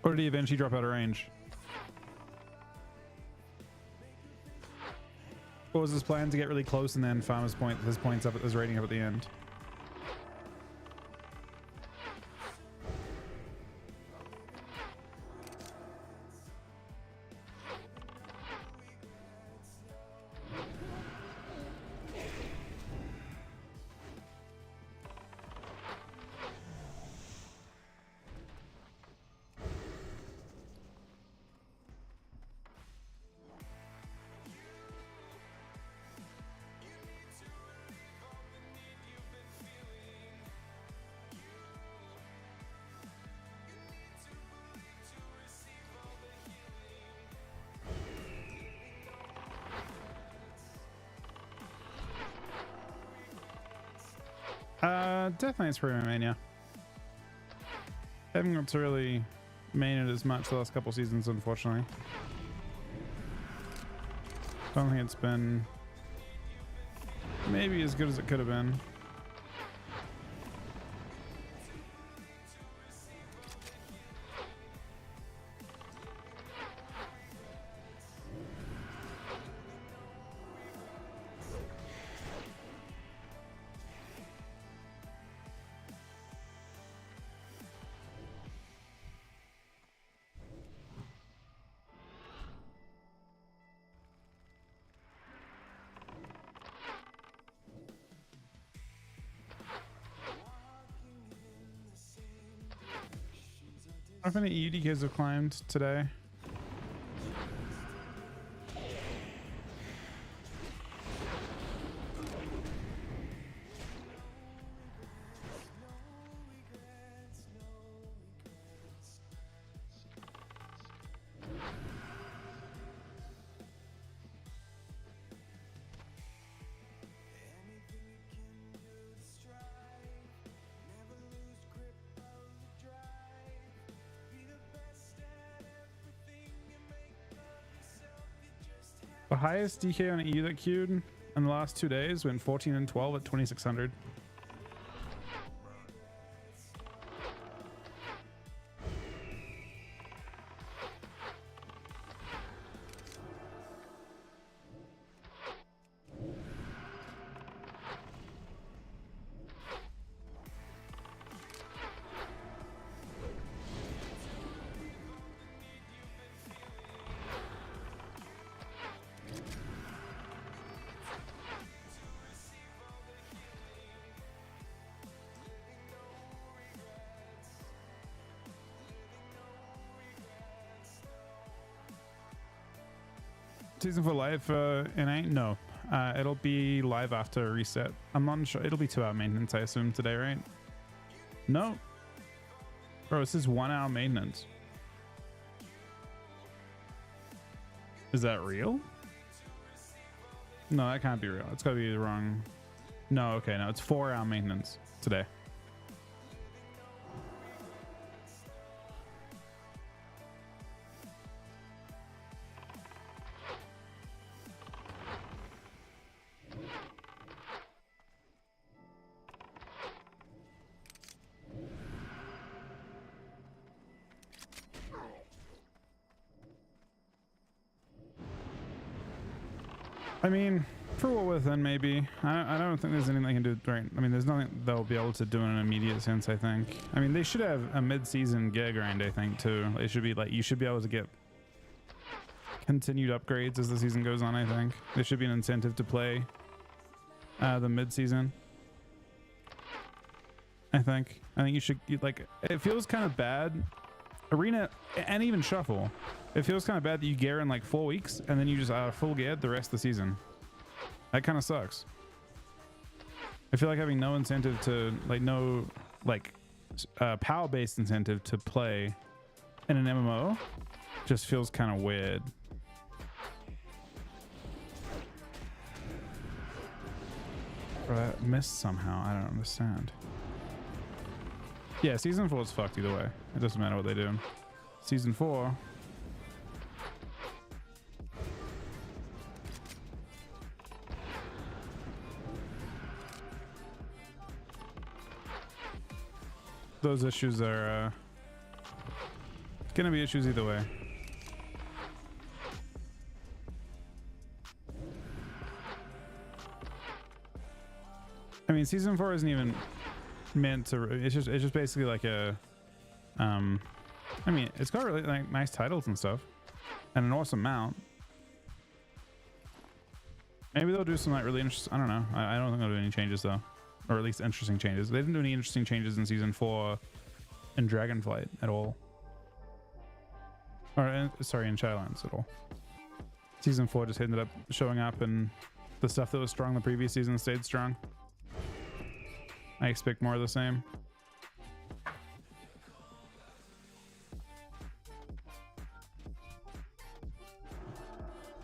Or did he eventually drop out of range? What was his plan, to get really close and then farm his points up, his rating up at the end? Definitely it's pretty main, yeah. Haven't got to really main it as much the last couple seasons, unfortunately. Don't think it's been maybe as good as it could have been. How many EUDKs have climbed today? The highest DK on EU that queued in the last 2 days went 14 and 12 at 2600. Season 4 live NA? No. It'll be live after reset. I'm not sure. It'll be 2-hour maintenance, I assume, today, right? No. Bro, this is 1 hour maintenance. Is that real? No, that can't be real. It's gotta be the wrong. No, okay, no, it's 4-hour maintenance today. I mean, for what within, maybe. I don't think there's anything they can do right. I mean, there's nothing they'll be able to do in an immediate sense, I think. I mean, they should have a mid-season gear grind, I think, too. It should be like, you should be able to get continued upgrades as the season goes on, I think. There should be an incentive to play the mid-season. I think you should, like, it feels kind of bad. Arena and even Shuffle. It feels kind of bad that you gear in like 4 weeks and then you just are full geared the rest of the season. That kind of sucks. I feel like having no incentive to, like, no, like, power-based incentive to play in an MMO just feels kind of weird. Bro, I missed somehow. I don't understand. Yeah, season 4 is fucked either way. It doesn't matter what they do. Season 4. Those issues are gonna be issues either way. I mean, season 4 isn't even meant to. It's just basically like a. I mean, it's got really like nice titles and stuff, and an awesome mount. Maybe they'll do some like really interesting. I don't know. I don't think they'll do any changes though, or at least interesting changes. They didn't do any interesting changes in season 4 in Dragonflight at all, or sorry, in Shadowlands at all. Season 4 just ended up showing up, and the stuff that was strong the previous season stayed strong. I expect more of the same.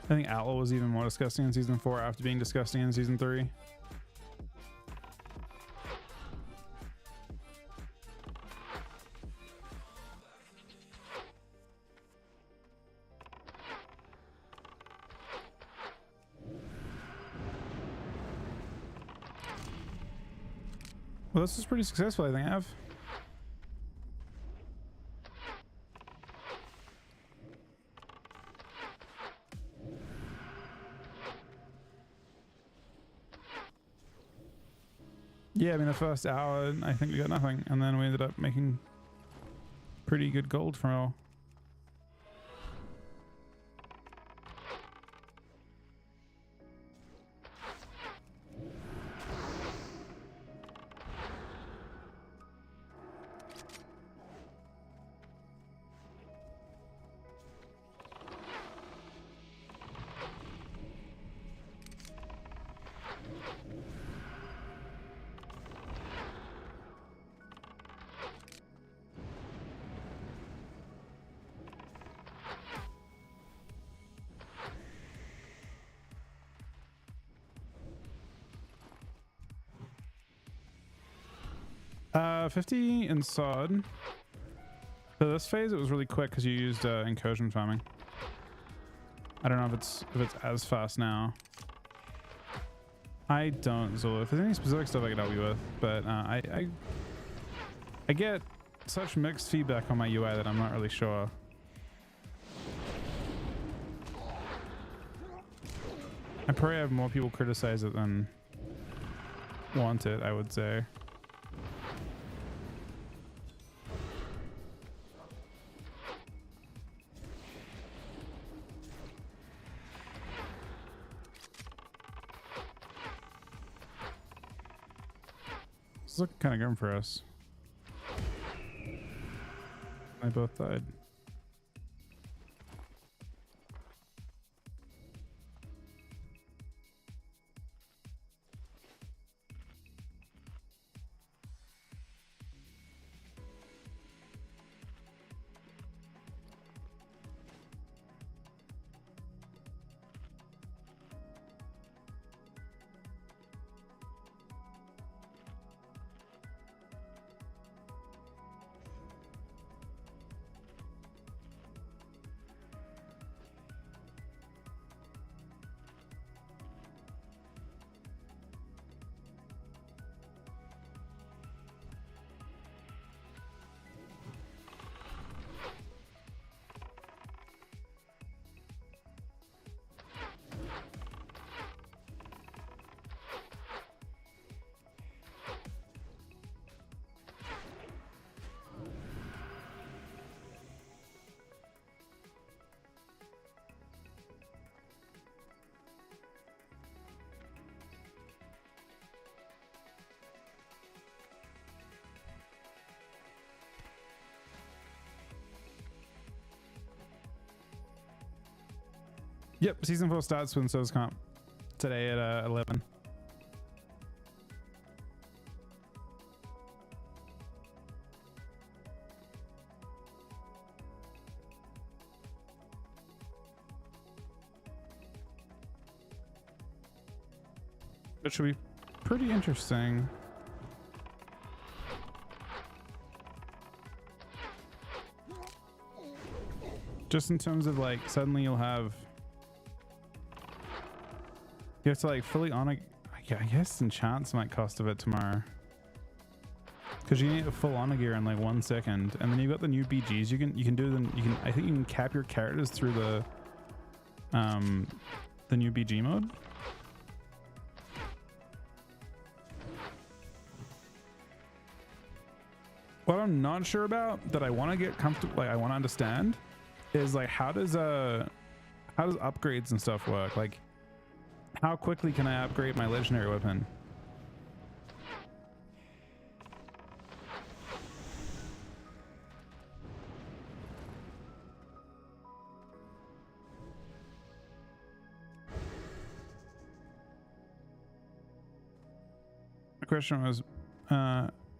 I think Outlaw was even more disgusting in season 4 after being disgusting in season 3. Well, this is pretty successful, I think, Av. Yeah, I mean, the first hour, I think we got nothing, and then we ended up making pretty good gold from it all. 50 in sod. For this phase, it was really quick because you used incursion farming. I don't know if it's as fast now. I don't. So if there's any specific stuff I could help you with, but I get such mixed feedback on my UI that I'm not really sure. I probably have more people criticize it than want it, I would say. It's looking kind of grim for us. I both died. Yep, season 4 starts when so's comp today at 11. It should be pretty interesting. Just in terms of like suddenly you have to like fully on a, yeah, I guess enchants might cost a bit tomorrow. Cause you need a full honor gear in like 1 second. And then you've got the new BGs. You can do them. I think you can cap your characters through the new BG mode. What I'm not sure about that I want to get comfortable, like I want to understand is like, how does upgrades and stuff work? Like, how quickly can I upgrade my legendary weapon? The question was,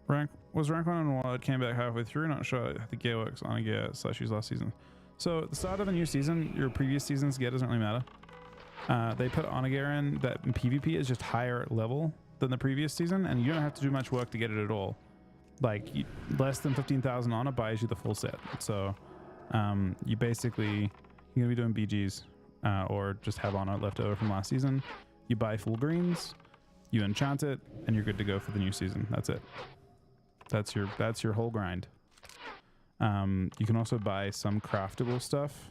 rank 1 on Wild came back halfway through. Not sure how the gear works on a gear / use last season. So at the start of a new season, your previous season's gear doesn't really matter. They put honor gear in that in PvP is just higher level than the previous season, and you don't have to do much work to get it at all. Like less than 15,000 honor buys you the full set. So you basically, you're gonna be doing BGs or just have honor left over from last season. You buy full greens, you enchant it, and you're good to go for the new season. That's it. That's your whole grind. You can also buy some craftable stuff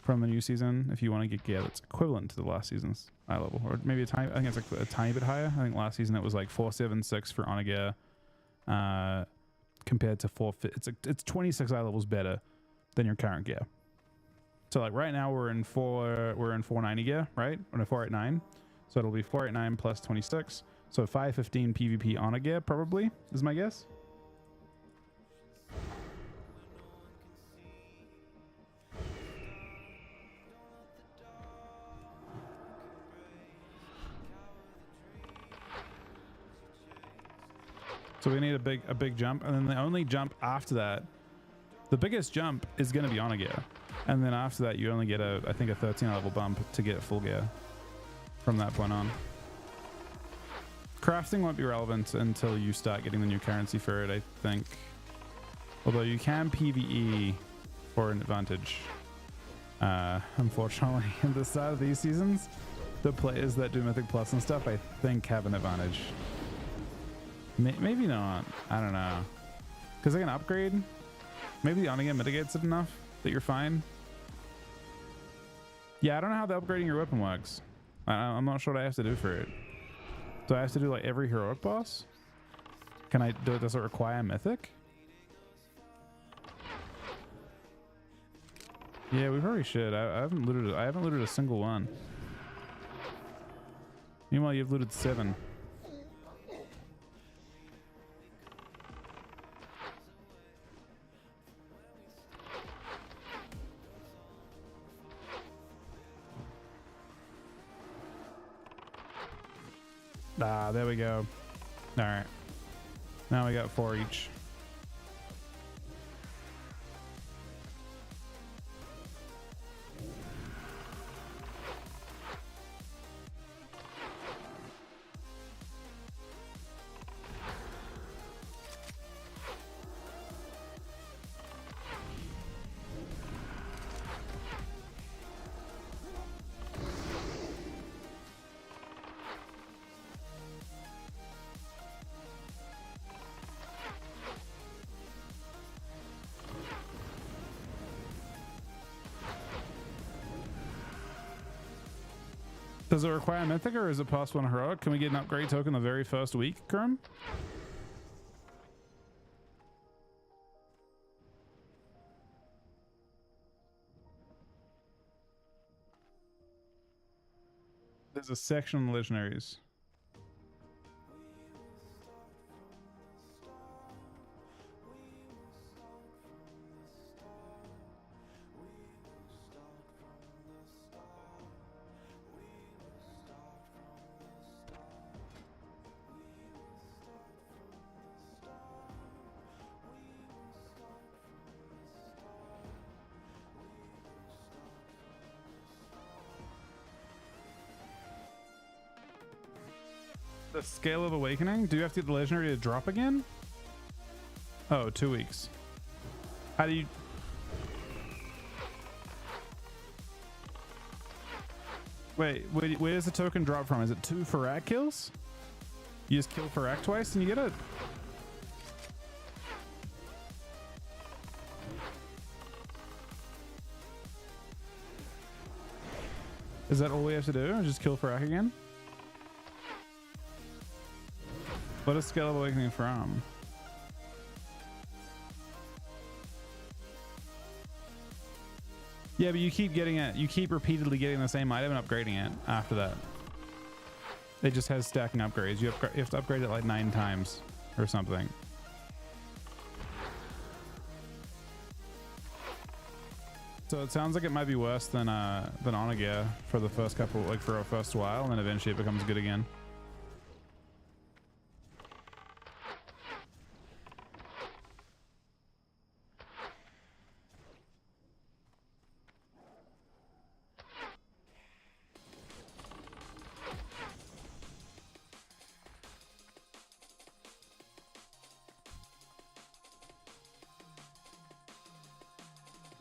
from the new season if you want to get gear that's equivalent to the last season's eye level, or maybe I think it's like a tiny bit higher. I think last season it was like 476 for honor gear compared to 450. It's 26 eye levels better than your current gear. So like right now we're in 490 gear, right? Or no, 489. So it'll be 489 plus 26. So 515 PvP honor gear probably is my guess. So we need a big jump, and then the only jump after that, the biggest jump is going to be honor gear, and then after that you only get I think a 13 level bump to get full gear from that point on. Crafting won't be relevant until you start getting the new currency for it, I think. Although you can PvE for an advantage. Unfortunately, at the start of these seasons, the players that do Mythic Plus and stuff, I think, have an advantage. Maybe not. I don't know. Because they can upgrade. Maybe the Onigame mitigates it enough that you're fine. Yeah, I don't know how the upgrading your weapon works. I'm not sure what I have to do for it. Do I have to do like every heroic boss? Can I do it? Does it require Mythic? Yeah, we probably should. I haven't looted. I haven't looted a single one. Meanwhile, you've looted 7. Ah, there we go. All right. Now we got 4 each. Does it require Mythic or is it possible in Heroic? Can we get an upgrade token the very first week, Kerm? There's a section on legendaries. The Scale of Awakening? Do you have to get the legendary to drop again? Oh, 2 weeks. How do you... Wait, where does the token drop from? Is it 2 Farak kills? You just kill Farak twice and you get it? Is that all we have to do? Just kill Farak again? What is Scale of Awakening from? Yeah, but you keep getting it. You keep repeatedly getting the same item and upgrading it after that. It just has stacking upgrades. You have to upgrade it like 9 times or something. So it sounds like it might be worse than Onigame for the first couple, like for a first while, and then eventually it becomes good again.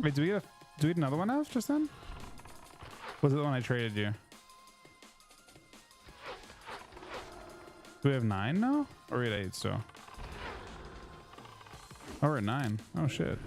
Wait, do we get another one out just then? Was it the one I traded you? Do we have 9 now? Or are we at 8 still? Oh, we're at 9. Oh shit.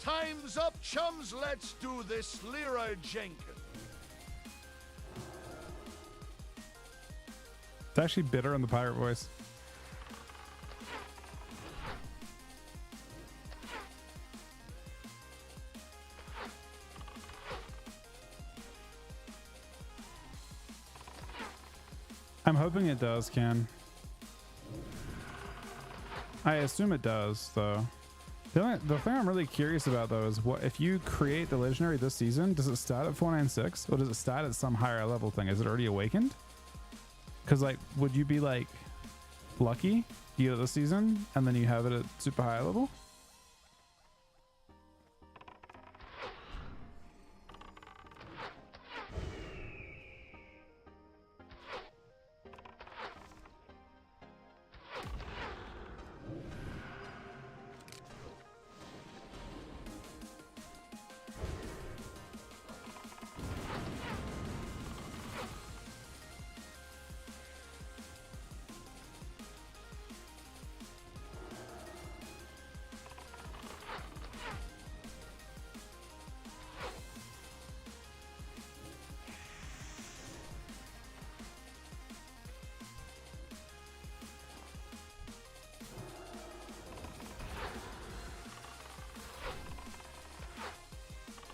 Time's up, chums. Let's do this. Leroy Jenkins. It's actually bitter on the pirate voice. I'm hoping it does, Ken. I assume it does, though. The thing I'm really curious about, though, is what if you create the legendary this season, does it start at 496 or does it start at some higher level thing? Is it already awakened? Because, like, would you be, like, lucky you get it this season and then you have it at super high level?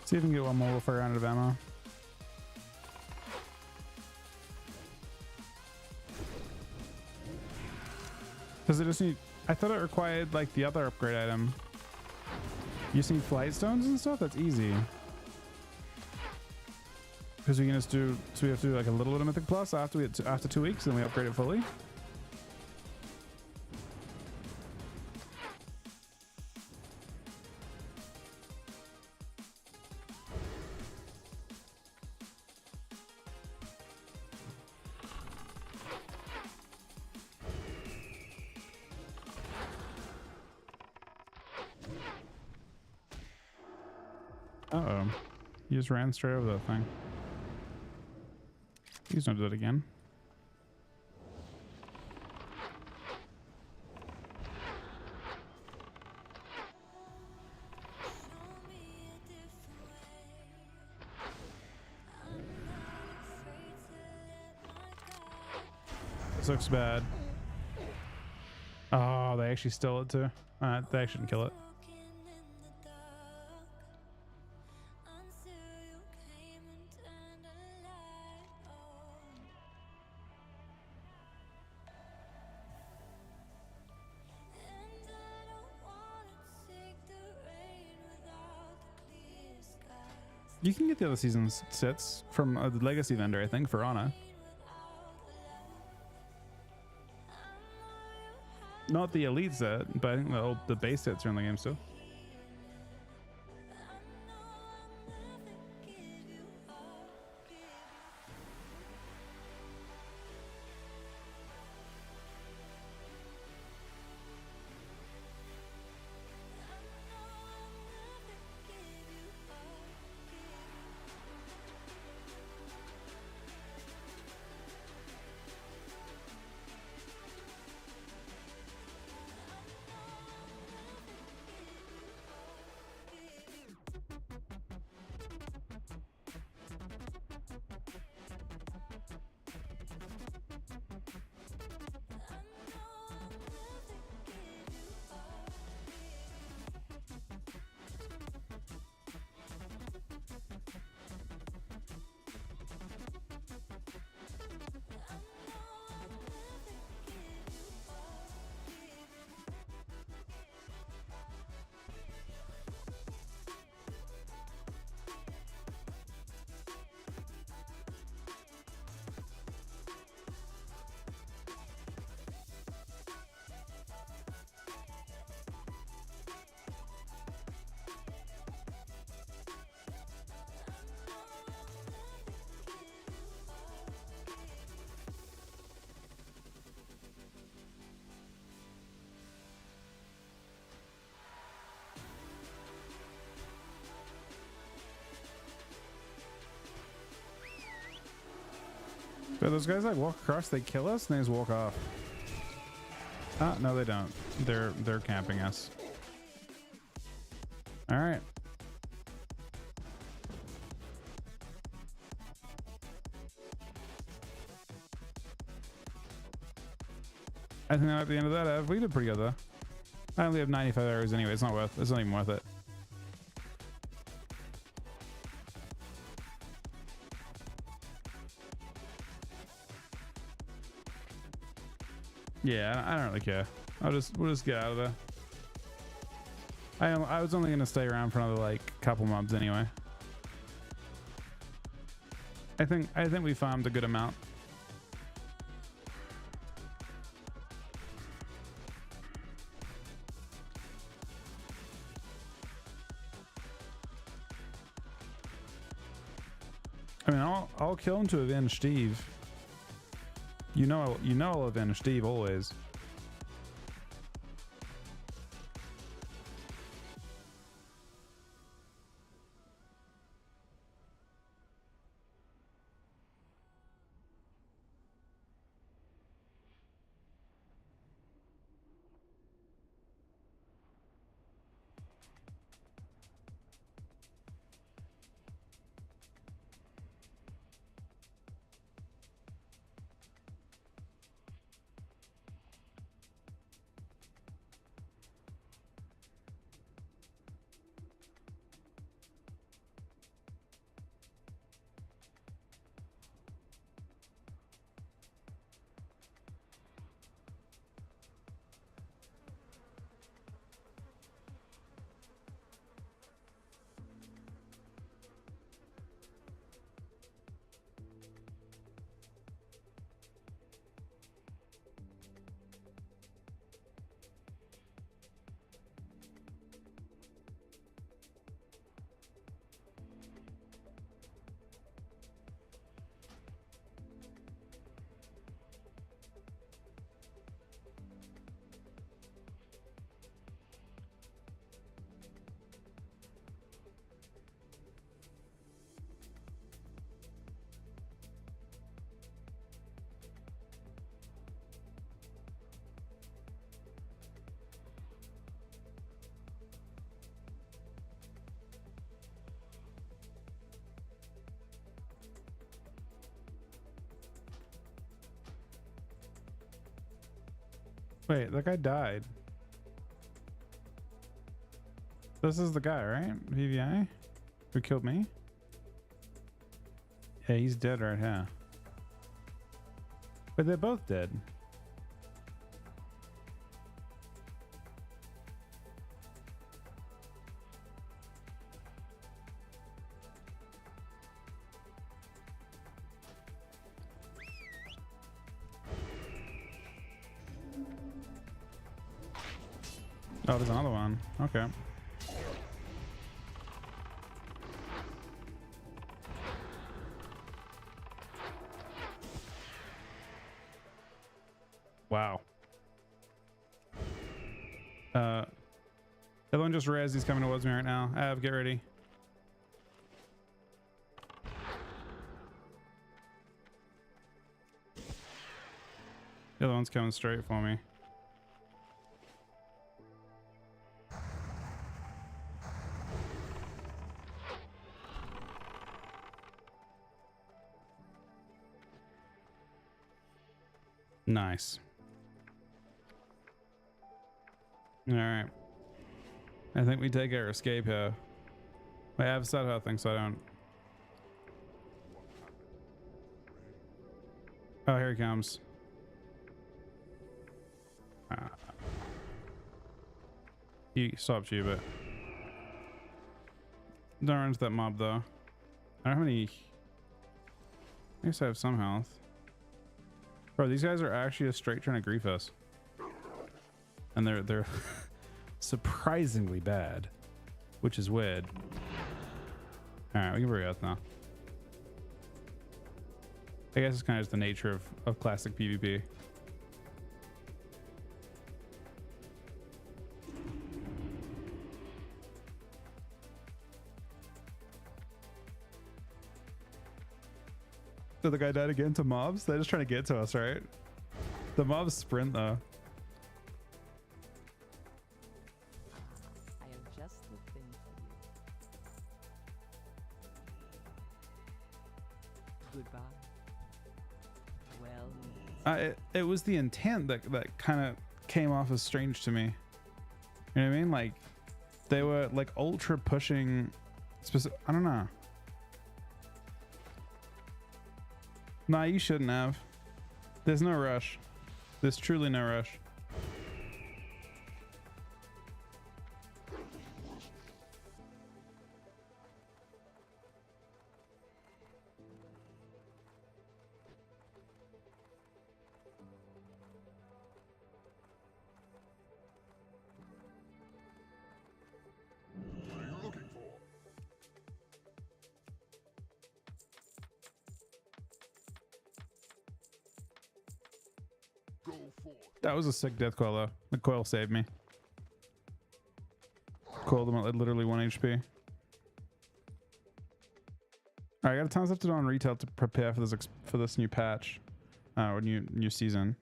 See if we can get one more before I run out of ammo. Does it just need... I thought it required like the other upgrade item. You just need flight stones and stuff? That's easy. Because we can just do... So we have to do like a little bit of Mythic Plus after 2 weeks and we upgrade it fully. Uh-oh. You just ran straight over that thing. Please don't do that again. This looks bad. Oh, they actually stole it too. They shouldn't kill it. You can get the other season's sets from the legacy vendor, I think, for Ana. Not the elite set, but I think the base sets are in the game still. So those guys like walk across, they kill us, and they just walk off. Ah, no, they don't. They're camping us. All right. I think that might be the end of that, Ev. We did pretty good though. I only have 95 arrows anyway. It's not even worth it. Yeah, I don't really care. We'll just get out of there. I was only gonna stay around for another like couple mobs anyway. I think we farmed a good amount. I mean, I'll kill him to avenge Steve. You know I'll avenge Steve always. Wait, that guy died. This is the guy, right? VVI? Who killed me? Yeah, he's dead right here. But they're both dead. Oh, there's another one. Okay. Wow. Everyone just realized he's coming towards me right now. Av, get ready. The other one's coming straight for me. Nice. All right. I think we take our escape here. I have set her thing, so I don't. Oh, here he comes. He stopped you, but don't run into that mob though. I don't have any. I guess I have some health. Bro, these guys are actually just straight trying to grief us, and they're surprisingly bad, which is weird. All right, we can bring out now. I guess it's kind of just the nature of classic PvP. So the guy died again to mobs? They're just trying to get to us, right? The mobs sprint though. I have just the thing for you. Goodbye. Well, It was the intent that kind of came off as strange to me. You know what I mean? Like they were like ultra pushing specific. I don't know. Nah, you shouldn't have. There's no rush. There's truly no rush. What are you looking for? Go forth. That was a sick death coil though. The coil saved me. Coiled them at literally 1 HP. Alright, I got a ton of stuff to do on retail to prepare for this new patch. Or new season.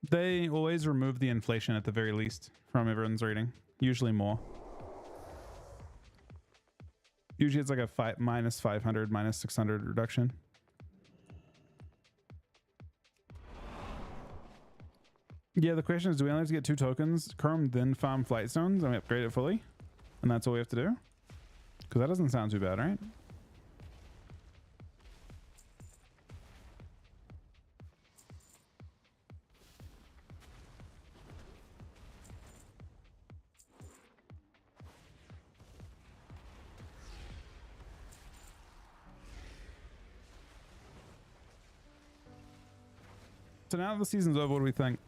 They always remove the inflation at the very least from everyone's rating. Usually more. Usually it's like a minus 500, minus 600 reduction. Yeah, the question is, do we only have to get 2 tokens, Chrome, then farm flight stones, and we upgrade it fully? And that's all we have to do? Because that doesn't sound too bad, right? So now that the season's over, what do we think?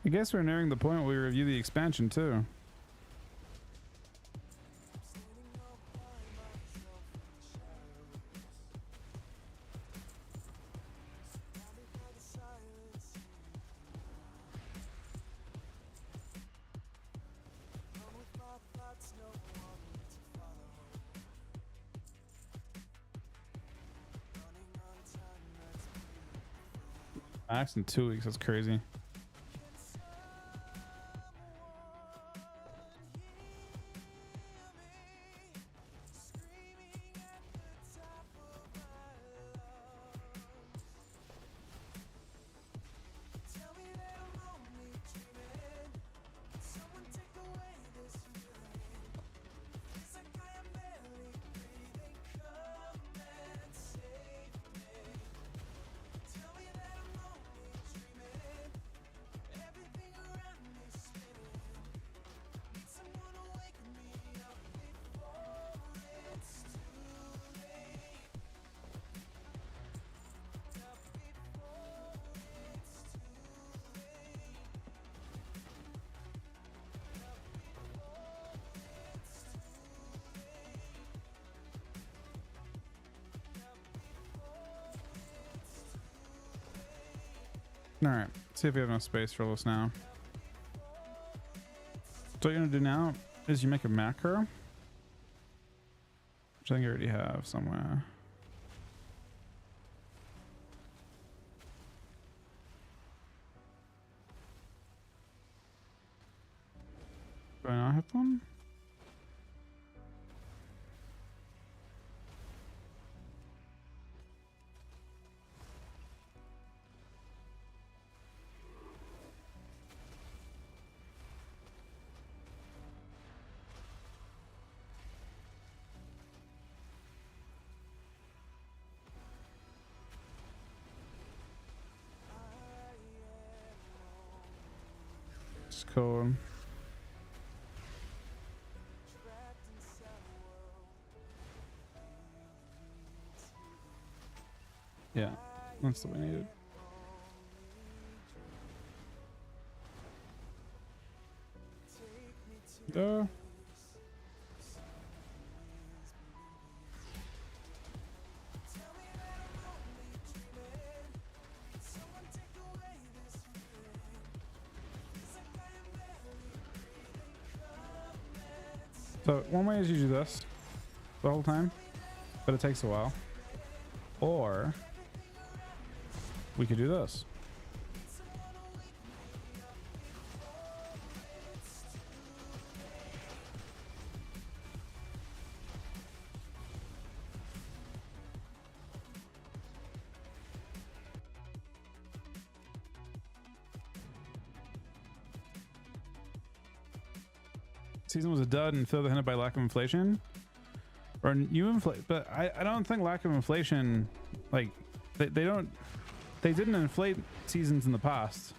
I guess we're nearing the point where we review the expansion too. Max in 2 weeks, that's crazy. Alright, see if we have enough space for this now. So what you're gonna do now is you make a macro, which I think I already have somewhere. Do I not have one? Cool. Yeah, that's what we needed. So one way is you do this the whole time, but it takes a while. Or we could do this. Season was a dud and further hindered by lack of inflation. Or new inflation, but I don't think lack of inflation, like they didn't inflate seasons in the past.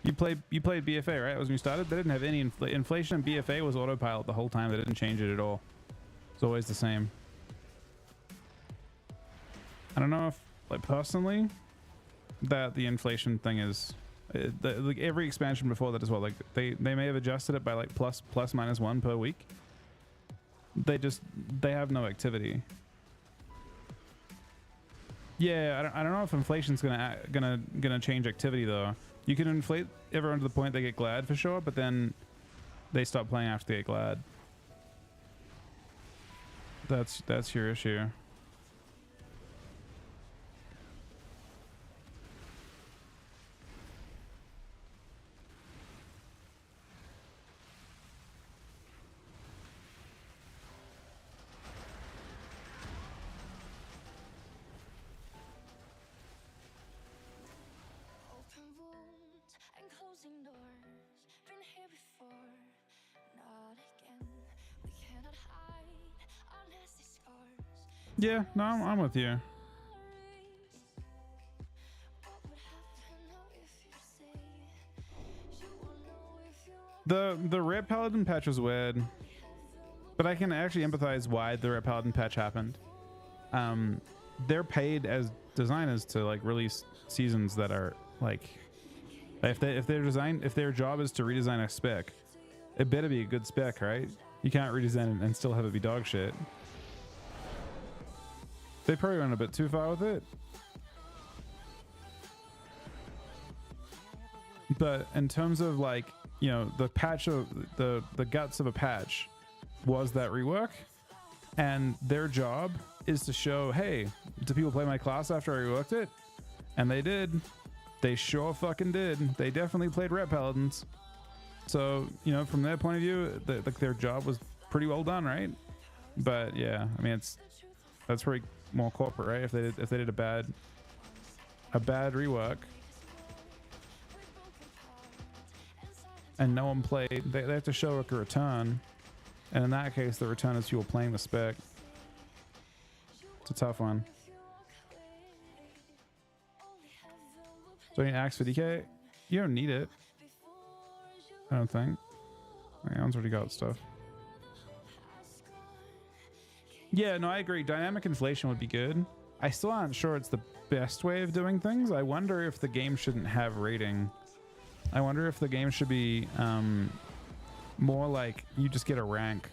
You played BFA, right? That was when you started. They didn't have any inflation. BFA was autopilot the whole time. They didn't change it at all. It's always the same. I don't know if, like, personally, that the inflation thing is like every expansion before that as well. Like they may have adjusted it by like plus minus 1 per week. They have no activity. Yeah, I don't know if inflation's gonna change activity though. You can inflate everyone to the point they get glad for sure, but then they stop playing after they get glad. That's your issue. Open wounds and closing doors. Been here before, not again. We cannot hide our nasty scars. Yeah, no, I'm with you. What would happen now if you say you won't know if you The Red Paladin patch was weird, but I can actually empathize why the Red Paladin patch happened. They're paid as designers to like release seasons that are like, if their job is to redesign a spec, it better be a good spec, right? You can't redesign it and still have it be dog shit. They probably went a bit too far with it. But in terms of like, you know, the patch of the guts of a patch was that rework, and their job is to show, hey, do people play my class after I reworked it? And they did. They sure fucking did. They definitely played Red Paladins. So, you know, from their point of view, their job was pretty well done, right? But yeah, I mean, that's pretty more corporate, right? If they did a bad rework and no one played, they have to show like a return, and in that case the return is people playing the spec. It's a tough one. So you need axe for DK? You don't need it, I don't think. Ion's already got stuff. Yeah, no, I agree. Dynamic inflation would be good. I still aren't sure it's the best way of doing things. I wonder if the game shouldn't have rating. I wonder if the game should be more like you just get a rank.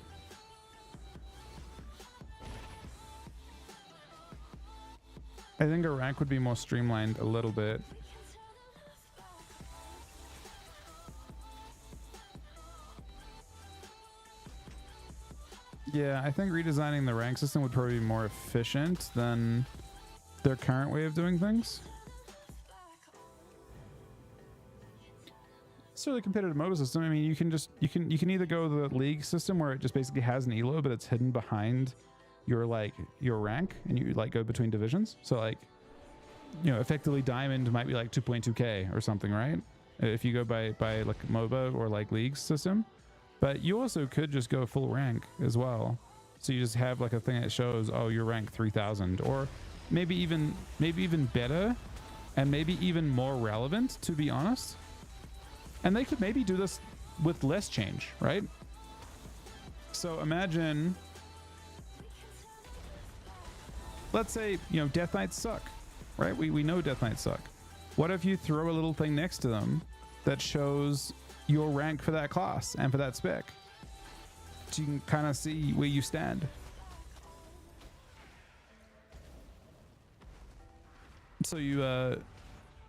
I think a rank would be more streamlined a little bit. Yeah, I think redesigning the rank system would probably be more efficient than their current way of doing things. It's really competitive MOBA system. I mean, you can either go the league system where it just basically has an elo, but it's hidden behind your rank, and you like go between divisions. So like, you know, effectively diamond might be like 2.2k or something, right? If you go by like MOBA or like league system. But you also could just go full rank as well. So you just have like a thing that shows, oh, you're rank 3000, or maybe even better, and maybe even more relevant, to be honest. And they could maybe do this with less change, right? So imagine, let's say, you know, Death Knights suck, right? We know Death Knights suck. What if you throw a little thing next to them that shows your rank for that class and for that spec, so you can kind of see where you stand? So you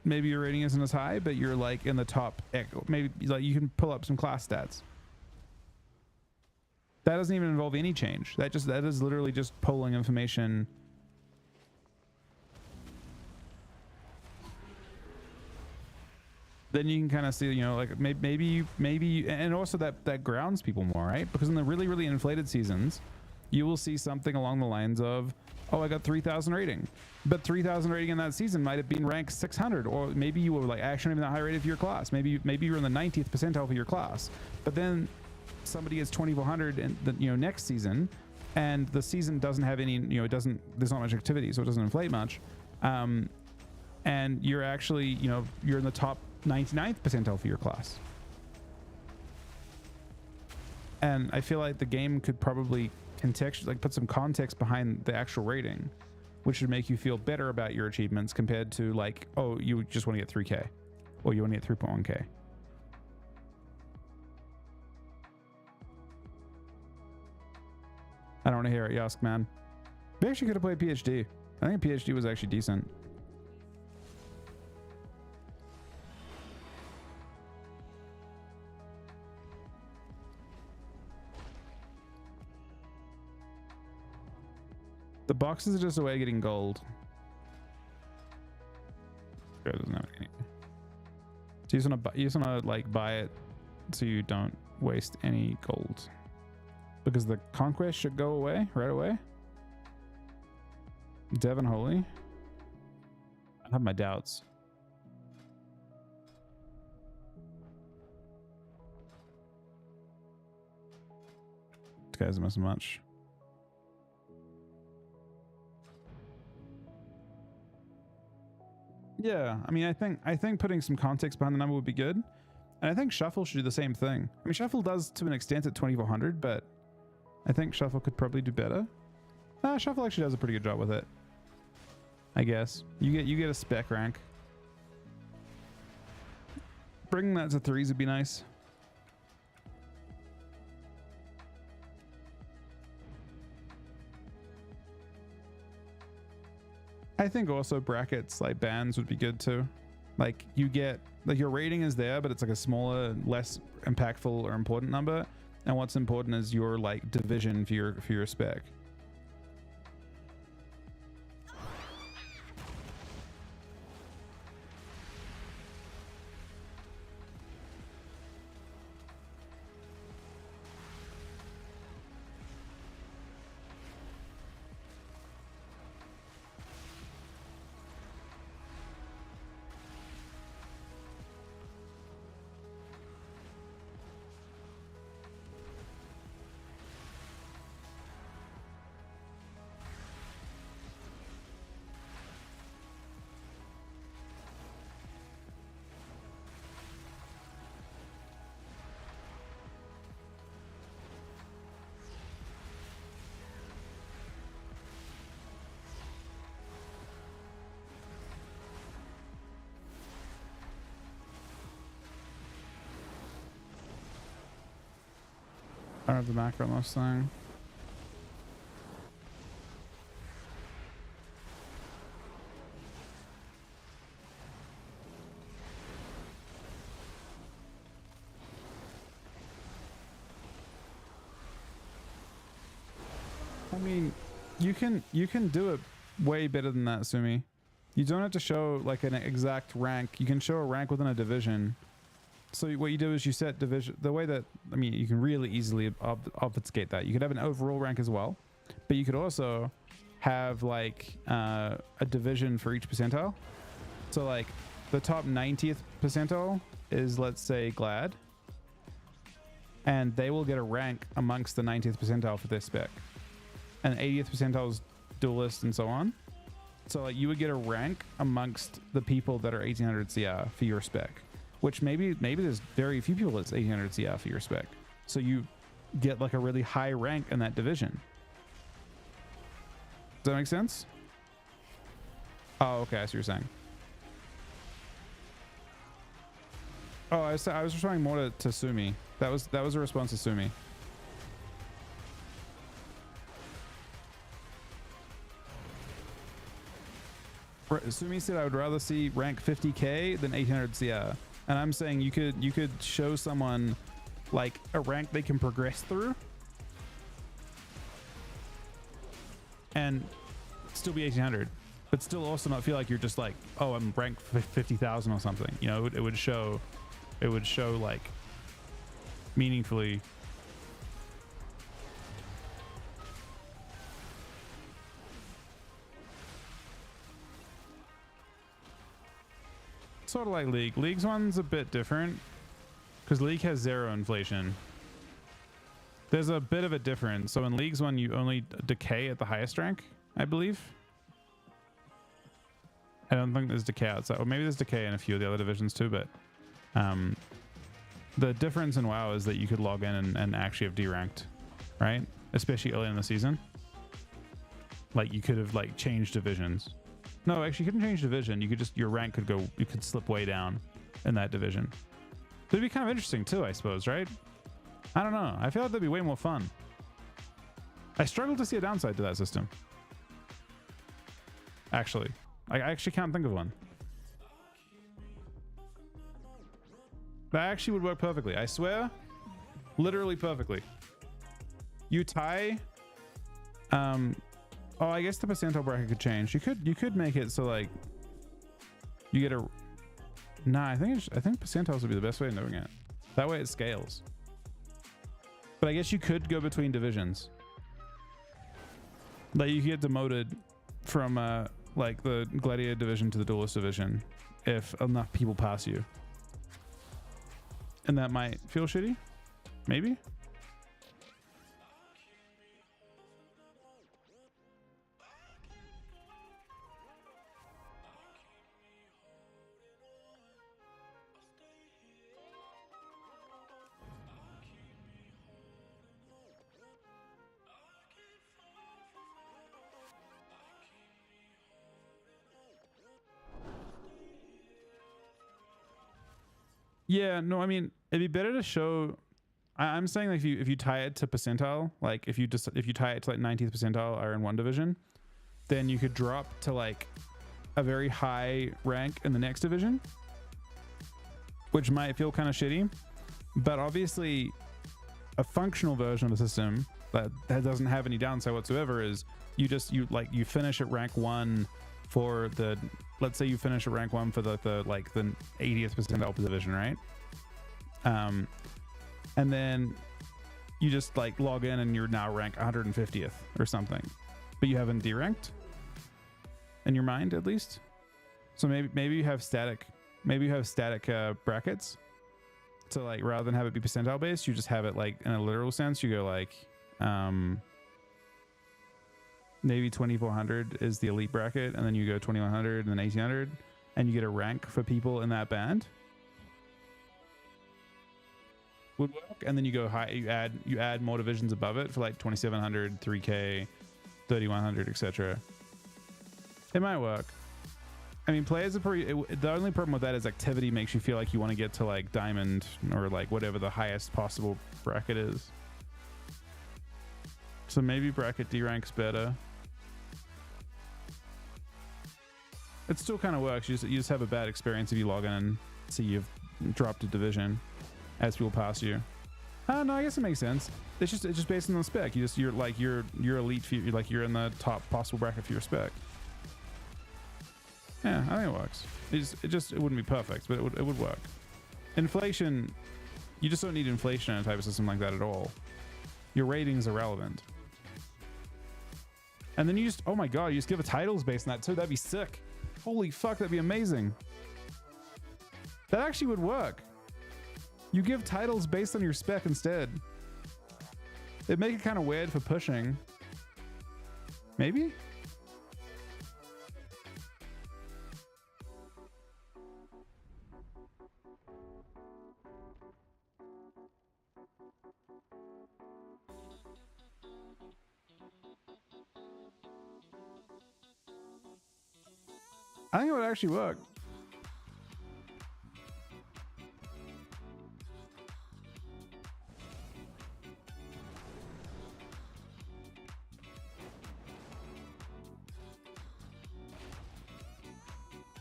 maybe your rating isn't as high, but you're like in the top, maybe like you can pull up some class stats. That doesn't even involve any change. That is literally just pulling information. then you can kind of see, you know, like maybe, and also that grounds people more, right? Because in the really, really inflated seasons, you will see something along the lines of, oh, I got 3,000 rating, but 3,000 rating in that season might have been ranked 600, or maybe you were like actually not even that high rated for your class. Maybe you're in the 90th percentile for your class, but then somebody gets 2,400 in the, you know, next season, and the season doesn't have any, you know, there's not much activity, so it doesn't inflate much. And you're actually, you know, you're in the top 99th percentile for your class. And I feel like the game could probably put some context behind the actual rating, which would make you feel better about your achievements compared to like, oh, you just want to get 3K or you want to get 3.1K. I don't want to hear it, Yusk, man. We actually could have played PhD. I think PhD was actually decent. The boxes are just a way of getting gold. It doesn't have any. So you just wanna like buy it so you don't waste any gold. Because the conquest should go away right away. Devon Holy. I have my doubts. This guy's missing much. Yeah, I mean, I think putting some context behind the number would be good, and I think Shuffle should do the same thing. I mean, Shuffle does to an extent at 2,400, but I think Shuffle could probably do better. Shuffle actually does a pretty good job with it. I guess you get a spec rank. Bringing that to 3s would be nice. I think also brackets like bans would be good too. Like you get like your rating is there, but it's like a smaller, less impactful or important number. And what's important is your like division for your spec. I don't have the macro on this thing. I mean, you can do it way better than that, Sumi. You don't have to show like an exact rank. You can show a rank within a division. So what you do is you set division the way that, I mean, you can really easily obfuscate that. You could have an overall rank as well, but you could also have like a division for each percentile. So like the top 90th percentile is, let's say, Glad, and they will get a rank amongst the 90th percentile for their spec, and 80th percentile is Duelist and so on. So like you would get a rank amongst the people that are 1800 CR for your spec. Which maybe there's very few people that's 1800 CR for your spec. So you get like a really high rank in that division. Does that make sense? Oh, okay, I see what you're saying. Oh, I was responding more to Sumi. That was a response to Sumi. Sumi said I would rather see rank 50k than 800 CR. And I'm saying you could show someone like a rank they can progress through and still be 1800. but still also not feel like you're just like, oh, I'm ranked 50,000 or something. You know, it would show like meaningfully. Sort of like League. League's one's a bit different because League has 0 inflation. There's a bit of a difference. So in League's one, you only decay at the highest rank, I believe. I don't think there's decay outside. Or maybe there's decay in a few of the other divisions too, but the difference in WoW is that you could log in and actually have deranked, right? Especially early in the season. Like you could have like changed divisions. No, actually you couldn't change division. You could just, your rank could go, you could slip way down in that division. That'd be kind of interesting too, I suppose, right? I don't know. I feel like that'd be way more fun. I struggle to see a downside to that system. Actually, I actually can't think of one. That actually would work perfectly. I swear, literally perfectly. You tie, oh, I guess the percentile bracket could change. You could make it so like you get a. Nah, I think percentiles would be the best way of doing it. That way it scales. But I guess you could go between divisions. Like you could get demoted from like the gladiator division to the duelist division if enough people pass you, and that might feel shitty. Maybe. Yeah, no, I mean, it'd be better to show. I'm saying like if you tie it to percentile, like if you tie it to like 90th percentile or in one division, then you could drop to like a very high rank in the next division, which might feel kind of shitty. But obviously, a functional version of the system that doesn't have any downside whatsoever is you finish at rank 1 for the. Let's say you finish at rank 1 for the 80th percentile division, right? And then you just like log in and you're now rank 150th or something, but you haven't deranked in your mind at least. So maybe you have static brackets. So like rather than have it be percentile based, you just have it like in a literal sense. You go like maybe 2400 is the elite bracket, and then you go 2100 and then 1800, and you get a rank for people in that band. Would work. And then you go high, you add more divisions above it for like 2700, 3k, 3100, etc. It might work. I mean, players are the only problem with that is activity makes you feel like you want to get to like diamond or like whatever the highest possible bracket is. So maybe bracket D ranks better. It still kind of works. You just have a bad experience if you log in and see you've dropped a division as people pass you. No, I guess it makes sense. It's just based on the spec. You're elite. You're in the top possible bracket for your spec. Yeah, I think it works. It wouldn't be perfect, but it would work. Inflation, you just don't need inflation in a type of system like that at all. Your ratings are relevant. And then you just, oh my god, you just give a titles based on that too. That'd be sick. Holy fuck, that'd be amazing. That actually would work. You give titles based on your spec instead. It'd make it kind of weird for pushing. Maybe? I think it would actually work.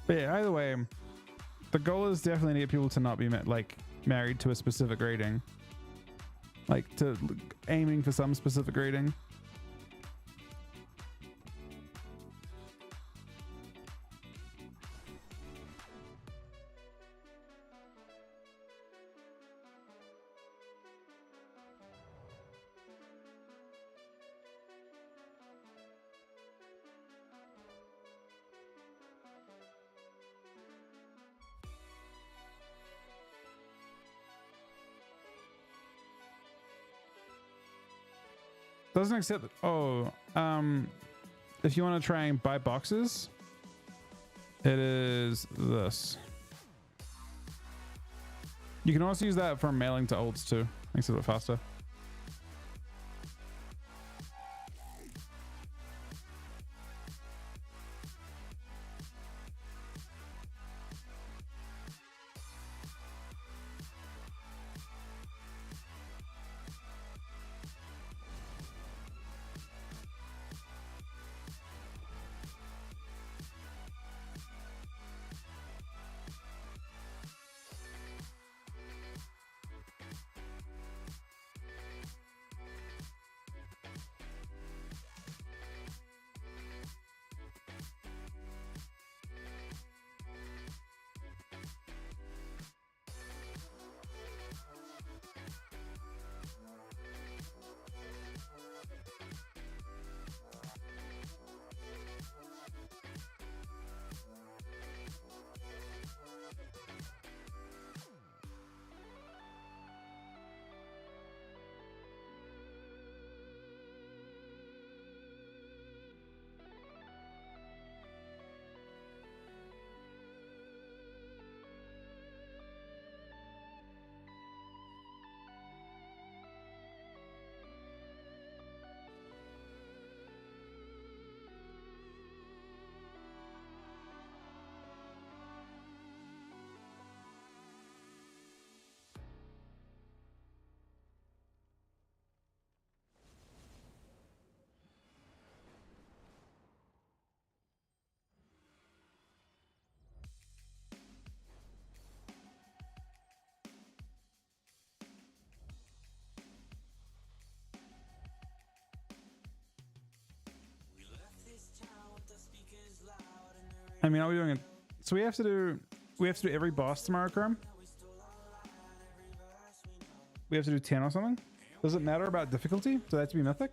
But yeah, either way, the goal is definitely to get people to not be married to a specific rating, like to aiming for some specific rating. Doesn't accept. Oh, if you want to try and buy boxes, it is this. You can also use that for mailing to olds too. Makes it a bit faster. I mean, are we doing it? So we have to do every boss tomorrow, Chrome? We have to do 10 or something? Does it matter about difficulty? Does that have to be mythic?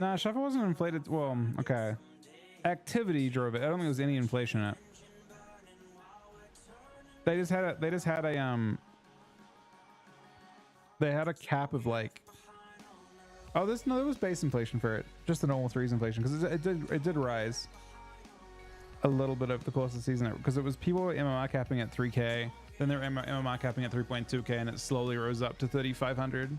Nah, Shuffle wasn't inflated. Well, okay. Activity drove it. I don't think there was any inflation in it. They just had a cap of like, oh, there was base inflation for it. Just the normal 3s inflation, because it did rise a little bit over the course of the season, because it was people were MMR capping at 3k, then they were MMR capping at 3.2k, and it slowly rose up to 3,500.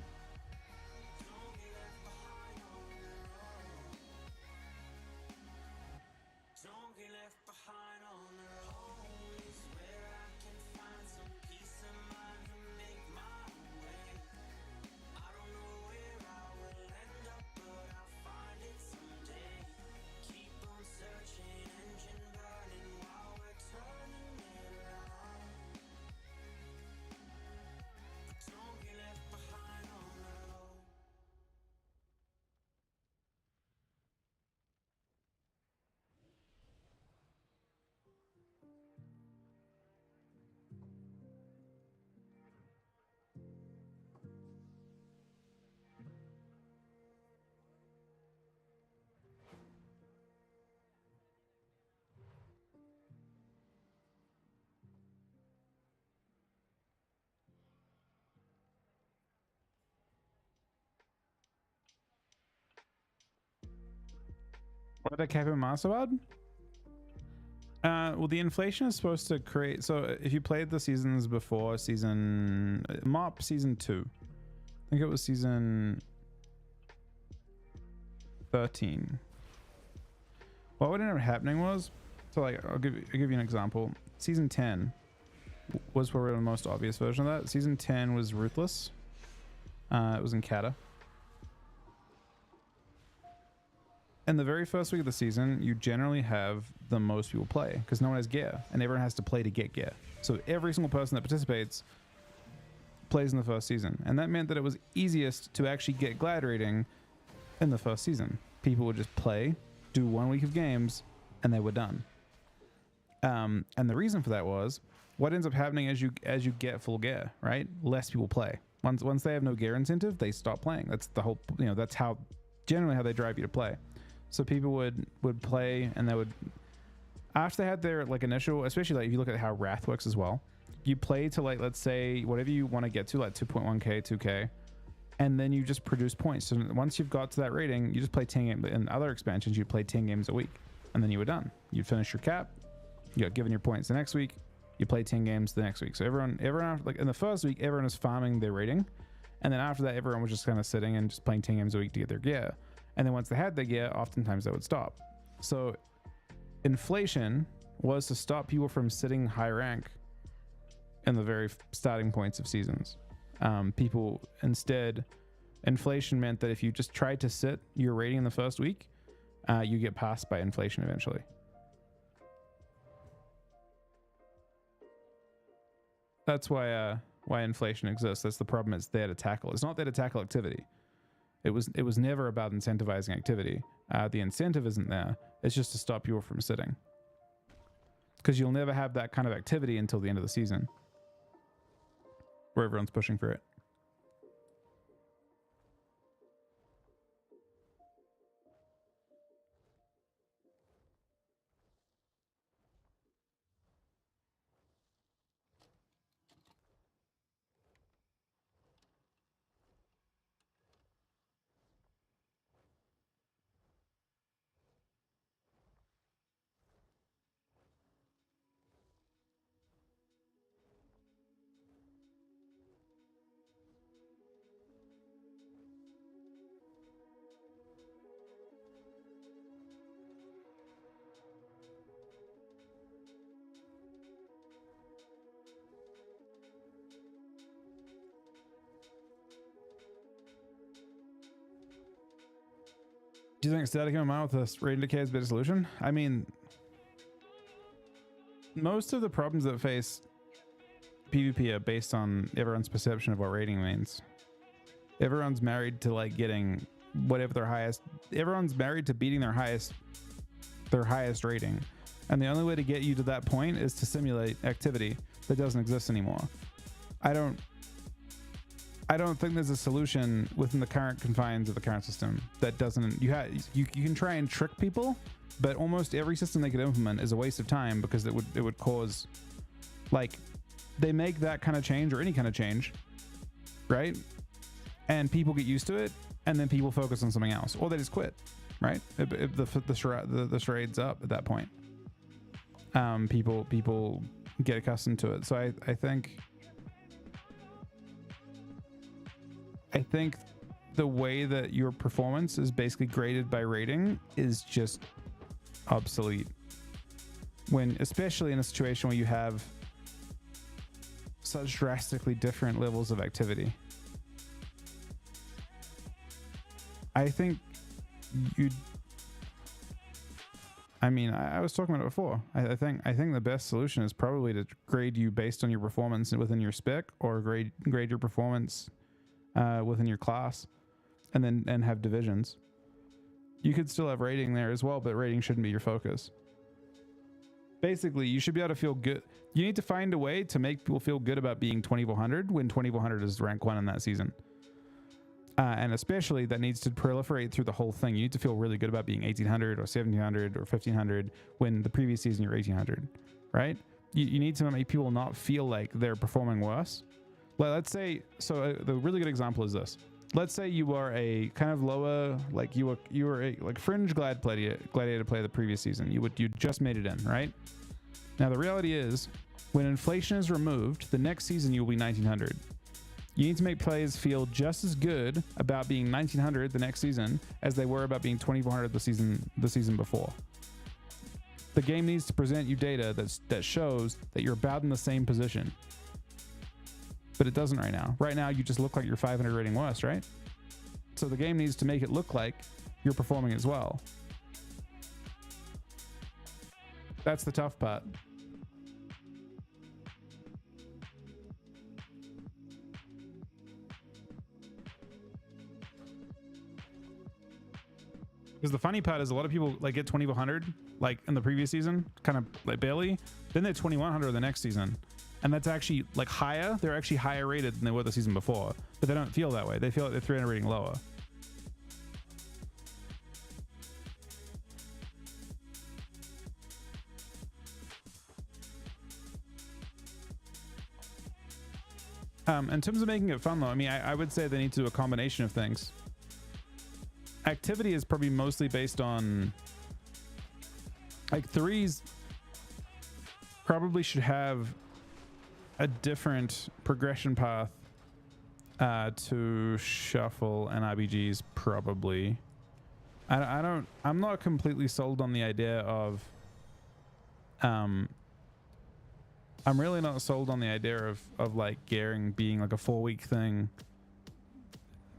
What did Captain Mastercard? Well, the inflation is supposed to create. So if you played the seasons before season MOP season 2, I think it was season 13. What would end up happening was, so like I'll give you an example. Season 10 was probably the most obvious version of that. Season 10 was Ruthless. It was in Kata. In the very first week of the season, you generally have the most people play because no one has gear and everyone has to play to get gear. So every single person that participates plays in the first season. And that meant that it was easiest to actually get glad rating in the first season. People would just play, do 1 week of games, and they were done. And the reason for that was what ends up happening as you get full gear, right? Less people play. Once they have no gear incentive, they stop playing. That's the whole, that's how generally how they drive you to play. So people would play and they would, after they had their like initial, especially like if you look at how Wrath works as well, you play to like, let's say whatever you want to get to, like 2.1k, 2k, and then you just produce points. So once you've got to that rating, you just play 10 games. In other expansions, you play 10 games a week and then you were done. You'd finish your cap, you got given your points the next week, you play 10 games the next week. So everyone like in the first week, everyone is farming their rating. And then after that, everyone was just kind of sitting and just playing 10 games a week to get their gear. And then once they had their gear, oftentimes they would stop. So inflation was to stop people from sitting high rank in the very starting points of seasons. People instead, inflation meant that if you just tried to sit your rating in the first week, you get passed by inflation eventually. That's why inflation exists. That's the problem it's there to tackle. It's not there to tackle activity. It was never about incentivizing activity. The incentive isn't there. It's just to stop you from sitting. Because you'll never have that kind of activity until the end of the season, where everyone's pushing for it. Do you think static MMR with a rating decay is a better solution? I mean, most of the problems that face PvP are based on everyone's perception of what rating means. Everyone's married to like getting whatever their highest, everyone's married to beating their highest rating. And the only way to get you to that point is to simulate activity that doesn't exist anymore. I don't think there's a solution within the current confines of the current system that doesn't. You can try and trick people, but almost every system they could implement is a waste of time because it would cause, like, they make that kind of change or any kind of change, right? And people get used to it, and then people focus on something else, or they just quit, right? If the charade's up at that point, people get accustomed to it. So I think the way that your performance is basically graded by rating is just obsolete. When, especially in a situation where you have such drastically different levels of activity. I think I was talking about it before. I think the best solution is probably to grade you based on your performance within your spec, or grade your performance within your class, and then have divisions. You could still have rating there as well, but rating shouldn't be your focus. Basically, you should be able to feel good. You need to find a way to make people feel good about being 2400 when 2400 is rank 1 in that season. And especially that needs to proliferate through the whole thing. You need to feel really good about being 1800 or 1700 or 1500 when the previous season you're 1800, right? You need to make people not feel like they're performing worse. Let's say, so the really good example is this. let's say you are a kind of lower, like you were a like fringe gladiator player the previous season. You just made it in, right? Now the reality is, when inflation is removed, the next season you'll be 1900. You need to make players feel just as good about being 1900 the next season as they were about being 2400 the season before. The game needs to present you data that shows that you're about in the same position. But it doesn't right now. Right now, you just look like you're 500 rating worse, right? So the game needs to make it look like you're performing as well. That's the tough part. Because the funny part is a lot of people like get 2400 like in the previous season, kind of like barely. Then they're 2100 the next season. And that's actually like higher. They're actually higher rated than they were the season before. But they don't feel that way. They feel like they're 300 rating lower. In terms of making it fun though, I mean, I would say they need to do a combination of things. Activity is probably mostly based on like threes probably should have a different progression path to shuffle and RBGs probably. I'm not completely sold on the idea of I'm really not sold on the idea of like gearing being like a 4-week thing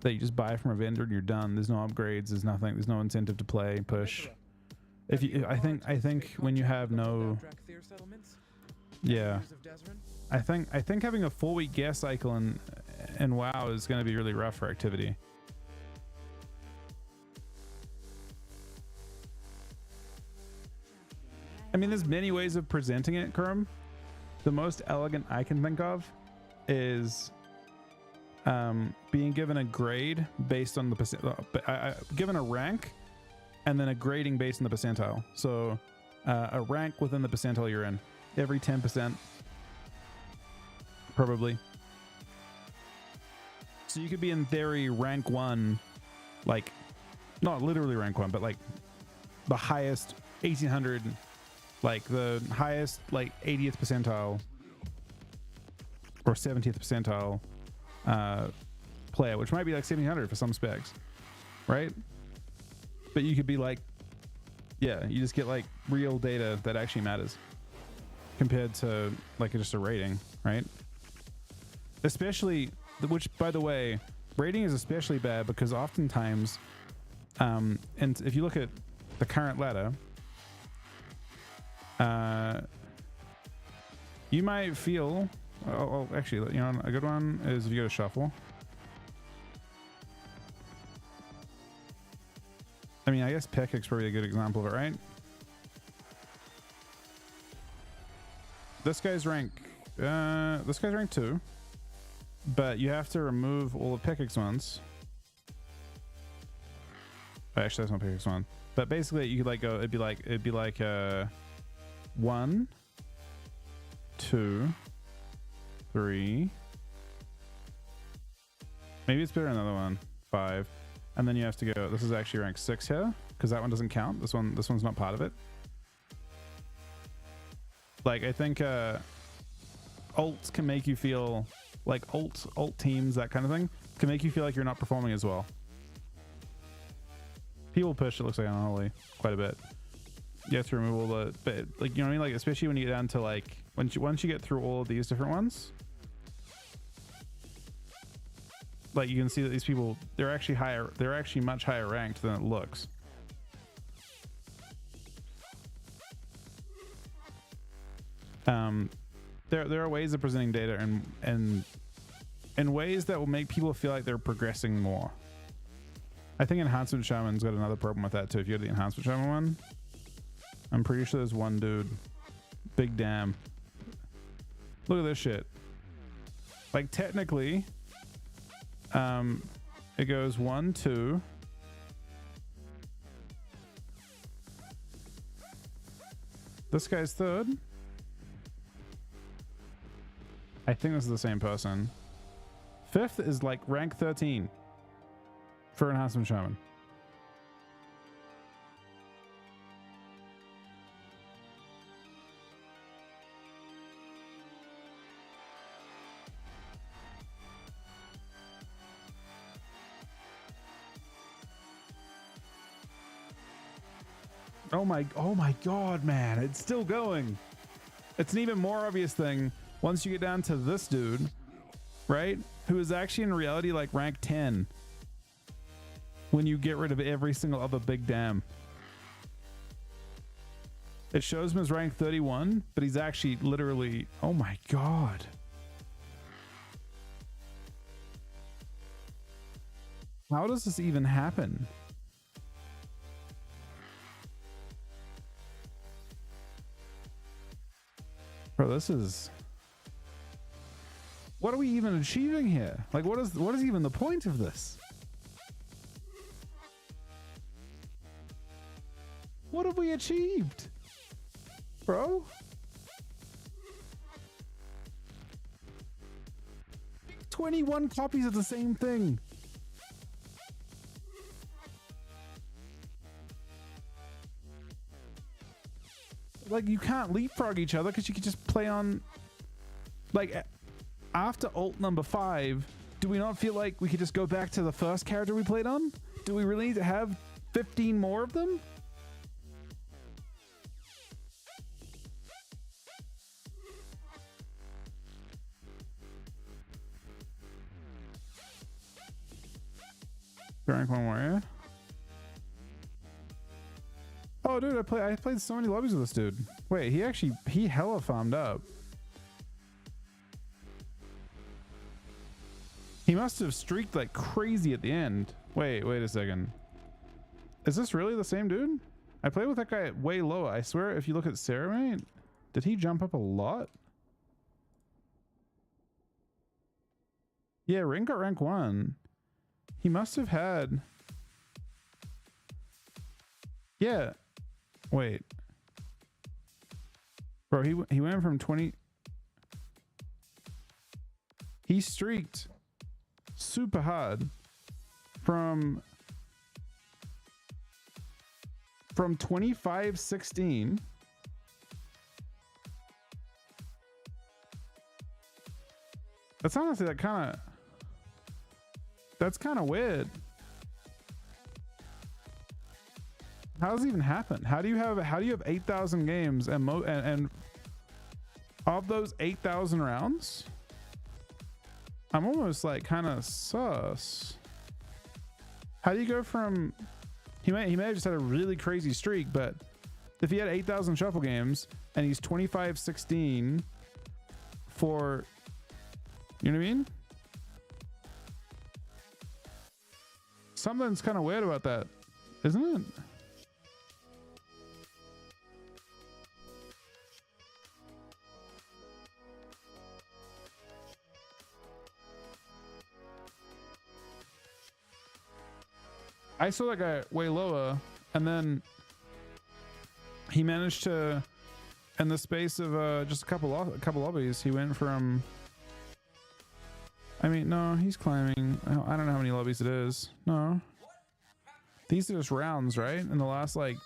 that you just buy from a vendor and you're done. There's no upgrades, there's nothing, there's no incentive to play, push. If you I think when you have no I think having a 4-week gear cycle in WoW is going to be really rough for activity. I mean, there's many ways of presenting it, Kurum. The most elegant I can think of is being given a grade based on the percent, given a rank and then a grading based on the percentile. So a rank within the percentile you're in every 10%. Probably. So you could be in theory rank 1, like not literally rank 1, but like the highest 1800, like the highest like 80th percentile or 70th percentile player, which might be like 1700 for some specs, right? But you could be like, yeah, you just get like real data that actually matters compared to like just a rating, right? Especially, which by the way, rating is especially bad because oftentimes, and if you look at the current ladder, you might feel, actually, you know, a good one is if you go to shuffle. I mean, I guess Pekic's probably a good example of it, right? This guy's rank 2, but you have to remove all of Pekic's ones. Actually, that's not Pekic's one. But basically, you could like go. It'd be like 1, 2, 3. Maybe it's better another one. 5. And then you have to go, this is actually rank 6 here, because that one doesn't count. This one's not part of it. Like, I think ults can make you feel, like alt teams, that kind of thing, can make you feel like you're not performing as well. People push, it looks like unholy, quite a bit. You have to remove all the, but like, you know what I mean? Like, especially when you get down to like, once you get through all of these different ones, like you can see that these people, they're actually much higher ranked than it looks. There are ways of presenting data and in ways that will make people feel like they're progressing more. I think Enhancement Shaman's got another problem with that too. If you go to the Enhancement Shaman one, I'm pretty sure there's one dude, big damn. Look at this shit. Like technically, it goes 1, 2. This guy's 3rd. I think this is the same person. 5th is like rank 13. for enhancement shaman. Oh my god, man, it's still going. It's an even more obvious thing once you get down to this dude, right? Who is actually in reality like rank 10 when you get rid of every single other big dam. It shows him as rank 31, but he's actually literally, oh my god. How does this even happen? Bro, this is... What are we even achieving here? Like, what is even the point of this? What have we achieved? Bro? "21 copies of the same thing." Like, you can't leapfrog each other because you can just play on... Like, after ult number 5, do we not feel like we could just go back to the first character we played on? Do we really need to have 15 more of them? Rank 1 warrior. Oh, dude, I played so many lobbies with this dude. Wait, he hella farmed up. He must have streaked like crazy at the end. Wait a second. Is this really the same dude? I played with that guy way lower. I swear, if you look at Ceramate, did he jump up a lot? Yeah, Ring got rank 1. He must have had... Yeah. Wait. Bro, he went from 20... He streaked super hard from 25-16 that's honestly that's kind of weird. How does it even happen? How do you have 8,000 games and of those 8,000 rounds, I'm almost like kind of sus. How do you go from... He may have just had a really crazy streak, but if he had 8,000 shuffle games and he's 25-16 for... You know what I mean? Something's kind of weird about that, isn't it? I saw that guy way lower, and then he managed to, in the space of just a couple lobbies, he went from... I mean, no, he's climbing. I don't know how many lobbies it is. No. These are just rounds, right? In the last, like...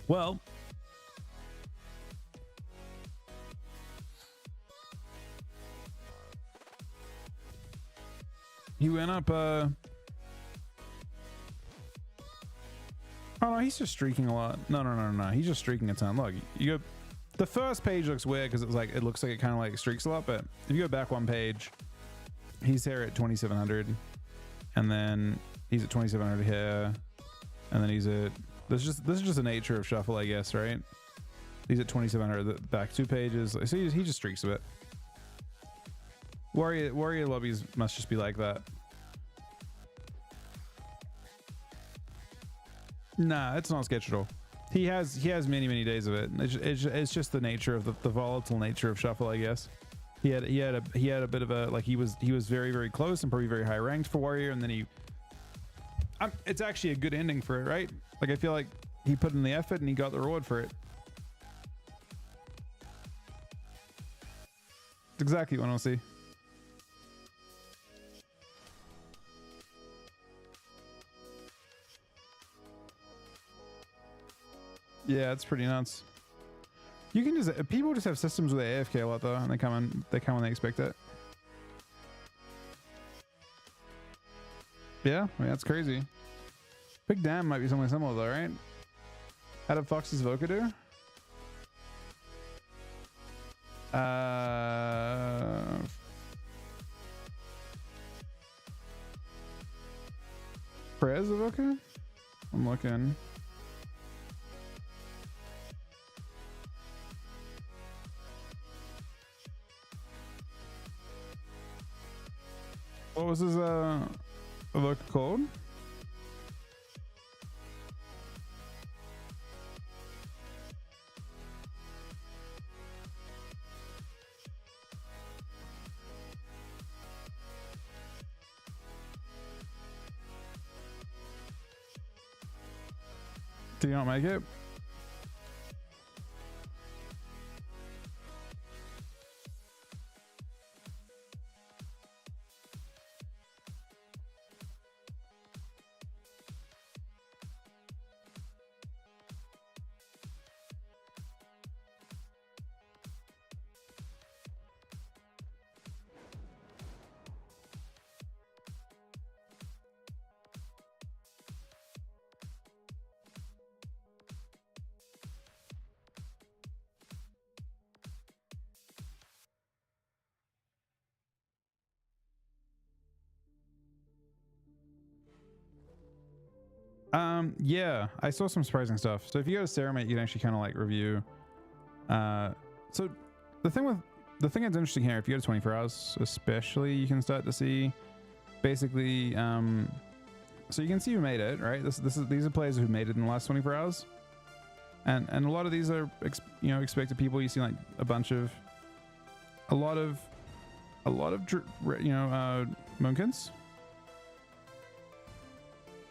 Well... He went up, oh no, he's just streaking a lot. No. He's just streaking a ton. Look, you go, the first page looks weird because it looks like it kind of like streaks a lot, but if you go back one page, he's here at 2,700, and then he's at 2,700 here, and then he's at, this is just the nature of shuffle, I guess, right? He's at 2,700, the back 2 pages, so he just streaks a bit. Warrior lobbies must just be like that. Nah, it's not sketch at all. He has many days of it. It's just the nature of the volatile nature of shuffle, I guess. He had a bit of a, like, he was very close and probably very high ranked for warrior, and then it's actually a good ending for it, right? Like, I feel like he put in the effort and he got the reward for it. exactly what I'll see. Yeah, it's pretty nuts. You can just people just have systems where they AFK a lot though, and they come when they expect it. Yeah, I mean, that's crazy. Big Dam might be something similar though, right? How did Foxy's Voca do? Prez Voca? I'm looking. What was his Voca called? Did you not make it? Yeah, I saw some surprising stuff. So if you go to Ceramate, you can actually kind of like review. So the thing that's interesting here, if you go to 24 hours, especially, you can start to see basically. So you can see who made it, right? These are players who made it in the last 24 hours, and a lot of these are expected people. You see like a lot of Moonkins.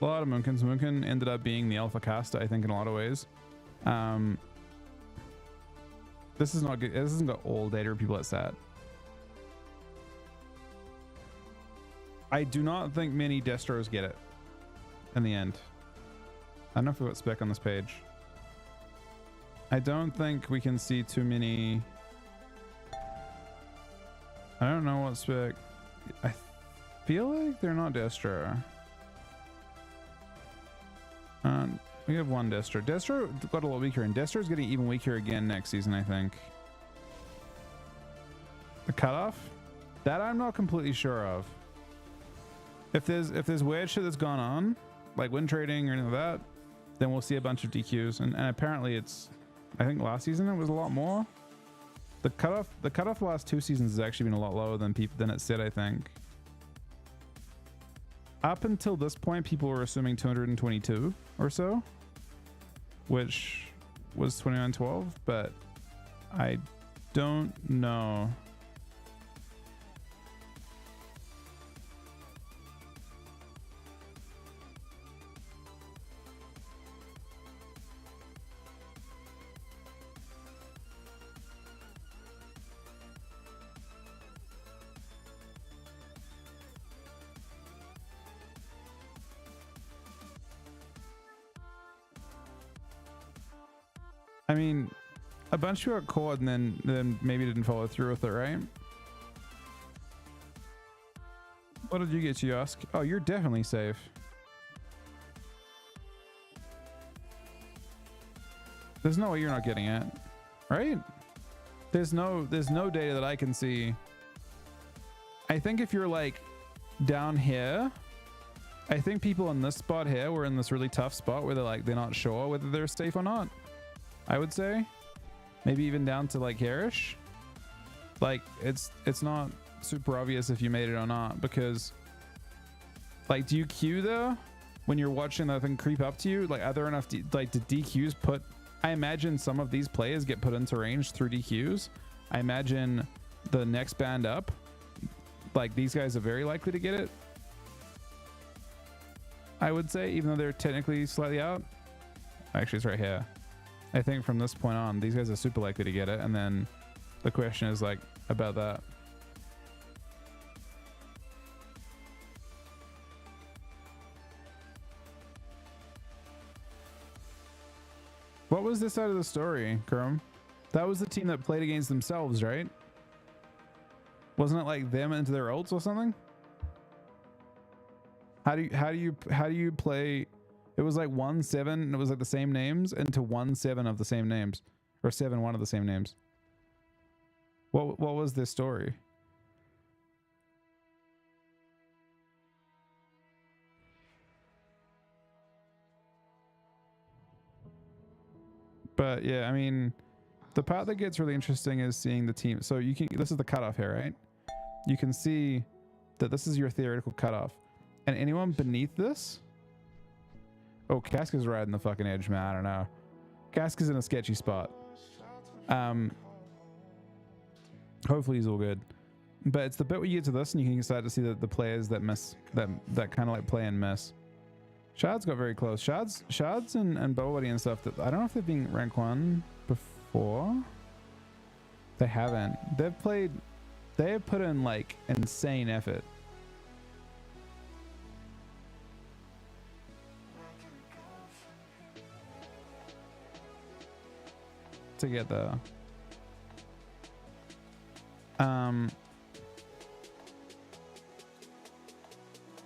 A lot of Moonkins. Moonkin ended up being the alpha caster, I think, in a lot of ways. This is not good. This hasn't got all data of people at SAT. I do not think many Destros get it in the end. I don't know if we've got spec on this page. I don't think we can see too many. I don't know what spec. I feel like they're not Destro. We have one Destro. Destro got a lot weaker, and Destro is getting even weaker again next season, I think. The cutoff? That I'm not completely sure of. If there's weird shit that's gone on, like win trading or anything like that, then we'll see a bunch of DQs. And apparently it's, I think last season it was a lot more. The cutoff the last 2 seasons has actually been a lot lower than it said, I think. Up until this point, people were assuming 222 or so, which was 2912, but I don't know. I mean, a bunch of you got caught and then maybe didn't follow through with it, right? What did you get, you ask? Oh, you're definitely safe. There's no way you're not getting it, right? There's no data that I can see. I think if you're like down here, I think people in this spot here were in this really tough spot where they're not sure whether they're safe or not. I would say maybe even down to like hairish. Like it's not super obvious if you made it or not, because like, do you queue though when you're watching that thing creep up to you? Like, are there enough like the DQs put? I imagine some of these players get put into range through DQs. I imagine the next band up, like these guys are very likely to get it, I would say, even though they're technically slightly out. Actually, it's right here. I think from this point on, these guys are super likely to get it, and then the question is like about that. What was this side of the story, Kurum? That was the team that played against themselves, right? Wasn't it like them into their ults or something? How do you play? It was like 1-7 and it was like the same names into 1-7 of the same names, or 7-1 of the same names. What was this story? But yeah, I mean, the part that gets really interesting is seeing the team. So you can, this is the cutoff here, right? You can see that this is your theoretical cutoff. And anyone beneath this? Oh, Casca's riding the fucking edge, man. I don't know. Casca's in a sketchy spot. Hopefully he's all good. But it's the bit where you get to this and you can start to see the players that miss, that kind of like play and miss. Shard's got very close. Shards and Bowbody and stuff, that I don't know if they've been rank 1 before. They haven't. They have put in like insane effort. To get there.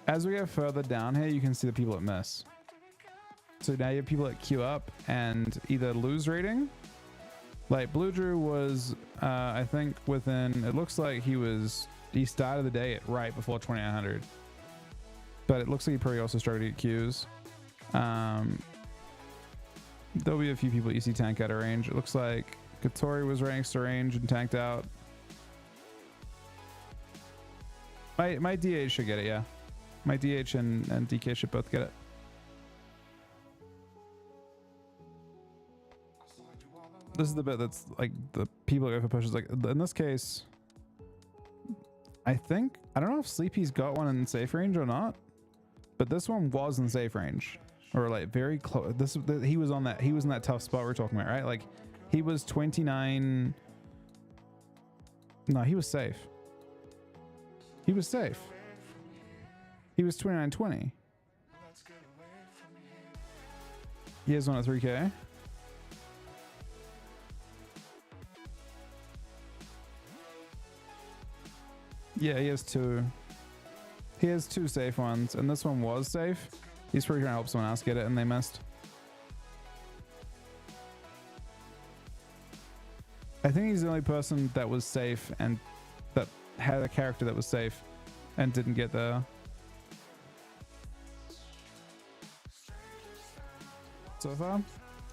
As we go further down here, you can see the people that miss. So now you have people that queue up and either lose rating. Like Blue Drew was, I think within, it looks like he started the day at right before 2900. But it looks like he probably also started to get queues. There'll be a few people you see tank out of range. It looks like Katori was right next to range and tanked out. My DH should get it, yeah. My DH and DK should both get it. This is the bit that's like the people that go for pushes. Like in this case, I don't know if Sleepy's got one in safe range or not, but this one was in safe range or like very close. He was in that tough spot we're talking about, right? Like he was 29. No, he was safe. He was safe. He was 29-20. He has one at 3K. Yeah, he has two. He has two safe ones, and this one was safe. He's probably trying to help someone else get it, and they missed. I think he's the only person that was safe and that had a character that was safe and didn't get there. So far,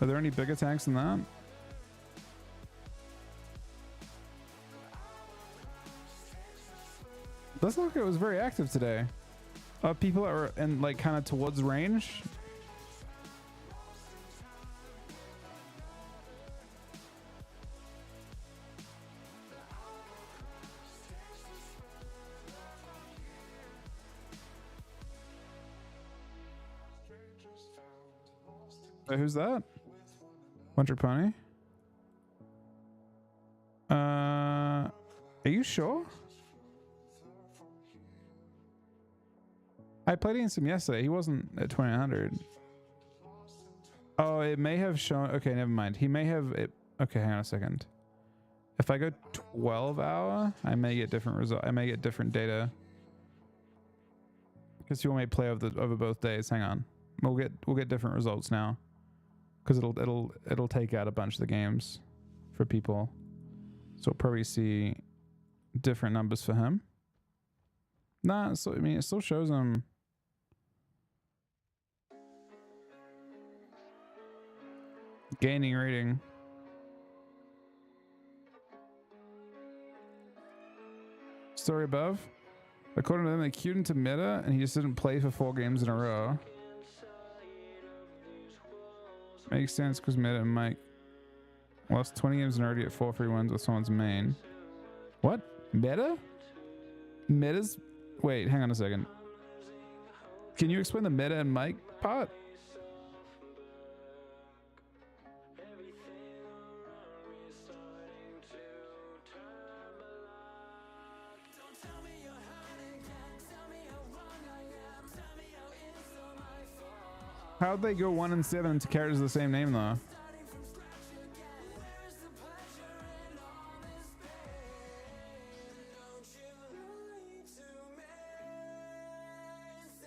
are there any bigger tanks than that? Doesn't look like it was very active today. People that were in like kind of towards range. Wait, who's that? Winter Pony? Are you sure? I played against him yesterday. He wasn't at 2900. Oh, it may have shown. Okay, never mind. He may have it. Okay, hang on a second. If I go 12 hour, I may get different result. I may get different data. Because you may play over both days. Hang on. We'll get different results now. Because it'll take out a bunch of the games for people. So we'll probably see different numbers for him. Nah, so I mean it still shows him. Gaining rating. Story above. According to them, they queued into meta and he just didn't play for 4 games in a row. Makes sense because meta and Mike lost 20 games and already at 4 free wins with someone's main. What? Meta? Meta's... Wait, hang on a second. Can you explain the meta and Mike part? How'd they go 1 and 7 to characters of the same name though?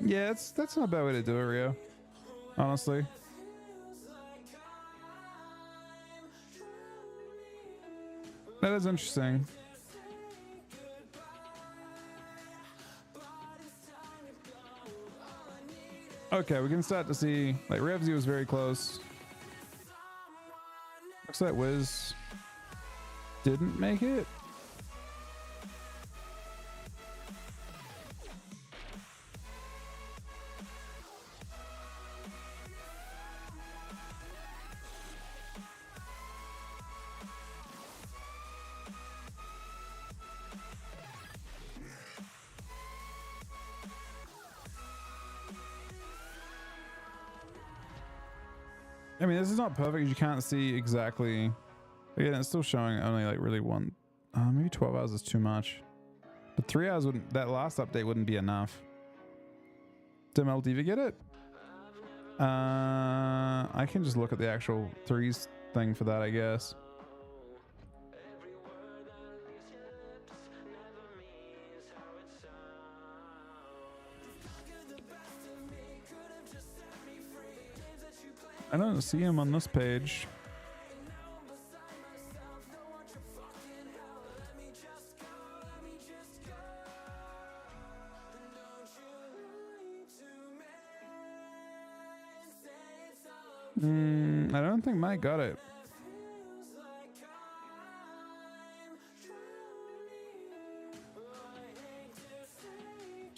Yeah, that's not a bad way to do it, Rio. Honestly. That is interesting. Okay, we can start to see, like, Revsy was very close. Looks like Wiz didn't make it. I mean, this is not perfect. You can't see exactly. Again, it's still showing only like really one. Maybe 12 hours is too much. But 3 hours wouldn't. That last update wouldn't be enough. Did Maldiva get it? I can just look at the actual threes thing for that, I guess. I don't see him on this page. I don't think Mike got it.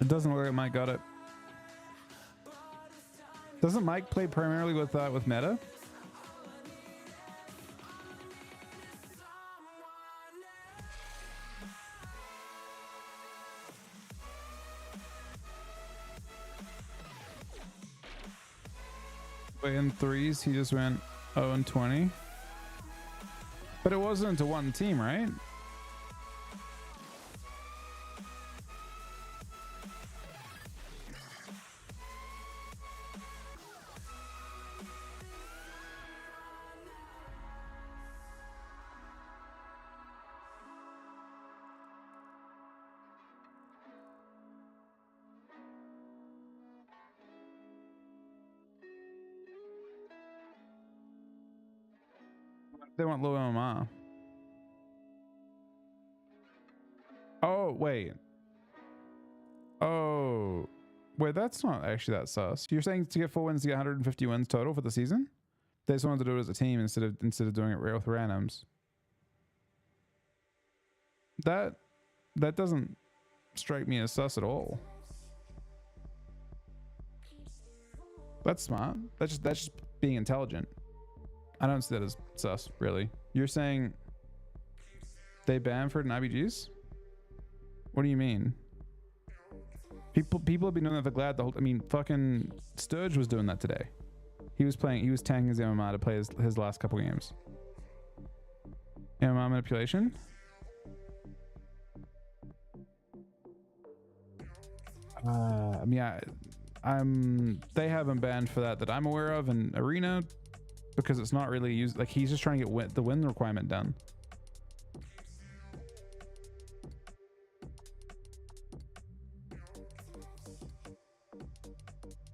It doesn't look like Mike got it. Doesn't Mike play primarily with meta? Wait, in threes, he just went 0-20. But it wasn't to one team, right? They want low MMR. Oh, wait. Oh. Wait, that's not actually that sus. You're saying to get 4 wins to get 150 wins total for the season? They just wanted to do it as a team instead of doing it with randoms. That doesn't strike me as sus at all. That's smart. That's just being intelligent. I don't see that as sus, really. You're saying they banned for IBGs? What do you mean? People have been doing that for Glad the whole. I mean, fucking Sturge was doing that today. He was tanking his MMR to play his last couple games. MMR manipulation? I mean, they haven't banned for that I'm aware of in Arena. Because it's not really used, like he's just trying to get the win requirement done.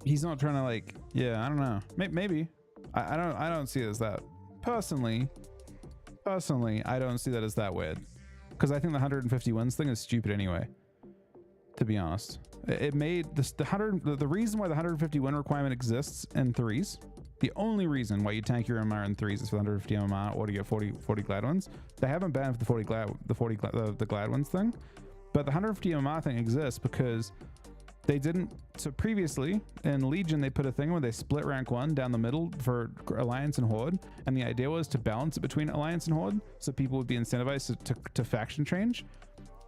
He's not trying to like, yeah, I don't know. Maybe. I don't see it as that. Personally, I don't see that as that weird. Because I think the 150 wins thing is stupid anyway. To be honest, it made the reason why the 150 win requirement exists in threes. The only reason why you tank your MMR in threes is for 150 MMR or to get 40 glad ones. They haven't banned for the glad ones thing, but the 150 MMR thing exists because they didn't. So previously in Legion, they put a thing where they split rank 1 down the middle for Alliance and Horde, and the idea was to balance it between Alliance and Horde, so people would be incentivized to faction change.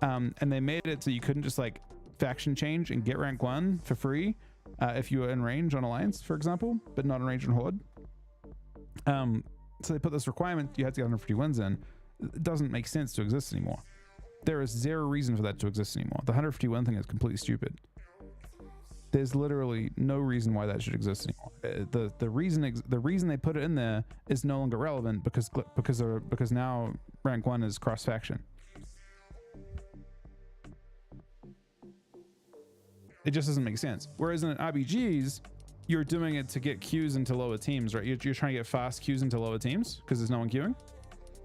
And they made it so you couldn't just like faction change and get rank 1 for free. If you were in range on Alliance, for example, but not in range on Horde. So they put this requirement, you had to get 150 wins in. It doesn't make sense to exist anymore. There is zero reason for that to exist anymore. The 150 win thing is completely stupid. There's literally no reason why that should exist anymore. The reason they put it in there is no longer relevant because now rank 1 is cross faction. It just doesn't make sense. Whereas in RBGs, you're doing it to get queues into lower teams, right? You're trying to get fast queues into lower teams because there's no one queuing.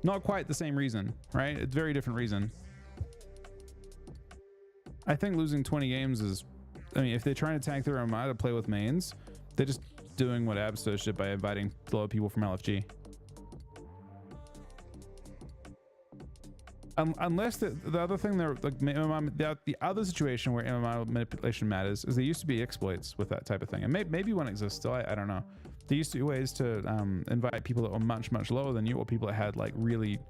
Not quite the same reason, right? It's a very different reason. I think losing 20 games is, I mean, if they're trying to tank their MMR to play with mains, they're just doing what Abstos did by inviting lower people from LFG. Unless the other thing, like the other situation where MMR manipulation matters is there used to be exploits with that type of thing, and maybe one exists still. I don't know. There used to be ways to invite people that were much lower than you, or people that had like really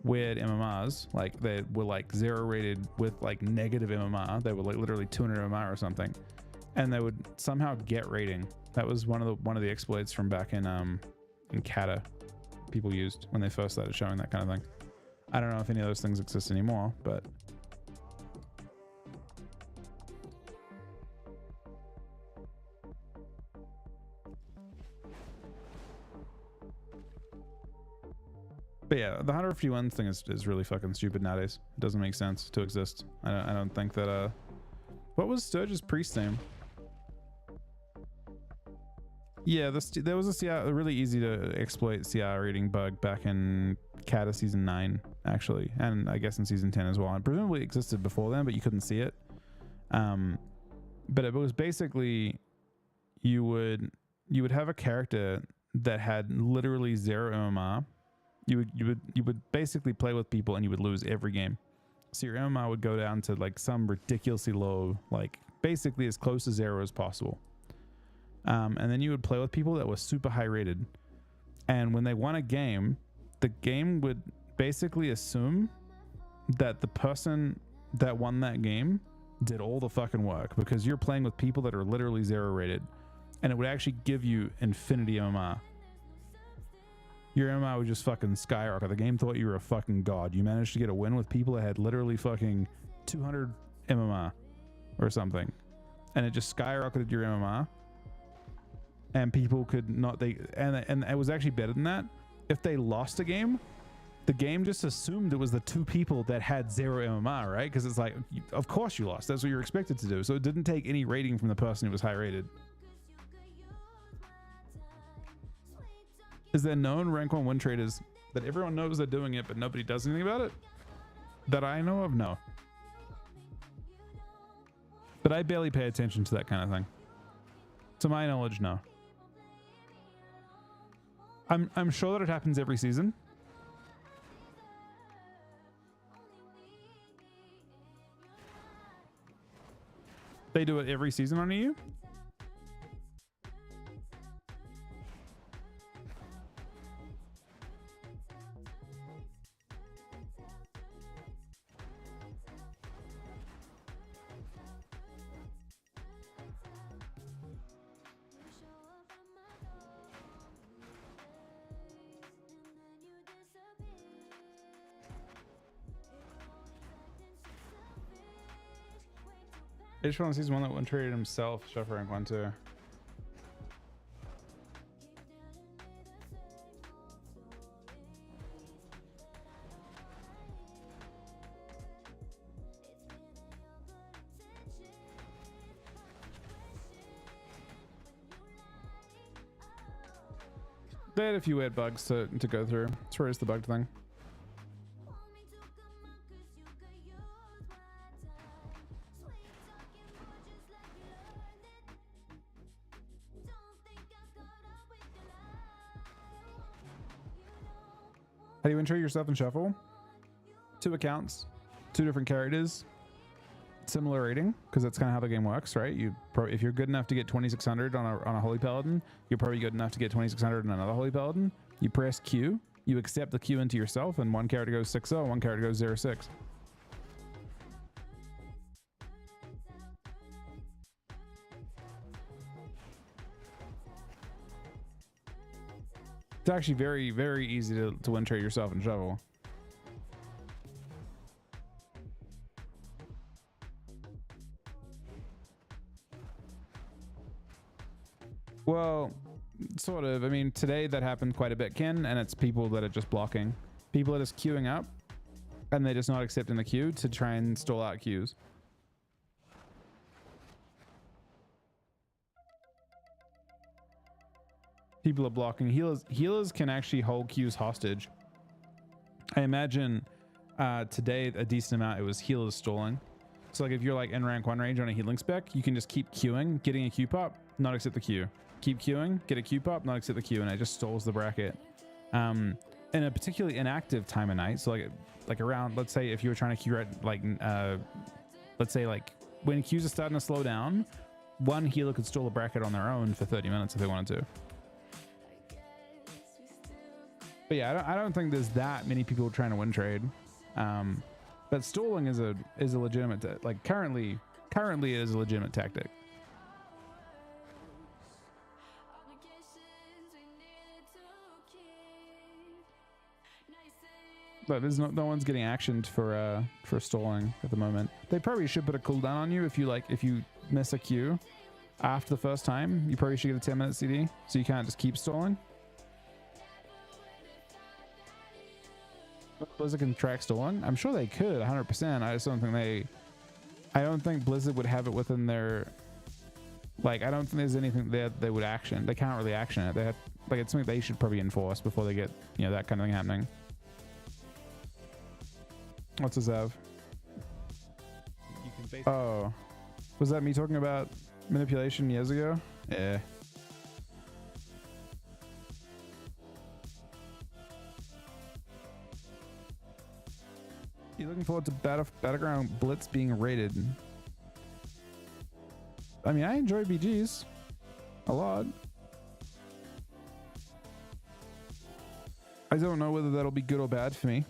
weird MMRs, like they were like 0 rated with like negative MMR. They were like literally 200 MMR or something, and they would somehow get rating. That was one of the exploits from back in Kata people used when they first started showing that kind of thing. I don't know if any of those things exist anymore, but yeah, the 151 thing is really fucking stupid nowadays. It doesn't make sense to exist. I don't think that what was Sturge's priest name? Yeah, there was a really easy to exploit CR rating bug back in Kata season 9, actually, and I guess in season 10 as well. And presumably existed before then, but you couldn't see it. But it was basically you would have a character that had literally 0 MMR. You would basically play with people and you would lose every game. So your MMR would go down to like some ridiculously low, like basically as close to 0 as possible. And then you would play with people that were super high rated. And when they won a game, the game would basically assume that the person that won that game did all the fucking work, because you're playing with people that are literally 0 rated, and it would actually give you infinity MMR. Your MMR would just fucking skyrocket. The game thought you were a fucking god. You managed to get a win with people that had literally fucking 200 MMR or something, and it just skyrocketed your MMR. And people could not, and it was actually better than that. If they lost a game, the game just assumed it was the 2 people that had 0 MMR, right? Because it's like, of course you lost. That's what you're expected to do. So it didn't take any rating from the person who was high rated. Is there known rank 1 win traders that everyone knows they're doing it, but nobody does anything about it? That I know of, no. But I barely pay attention to that kind of thing. To my knowledge, no. I'm sure that it happens every season. They do it every season on EU? H1 season 1 that one traded himself. Chef rank 1 too. They had a few weird bugs to go through. As far as the bug thing. How do you intro yourself in Shuffle? 2 accounts, 2 different characters, similar rating, because that's kind of how the game works, right? If you're good enough to get 2600 on a Holy Paladin, you're probably good enough to get 2600 on another Holy Paladin. You press Q, you accept the Q into yourself, and one character goes 6-0, one character goes 0-6. It's actually very, very easy to win trade yourself in Shovel. Well, sort of. I mean, today that happened quite a bit, Ken, and it's people that are just blocking. People are just queuing up, and they're just not accepting the queue to try and stall out queues. People are blocking. Healers can actually hold queues hostage. I imagine today a decent amount it was healers stalling. So like if you're like in rank 1 range on a healing spec, you can just keep queuing, getting a queue pop, not accept the queue. Keep queuing, get a queue pop, not accept the queue, and it just stalls the bracket. In a particularly inactive time of night, so like around, let's say if you were trying to queue right, like let's say like when queues are starting to slow down, one healer could stall a bracket on their own for 30 minutes if they wanted to. But yeah, I don't think there's that many people trying to win trade. But stalling is a legitimate like currently it is a legitimate tactic. But there's no one's getting actioned for stalling at the moment. They probably should put a cooldown on you if you miss a queue after the first time. You probably should get a 10-minute CD so you can't just keep stalling. Blizzard can track stalling. I'm sure they could 100%. I just don't think I don't think Blizzard would have it within their, like, I don't think there's anything that they would action. They can't really action it. They have, like, it's something they should probably enforce before they get, you know, that kind of thing happening. What's this have? You can basically Oh, was that me talking about manipulation years ago? Yeah. You looking forward to Battleground Blitz being rated? I mean, I enjoy BGs a lot. I don't know whether that'll be good or bad for me.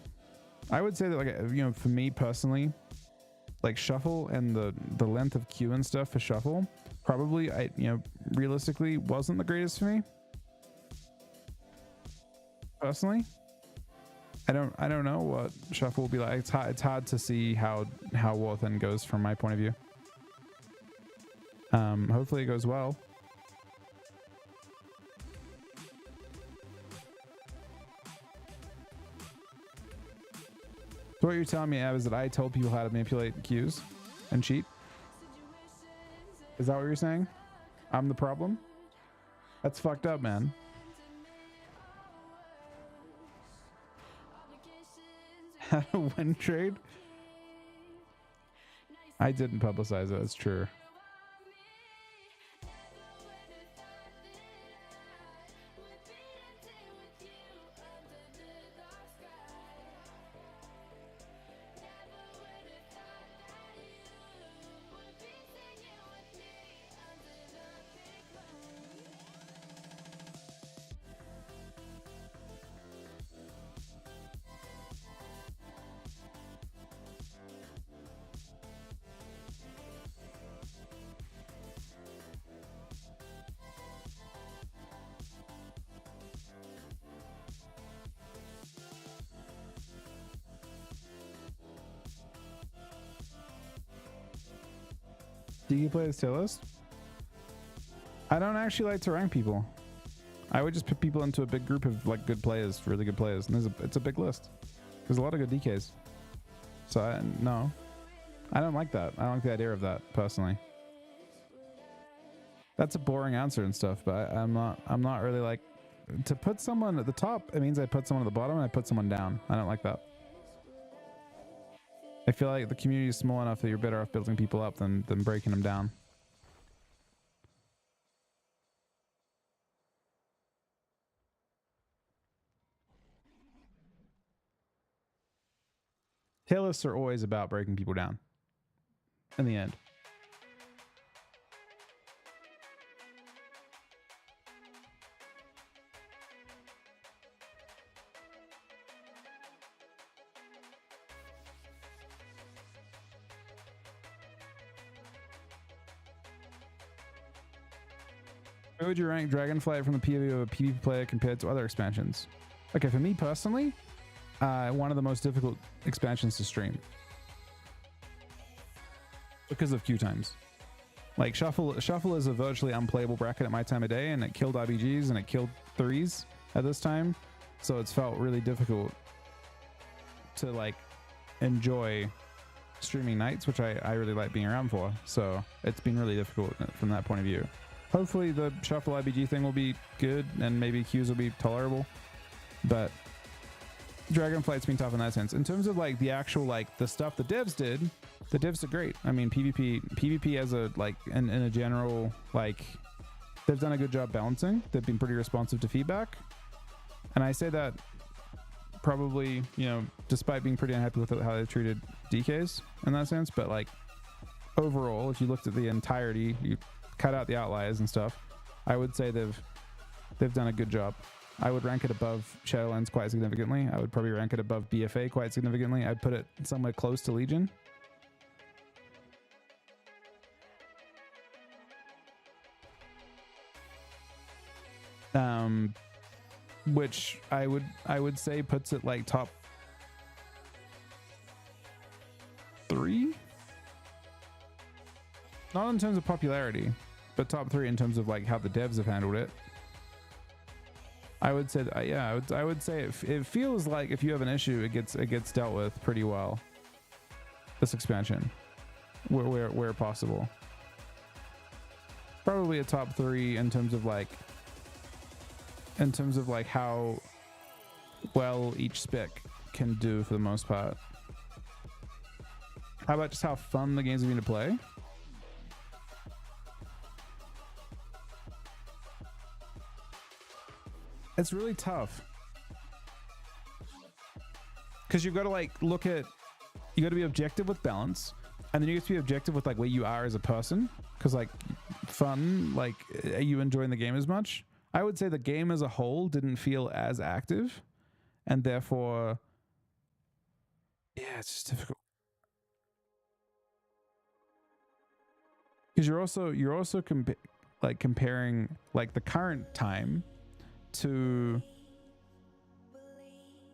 I would say that, like, you know, for me personally, like shuffle and the length of queue and stuff for shuffle probably, realistically wasn't the greatest for me. Personally, I don't know what shuffle will be like. It's hard to see how War Thin goes from my point of view. Hopefully it goes well. So what you're telling me, Ab, is that I told people how to manipulate queues and cheat? Is that what you're saying? I'm the problem? That's fucked up, man. How to win trade? I didn't publicize it, it's true. Do you play this tier list? I don't actually like to rank people. I would just put people into a big group of like good players, really good players, and it's a big list. There's a lot of good DKs. So no, I don't like that. I don't like the idea of that personally. That's a boring answer and stuff, but I'm not really like, to put someone at the top, it means I put someone at the bottom and I put someone down. I don't like that. I feel like the community is small enough that you're better off building people up than breaking them down. Tier lists are always about breaking people down in the end. Where would you rank Dragonflight from the PvP of a PvP player compared to other expansions? Okay, for me personally, one of the most difficult expansions to stream because of queue times. Like shuffle is a virtually unplayable bracket at my time of day, and it killed RBGs and it killed threes at this time, so it's felt really difficult to like enjoy streaming nights, which I really like being around for. So it's been really difficult from that point of view. hopefully the shuffle IBG thing will be good and maybe Qs will be tolerable. But Dragonflight's been tough in that sense. In terms of like the actual like the stuff the devs did great. I mean, PvP as a like in a general, like they've done a good job balancing. They've been pretty responsive to feedback, and I say that probably, you know, despite being pretty unhappy with how they've treated DKs in that sense. But like overall, if you looked at the entirety, you cut out the outliers and stuff, I would say they've done a good job. I would rank it above Shadowlands quite significantly. I would probably rank it above BFA quite significantly. I'd put it somewhere close to Legion. Which I would say puts it like top 3. Not in terms of popularity, but top 3 in terms of like how the devs have handled it. I would say, yeah, I would say it feels like if you have an issue, it gets dealt with pretty well. This expansion, where possible, probably a top 3 in terms of like how well each spec can do for the most part. How about just how fun the games have been to play? It's really tough because you've got to like you got to be objective with balance, and then you have to be objective with like where you are as a person, because like fun, like are you enjoying the game as much? I would say the game as a whole didn't feel as active, and therefore yeah, it's just difficult because you're also comparing like the current time to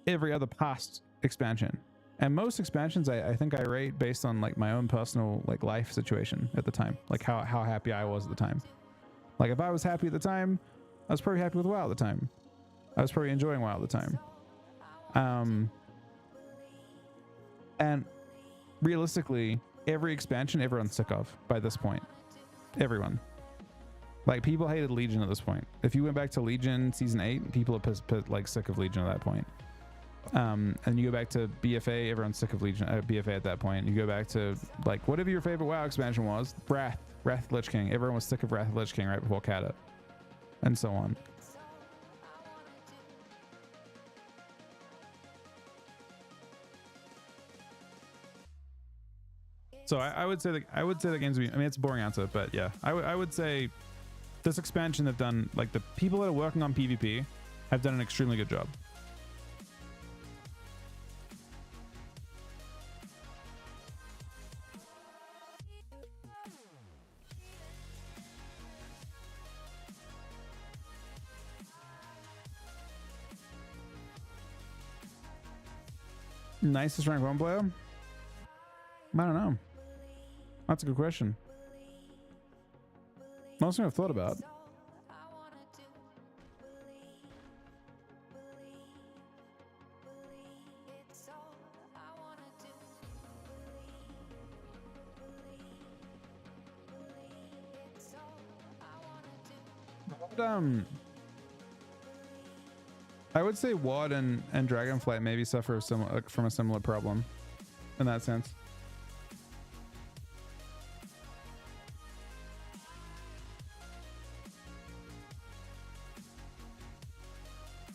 every other past expansion, and most expansions I think I rate based on like my own personal like life situation at the time, like how happy I was at the time. Like if I was happy at the time, I was probably happy with WoW at the time. I was probably enjoying WoW at the time. And realistically, every expansion everyone's sick of by this point. Everyone. Like people hated Legion at this point. If you went back to Legion season 8, people are like sick of Legion at that point. And you go back to BFA, everyone's sick of Legion BFA at that point. You go back to like whatever your favorite WoW expansion was, Wrath Lich King. Everyone was sick of Wrath Lich King right before Kata, and so on. So I would say the games. I mean, it's a boring answer, but yeah, I would say this expansion they've done, like the people that are working on PvP have done an extremely good job. Nicest rank 1 player? I don't know. That's a good question. Not something I've thought about. I would say WoD and Dragonflight maybe suffer from a similar problem in that sense.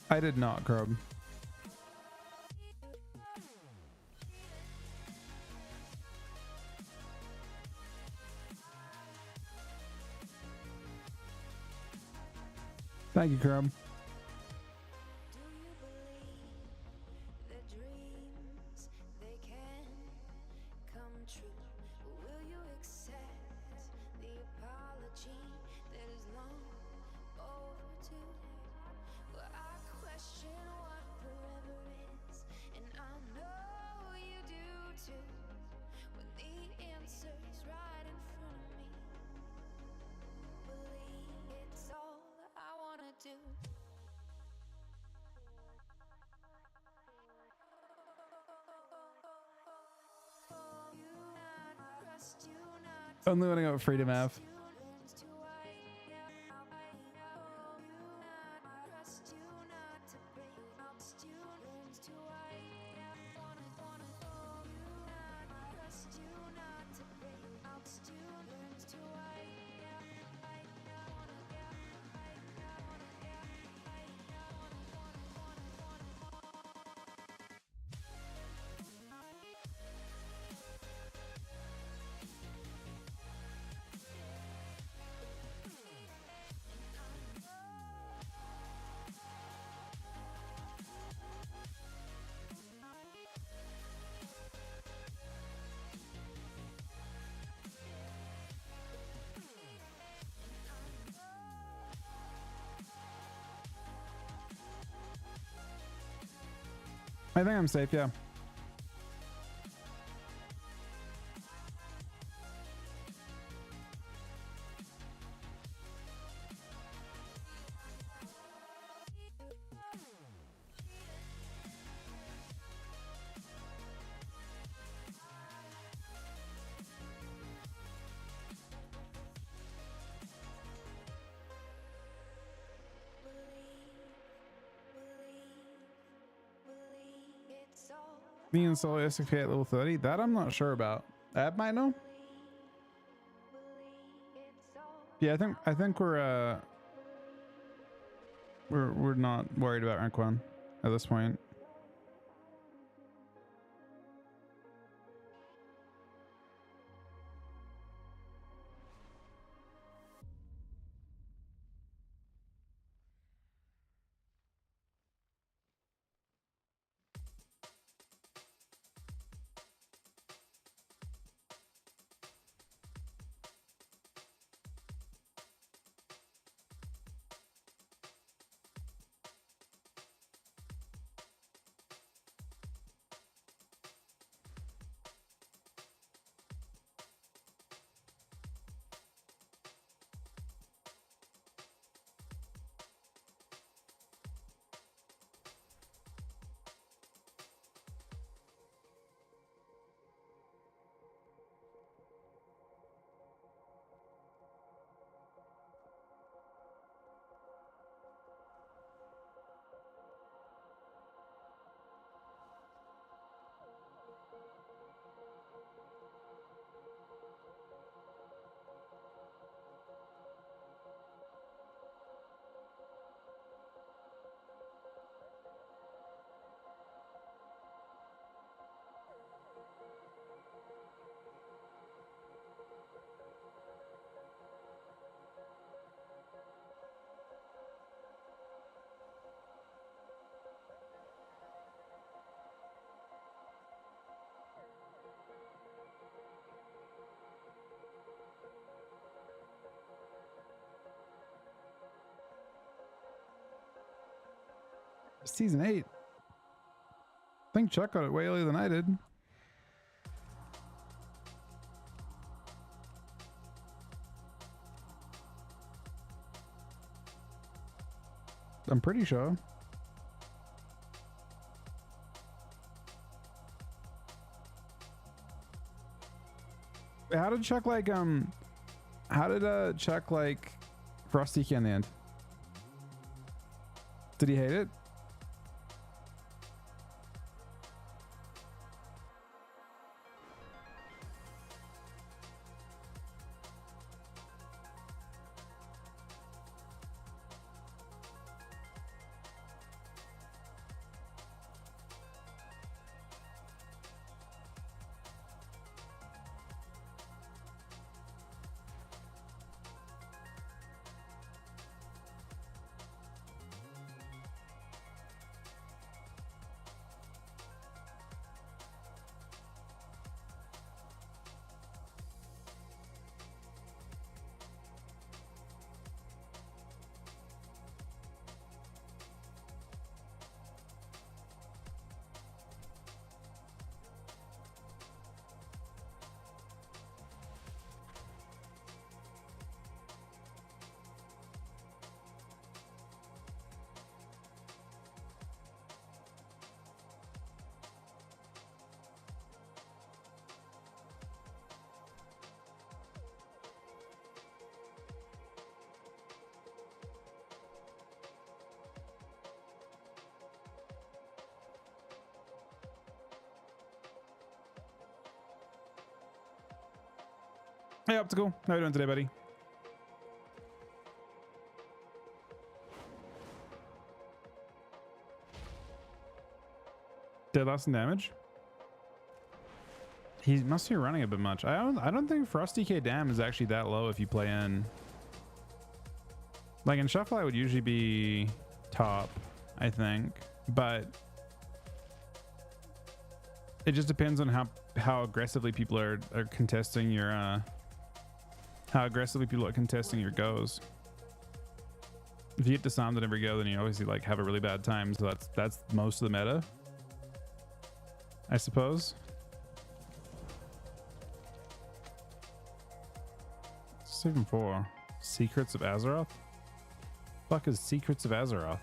I did not, Crob. Thank you, Crob. Only when I got freedom F. I think I'm safe, yeah. Me and Solo SFK at level 30? That I'm not sure about. Ab might know? Yeah, I think we're not worried about rank 1 at this point. Season 8. I think Chuck got it way earlier than I did. I'm pretty sure. How did Chuck like how did Chuck like Frosty in the end? Did he hate it? Hey, Optical. How are you doing today, buddy? Dead loss and damage. He must be running a bit much. I don't think Frosty K Dam is actually that low if you play in. Like in Shuffle, I would usually be top, I think, but it just depends on how aggressively people are contesting your your goes. If you get disarmed at every go, then you obviously like have a really bad time. So that's most of the meta. I suppose. What's this even for? Secrets of Azeroth? Fuck is Secrets of Azeroth?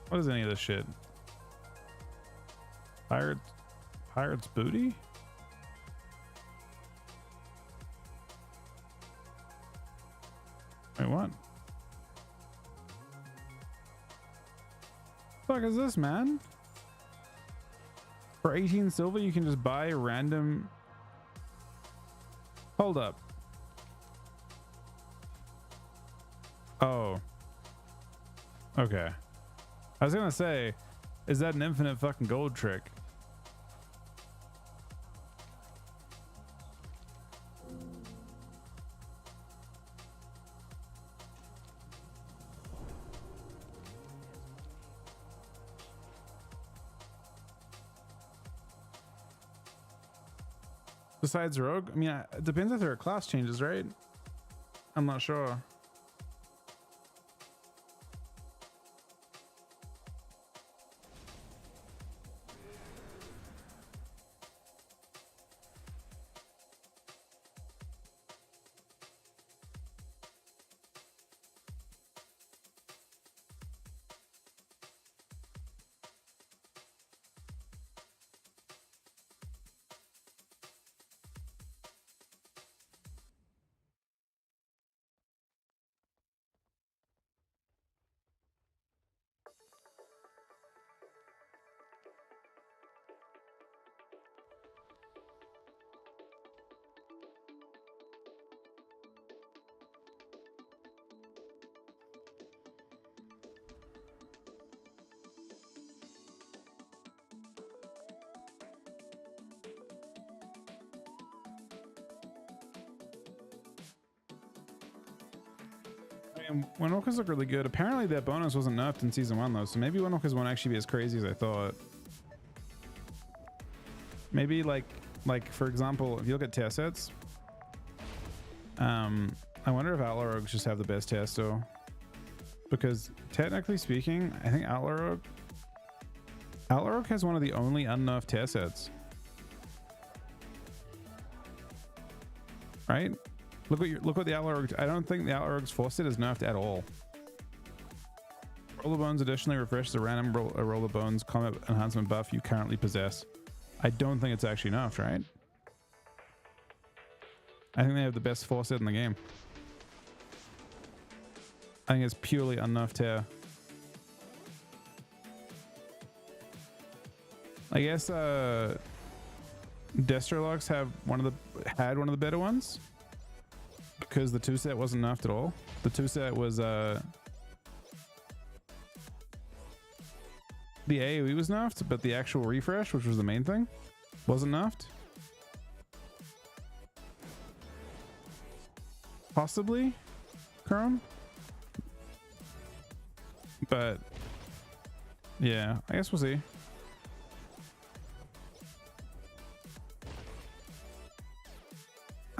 What is any of this shit? Pirate's booty? Wait, what? Fuck is this, man? For 18 silver, you can just buy random. Hold up. Oh. Okay. I was gonna say, is that an infinite fucking gold trick? Besides rogue, I mean, it depends if there are class changes, right? I'm not sure. Windwalkers look really good. Apparently that bonus wasn't nerfed in season 1 though, so maybe Windwalkers won't actually be as crazy as I thought. Maybe like for example, if you look at tier sets, I wonder if Outlaw Rogues just have the best tier still. Because technically speaking, I think Outlaw Rogue has one of the only unnerfed tier sets. Right? Look what the Outlaw Rogue. I don't think the Outlaw Rogue's force set is nerfed at all. Roll of Bones additionally refreshes a random roll of bones combat enhancement buff you currently possess. I don't think it's actually nerfed, right? I think they have the best force set in the game. I think it's purely unnerfed tier. I guess Destrolox had one of the better ones. Because the 2 set wasn't nerfed at all. The 2 set was the AoE was nerfed, but the actual refresh, which was the main thing, wasn't nerfed. Possibly Chrome. But yeah, I guess we'll see.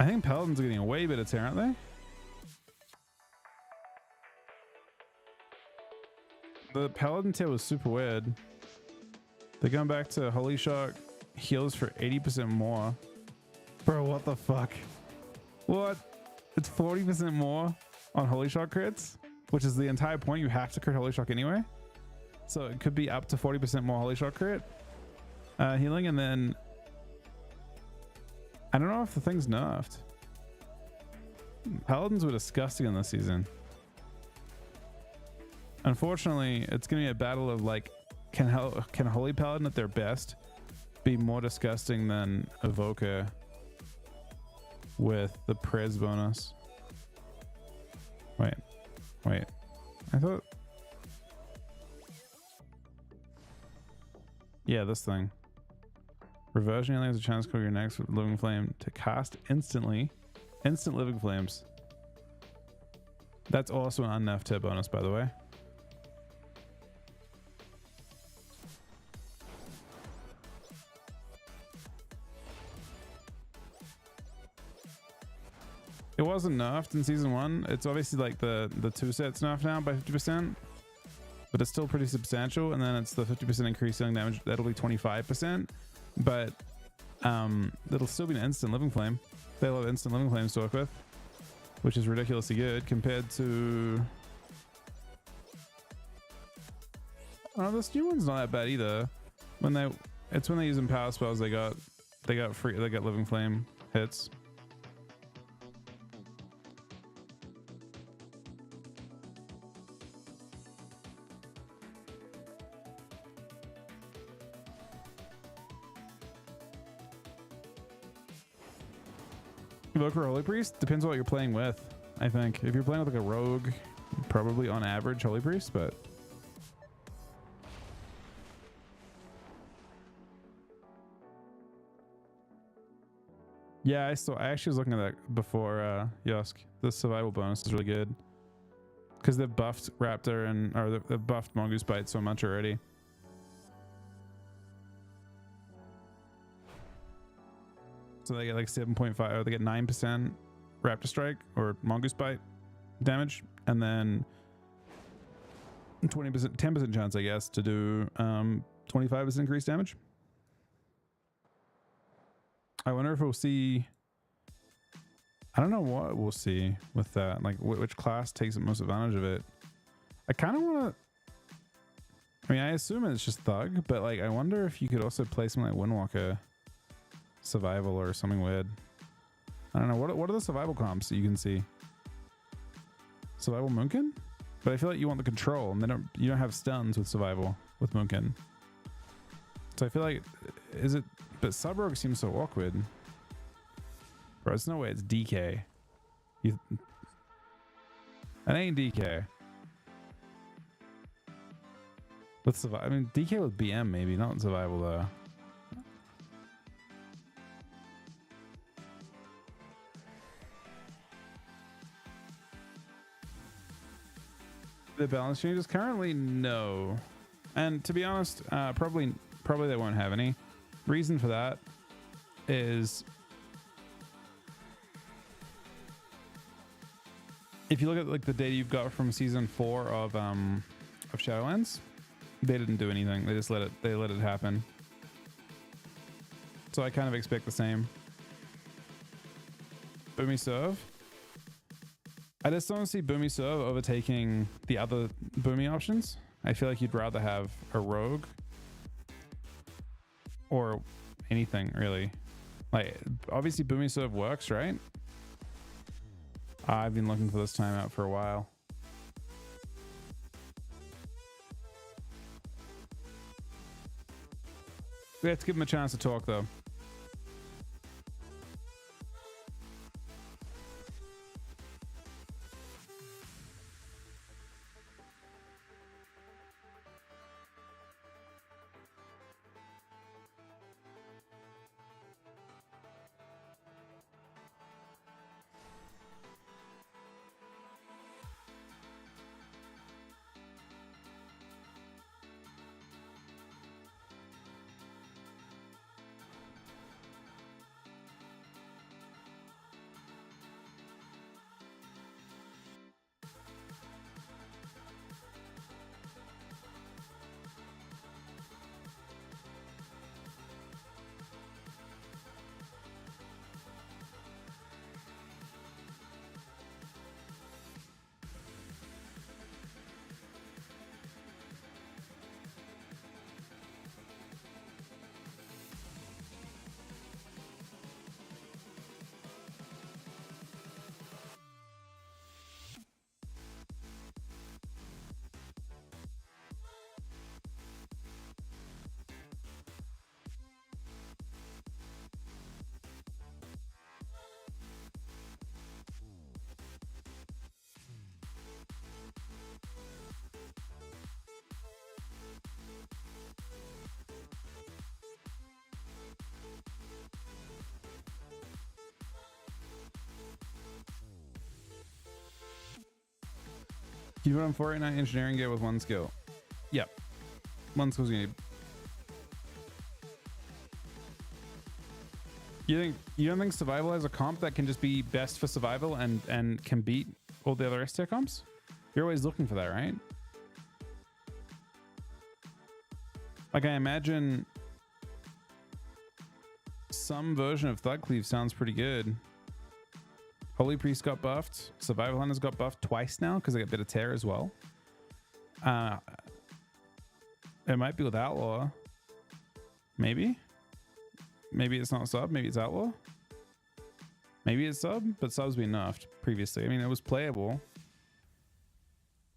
I think Paladins are getting a way better tier, aren't they? The Paladin tier was super weird. They're going back to Holy Shock heals for 80% more. Bro, what the fuck? What? It's 40% more on Holy Shock crits, which is the entire point. You have to crit Holy Shock anyway. So it could be up to 40% more Holy Shock crit healing, and then I don't know if the thing's nerfed. Paladins were disgusting in this season. Unfortunately, it's gonna be a battle of like, can Holy Paladin at their best be more disgusting than Evoker with the Prez bonus? Wait. I thought. Yeah, this thing. Reversion only has a chance to call your next living flame to cast instantly. Instant living flames. That's also an unnerfed tier bonus, by the way. It wasn't nerfed in season 1. It's obviously like the 2 sets nerfed now by 50%. but it's still pretty substantial. And then it's the 50% increase healing damage. That'll be 25%, but it'll still be an instant living flame. They'll have instant living flames to work with, which is ridiculously good compared to. Oh, this new one's not that bad either. When they use in power spells, they got living flame hits. Invoker Holy Priest depends on what you're playing with. I think if you're playing with like a rogue, probably on average Holy Priest, but yeah, I actually was looking at that before Yosk. The survival bonus is really good because they've buffed Raptor or they've buffed Mongoose Bite so much already. So they get like 7.5, or they get 9% Raptor Strike or Mongoose Bite damage, and then 20%, 10% chance, I guess, to do 25% increased damage. I wonder if we'll see. I don't know what we'll see with that. Like which class takes the most advantage of it. I kind of want to. I mean, I assume it's just Thug, but like I wonder if you could also play something like Windwalker Survival or something weird. I don't know. What are the survival comps that you can see? Survival Moonkin? But I feel like you want the control, and you don't have stuns with survival with Moonkin. So I feel like but Sub-Rogue seems so awkward. Bro, there's no way it's DK. It ain't DK. With survival, I mean DK with BM maybe, not survival though. The balance changes currently, no, and to be honest, probably they won't have any. Reason for that is if you look at like the data you've got from season 4 of Shadowlands, they didn't do anything. They just let it happen. So I kind of expect the same. Boomy Serve. I just don't see Boomy Serve overtaking the other Boomy options. I feel like you'd rather have a Rogue or anything really. Like obviously Boomy Serve works, right? I've been looking for this timeout for a while. We have to give him a chance to talk though. You put on 489 engineering gear with 1 skill. Yep. 1 skill's you need. You don't think survival has a comp that can just be best for survival and can beat all the other S tier comps? You're always looking for that, right? Like, I imagine some version of Thug Cleave sounds pretty good. Holy Priest got buffed. Survival Hunters got buffed twice now because they got bit of tear as well. It might be with Outlaw. Maybe. Maybe it's not sub. Maybe it's Outlaw. Maybe it's sub, but sub's been nerfed previously. I mean, it was playable.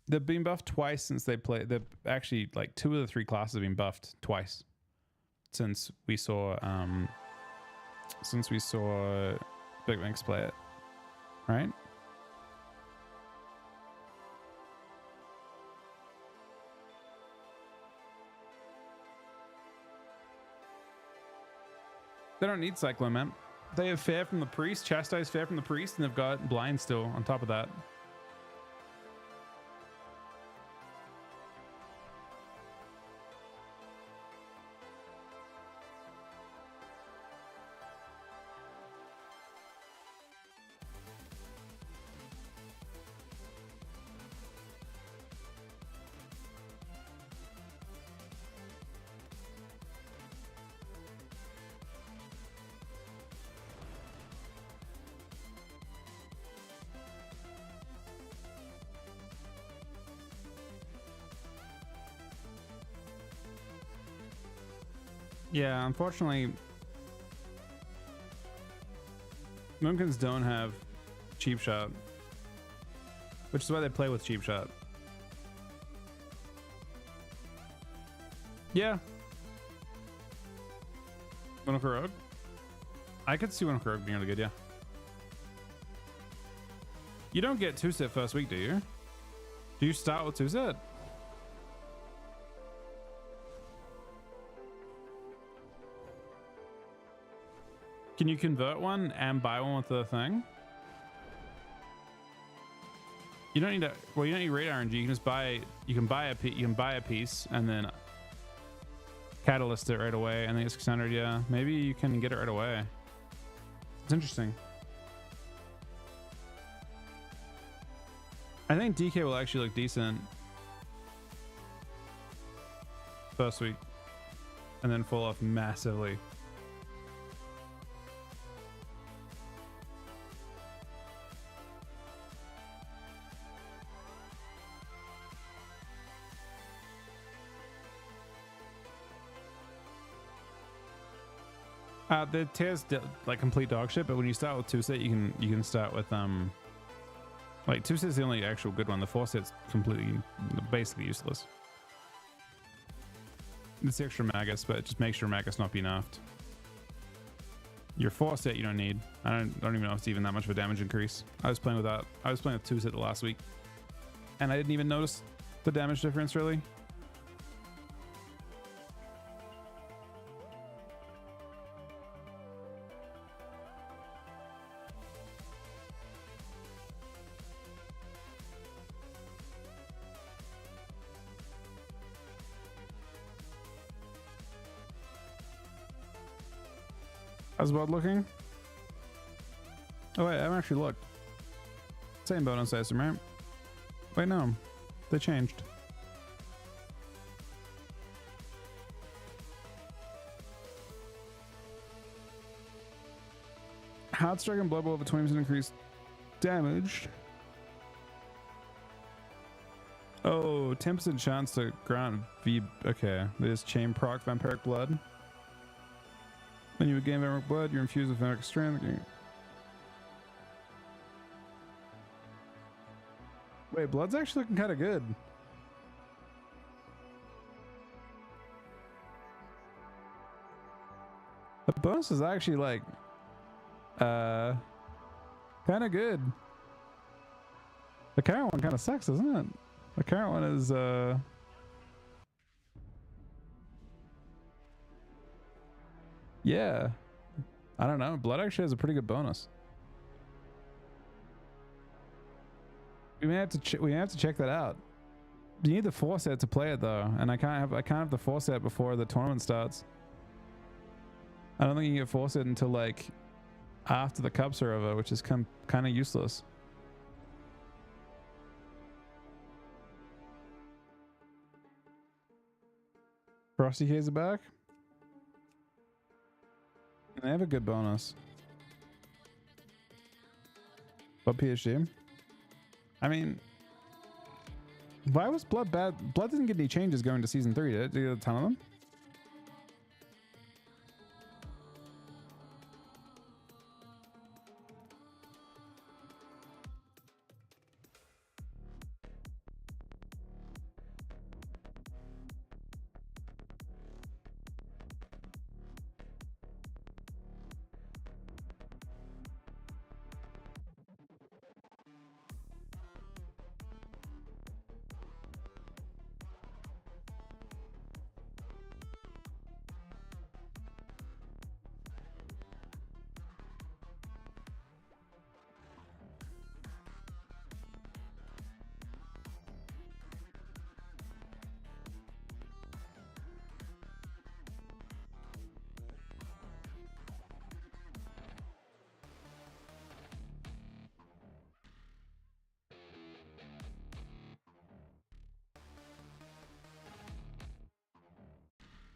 They've been buffed twice since they played. They've actually, like, 2 of the 3 classes have been buffed twice since we saw Big Minx play it, right? They don't need Cyclone, man. They have Fair from the Priest, Chastise Fair from the Priest, and they've got Blind still on top of that. Yeah, unfortunately, Moomkins don't have Cheap Shot, which is why they play with Cheap Shot. Yeah. One of Rogue? I could see one of Rogue being really good, yeah. You don't get 2-set first week, do you? Do you start with 2-set? Can you convert one and buy one with the thing? You don't need to. Well, you don't need rate RNG. You can just buy. You can buy a piece and then catalyst it right away, and then it's 600. Yeah, maybe you can get it right away. It's interesting. I think DK will actually look decent first week, and then fall off massively. The tears like complete dog shit, but when you start with 2-set, you can start with like 2-set's the only actual good one. The 4-set's completely basically useless. It's the extra Magus, but just make sure Magus not be nerfed. Your 4-set you don't need. I don't even know if it's even that much of a damage increase. I was playing with that. I was playing with 2-set the last week, and I didn't even notice the damage difference really. How's World looking? Oh wait, I haven't actually looked. Same bonus item, right? Wait, no. They changed. Hard Strike and Blood Bowl over 20% increased damage. Oh, 10% chance to grant V. Okay, there's Chain Proc Vampiric Blood. When you gain Vampiric Blood, you're infused with Vampiric Strength. Wait, Blood's actually looking kind of good. The bonus is actually like, kind of good. The current one kind of sucks, doesn't it? The current one is, yeah, I don't know. Blood actually has a pretty good bonus. We may have to check that out. You need the 4-set to play it though, and I can't have the 4-set before the tournament starts. I don't think you can get 4-set until like after the cups are over, which is kind of useless. Frosty K's are back. And they have a good bonus. But PhD. I mean, why was Blood bad? Blood didn't get any changes going to season 3, did it? Did you get a ton of them?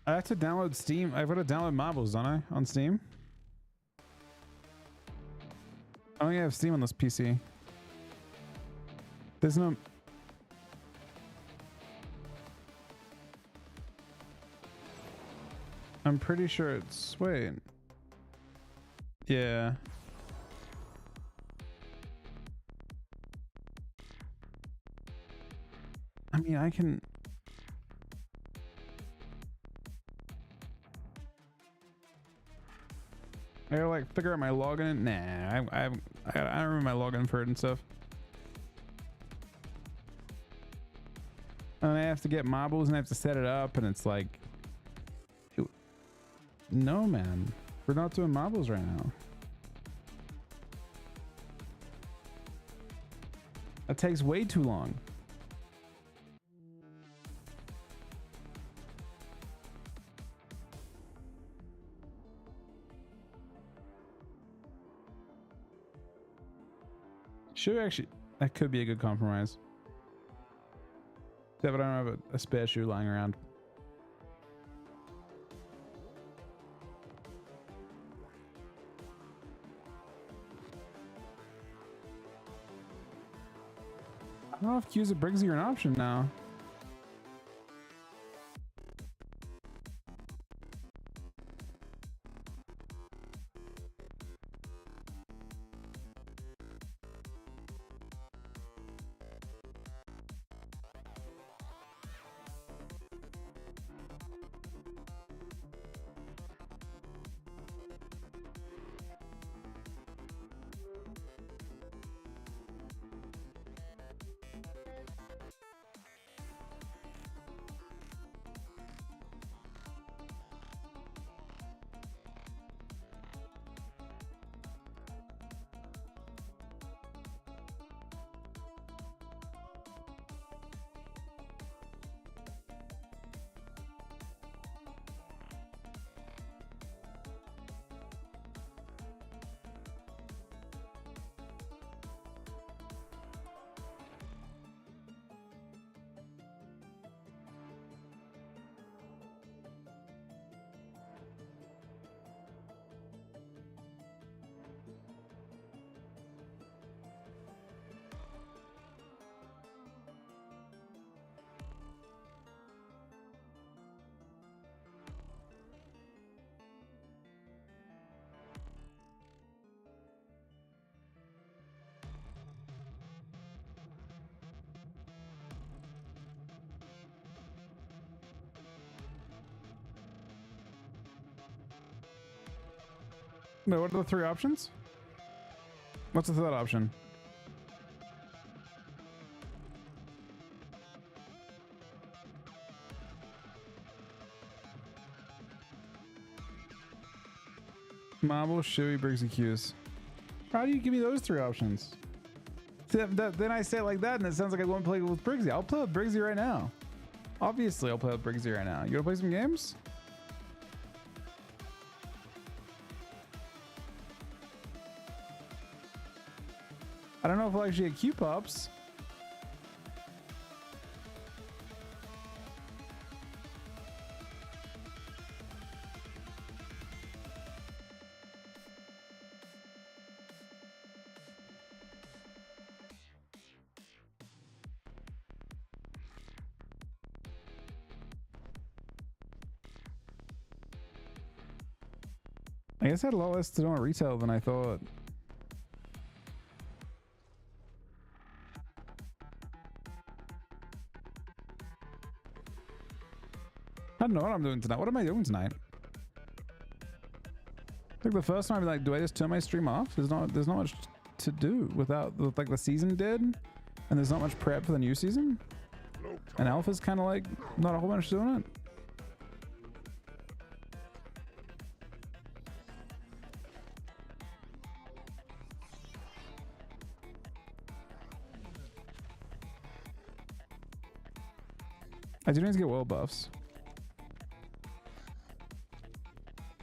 I have to download Steam. I've got to download Marbles, don't I? On Steam? I only have Steam on this PC. There's no... I'm pretty sure it's... Wait. Yeah. I mean, I can... I gotta like figure out my login. Nah, I don't remember my login for it and stuff. And I have to get marbles and I have to set it up, and it's like, no, man, we're not doing marbles right now. That takes way too long. Should actually, that could be a good compromise. Except I don't have a spare shoe lying around. I don't know if Q's a Briggsy are an option now. No, what are the 3 options? What's the third option? Marble, Shoey, Briggsy, Q's. How do you give me those 3 options? Then I say it like that and it sounds like I won't play with Briggsy. I'll play with Briggsy right now. Obviously, I'll play with Briggsy right now. You wanna play some games? I don't know if I'll actually get Q-Pops. I guess I had a lot less to do on retail than I thought. I don't know what I'm doing tonight. What am I doing tonight? Like the first time, like, do I just turn my stream off? There's not much to do without like the season did, and there's not much prep for the new season. And Alpha's kind of like not a whole bunch doing it. I do need to get world buffs,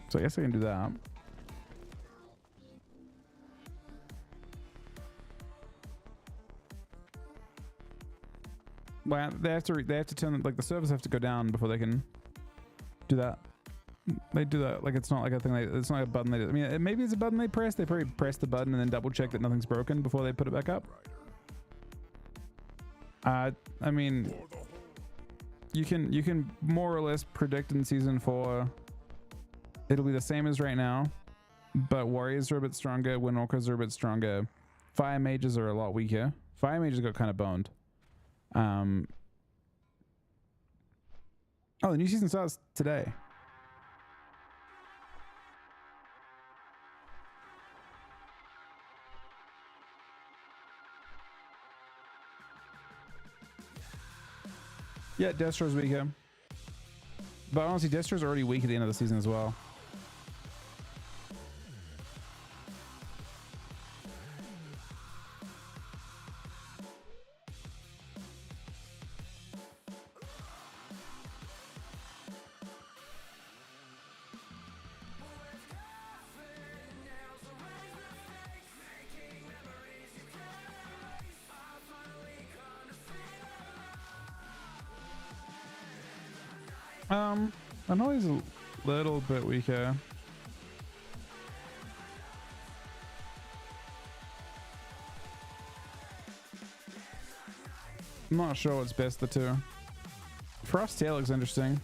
so I guess I can do that. Well, they have to turn, like, the servers have to go down before they can do that. They do that, like, it's not like a thing. It's not like a button. I mean, maybe it's a button they press. They probably press the button and then double check that nothing's broken before they put it back up. I mean, you can more or less predict in season 4 it'll be the same as right now, but warriors are a bit stronger, windwalkers are a bit stronger, fire mages are a lot weaker. Fire mages got kind of boned. Oh, the new season starts today. Yeah, Destro's weaker. But honestly, Destro's already weak at the end of the season as well. I know he's a little bit weaker. I'm not sure what's best the two. Frost Tail looks interesting.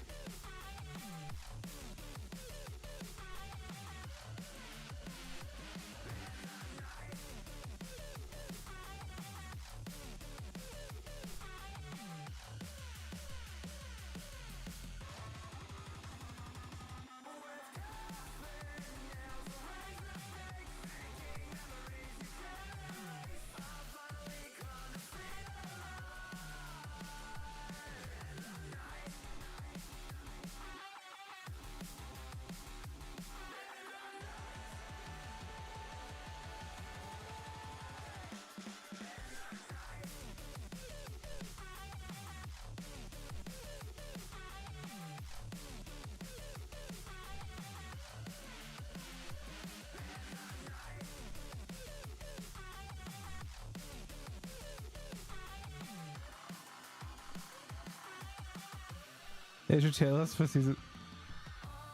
Is your tail list for season?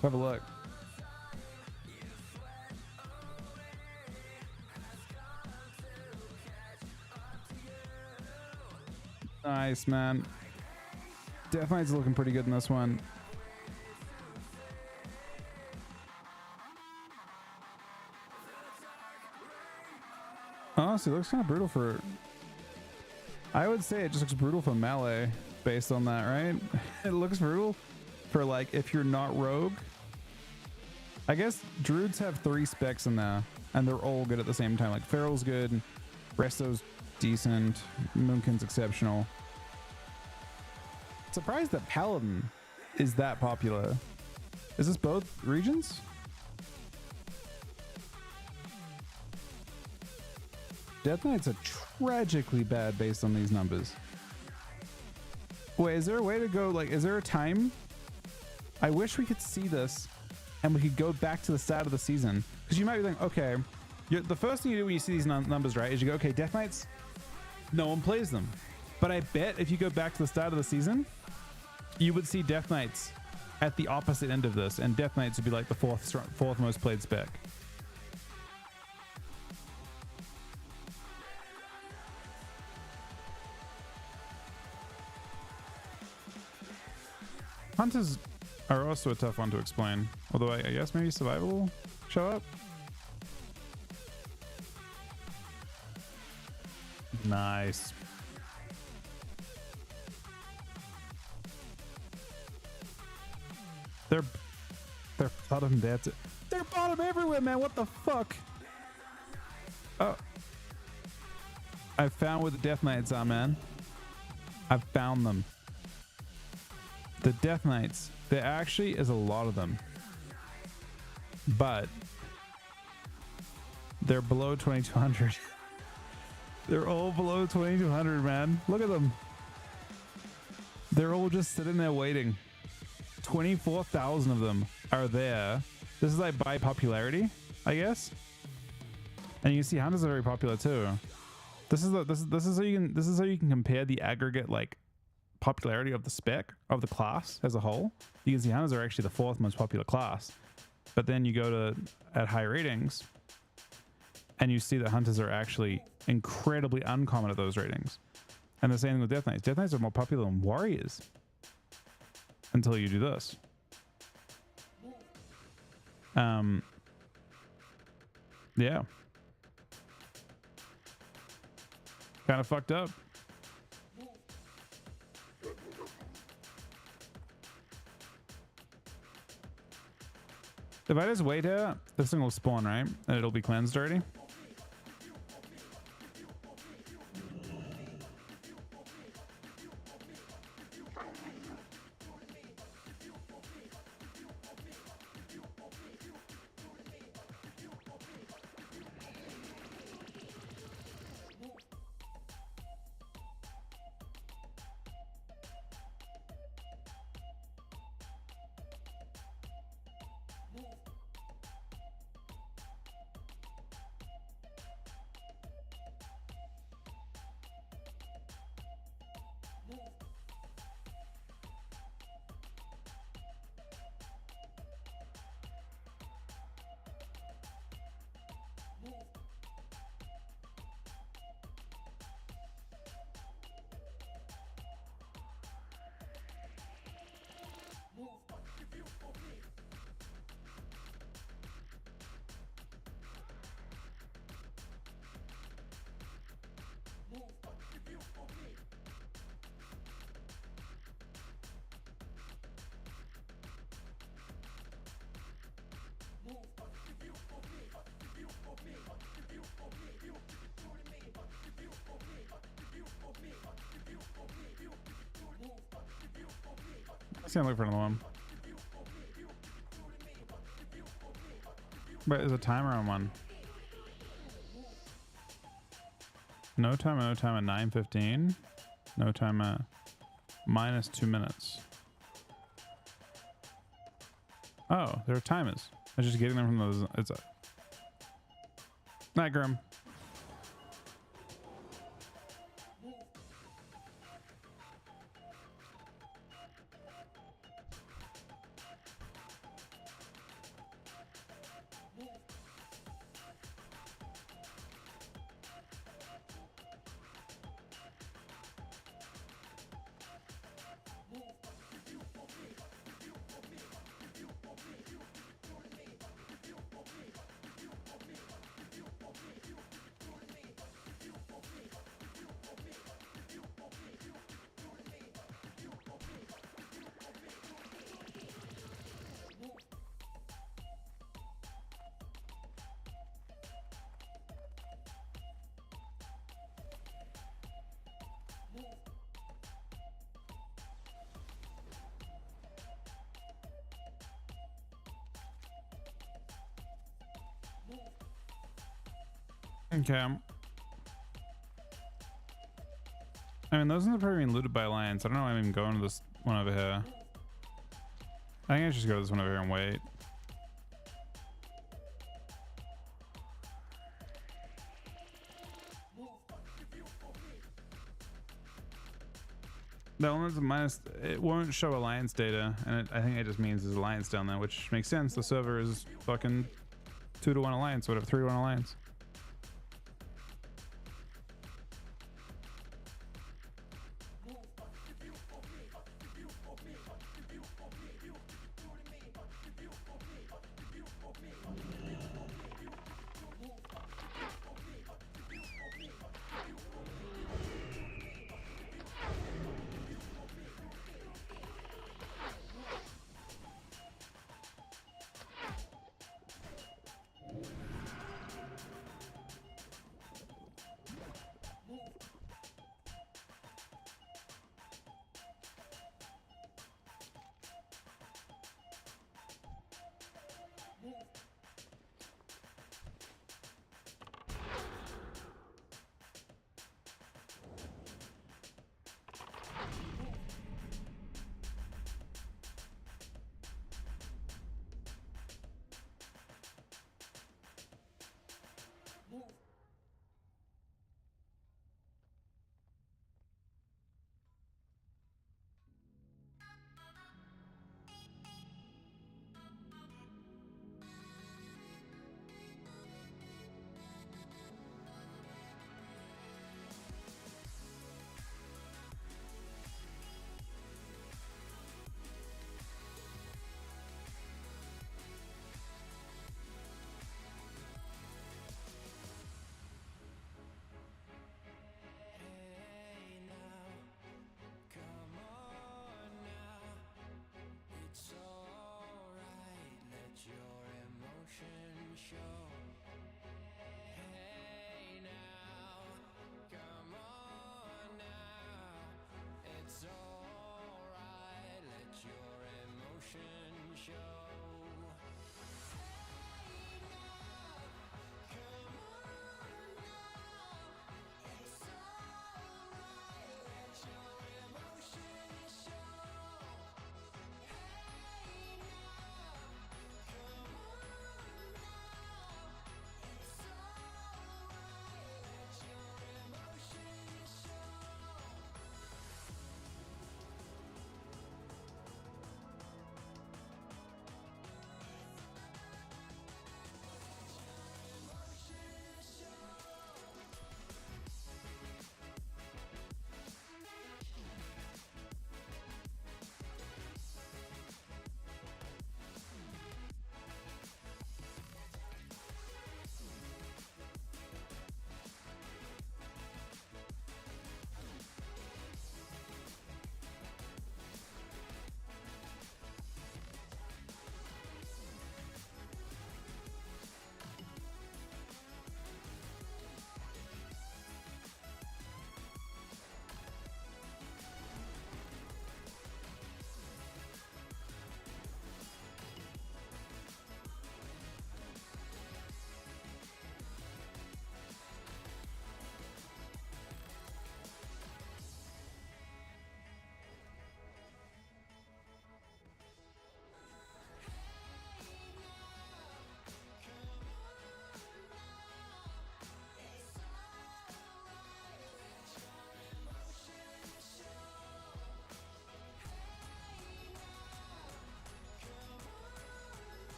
Have a look. Nice, man. Death Knight's looking pretty good in this one. Honestly, it looks kind of brutal for... I would say it just looks brutal for melee based on that, right? It looks brutal for, like, if you're not rogue. I guess druids have 3 specs in there, and they're all good at the same time. Like, Feral's good, Resto's decent, Moonkin's exceptional. Surprised that Paladin is that popular. Is this both regions? Death Knight's are tragically bad based on these numbers. Wait, is there a way to go, like, is there a time? I wish we could see this and we could go back to the start of the season. Because you might be thinking, okay, the first thing you do when you see these numbers, right, is you go, okay, Death Knights, no one plays them. But I bet if you go back to the start of the season, you would see Death Knights at the opposite end of this, and Death Knights would be like the fourth most played spec. Hunters are also a tough one to explain, although I guess maybe survivable. show up? Nice. They're bottom. That's it. They're bottom everywhere, man. What the fuck? Oh, I found where the Death Knights are, man. I've found them. The Death Knights. There actually is a lot of them, but they're below 2200. They're all below 2200, man. Look at them. They're all just sitting there waiting. 24,000 of them are there. This is like by popularity, I guess. And you can see hunters are very popular too. This is how you can compare the aggregate like popularity of the spec of the class as a whole. You can see hunters are actually the 4th most popular class. But then you go to at high ratings and you see that hunters are actually incredibly uncommon at those ratings. And the same thing with Death Knights. Death Knights are more popular than warriors until you do this. Yeah. Kind of fucked up. If I just wait here, this thing will spawn, right? And it'll be cleansed already. I can't look for another one. But there's a timer on one. No timer at 9:15. No timer minus 2 minutes. Oh, there are timers. I was just getting them from those. It's a night, Grim. Okay. I mean, those ones are probably being looted by Alliance. I don't know why I'm even going to this one over here. I think I should just go to this one over here and wait. The one's minus, it won't show Alliance data, and I think it just means there's Alliance down there, which makes sense. The server is fucking 2-to-1 Alliance, whatever, 3-to-1 Alliance.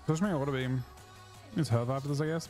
Push me a water beam. It's her vibe for this, I guess.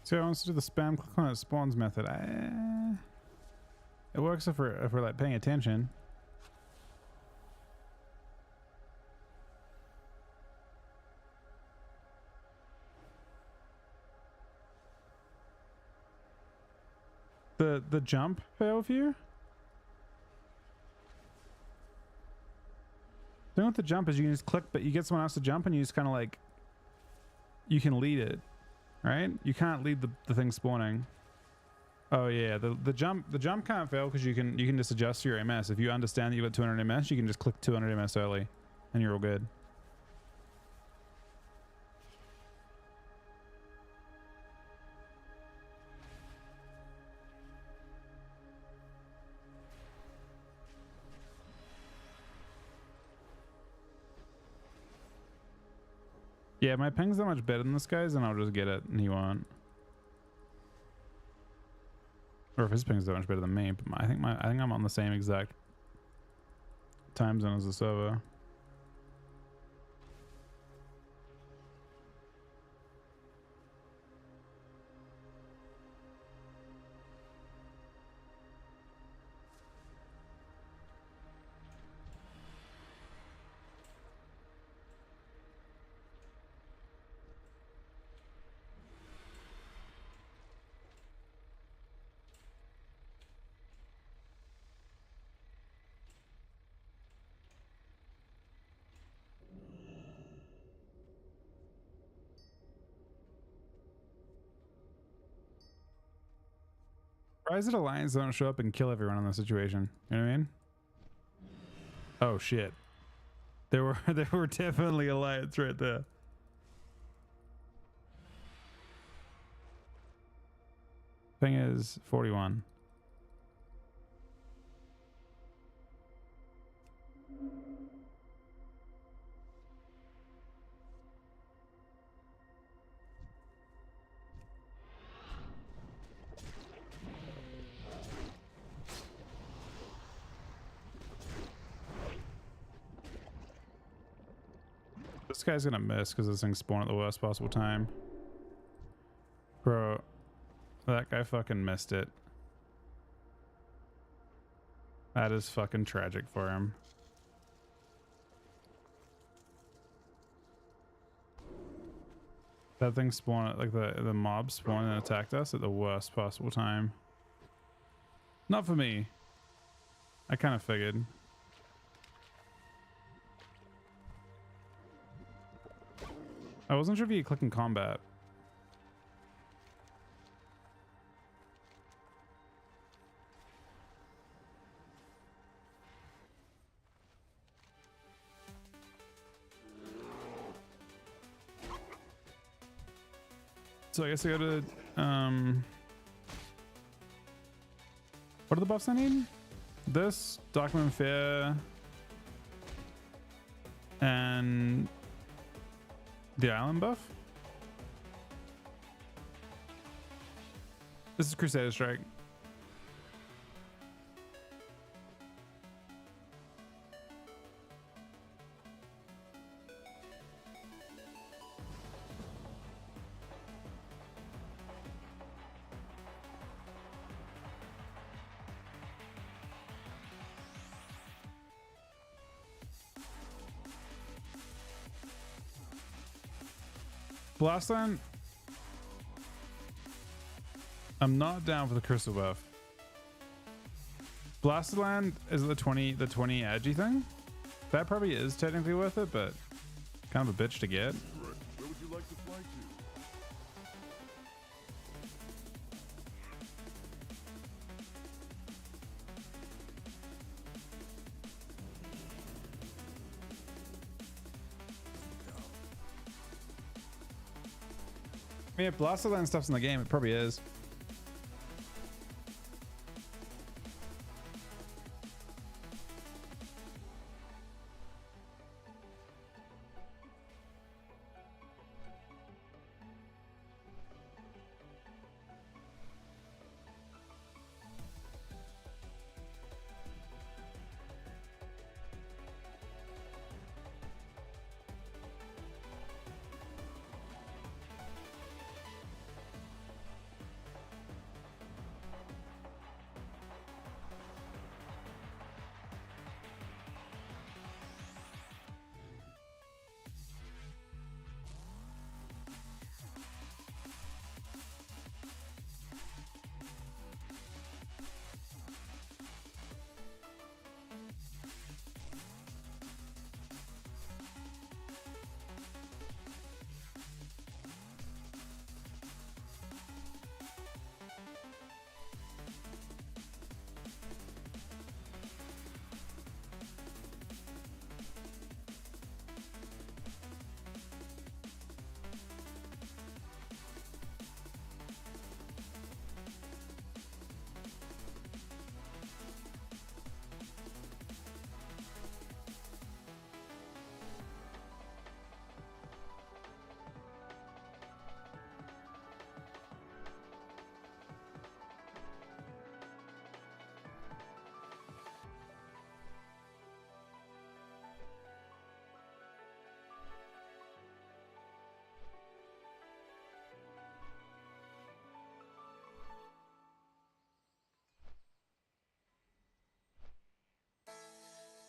So I wants to do the spam click on it spawns method. It works if we're like paying attention. The jump fail with you? The thing with the jump is you can just click, but you get someone else to jump and you just kind of like, you can lead it, right? You can't lead the thing spawning. Oh yeah, the jump can't fail because you can just adjust your MS. If you understand that you've got 200 MS, you can just click 200 MS early and you're all good. Yeah, my ping's that much better than this guy's, and I'll just get it, and he won't. Or if his ping's that much better than me, but I think I'm on the same exact time zone as the server. Why is it Alliance don't show up and kill everyone in this situation? You know what I mean? Oh shit. There were definitely Alliance right there. Thing is 41. This guy's gonna miss because this thing spawned at the worst possible time. Bro, that guy fucking missed it. That is fucking tragic for him. That thing spawned, like the mob spawned and attacked us at the worst possible time. Not for me. I kind of figured. I wasn't sure if you could click in combat. So I guess I gotta, what are the buffs I need? This, Document Fair, and the island buff? This is Crusader Strike. Blastland. I'm not down for the crystal buff. Blastland is the 20 edgy thing. That probably is technically worth it, but kind of a bitch to get. Where would you like to fly to? I mean, if Blastland stuff's in the game, it probably is.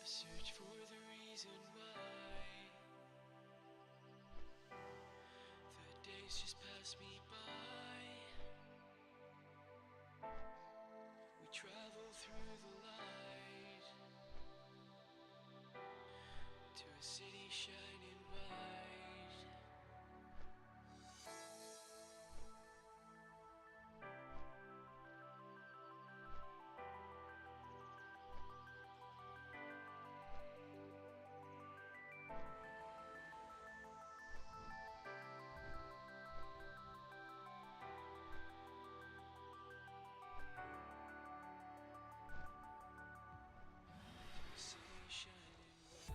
Search for the reason why the days just pass me by. We travel through the light to a city shining white. To a city shining white.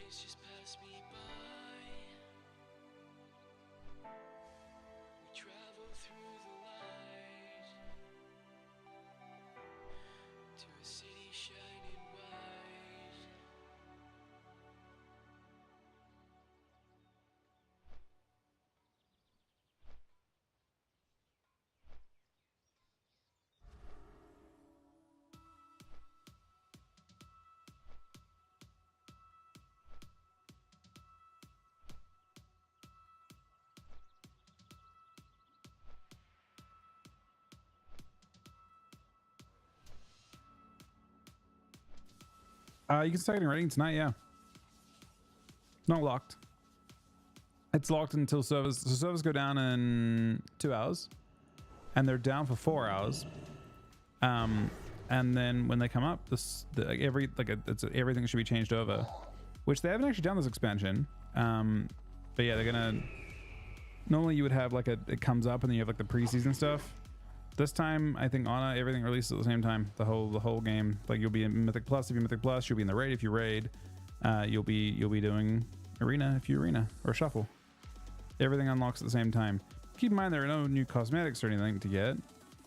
days just pass me by. We travel through the light to a city shining white. You can start getting ready tonight, yeah. Not locked. It's locked until servers. So servers go down in 2 hours, and they're down for 4 hours. And then when they come up, everything should be changed over, which they haven't actually done this expansion. But yeah, they're gonna. Normally you would have like it comes up and then you have like the preseason stuff. This time, I think Honor, everything releases at the same time. The whole game. Like you'll be in Mythic Plus if you Mythic Plus. You'll be in the raid if you raid. You'll be doing Arena if you Arena or Shuffle. Everything unlocks at the same time. Keep in mind there are no new cosmetics or anything to get,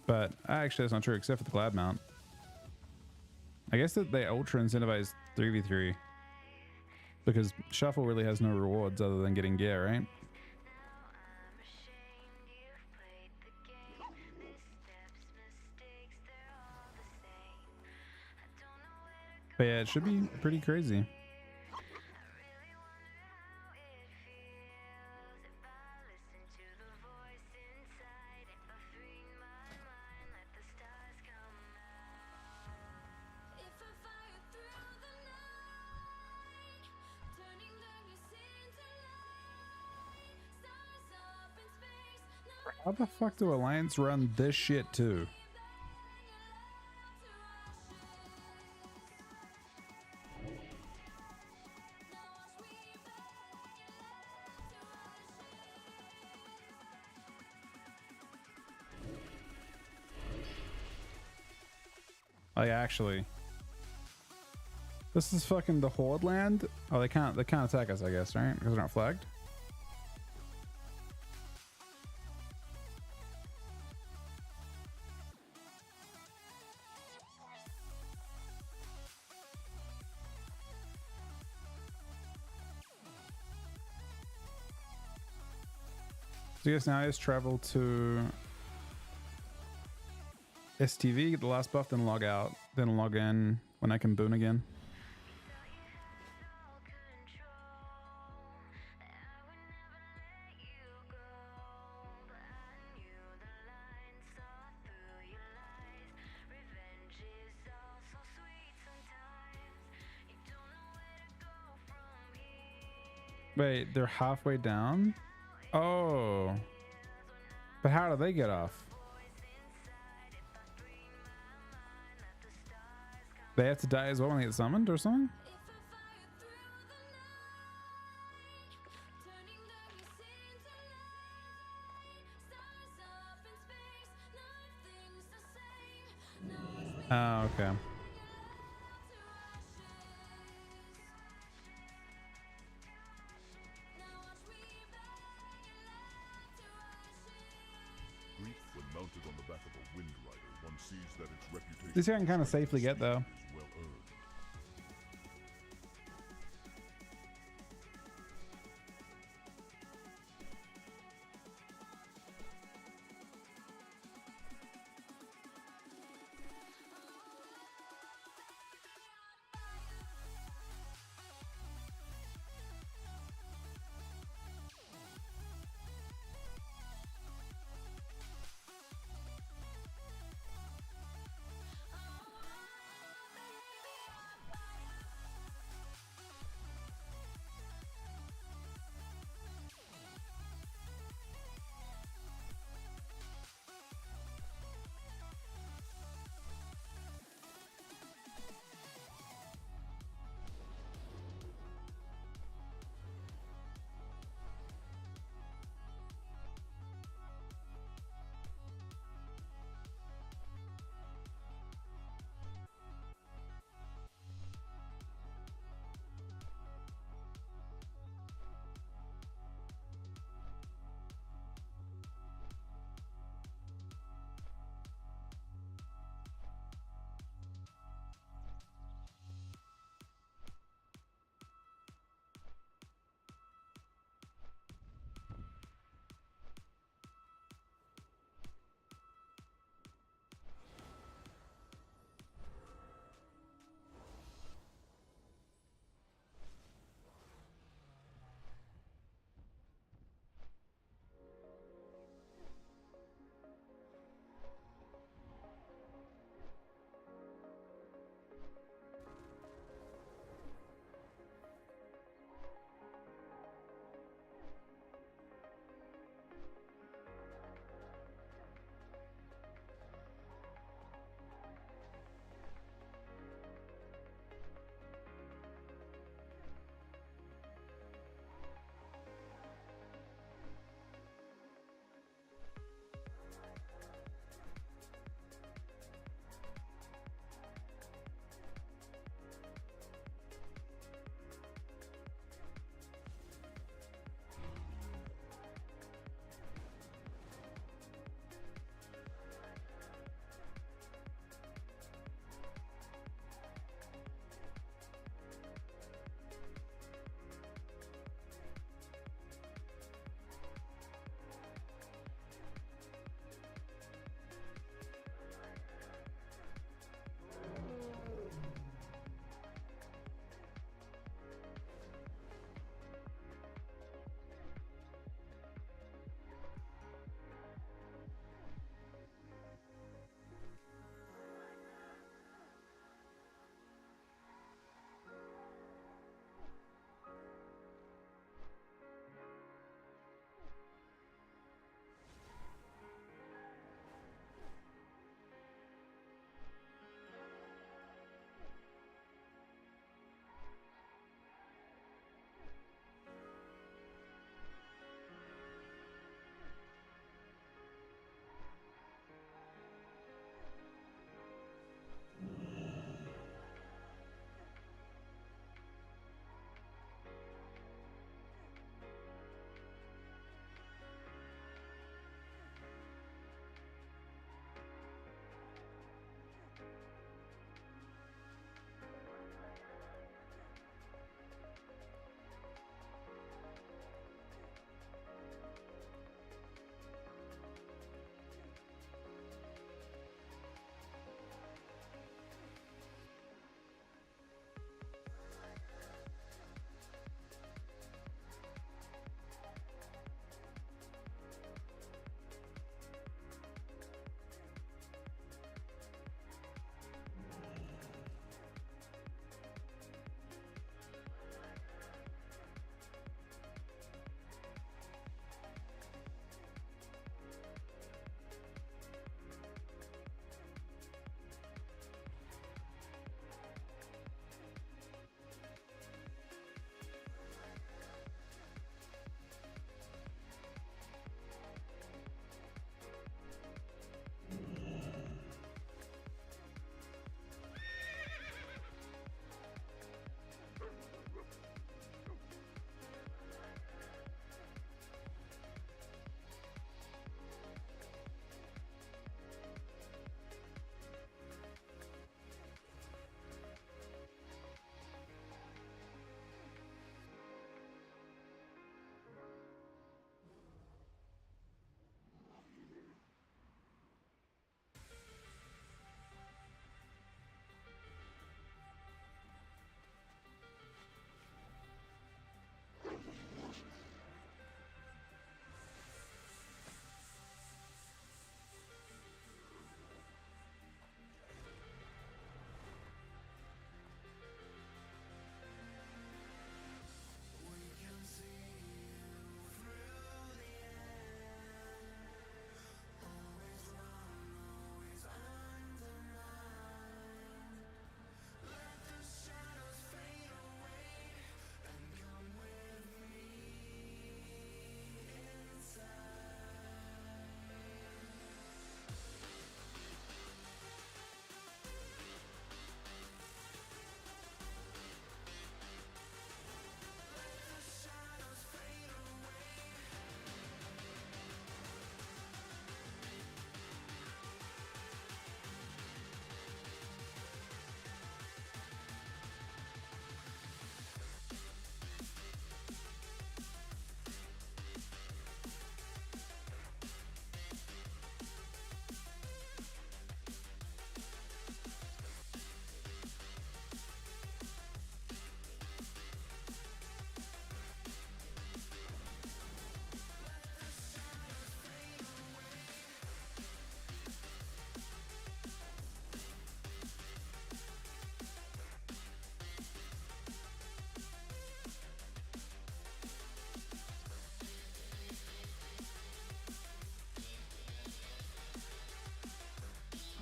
but actually that's not true except for the Glad mount. I guess that they ultra incentivize 3v3 because Shuffle really has no rewards other than getting gear, right? But yeah, it should be pretty crazy. How the fuck do Alliance run this shit too? Like actually, this is fucking the Horde land. Oh, they can't attack us, I guess, right? Because they're not flagged. So yes, now I just travel to STV, get the last buff, then log out, then log in when I can boon again. Wait, they're halfway down? Oh. But how do they get off? They have to die as well when they get summoned or something? Oh, okay. When mounted on the back of a wind rider, one sees that its reputation This guy can kind of safely get though. is well earned.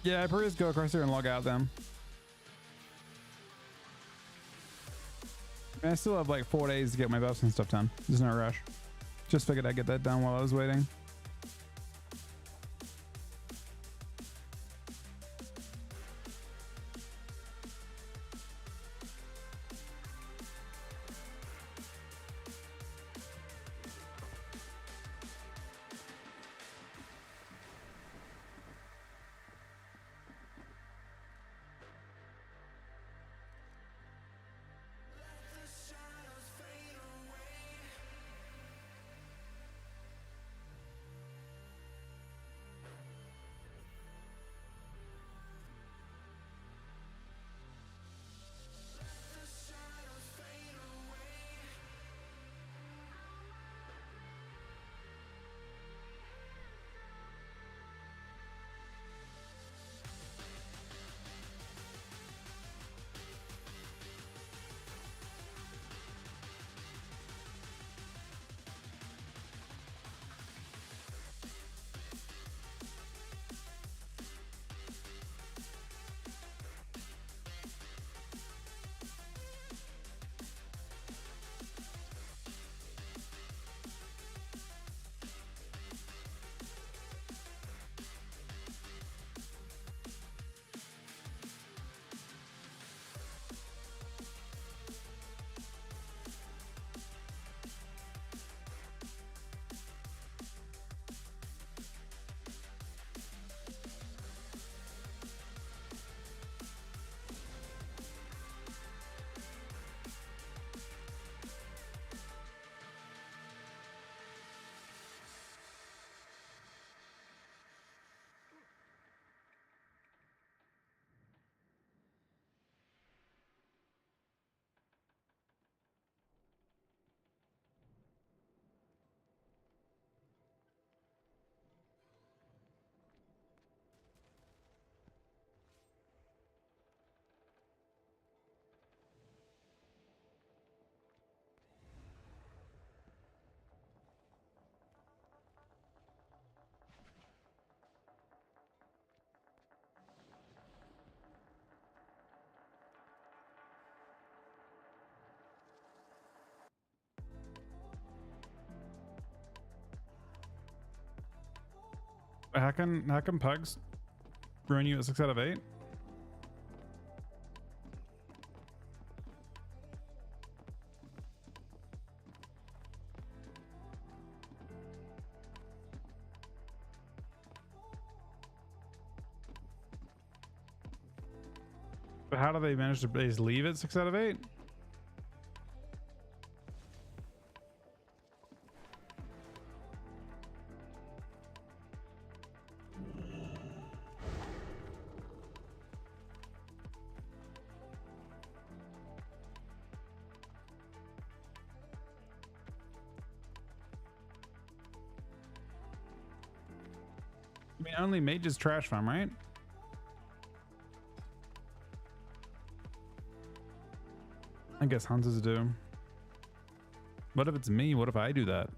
Yeah, I probably just go across here and log out then. I still have like 4 days to get my buffs and stuff done. There's no rush. Just figured I'd get that done while I was waiting. How come pugs ruin you at 6 out of 8? But how do they manage to just leave it 6 out of 8? I mean, only mages trash farm, right? I guess hunters do. What if it's me? What if I do that?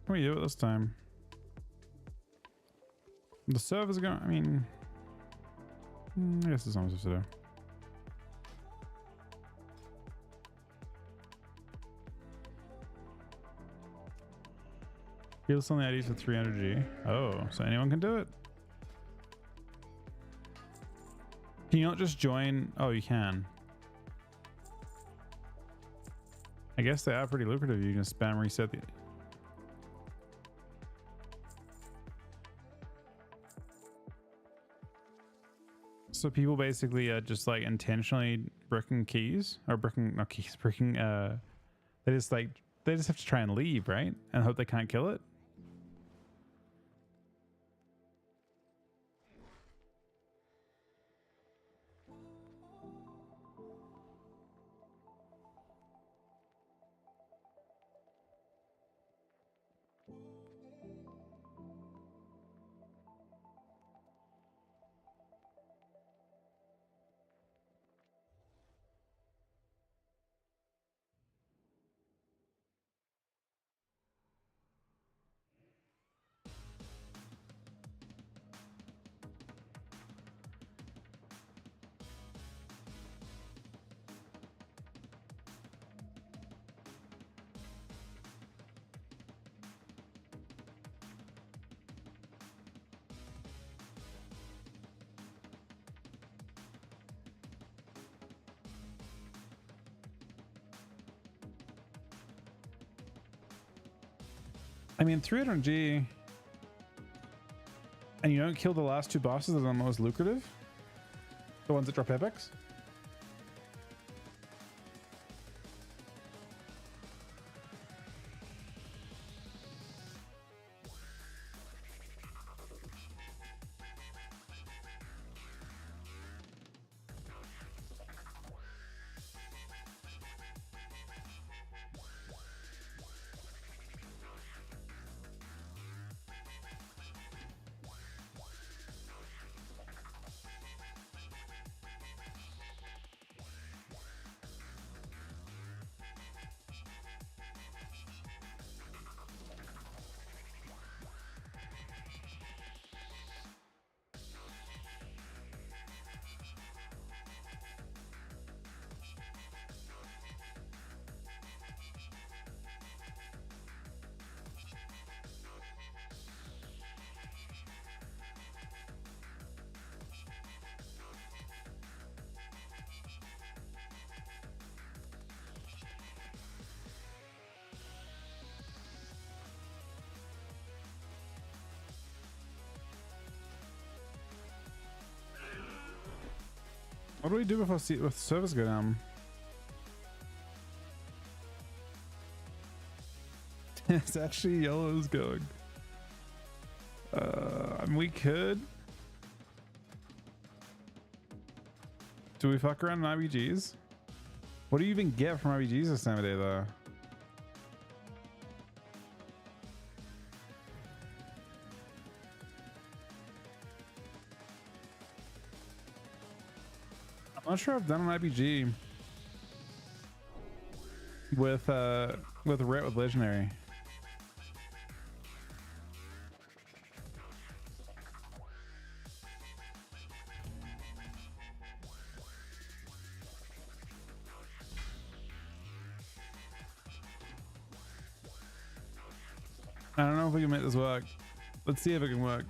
Can we do it this time? The server's going, I mean, I guess it's not supposed to do. Heal something I use for 3 energy. Oh, so anyone can do it? Can you not just join? Oh, you can. I guess they are pretty lucrative. You can spam reset the. So people basically just like intentionally bricking keys or bricking, not keys, bricking. They just have to try and leave, right? And hope they can't kill it. I mean, 300G, and you don't kill the last two bosses that are the most lucrative, the ones that drop epics. What do we do before with servers go down? It's actually yellow's going. I mean, we could. Do we fuck around in IBGs? What do you even get from IBGs this time of day, though? I'm not sure I've done an IBG with Ret with Legendary. I don't know if we can make this work. Let's see if it can work.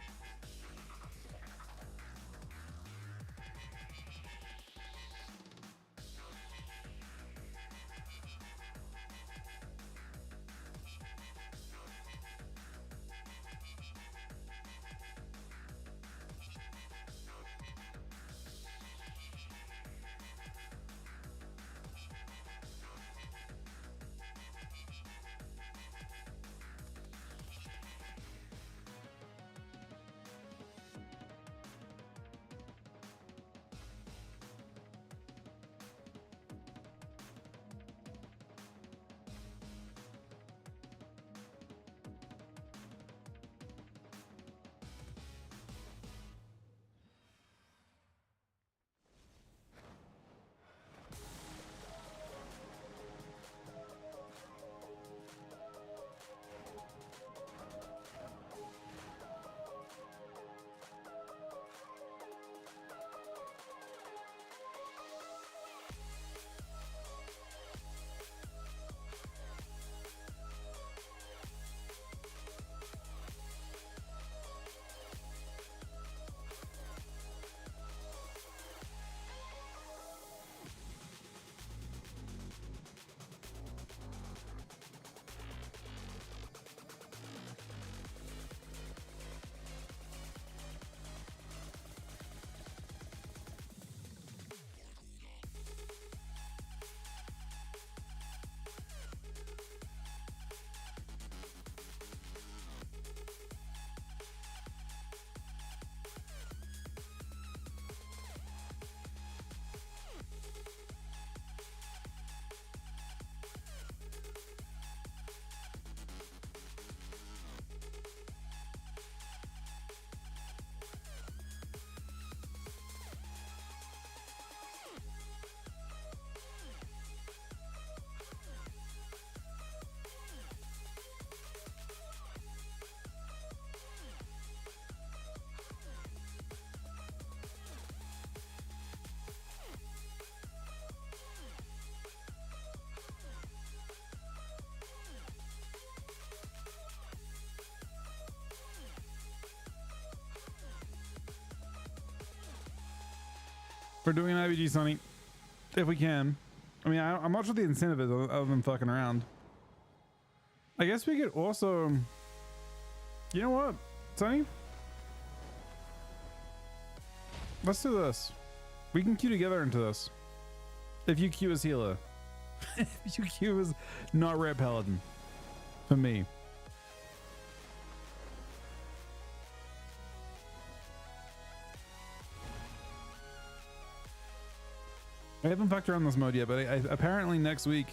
for doing an IBG, Sonny, if we can. I mean, I'm not sure the incentive is other than fucking around. I guess we could also, you know what, Sonny? Let's do this. We can queue together into this. If you queue as healer. If you queue as not red paladin. For me. I haven't fucked around this mode yet, but apparently next week,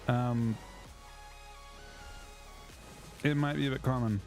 it might be a bit common.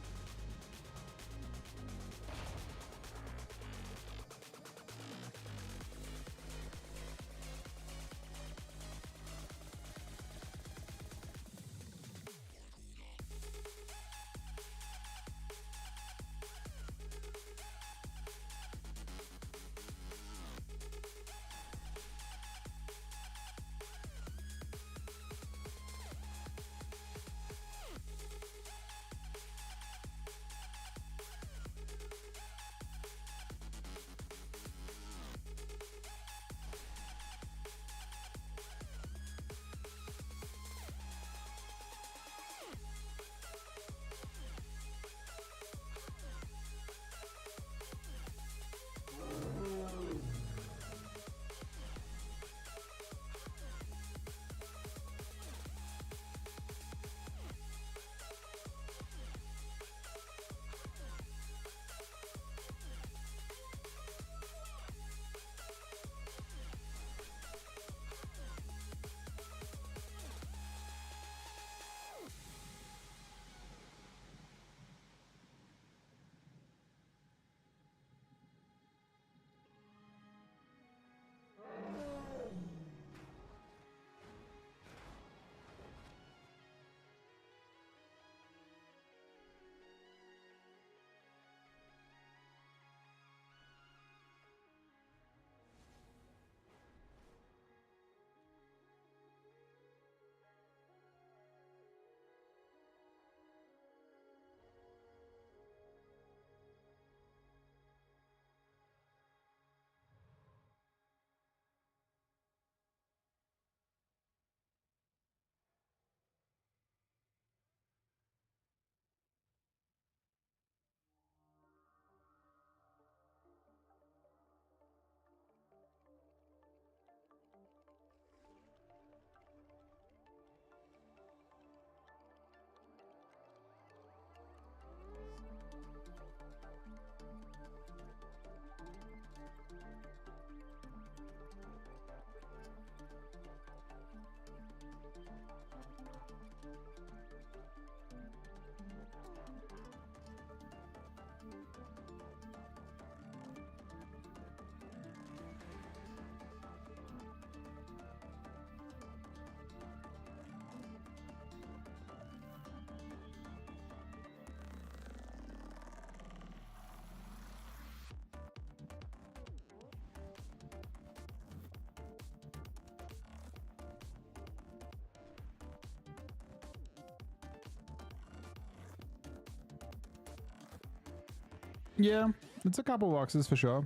Yeah, it's a couple boxes for sure.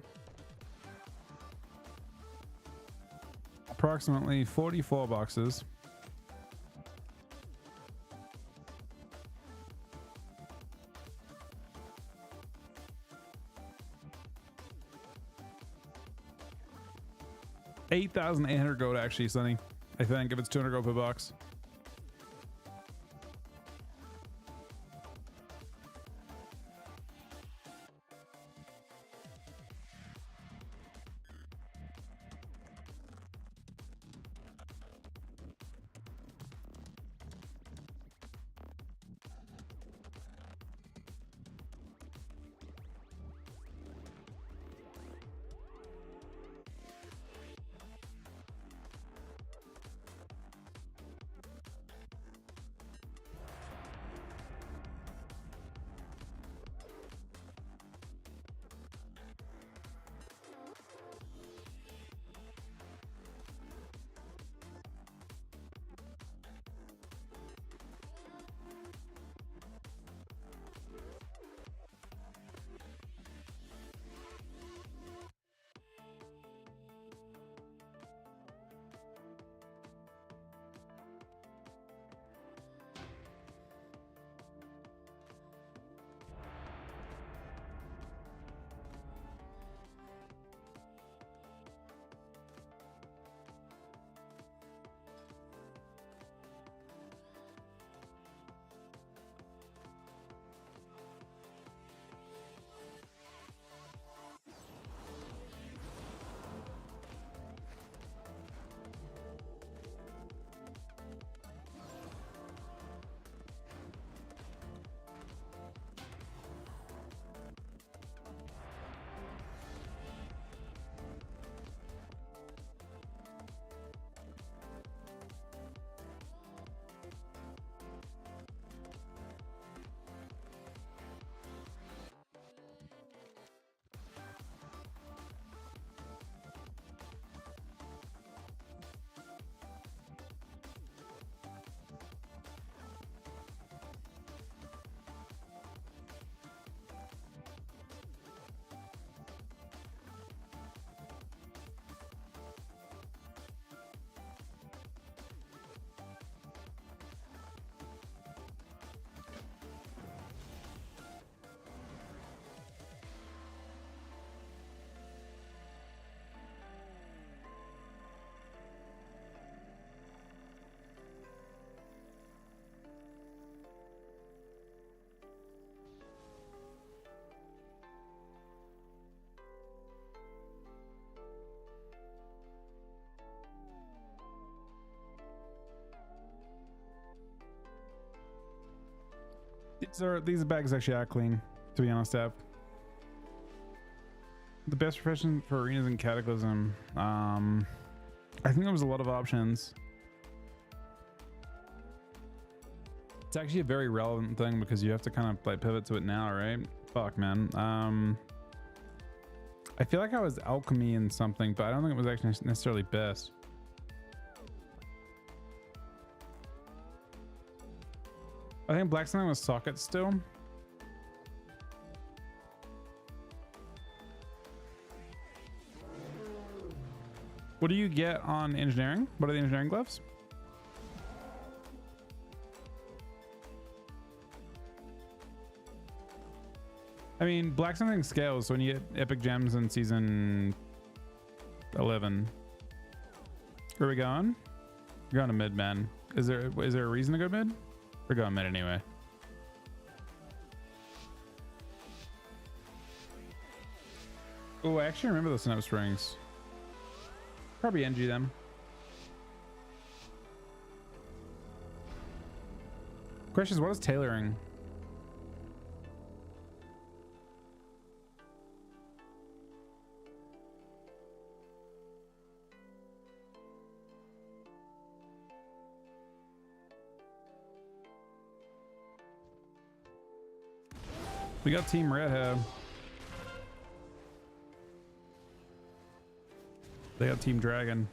Approximately 44 boxes. $8,800 gold actually, Sonny. I think if it's 200 gold per box. These bags actually are clean, to be honest, Ab. The best profession for arenas and cataclysm. I think there was a lot of options. It's actually a very relevant thing because you have to kind of like pivot to it now, right? Fuck, man. I feel like I was alchemy in something, but I don't think it was actually necessarily best. I think blacksmithing was sockets still. What do you get on engineering? What are the engineering gloves? I mean, blacksmithing scales when you get epic gems in season 11. Where are we going? We're going to mid, man. Is there a reason to go mid? We're going mid anyway. Oh, I actually remember the Snow Springs. Probably NG them. Question is, what is tailoring? We got Team Red here. They got Team Dragon.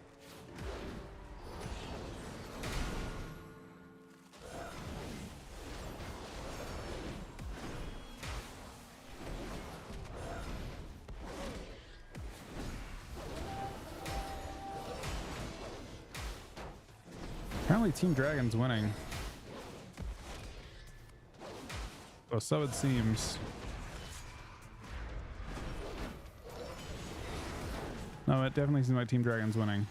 Apparently Team Dragon's winning. Or so it seems. No, it definitely seems like Team Dragon's winning.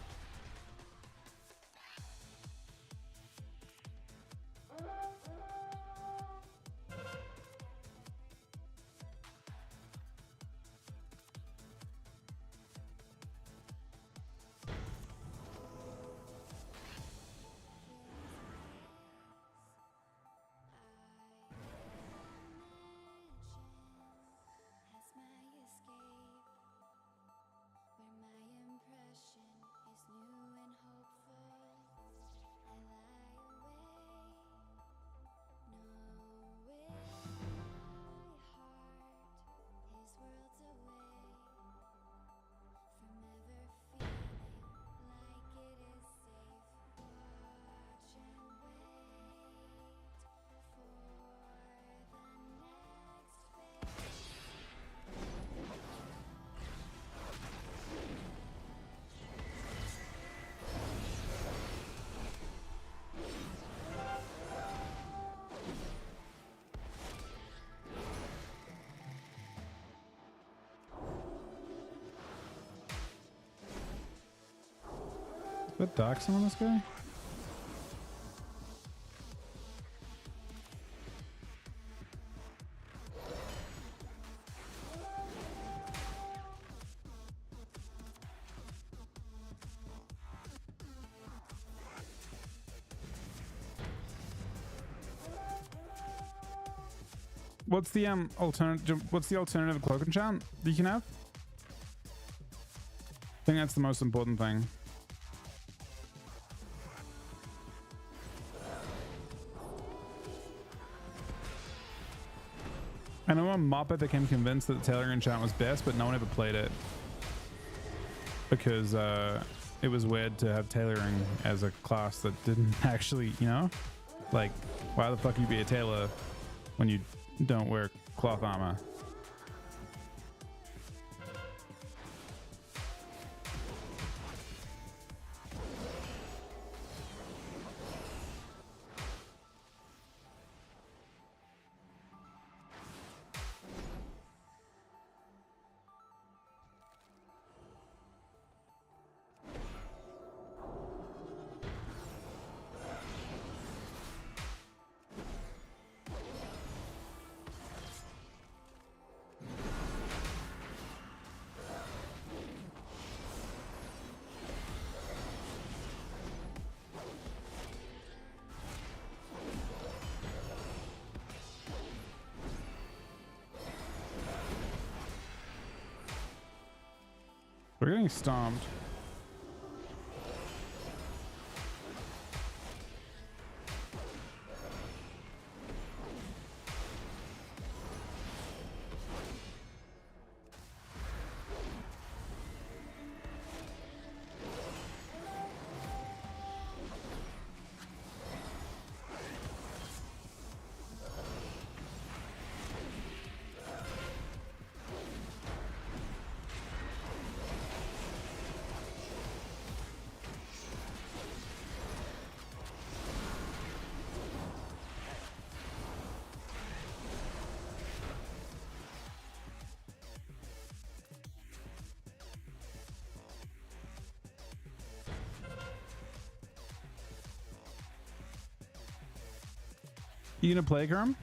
What doxing on this guy? What's the alternative cloak enchant that you can have? I think that's the most important thing. I know on Moppa became convinced that the tailoring enchant was best, but no one ever played it because it was weird to have tailoring as a class that didn't actually, you know, like why the fuck you be a tailor when you don't wear cloth armor? We're getting stomped. You gonna play, Kerm?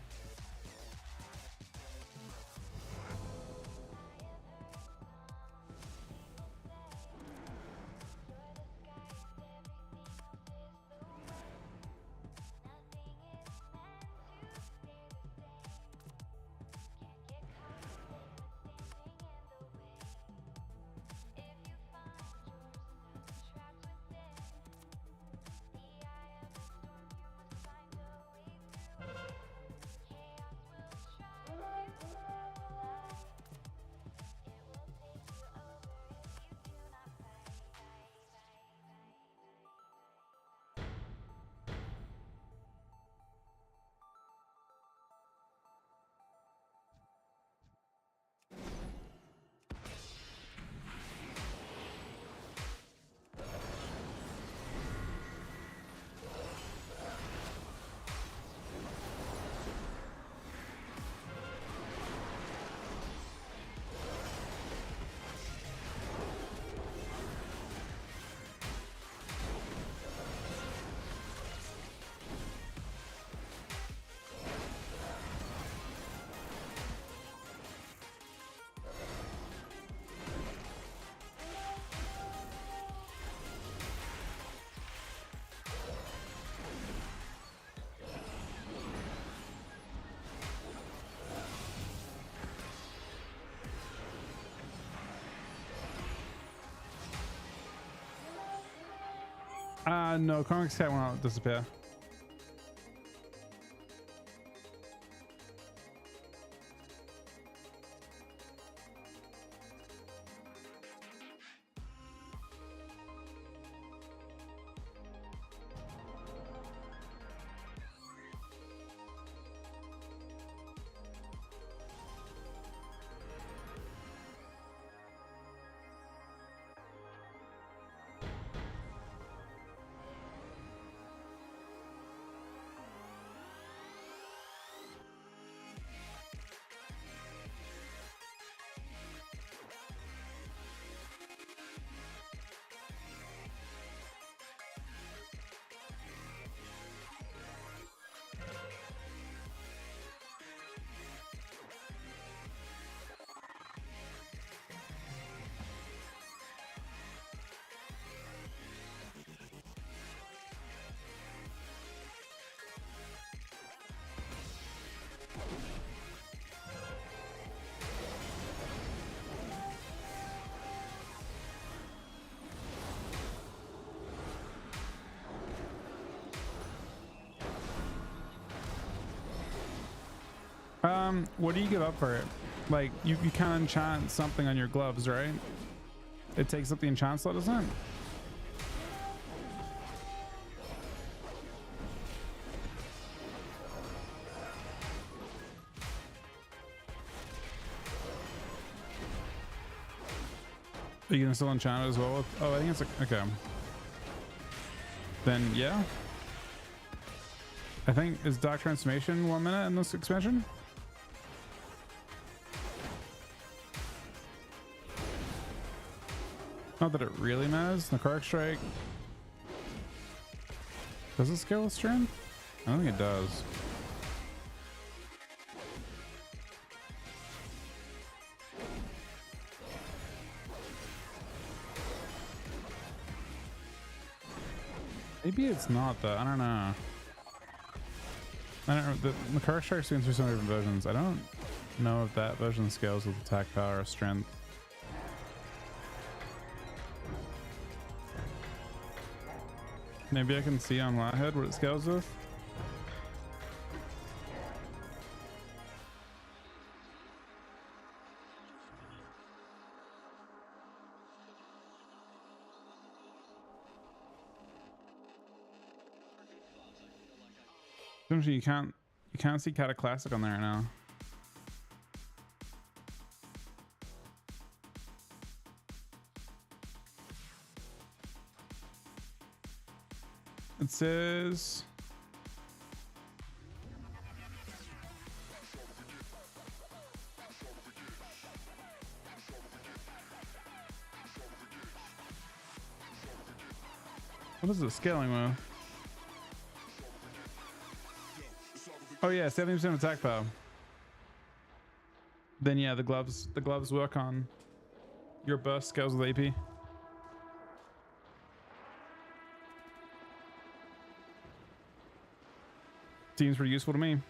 No, Comics Cat won't disappear. What do you give up for it? Like, you can't enchant something on your gloves, right? It takes up the enchant slot, doesn't it? Are you gonna still enchant it as well? Oh, I think it's okay. Then yeah. I think is Dark Transformation 1 minute in this expansion? Not that it really matters. Necrotic Strike. Does it scale with strength? I don't think it does. Maybe it's not though. I don't know. I don't know. The Necrotic Strike's going through some different versions. I don't know if that version scales with attack power or strength. Maybe I can see on Lathead what it scales with. Essentially, you can't see Cata Classic on there right now. It says what is it scaling with? Oh yeah, 70% attack power. Then yeah, the gloves work on your burst scales with AP. Seems pretty useful to me.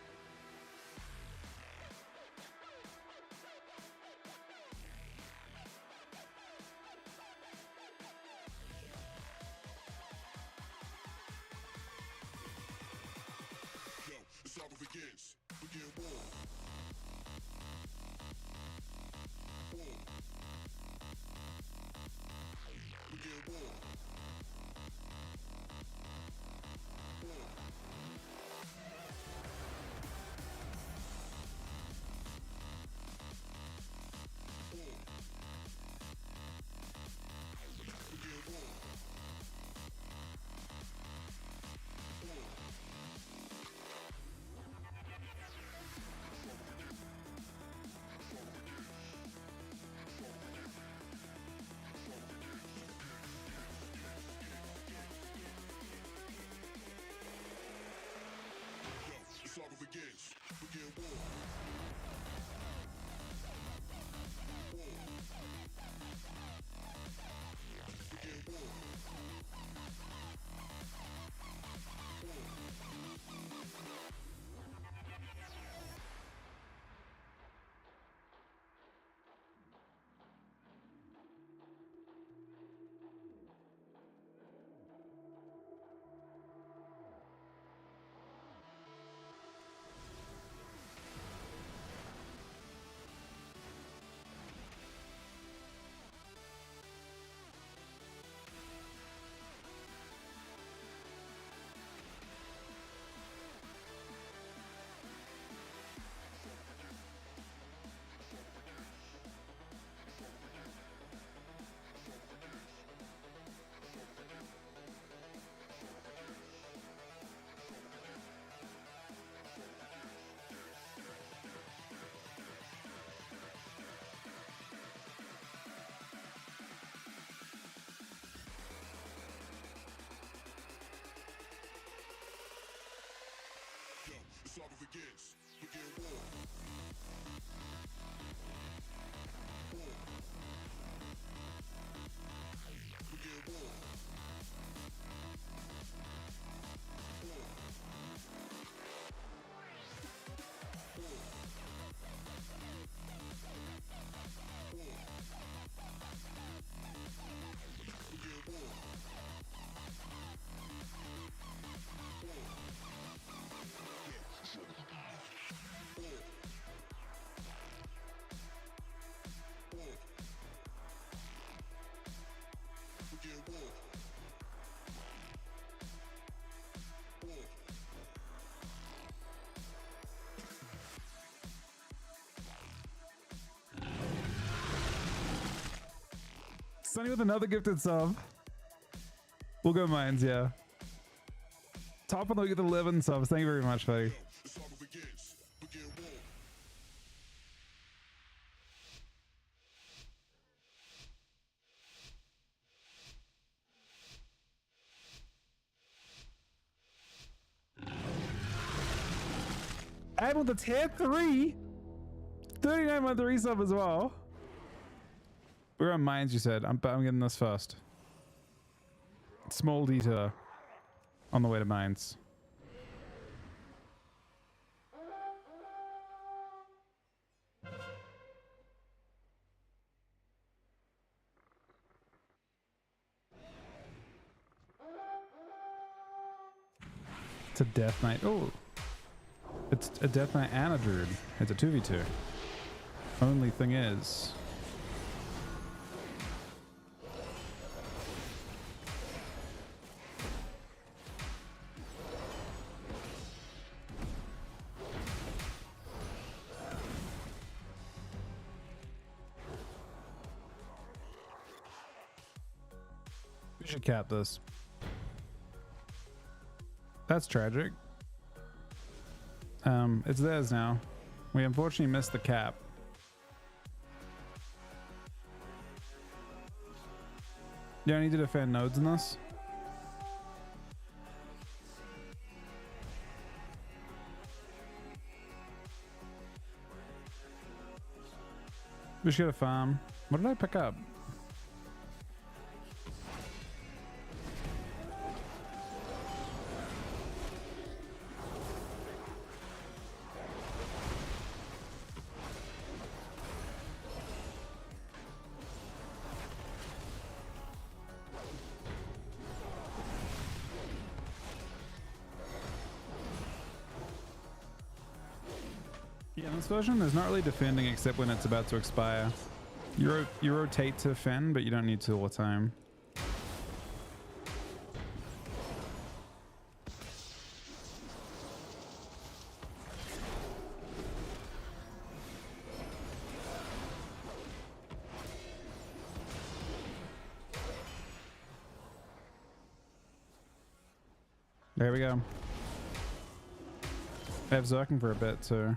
Sunny with another gifted sub. We'll go mines, yeah. Top on the week with 11 subs. Thank you very much, buddy. And with the tier 3, 39-month resub as well. We're on mines, you said. I'm getting this first. Small detour on the way to mines. It's a Death Knight. Oh, it's a Death Knight and a Druid. It's a 2v2. Only thing is, we should cap this. That's tragic. It's theirs now. We unfortunately missed the cap. You don't need to defend nodes in this. We should get a farm. What did I pick up? Yeah, in this version, there's not really defending except when it's about to expire. You rotate to defend, but you don't need to all the time. There we go. I have Zerking for a bit, so...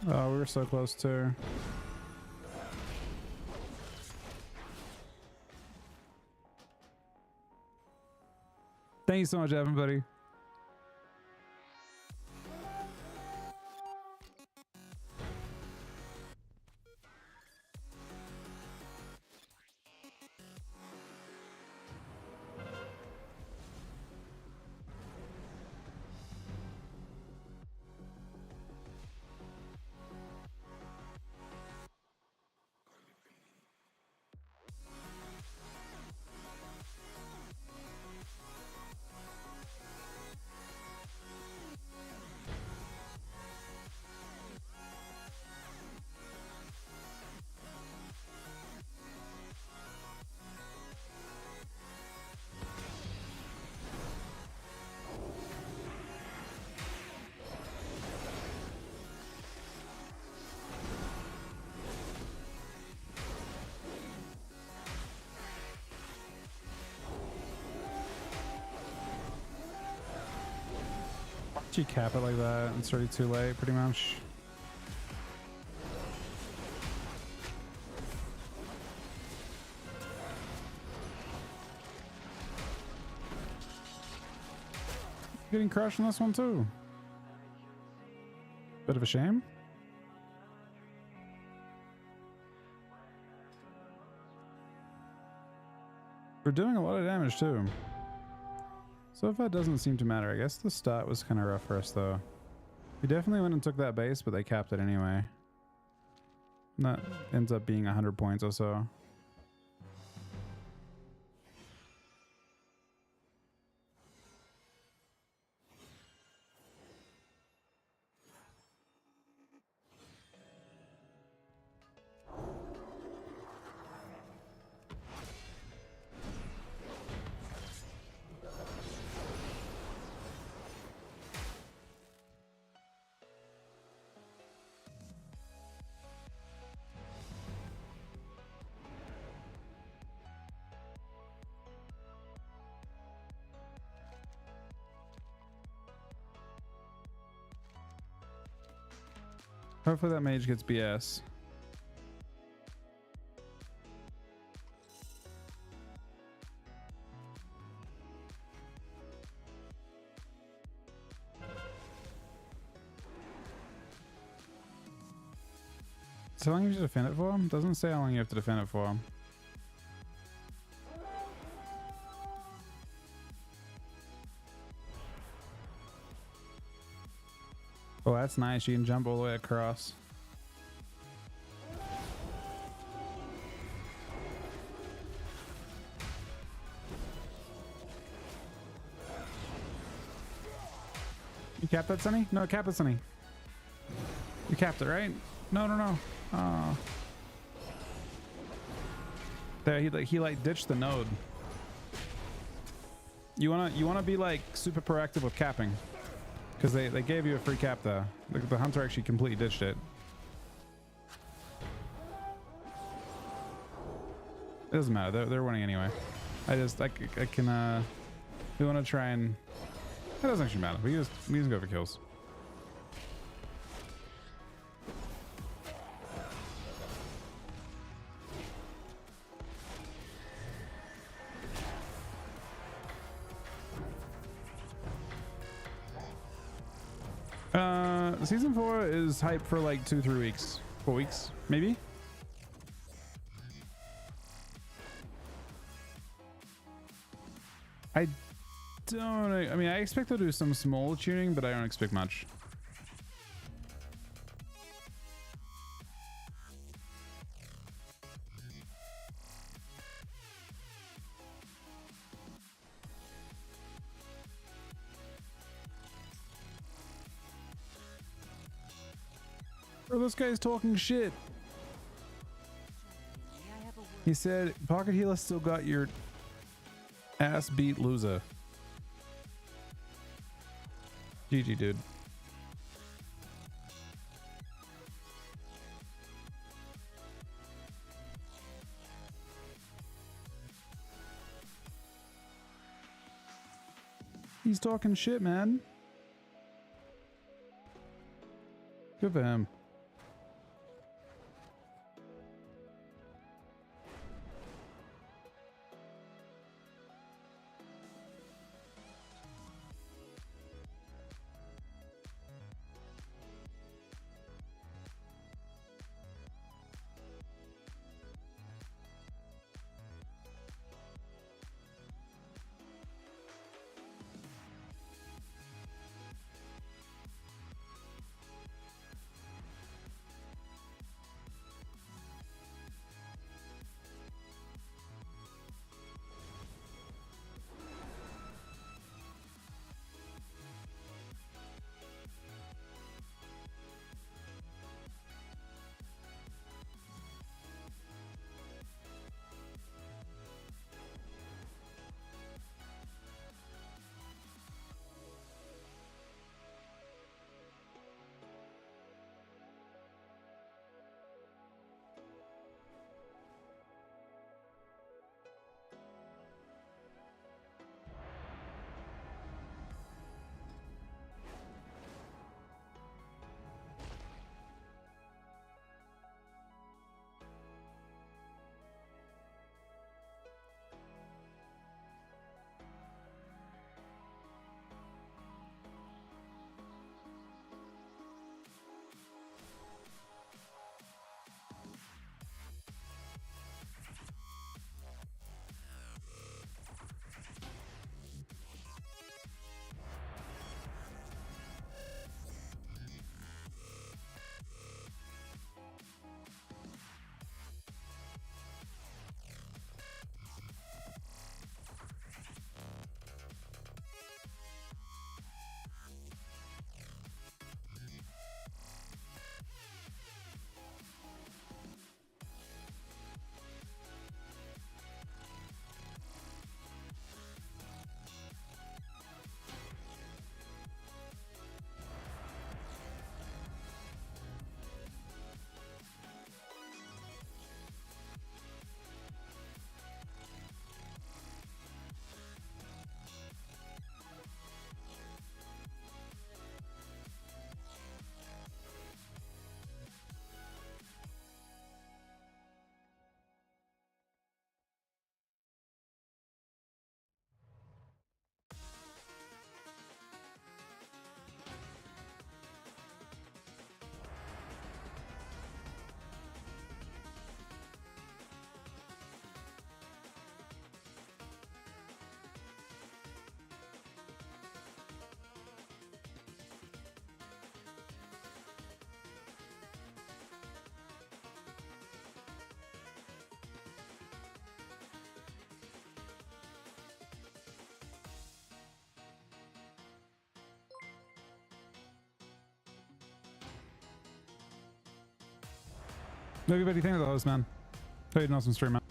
Oh, we were so close to... Thank you so much, Evan, buddy. You cap it like that, it's already too late, pretty much. Getting crushed on this one too. Bit of a shame. We're doing a lot of damage too. So if that doesn't seem to matter, I guess the start was kind of rough for us though. We definitely went and took that base, but they capped it anyway. And that ends up being 100 points or so. Hopefully that mage gets BS. So how long you have to defend it for? Doesn't say how long you have to defend it for. Oh, that's nice. You can jump all the way across. You capped that, Sunny? No, cap it, Sunny. You capped it, right? No, no, no. Oh. There, he like ditched the node. You wanna be like super proactive with capping, because they gave you a free cap there. The hunter actually completely ditched it. It doesn't matter. They're winning anyway. I can. We want to try and. It doesn't actually matter. We just go for kills. Season 4 is hype for like 2-3 weeks. 4 weeks, maybe? I don't know. I mean, I expect they'll do some small tuning, but I don't expect much. Bro, this guy's talking shit. He said, Pocket Healer still got your ass beat, loser. GG, dude. He's talking shit, man. Good for him. Everybody, thank you for the host, man. Hope you had an awesome stream, man.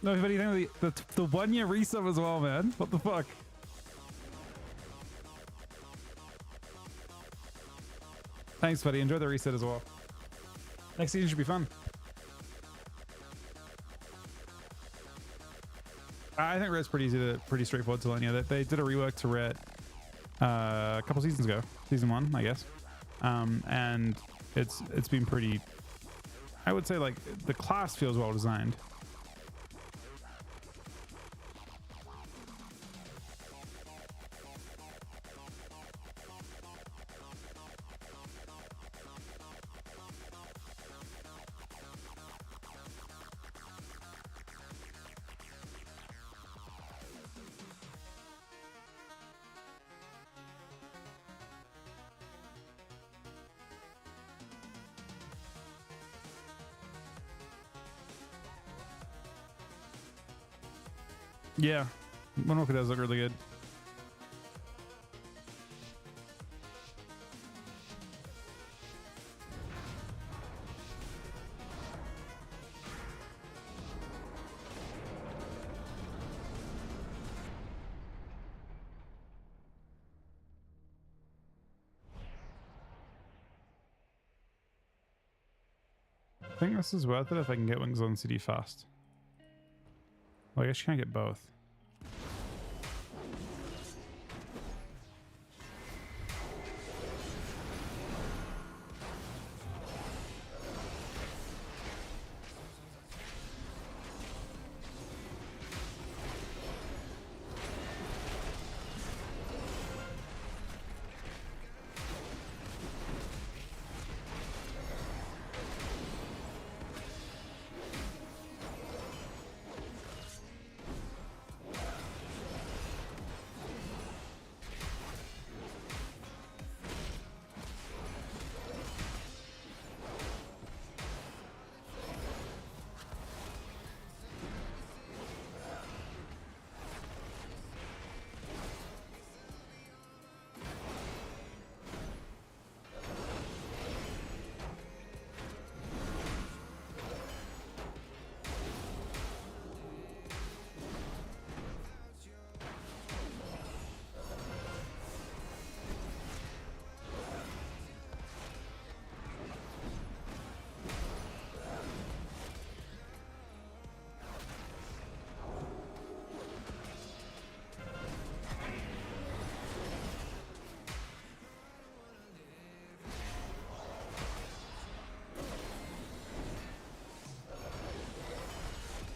No, everybody, thank you for the 1 year resub as well, man. What the fuck? Thanks, buddy. Enjoy the reset as well. Next season should be fun. I think Ret's pretty easy to, pretty straightforward to learn. Yeah, they did a rework to Ret a couple seasons ago, season 1, I guess, and it's been pretty. I would say like the class feels well designed. Yeah, Monoka does look really good. I think this is worth it if I can get Wings on CD fast. Well, I guess you can't get both.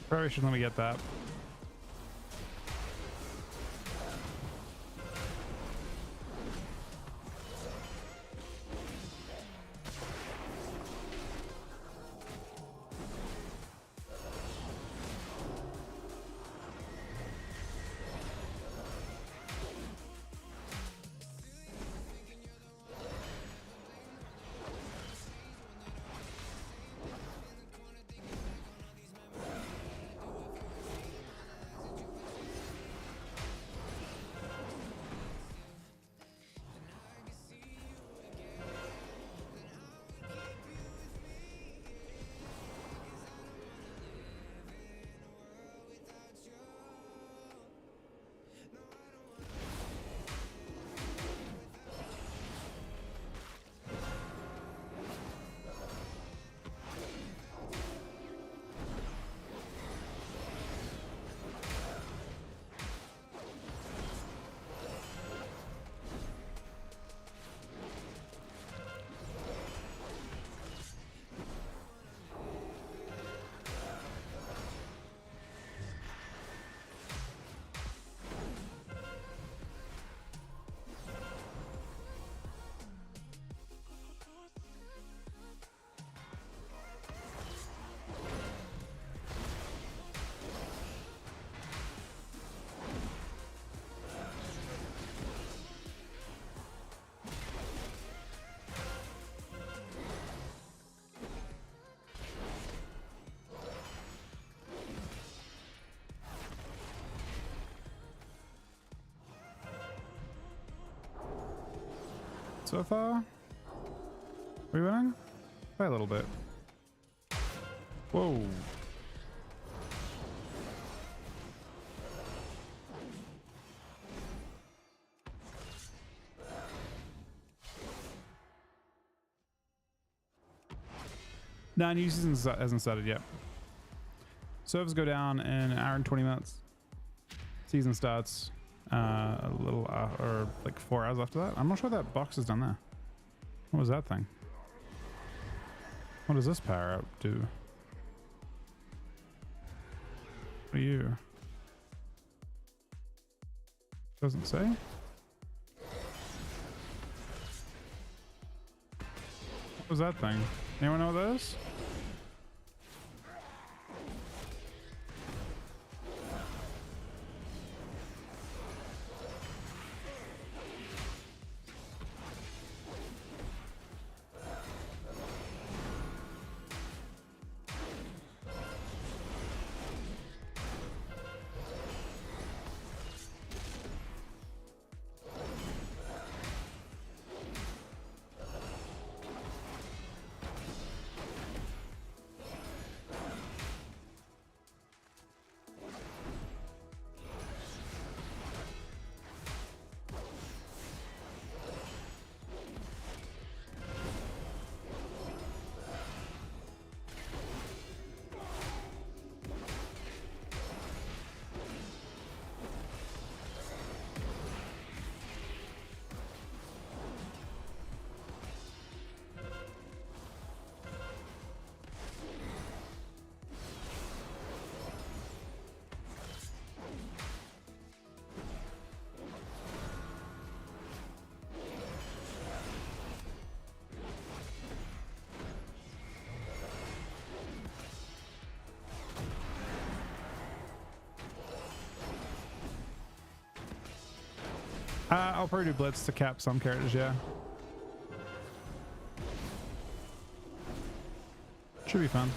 Probably should let me get that. so far. Are we winning? By a little bit. Whoa. Nah, new season hasn't started yet. Servers go down in an hour and 20 minutes. Season starts a little or like 4 hours after that. I'm not sure that box is done there. What was that thing? What does this power up do? What are you? Doesn't say. What was that thing? Anyone know what that is? I'll probably do blitz to cap some characters, yeah. Should be fun.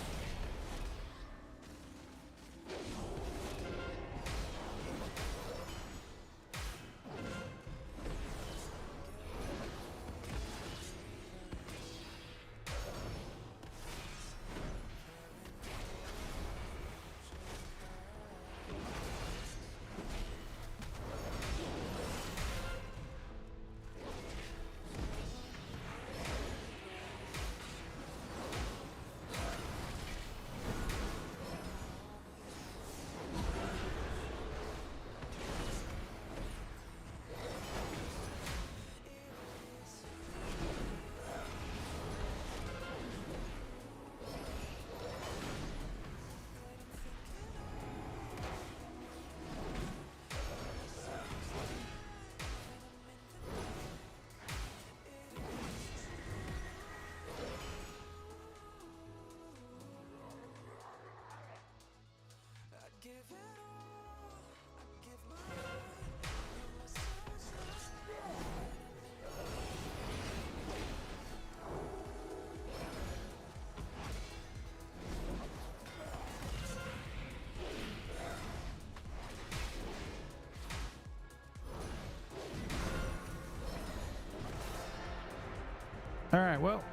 All right, well,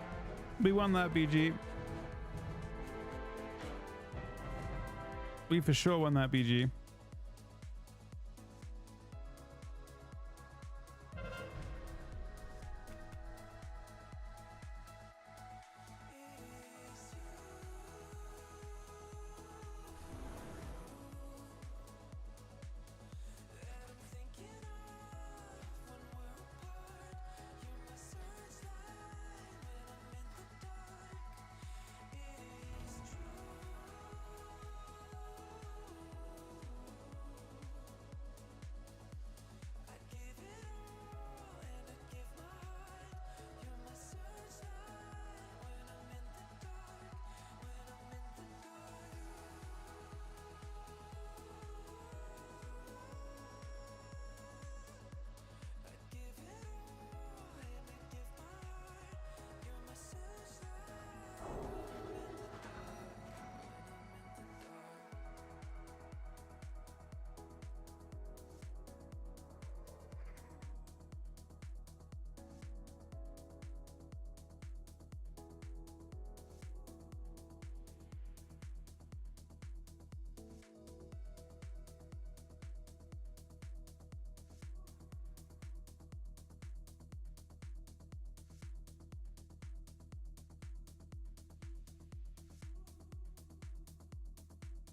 we won that BG. We for sure won that BG.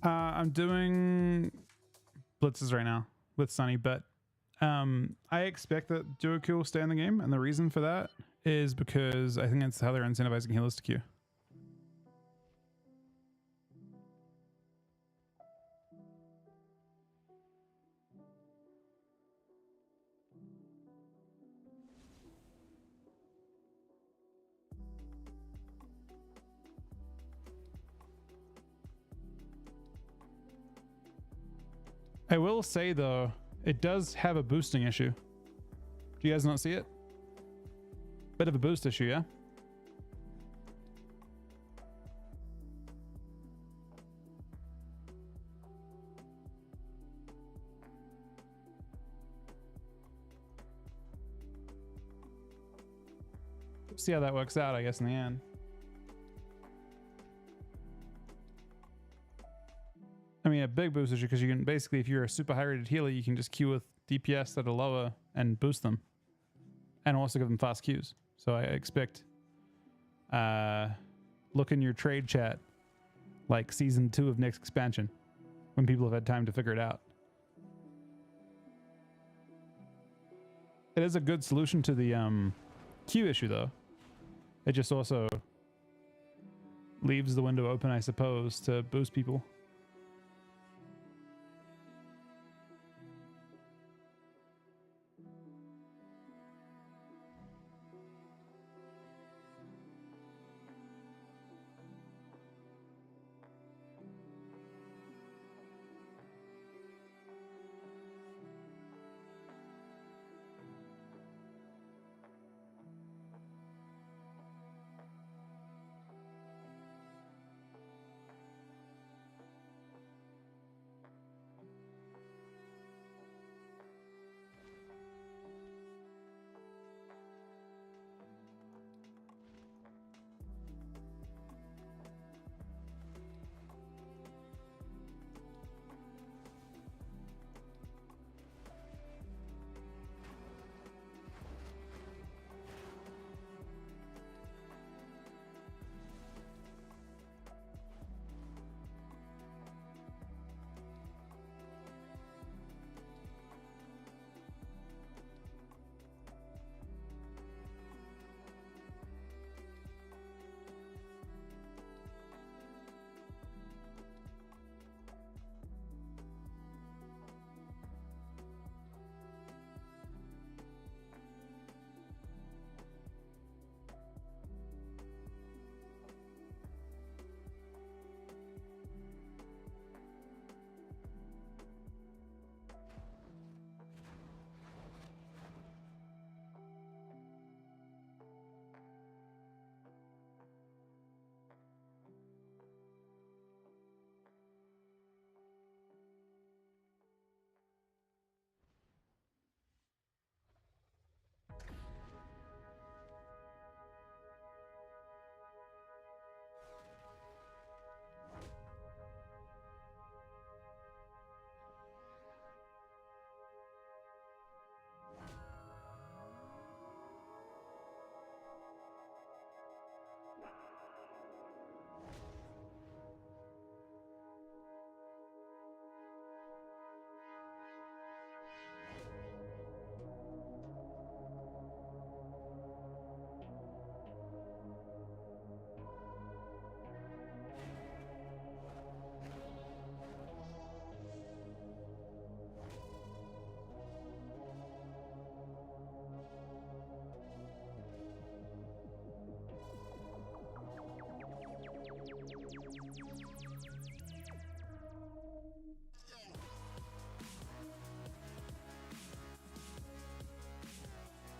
I'm doing blitzes right now with Sunny, but I expect that Duo Q will stay in the game, and the reason for that is because I think that's how they're incentivizing healers to queue. I will say though, it does have a boosting issue. Do you guys not see it? Bit of a boost issue, yeah? See how that works out, I guess, in the end. I mean, a big boost issue because you can basically, if you're a super high rated healer, you can just queue with DPS that are lower and boost them, and also give them fast queues. So I expect, look in your trade chat, like season 2 of next expansion, when people have had time to figure it out. It is a good solution to the queue issue, though. It just also leaves the window open, I suppose, to boost people.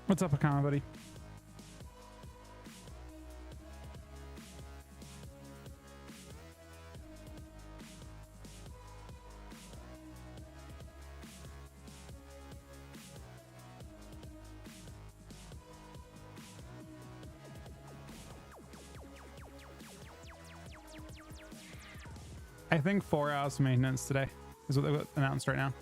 What's up, Akama, buddy? I think 4 hours maintenance today is what they've got announced right now.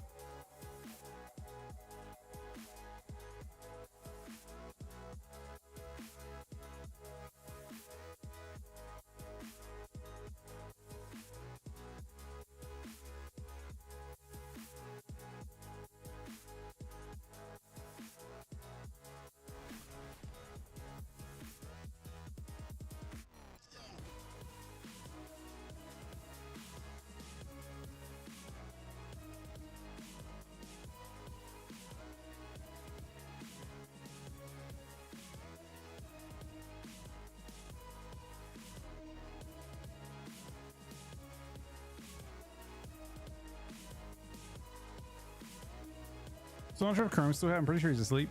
So I'm not sure if Chrome's still here. I'm pretty sure he's asleep.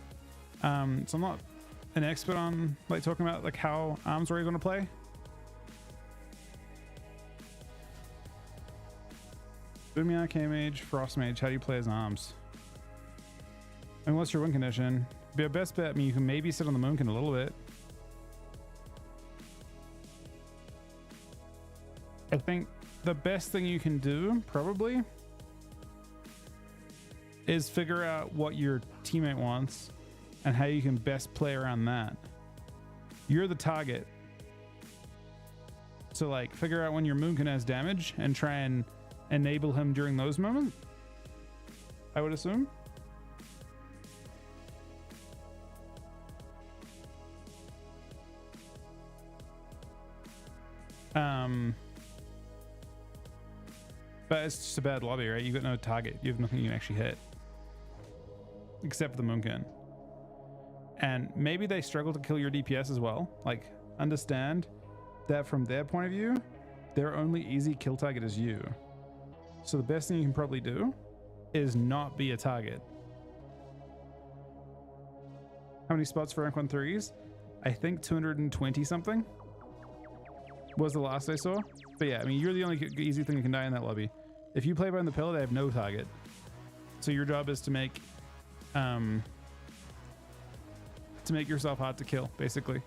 So I'm not an expert on like talking about like how arms are going to play. Booming Arcane Mage, Frost Mage, how do you play as arms? I mean, what's your win condition? Be your best bet. I mean, you can maybe sit on the Moonkin a little bit. I think the best thing you can do probably is figure out what your teammate wants and how you can best play around that. You're the target. So like figure out when your Moonkin has damage and try and enable him during those moments, I would assume. But it's just a bad lobby, right? You got no target. You have nothing you can actually hit. Except for the Moonkin. And maybe they struggle to kill your DPS as well. Like, understand that from their point of view, their only easy kill target is you. So the best thing you can probably do is not be a target. How many spots for rank 1-3s? I think 220 something was the last I saw. But yeah, I mean, you're the only easy thing that can die in that lobby. If you play behind the pillar, they have no target. So your job is to make yourself hard to kill, basically.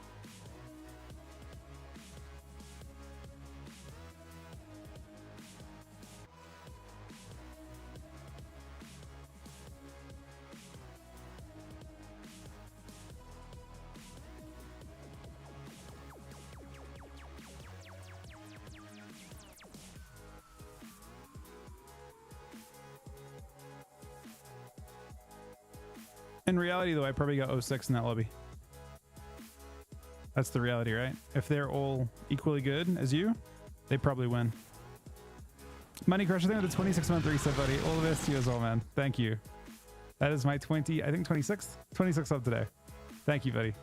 In reality, though, I probably got 06 in that lobby. That's the reality, right? If they're all equally good as you, they probably win. Money Crush, I think with the 26-month reset, buddy. All the best to you as well, man. Thank you. That is my 26th sub today. Thank you, buddy.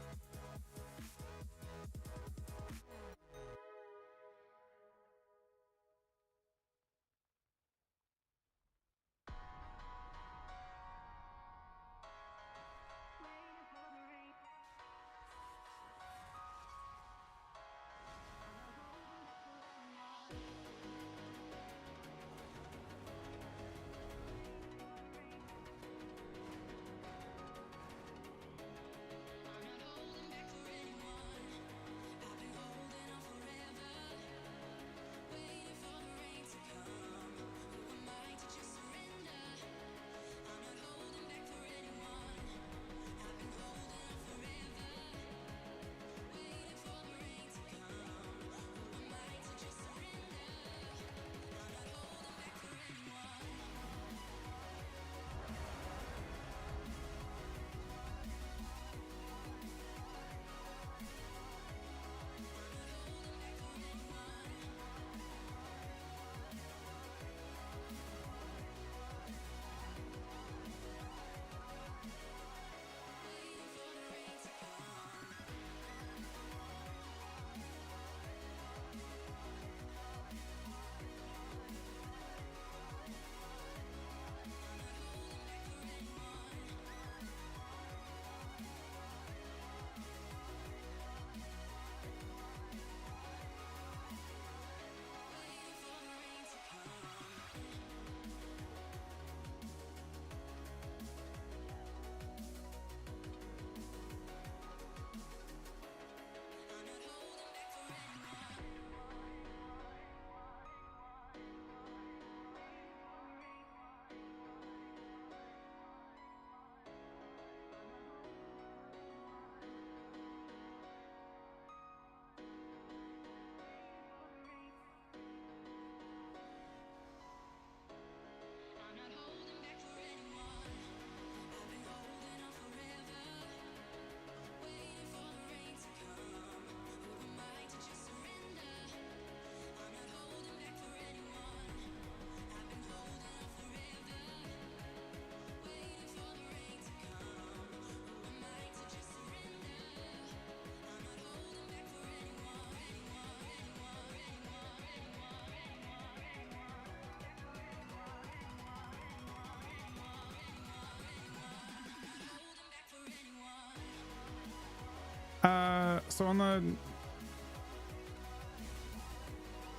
So on the,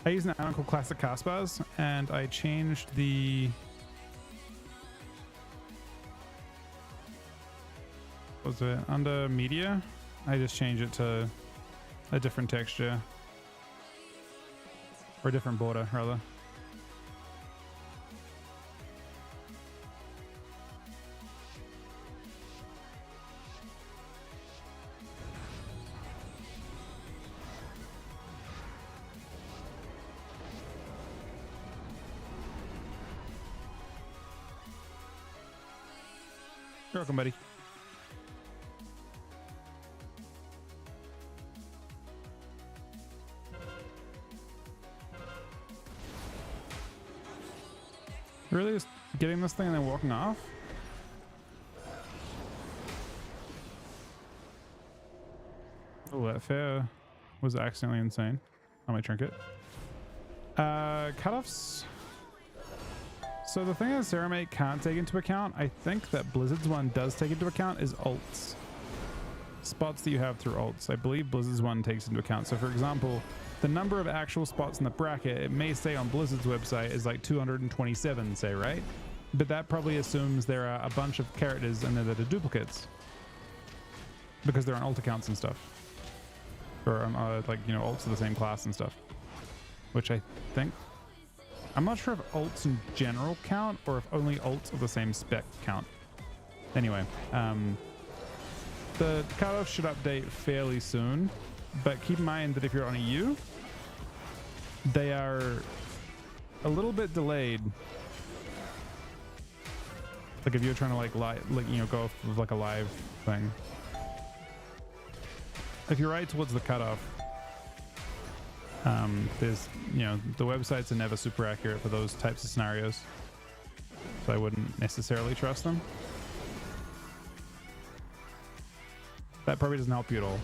I use an add-on called Classic Castbars, and I changed the, what was it, under media? I just changed it to a different texture, or a different border rather. You're welcome, buddy. Really just getting this thing and then walking off? Oh, that fair was accidentally insane on my trinket. Cutoffs. So the thing that Ceramate can't take into account, I think that Blizzard's one does take into account, is ults. Spots that you have through ults. I believe Blizzard's one takes into account. So for example, the number of actual spots in the bracket, it may say on Blizzard's website is like 227, say, right? But that probably assumes there are a bunch of characters in there that are duplicates. Because they're on ult accounts and stuff. Or on, like, you know, ults of the same class and stuff. Which I think... I'm not sure if ults in general count, or if only ults of the same spec count. Anyway, the cutoff should update fairly soon, but keep in mind that if you're on a U, they are a little bit delayed. Like if you're trying to like you know, go off with like a live thing. If you're right towards the cutoff, there's, you know, the websites are never super accurate for those types of scenarios, so I wouldn't necessarily trust them. That probably doesn't help you at all.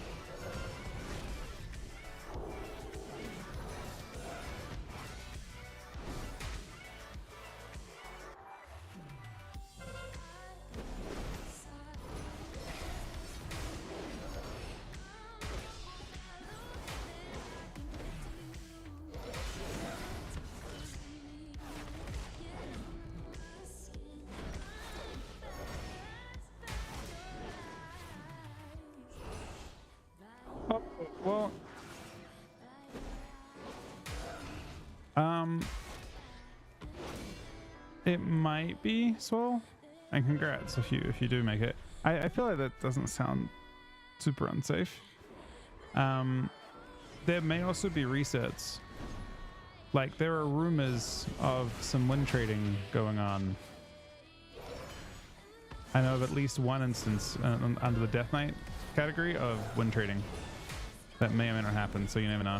It might be Swole, and congrats if you do make it. I feel like that doesn't sound super unsafe. There may also be resets. Like there are rumors of some win trading going on. I know of at least one instance under the Death Knight category of win trading that may or may not happen, so you never know.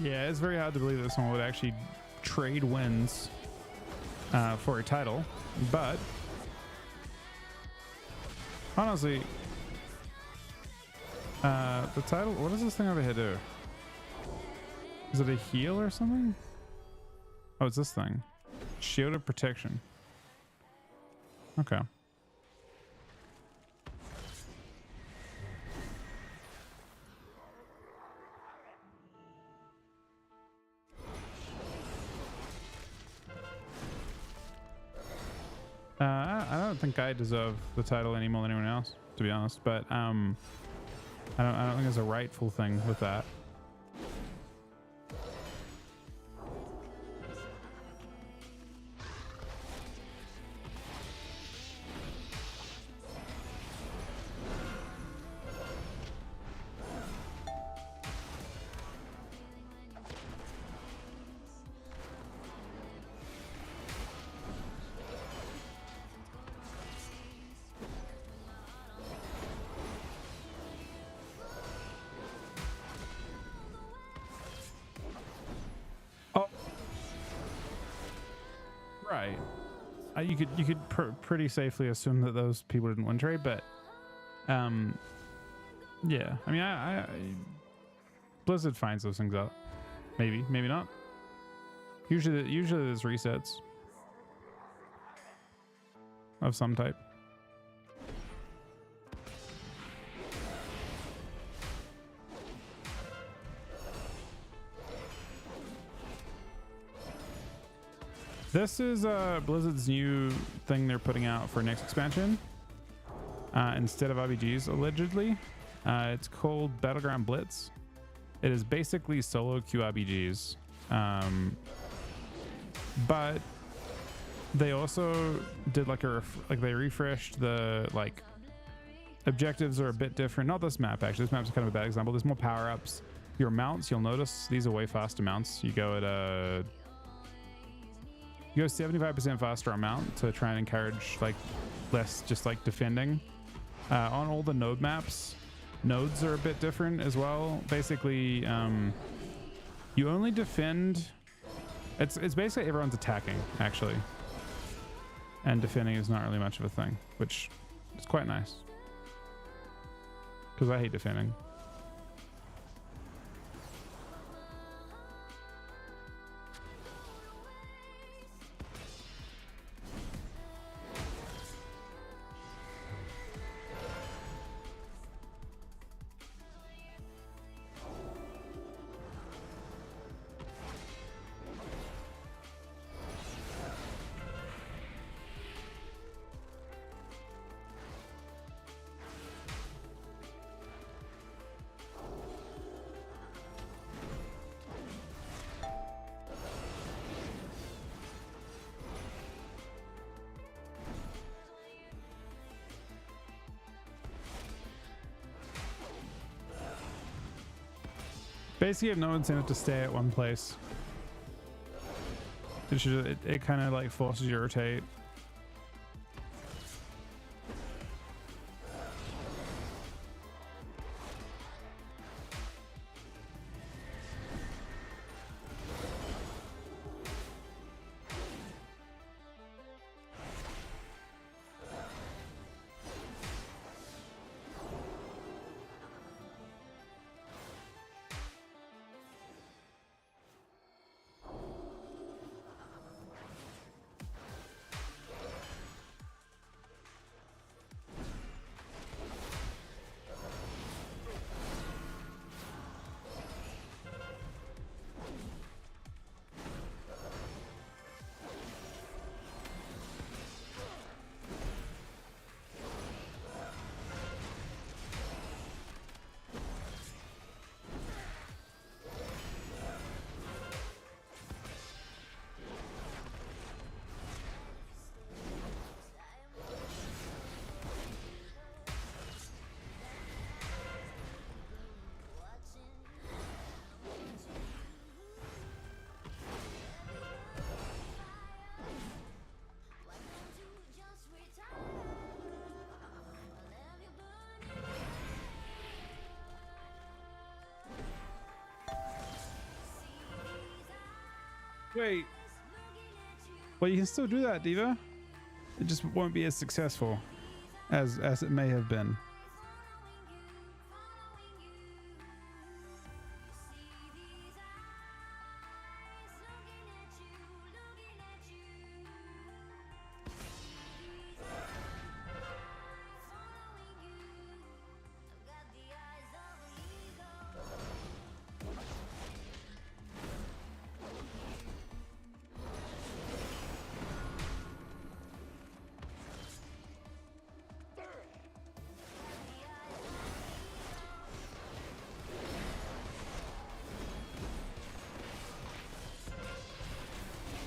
Yeah, it's very hard to believe that someone would actually trade wins for a title, but honestly, the title, what does this thing over here do? Is it a heal or something? Oh, it's this thing. Shield of protection. Okay. I don't think I deserve the title any more than anyone else, to be honest. But I don't think there's a rightful thing with that. you could pretty safely assume that those people didn't win trade, but yeah, I mean, I Blizzard finds those things out. Maybe not. Usually there's resets of some type. This is Blizzard's new thing they're putting out for next expansion. Instead of RPGs, allegedly. It's called Battleground Blitz. It is basically solo queue RPGs. But they also did like they refreshed the objectives are a bit different. Not this map actually. This map's kind of a bad example. There's more power-ups. Your mounts, you'll notice these are way faster mounts. You go at 75% faster on mount to try and encourage less just defending. On all the node maps, nodes are a bit different as well. Basically, you only defend. It's basically everyone's attacking actually, and defending is not really much of a thing, which is quite nice because I hate defending. Basically, you have no incentive to stay at one place. It kind of forces you to rotate. Wait. Well, you can still do that, Diva. It just won't be as successful as it may have been.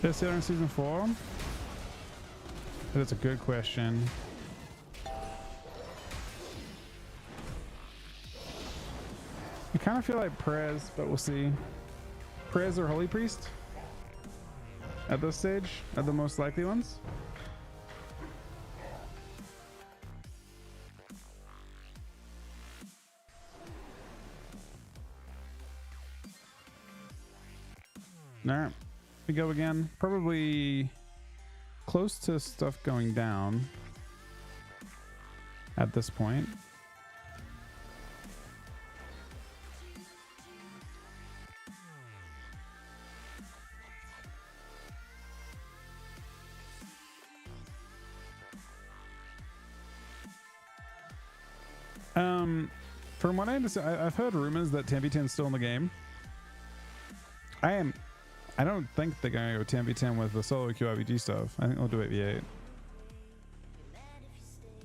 This year in season 4? That's a good question. I kind of feel like Prez, but we'll see. Prez or Holy Priest? At this stage? Are the most likely ones? Alright. We go again. Probably close to stuff going down at this point. From what I understand, I've heard rumors that 10v10 is still in the game. I don't think they're going to go 10v10 with the solo QRPG stuff. I think they'll do 8v8.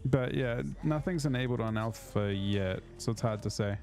But yeah, nothing's enabled on alpha yet, so it's hard to say.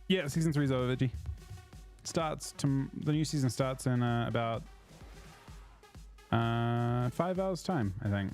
Yeah, season 3 is over, Veggie. The new season starts in about 5 hours time, I think.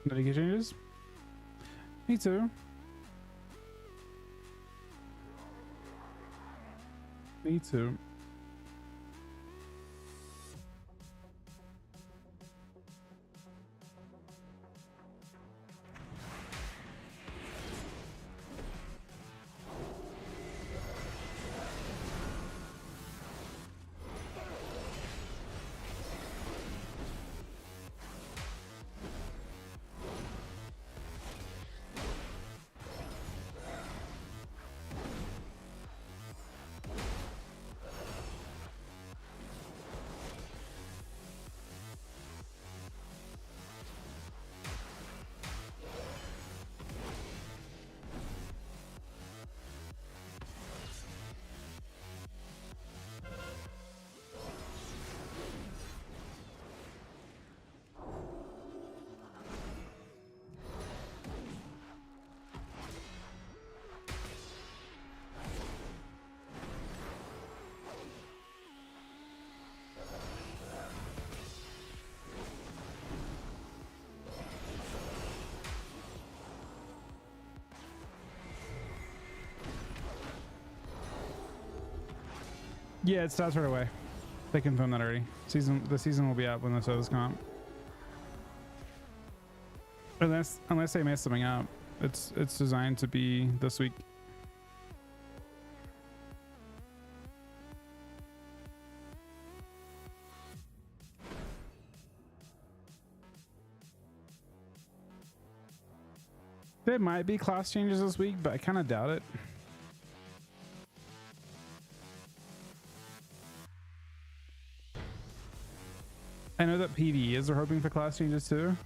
Did he get changes? Me too. Me too. Yeah, it starts right away. They confirmed that already. The season will be out when the servers come out. Unless they mess something up. It's designed to be this week. There might be class changes this week, but I kind of doubt it. I know that PvEs are hoping for class changes too.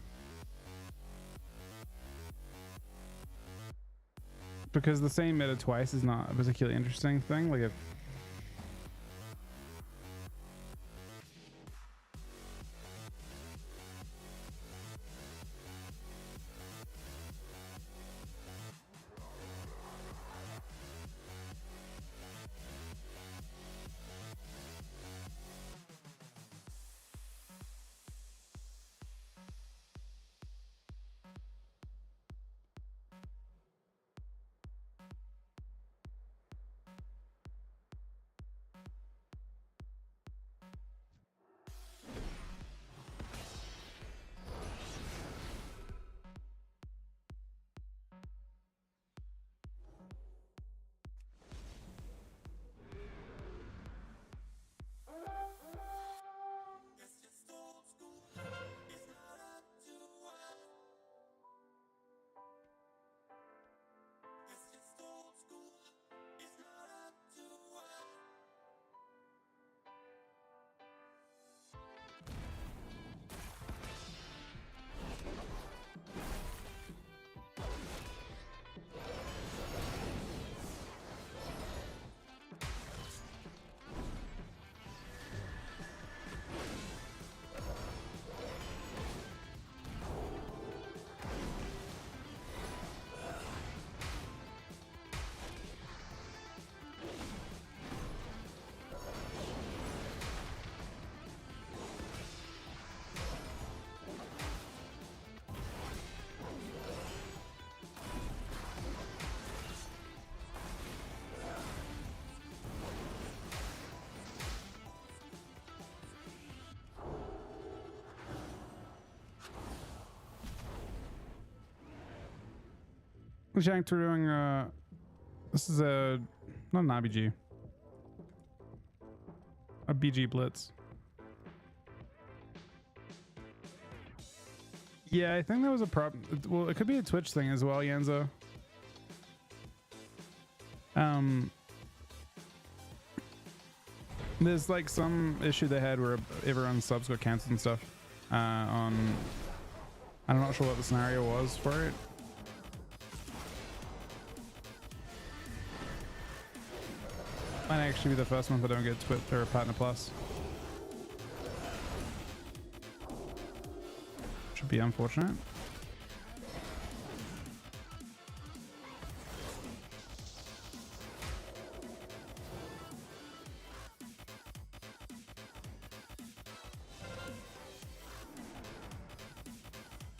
Because the same meta twice is not a particularly interesting thing. Like if Janked, we're doing this is a not an RBG, a BG Blitz. Yeah, I think that was a problem. Well, it could be a Twitch thing as well, Yanzo. There's like some issue they had where everyone's subs got cancelled and stuff. I'm not sure what the scenario was for it. Might actually be the first month I don't get Twitch or Partner Plus. Should be unfortunate.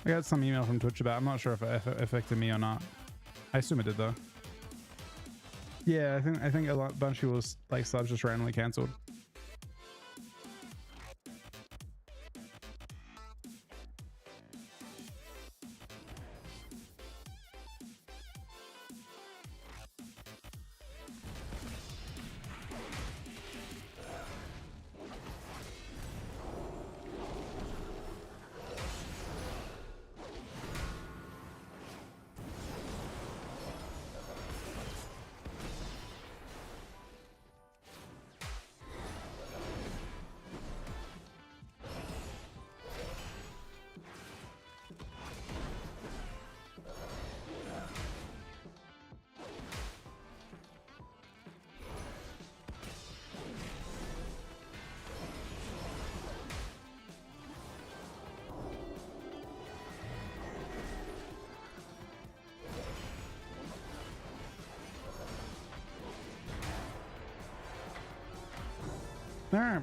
I got some email from Twitch about it. I'm not sure if it affected me or not. I assume it did though. Yeah, I think a bunch of people's like subs just randomly cancelled. Alright.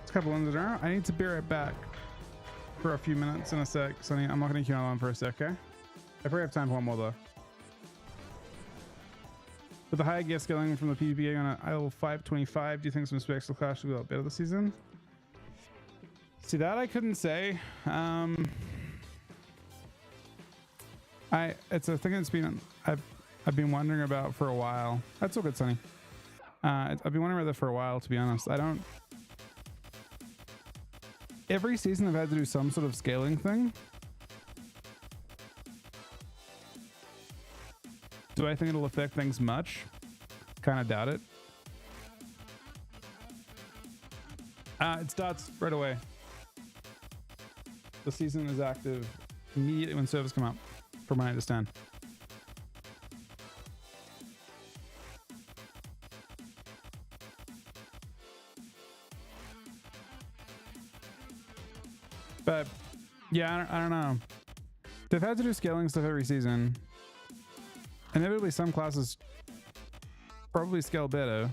It's a couple ones that are out. I need to be right back for a few minutes in a sec. So I'm not going to queue on for a sec, okay? I probably have time for one more though. With the high gear scaling from the PvP on an IL 525, do you think some Spectral Clash will be a lot better this season? See, that I couldn't say. It's a thing that's been I've been wondering about for a while. That's all good, Sonny. I've been wondering about that for a while, to be honest. Every season I've had to do some sort of scaling thing. Do I think it'll affect things much? Kind of doubt it. It starts right away. The season is active immediately when servers come up, from what I understand. But yeah, I don't know. They've had to do scaling stuff every season. Inevitably, some classes probably scale better,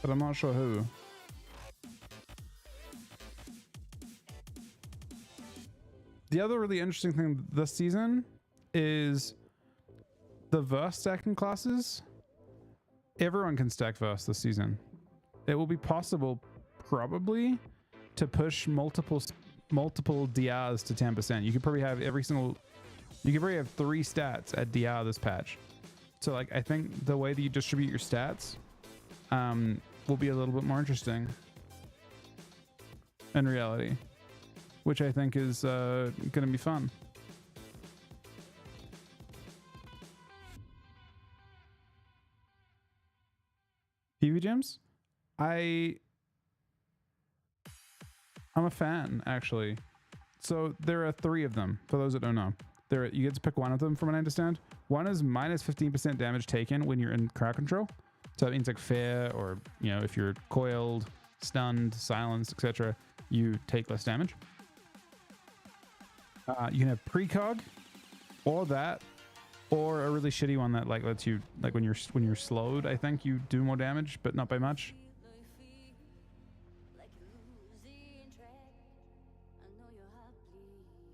but I'm not sure who. The other really interesting thing this season is the verse stacking classes. Everyone can stack verse this season. It will be possible, probably, to push multiple DRs to 10%. You could probably have you could probably have 3 stats at DR this patch. So like, I think the way that you distribute your stats will be a little bit more interesting in reality, which I think is going to be fun. PV gems? I'm a fan, actually. So there are 3 of them, for those that don't know. You get to pick one of them, from what I understand. One is minus 15% damage taken when you're in crowd control. So that means like fair, or if you're coiled, stunned, silenced, etc., you take less damage. You can have precog, or that, or a really shitty one that like lets you, like when you're slowed, I think you do more damage, but not by much.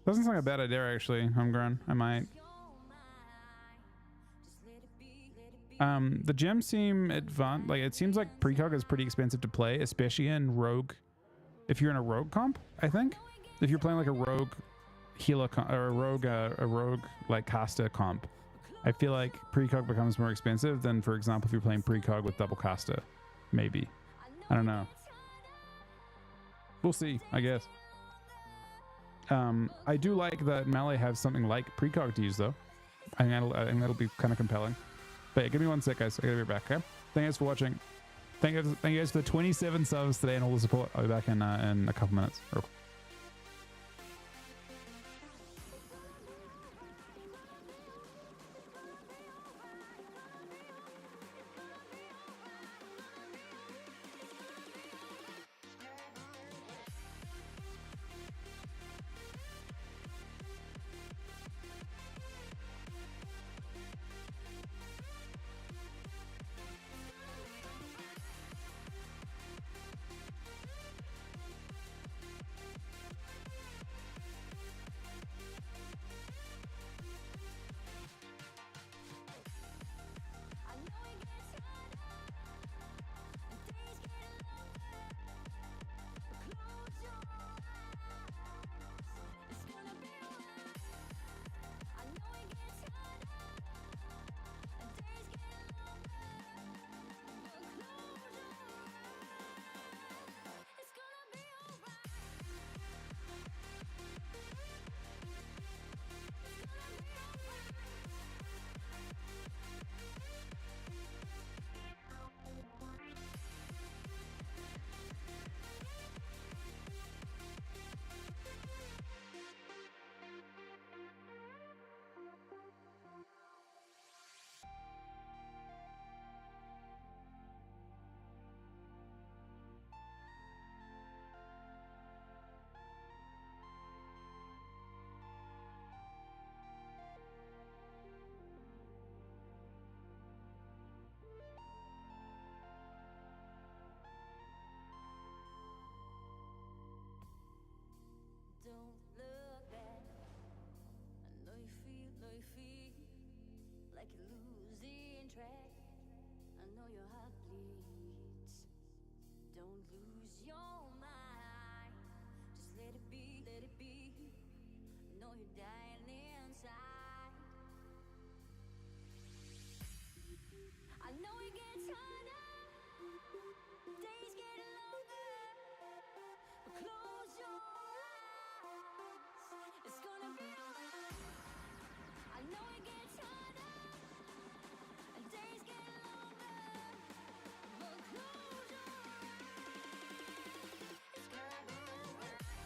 Doesn't sound like a bad idea, actually. Homegrown. I might. The gems seem advanced. Like, it seems like precog is pretty expensive to play, especially in rogue. If you're in a rogue comp, I think. If you're playing like a rogue healer or a rogue like caster comp, I feel like precog becomes more expensive than, for example, if you're playing precog with double caster. Maybe. I don't know. We'll see, I guess. I do like that melee has something like precog to use, though. I think that'll be kind of compelling. But yeah, give me 1 sec, guys. I gotta be back, okay? Thank you guys for watching. Thank you guys for the 27 subs today and all the support. I'll be back in a couple minutes. Real quick. track. I know your heart bleeds. Don't lose your mind. Just let it be, let it be. I know you're dying inside. I know it gets harder. Days get longer. But close your eyes. It's gonna be alright. I know it gets harder. And days get longer. But close your eyes. It's gonna be alright.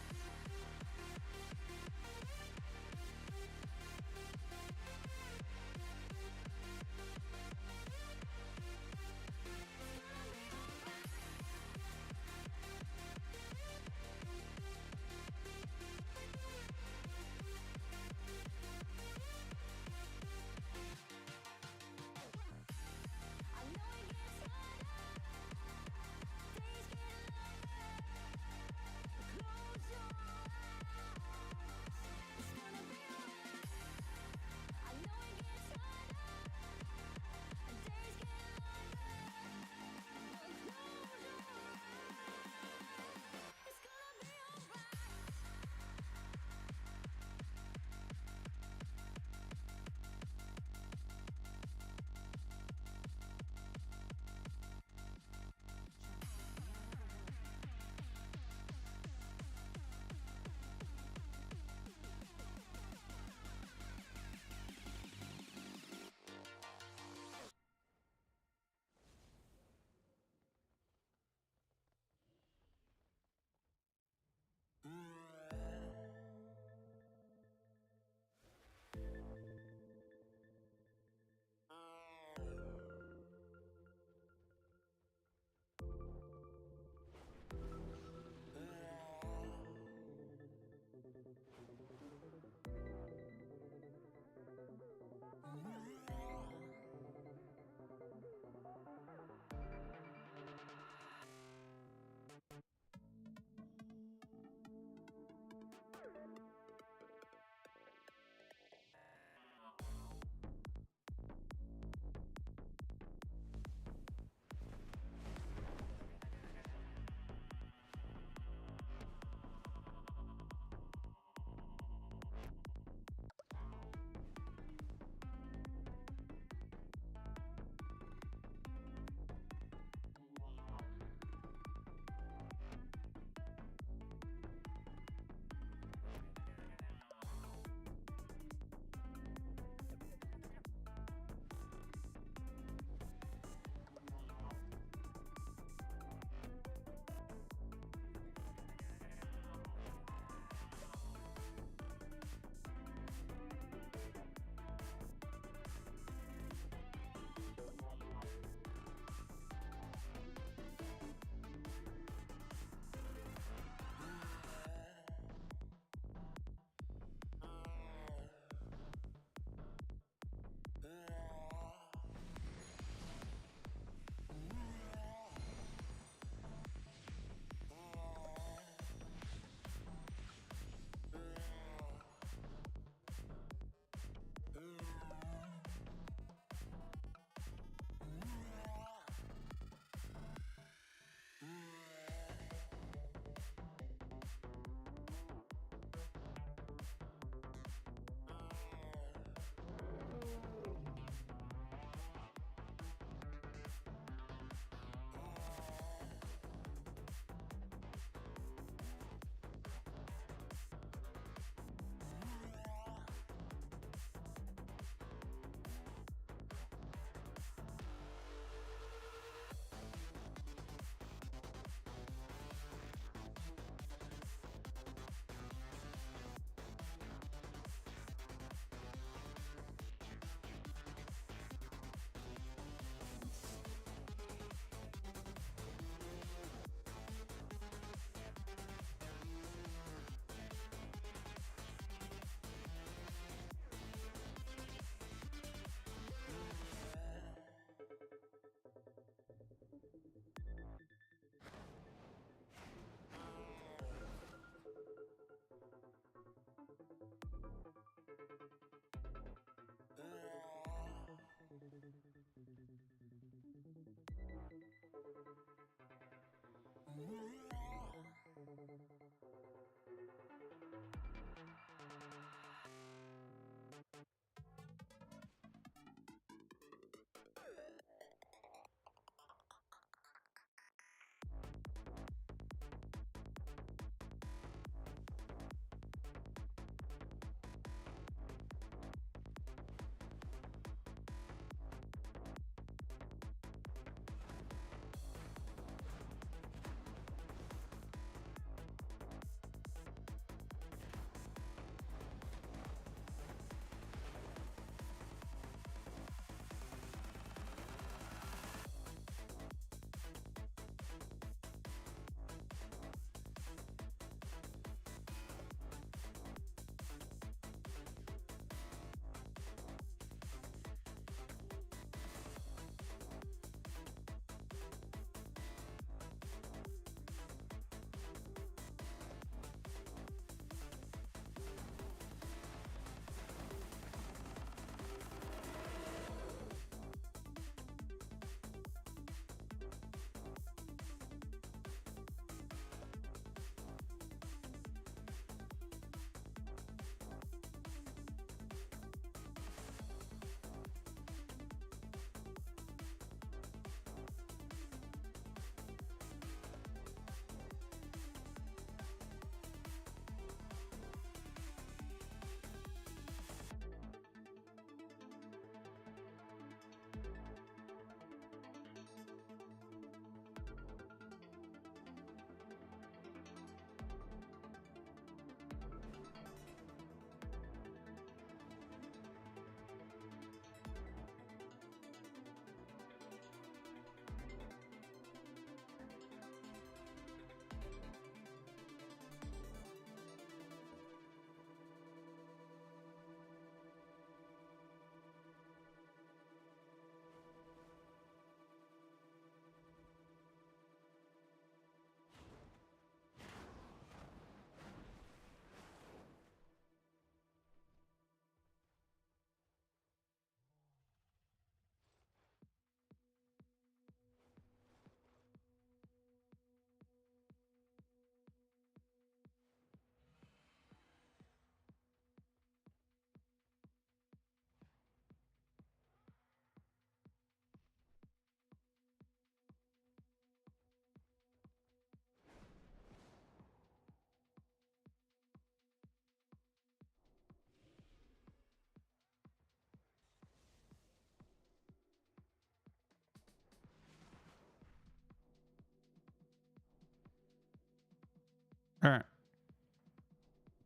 All right.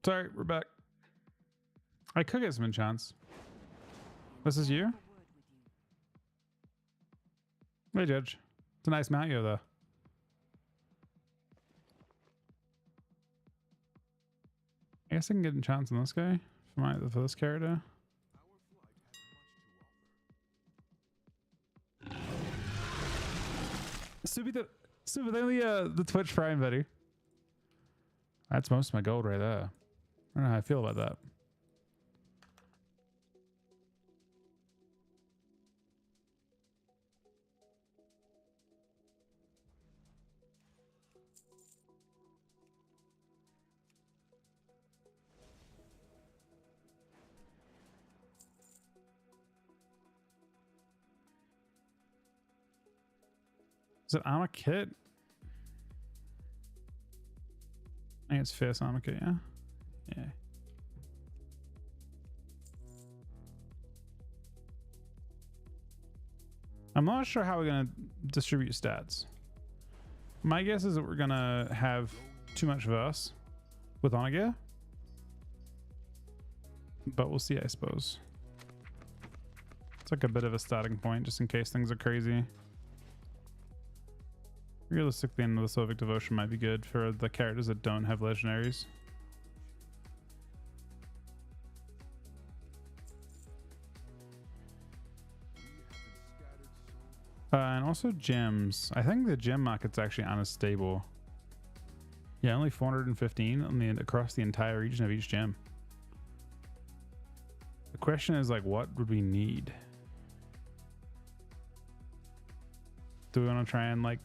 Sorry, we're back. I could get some enchants. This is you? Hey, Judge. It's a nice mount you have, though. I guess I can get enchants on this guy for this character. Subi the Twitch Prime, buddy. That's most of my gold right there. I don't know how I feel about that. Is it armor kit? I think it's fierce armor kit, yeah? Yeah. I'm not sure how we're going to distribute stats. My guess is that we're going to have too much verse with honor gear. But we'll see, I suppose. It's like a bit of a starting point just in case things are crazy. Realistically, another Sovic Devotion might be good for the characters that don't have legendaries. And also gems. I think the gem market's actually unstable. Yeah, only 415 on across the entire region of each gem. The question is, like, what would we need? Do we want to try and, like,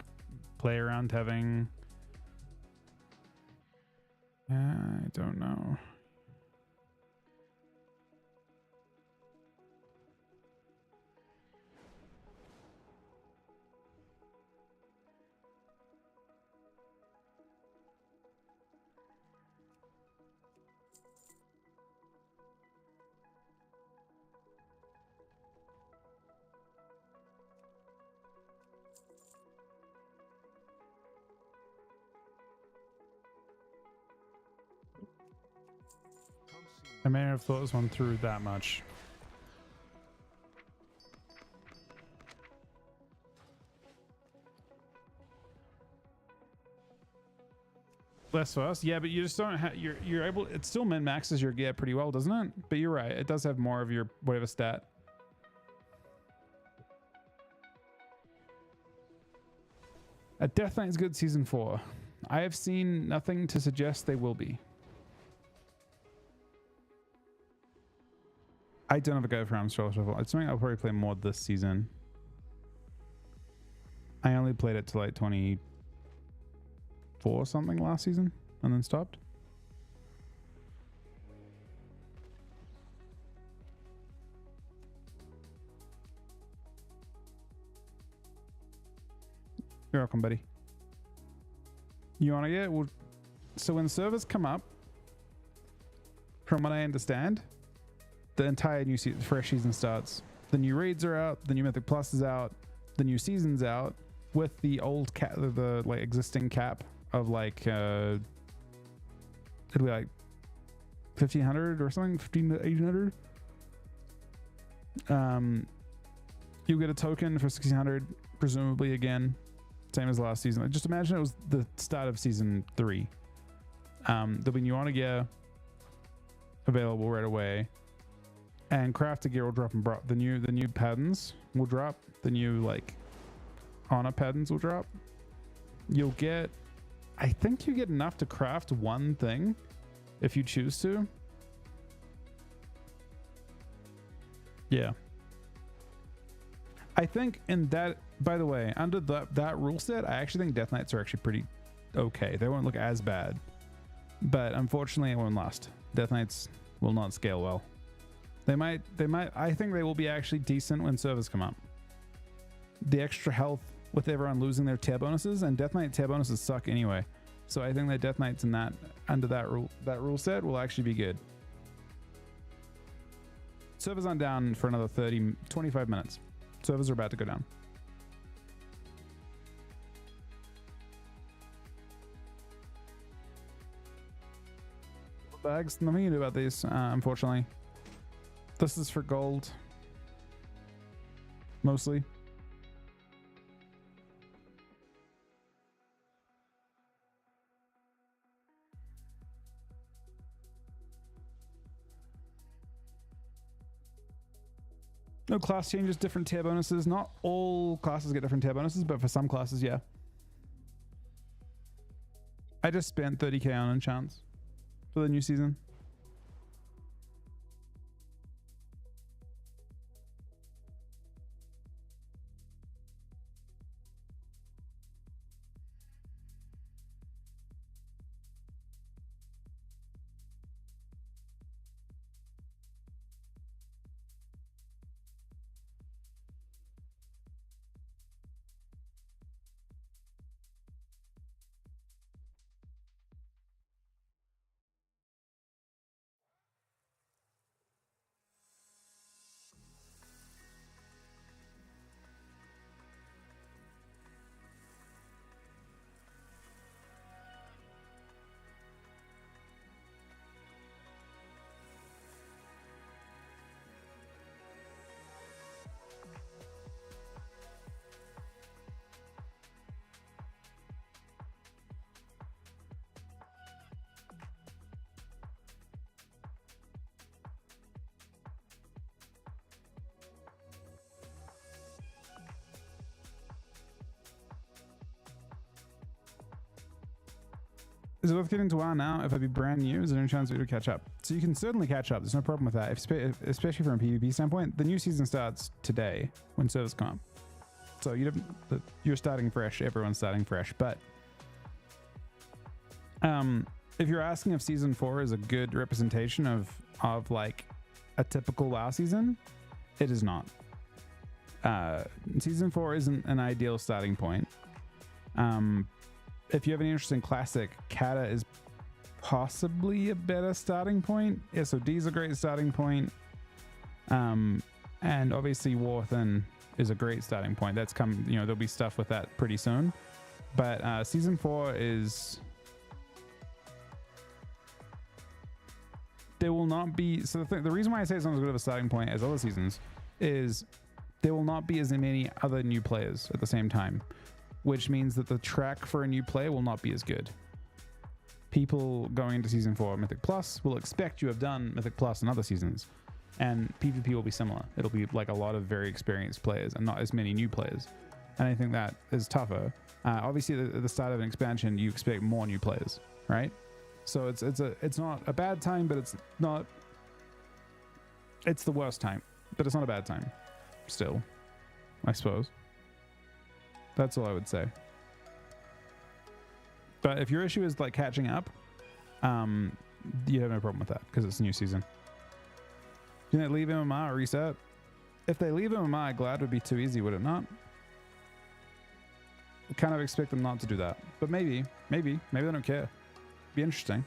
play around having don't know. I may have thought this one through that much. Less fast, yeah, but you just don't have. You're able. It still min maxes your gear pretty well, doesn't it? But you're right. It does have more of your whatever stat. A Death Knight's good season 4. I have seen nothing to suggest they will be. I don't have a go for Amstrad Shuffle. It's something I'll probably play more this season. I only played it to like 24 or something last season and then stopped. You're welcome, buddy. You want to get? Well, so when servers come up, from what I understand, the entire new fresh season starts. The new raids are out. The new Mythic Plus is out. The new season's out with the old cap, the like existing cap of like it'll be like 1,500 or something, 1,500 to 1,800. You'll get a token for 1,600, presumably again, same as last season. Just imagine it was the start of season 3. There'll be new honor gear available right away. And crafted gear will drop and the new patterns will drop. The new like honor patterns will drop. You'll get, I think you get enough to craft one thing if you choose to. Yeah. I think in that, by the way, under that rule set, I actually think Death Knights are actually pretty okay. They won't look as bad, but unfortunately it won't last. Death Knights will not scale well. They might, I think they will be actually decent when servers come up. The extra health with everyone losing their tier bonuses, and Death Knight tier bonuses suck anyway. So I think that Death Knights in that, under that rule set will actually be good. Servers aren't down for another 25 minutes. Servers are about to go down. Bags, nothing you can do about these, unfortunately. This is for gold. Mostly. No class changes, different tier bonuses. Not all classes get different tier bonuses, but for some classes, yeah. I just spent 30k on enchants for the new season. Is it worth getting to WoW now? If I'd be brand new, is there any chance we would catch up? So you can certainly catch up. There's no problem with that. Especially from a PvP standpoint, the new season starts today when servers come up. So you're starting fresh. Everyone's starting fresh. But if you're asking if season 4 is a good representation of like a typical WoW season, it is not. Season 4 isn't an ideal starting point. If you have any interest in classic, Kata is possibly a better starting point. SOD is a great starting point. And obviously War Within is a great starting point. That's come, you know, there'll be stuff with that pretty soon. But season 4 is... There will not be... So the reason why I say it's not as good of a starting point as other seasons is there will not be as many other new players at the same time, which means that the track for a new player will not be as good. People going into season 4 of Mythic Plus will expect you have done Mythic Plus in other seasons, and PvP will be similar. It'll be like a lot of very experienced players and not as many new players. And I think that is tougher. Obviously, at the start of an expansion, you expect more new players, right? So it's not a bad time, but it's not. It's the worst time, but it's not a bad time. Still, I suppose. That's all I would say. But if your issue is like catching up, you have no problem with that because it's a new season. Can they leave MMR or reset? If they leave MMR, Glad would be too easy, would it not? I kind of expect them not to do that, but maybe they don't care. Be interesting.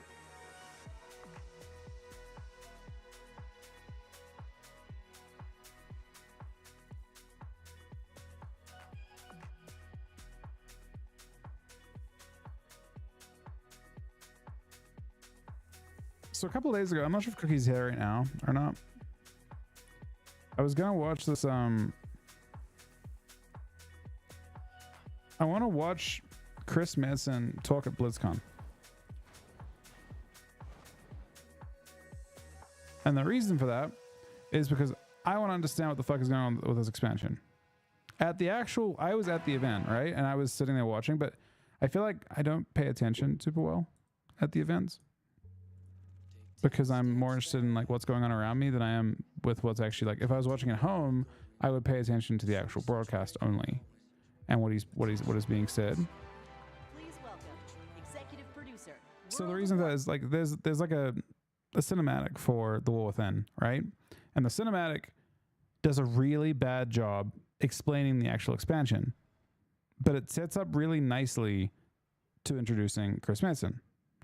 So a couple of days ago, I'm not sure if Cookie's here right now or not. I was gonna watch this. I want to watch Chris Madsen talk at BlizzCon. And the reason for that is because I want to understand what the fuck is going on with this expansion. I was at the event, right? And I was sitting there watching, but I feel like I don't pay attention super well at the events because I'm more interested in like what's going on around me than I am with what's actually like. If I was watching at home, I would pay attention to the actual broadcast only and what is being said. Please welcome executive producer. So the reason for that is like there's like a cinematic for The War Within, right? And the cinematic does a really bad job explaining the actual expansion, but it sets up really nicely to introducing Chris Madsen,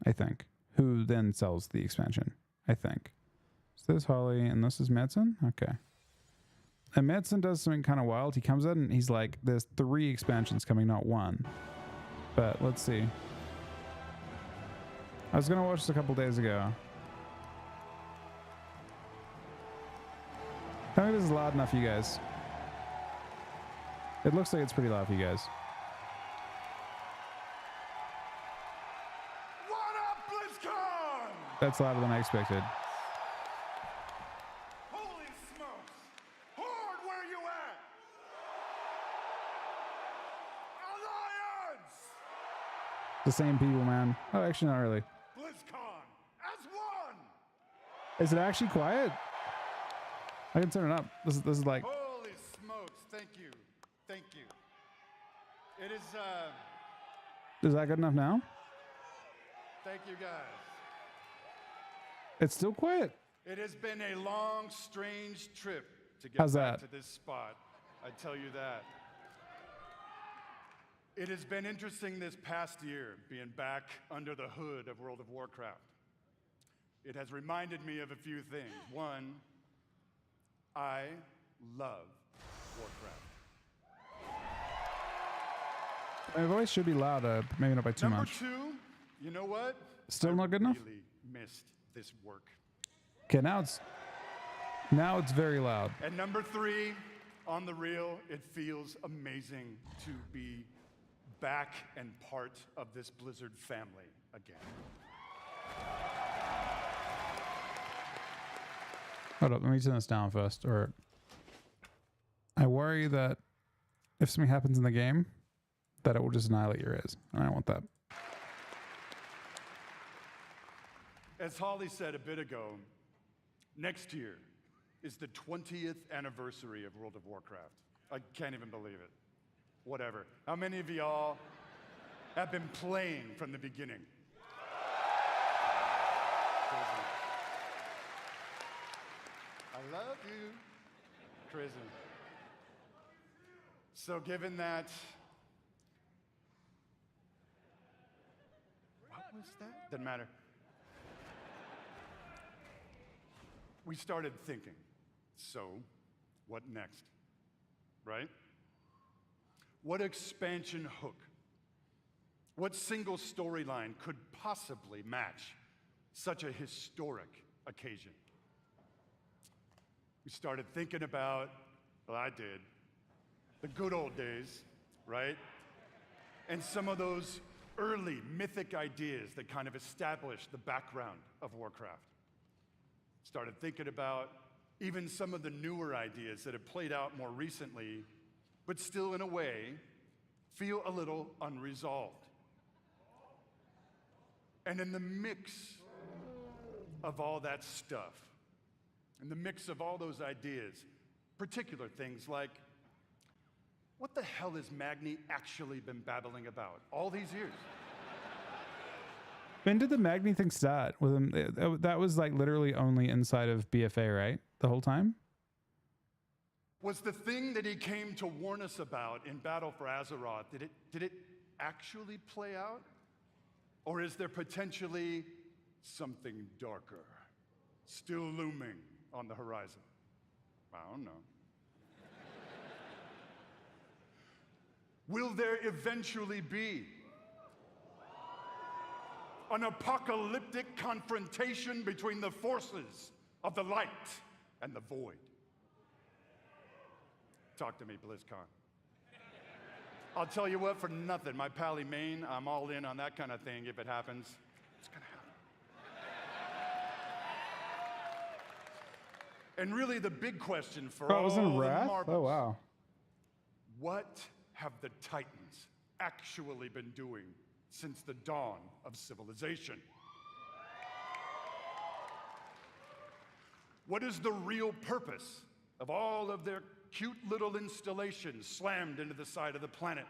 I think, who then sells the expansion, I think. So this is Holly and this is Madsen? Okay. And Madsen does something kind of wild. He comes out and he's like, there's 3 expansions coming, not 1. But let's see. I was going to watch this a couple days ago. Tell me this is loud enough for you guys. It looks like it's pretty loud for you guys. What up, BlizzCon? That's louder than I expected. Holy smokes! Horde, where you at? Alliance! The same people, man. Oh, actually, not really. BlizzCon as one! Is it actually quiet? I can turn it up. This is like... Holy smokes, thank you. Thank you. It is, Is that good enough now? thank you guys. It's still quiet. It has been a long, strange trip to get How's back that? to this spot. I tell you that. It has been interesting this past year being back under the hood of World of Warcraft. It has reminded me of a few things. One, I love Warcraft. My voice should be louder, but maybe not by too Number much. 2, you know what? Still I not good enough? really missed this work. Okay, now it's very loud. And number 3, on the real, it feels amazing to be back and part of this Blizzard family again. Hold up, let me turn this down first. Or I worry that if something happens in the game, that it will just annihilate your ears. And I don't want that. As Holly said a bit ago, next year is the 20th anniversary of World of Warcraft. I can't even believe it. Whatever. How many of y'all have been playing from the beginning? dude. Crazy. So given that, what was that? Doesn't matter. We started thinking, so what next, right? What expansion hook, what single storyline could possibly match such a historic occasion? We started thinking about, well, I did, the good old days, right? And some of those early mythic ideas that kind of established the background of Warcraft. Started thinking about even some of the newer ideas that have played out more recently, but still in a way feel a little unresolved. And in the mix of all that stuff, in the mix of all those ideas, particular things like, what the hell has Magni actually been babbling about all these years? When did the Magni thing start with him? That was like literally only inside of BFA, right? The whole time? Was the thing that he came to warn us about in Battle for Azeroth, did it actually play out? Or is there potentially something darker still looming on the horizon? I don't know. Will there eventually be an apocalyptic confrontation between the forces of the light and the void? Talk to me, BlizzCon. I'll tell you what, for nothing, my pally Maine, I'm all in on that kind of thing if it happens. It's gonna happen. And really the big question for all it was in the Wrath? marbles, Oh, wow. what have the Titans actually been doing since the dawn of civilization? What is the real purpose of all of their cute little installations slammed into the side of the planet?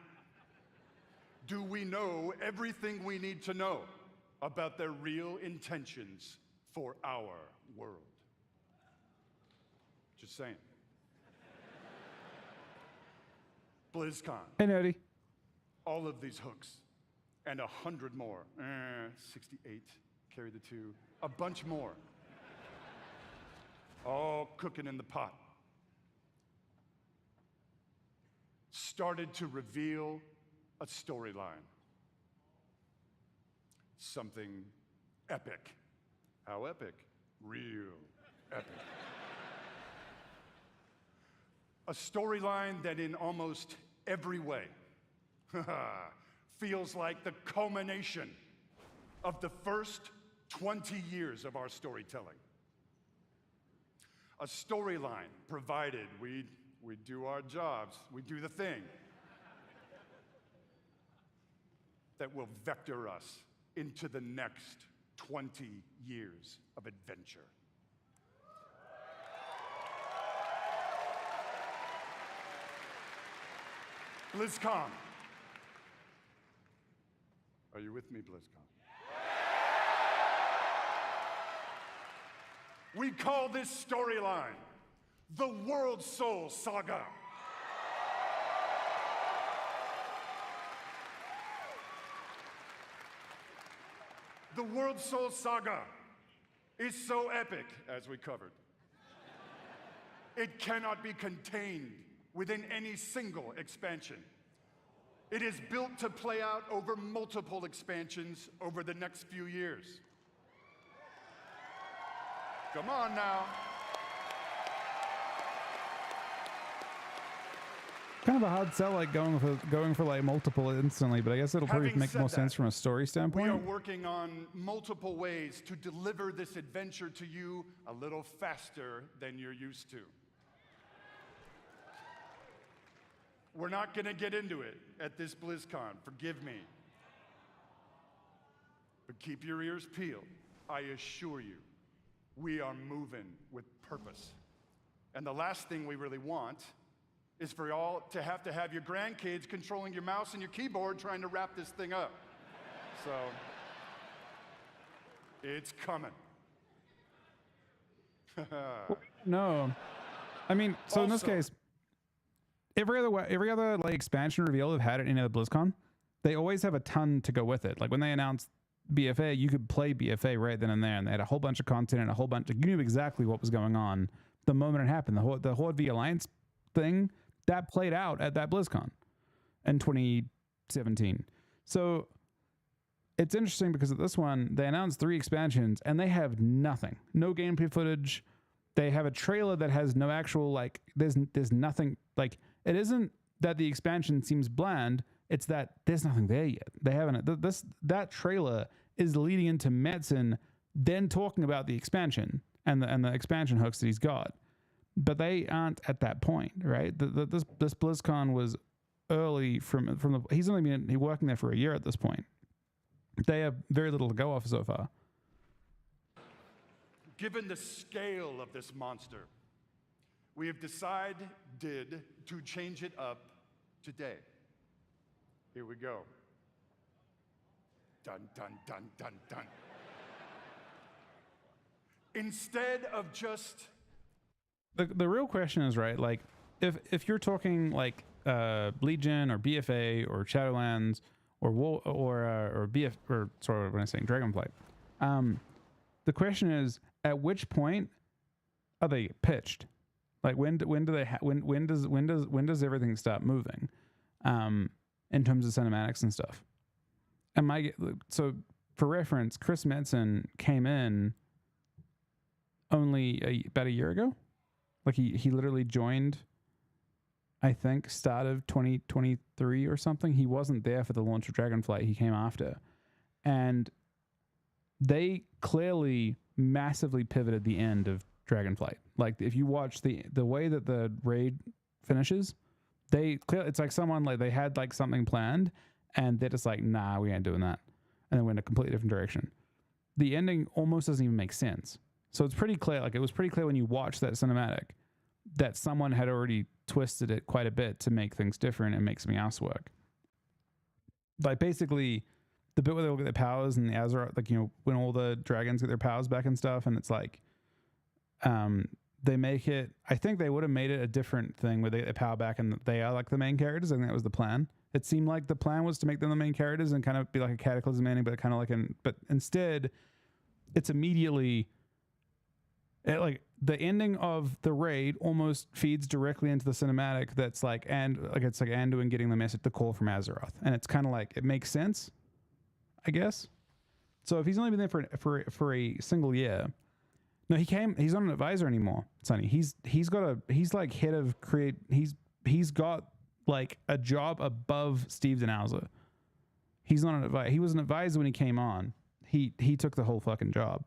Do we know everything we need to know about their real intentions for our world? Just saying. BlizzCon. Hey, Nody. All of these hooks and 100 more. 68, carry the 2. A bunch more. All cooking in the pot. Started to reveal a storyline. Something epic. How epic? Real epic. A storyline that in almost every way feels like the culmination of the first 20 years of our storytelling. A storyline provided we do our jobs, we do the thing that will vector us into the next 20 years of adventure. BlizzCon. Are you with me, BlizzCon? We call this storyline the World Soul Saga. The World Soul Saga is so epic, as we covered. It cannot be contained within any single expansion. It is built to play out over multiple expansions over the next few years. Come on now. Kind of a hard sell, like going for like multiple instantly, but I guess it'll probably Having make said more that, sense from a story We standpoint. are working on multiple ways to deliver this adventure to you a little faster than you're used to. We're not going to get into it at this BlizzCon, forgive me. But keep your ears peeled. I assure you, we are moving with purpose. And the last thing we really want is for y'all to have your grandkids controlling your mouse and your keyboard trying to wrap this thing up. So, it's coming. No. I mean, so in this Also- case, every other like expansion reveal they've had at any other BlizzCon, they always have a ton to go with it. Like when they announced BFA, you could play BFA right then and there, and they had a whole bunch of content and a whole bunch. Like, you knew exactly what was going on the moment it happened. The Horde v Alliance thing that played out at that BlizzCon in 2017. So it's interesting because at this one they announced 3 expansions and they have nothing, no gameplay footage. They have a trailer that has no actual like. There's nothing like. It isn't that the expansion seems bland. It's that there's nothing there yet. They haven't. That trailer is leading into Metzen then talking about the expansion and the expansion hooks that he's got, but they aren't at that point, right? This BlizzCon was early from the. He's only been working there for a year at this point. They have very little to go off so far. Given the scale of this monster, we have decided to change it up today. Here we go. Dun, dun, dun, dun, dun. Instead of just... The real question is, right, like, if you're talking, like, Legion or BFA or Shadowlands or BF... or, sorry, what am I saying? Dragonflight. The question is, at which point are they pitched? Like when does everything stop moving, in terms of cinematics and stuff? So for reference, Chris Metzen came in only about a year ago. Like he literally joined, I think, start of 2023 or something. He wasn't there for the launch of Dragonflight. He came after, and they clearly massively pivoted the end of Dragonflight. Like if you watch the way that the raid finishes, it's like someone like they had like something planned and they're just like, nah, we ain't doing that, and they went a completely different direction. The ending almost doesn't even make sense. So it's pretty clear. Like it was pretty clear when you watch that cinematic that someone had already twisted it quite a bit to make things different and make something else work. Like basically, the bit where they look at their powers and the Azeroth, like, you know, when all the dragons get their powers back and stuff, and it's like, they make it, I think they would have made it a different thing where they get their power back and they are like the main characters. I think that was the plan. It seemed like the plan was to make them the main characters and kind of be like a Cataclysm ending, but kind of like but instead it's immediately, like the ending of the raid almost feeds directly into the cinematic that's like, and like it's like Anduin getting the message, the call from Azeroth. And it's kind of like, it makes sense, I guess. So if he's only been there for a single year, no, he's not an advisor anymore, Sonny. He's like head of he's got like a job above Steve Denhauser. He's not an advisor. He was an advisor when he came on. He took the whole fucking job,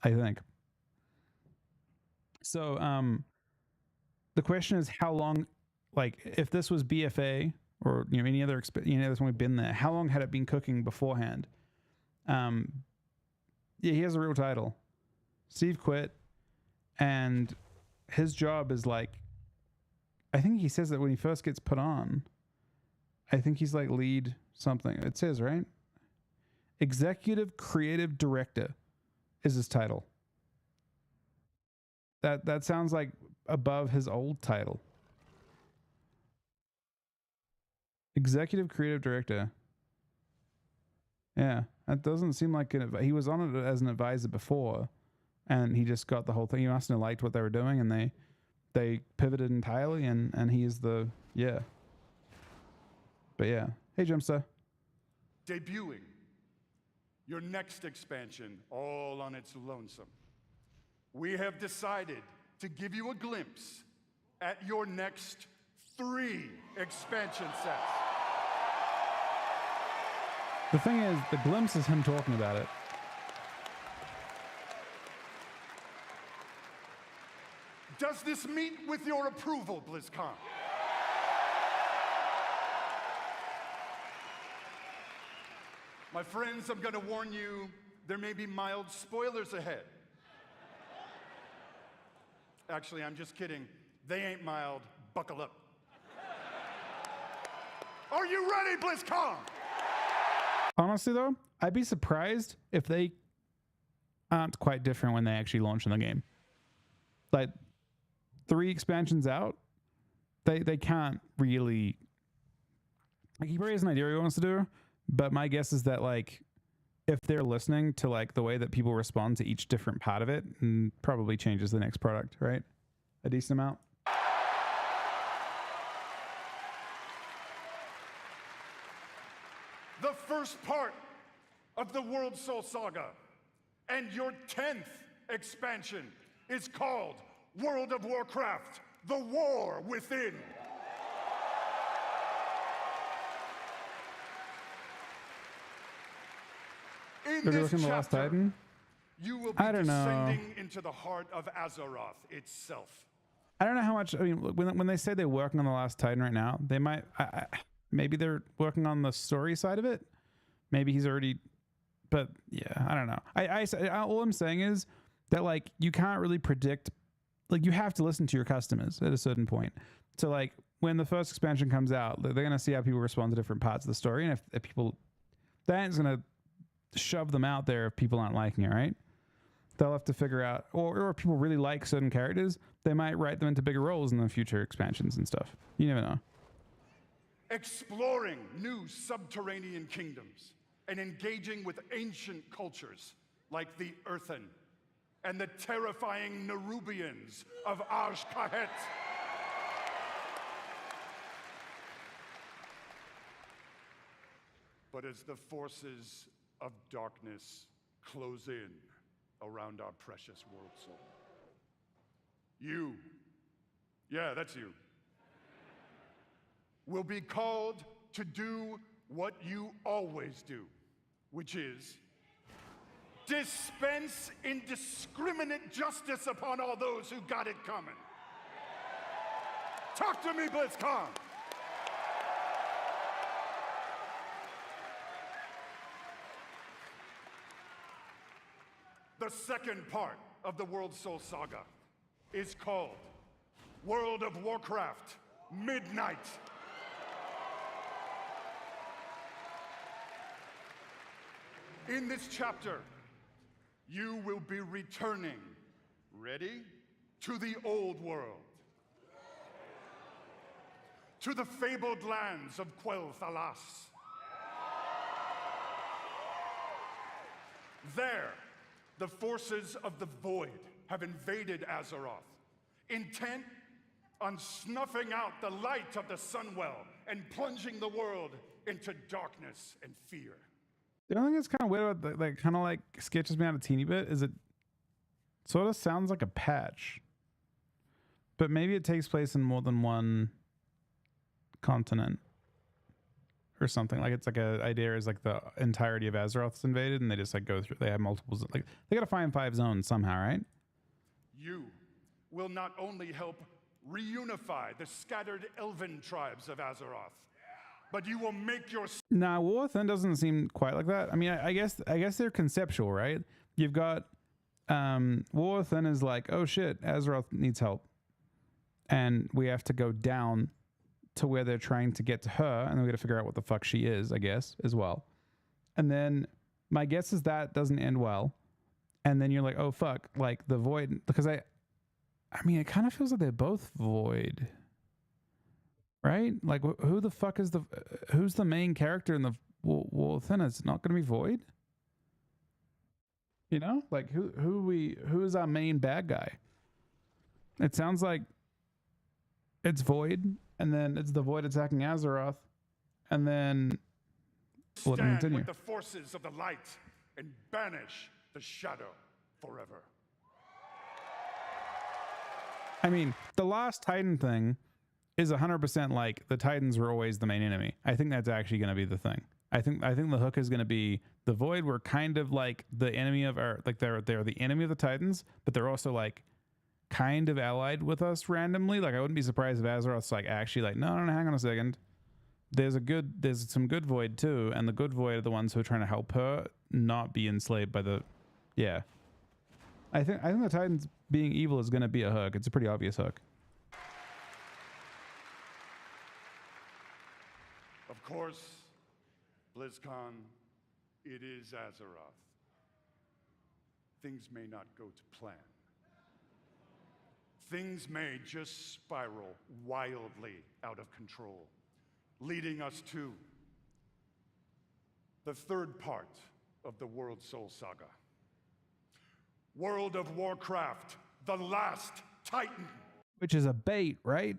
I think. So the question is how long, like if this was BFA or, you know, any other this one we've been there, how long had it been cooking beforehand? Yeah, he has a real title. Steve quit, and his job is like, I think he says that when he first gets put on, I think he's like lead something. It says, right? Executive Creative Director is his title. That sounds like above his old title. Executive Creative Director. Yeah, that doesn't seem like he was on it as an advisor before, and he just got the whole thing. He must have liked what they were doing, and they pivoted entirely, and he is the, yeah. But yeah. Hey, Jumpster. Debuting your next expansion all on its lonesome, we have decided to give you a glimpse at your next 3 expansion sets. The thing is, the glimpse is him talking about it. Does this meet with your approval, BlizzCon? My friends, I'm going to warn you, there may be mild spoilers ahead. Actually, I'm just kidding. They ain't mild. Buckle up. Are you ready, BlizzCon? Honestly, though, I'd be surprised if they aren't quite different when they actually launch in the game. Like, 3 expansions out, they can't really, like, he probably has an idea what he wants to do, but my guess is that, like, if they're listening to, like, the way that people respond to each different part of it, and probably changes the next product, right? A decent amount. The first part of the World Soul Saga and your 10th expansion is called World of Warcraft: The War Within. In Are they this looking at the Last chapter, Titan? you will be I don't know. descending into the heart of Azeroth itself. I don't know how much. I mean, when they say they're working on the Last Titan right now, they might. Maybe they're working on the story side of it. Maybe he's already. But yeah, I don't know. All I'm saying is that, like, you can't really predict. Like, you have to listen to your customers at a certain point. So, like, when the first expansion comes out, they're gonna see how people respond to different parts of the story, and if people, that's gonna shove them out there if people aren't liking it, right? They'll have to figure out, or if people really like certain characters, they might write them into bigger roles in the future expansions and stuff. You never know. Exploring new subterranean kingdoms and engaging with ancient cultures like the Earthen and the terrifying Nerubians of Arsh-Kahet. But as the forces of darkness close in around our precious world soul, yeah, that's you, will be called to do what you always do, which is dispense indiscriminate justice upon all those who got it coming. Talk to me, BlizzCon. The second part of the World Soul Saga is called World of Warcraft: Midnight. In this chapter, you will be returning, ready, to the old world, to the fabled lands of Quel'Thalas. There, the forces of the Void have invaded Azeroth, intent on snuffing out the light of the Sunwell and plunging the world into darkness and fear. The only thing that's kind of weird about that, kind of like sketches me out a teeny bit, is it sort of sounds like a patch, but maybe it takes place in more than one continent or something. Like, it's like a idea is like the entirety of Azeroth's invaded, and they just, like, go through. They have multiple, like, they gotta find 5 zones somehow, right? You will not only help reunify the scattered elven tribes of Azeroth, but you will make your... Nah, War Within doesn't seem quite like that. I mean, I guess they're conceptual, right? You've got War Within is like, oh shit, Azeroth needs help, and we have to go down to where they're trying to get to her, and then we got to figure out what the fuck she is, I guess, as well. And then my guess is that doesn't end well, and then you're like, oh fuck, like the Void, because I mean, it kind of feels like they're both Void. Right? Like, who the fuck is who's the main character in the War Within? It's not going to be Void? You know? Like, who is our main bad guy? It sounds like it's Void, and then it's the Void attacking Azeroth, and then we'll stand continue. with the forces of the light and banish the shadow forever. I mean, the Last Titan thing is 100% like the Titans were always the main enemy. I think that's actually going to be the thing. I think the hook is going to be the Void were kind of like the enemy of our, like they're the enemy of the Titans, but they're also like kind of allied with us randomly. Like, I wouldn't be surprised if Azeroth's like actually like, no, hang on a second. There's some good Void too, and the good Void are the ones who are trying to help her not be enslaved by the, yeah. I think the Titans being evil is going to be a hook. It's a pretty obvious hook. Of course, BlizzCon, it is Azeroth. Things may not go to plan. things may just spiral wildly out of control, leading us to the third part of the World Soul Saga. World of Warcraft, the last Titan. Which is a bait, right?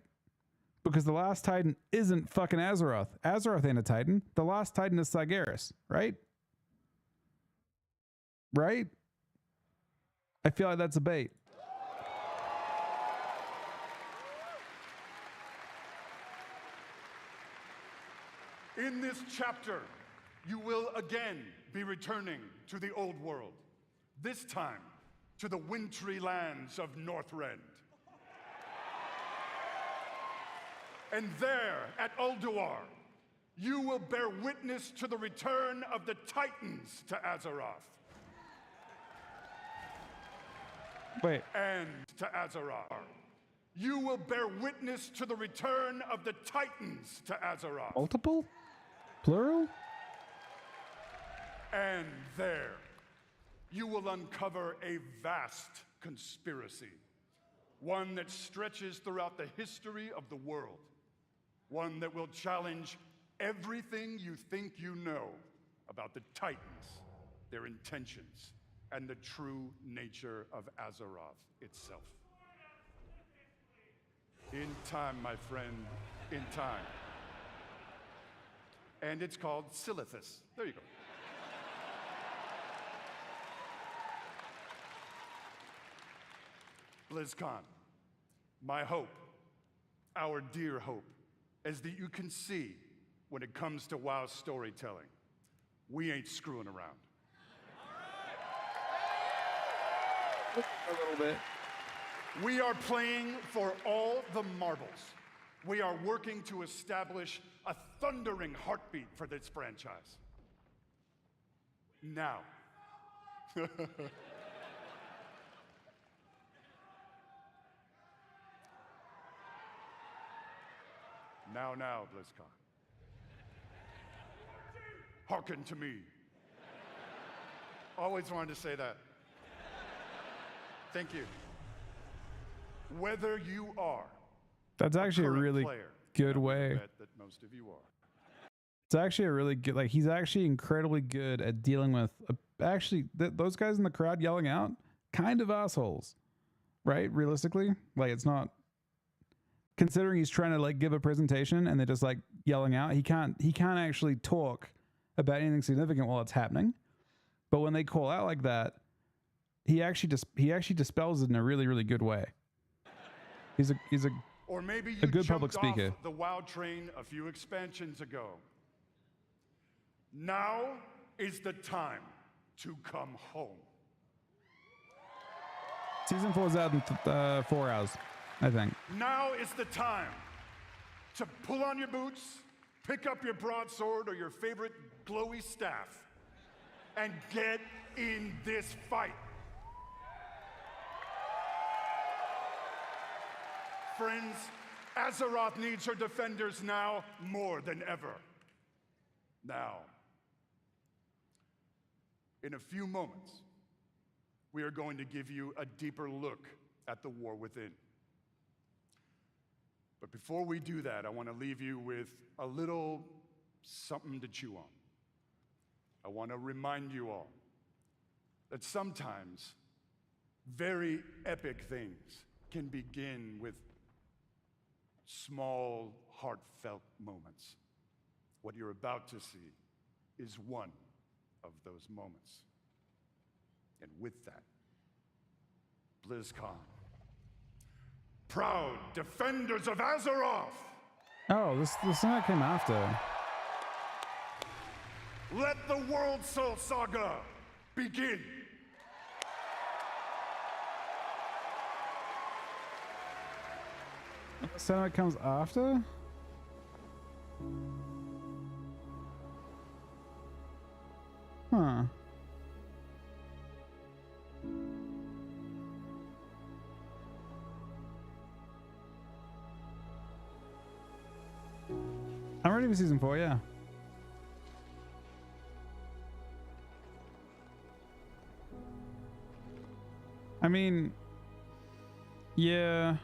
Because the last Titan isn't fucking Azeroth. Azeroth ain't a Titan. The last Titan is Cygaris, right? Right? I feel like that's a bait. In this chapter, you will again be returning to the old world, this time to the wintry lands of Northrend. And there, at Ulduar, you will bear witness to the return of the Titans to Azeroth. Wait. And to Azeroth. You will bear witness to the return of the Titans to Azeroth. Multiple? Plural? And there, you will uncover a vast conspiracy, one that stretches throughout the history of the world, one that will challenge everything you think you know about the Titans, their intentions, and the true nature of Azeroth itself. In time, my friend, in time. And it's called Silithus. There you go. BlizzCon, my hope, our dear hope, is that you can see when it comes to WoW storytelling, we ain't screwing around. A little bit. We are playing for all the marbles. We are working to establish a thundering heartbeat for this franchise. Now. Now, BlizzCon. Hearken to me. Always wanted to say that. Thank you. Whether you are That's actually a current really player, good I would way. bet that most of you are. It's actually a really good, like, he's actually incredibly good at dealing with, those guys in the crowd yelling out, kind of assholes, right? Realistically, like, it's not, considering he's trying to, like, give a presentation and they're just, like, yelling out, he can't actually talk about anything significant while it's happening. But when they call out like that, he actually dispels it in a really, really good way. He's a Or maybe you good jumped public speaker. off the WoW train a few expansions ago. Now is the time to come home. Season 4 is out in 4 hours, I think. Now is the time to pull on your boots, pick up your broadsword or your favorite glowy staff, and get in this fight. Friends, Azeroth needs her defenders now more than ever. Now, in a few moments, we are going to give you a deeper look at the war within. But before we do that, I want to leave you with a little something to chew on. I want to remind you all that sometimes very epic things can begin with small, heartfelt moments. What you're about to see is one of those moments. And with that, BlizzCon. Proud defenders of Azeroth! Oh, this thing that came after. Let the World Soul Saga begin! So it comes after? Huh. I'm ready for season 4, yeah. I mean, Yeah.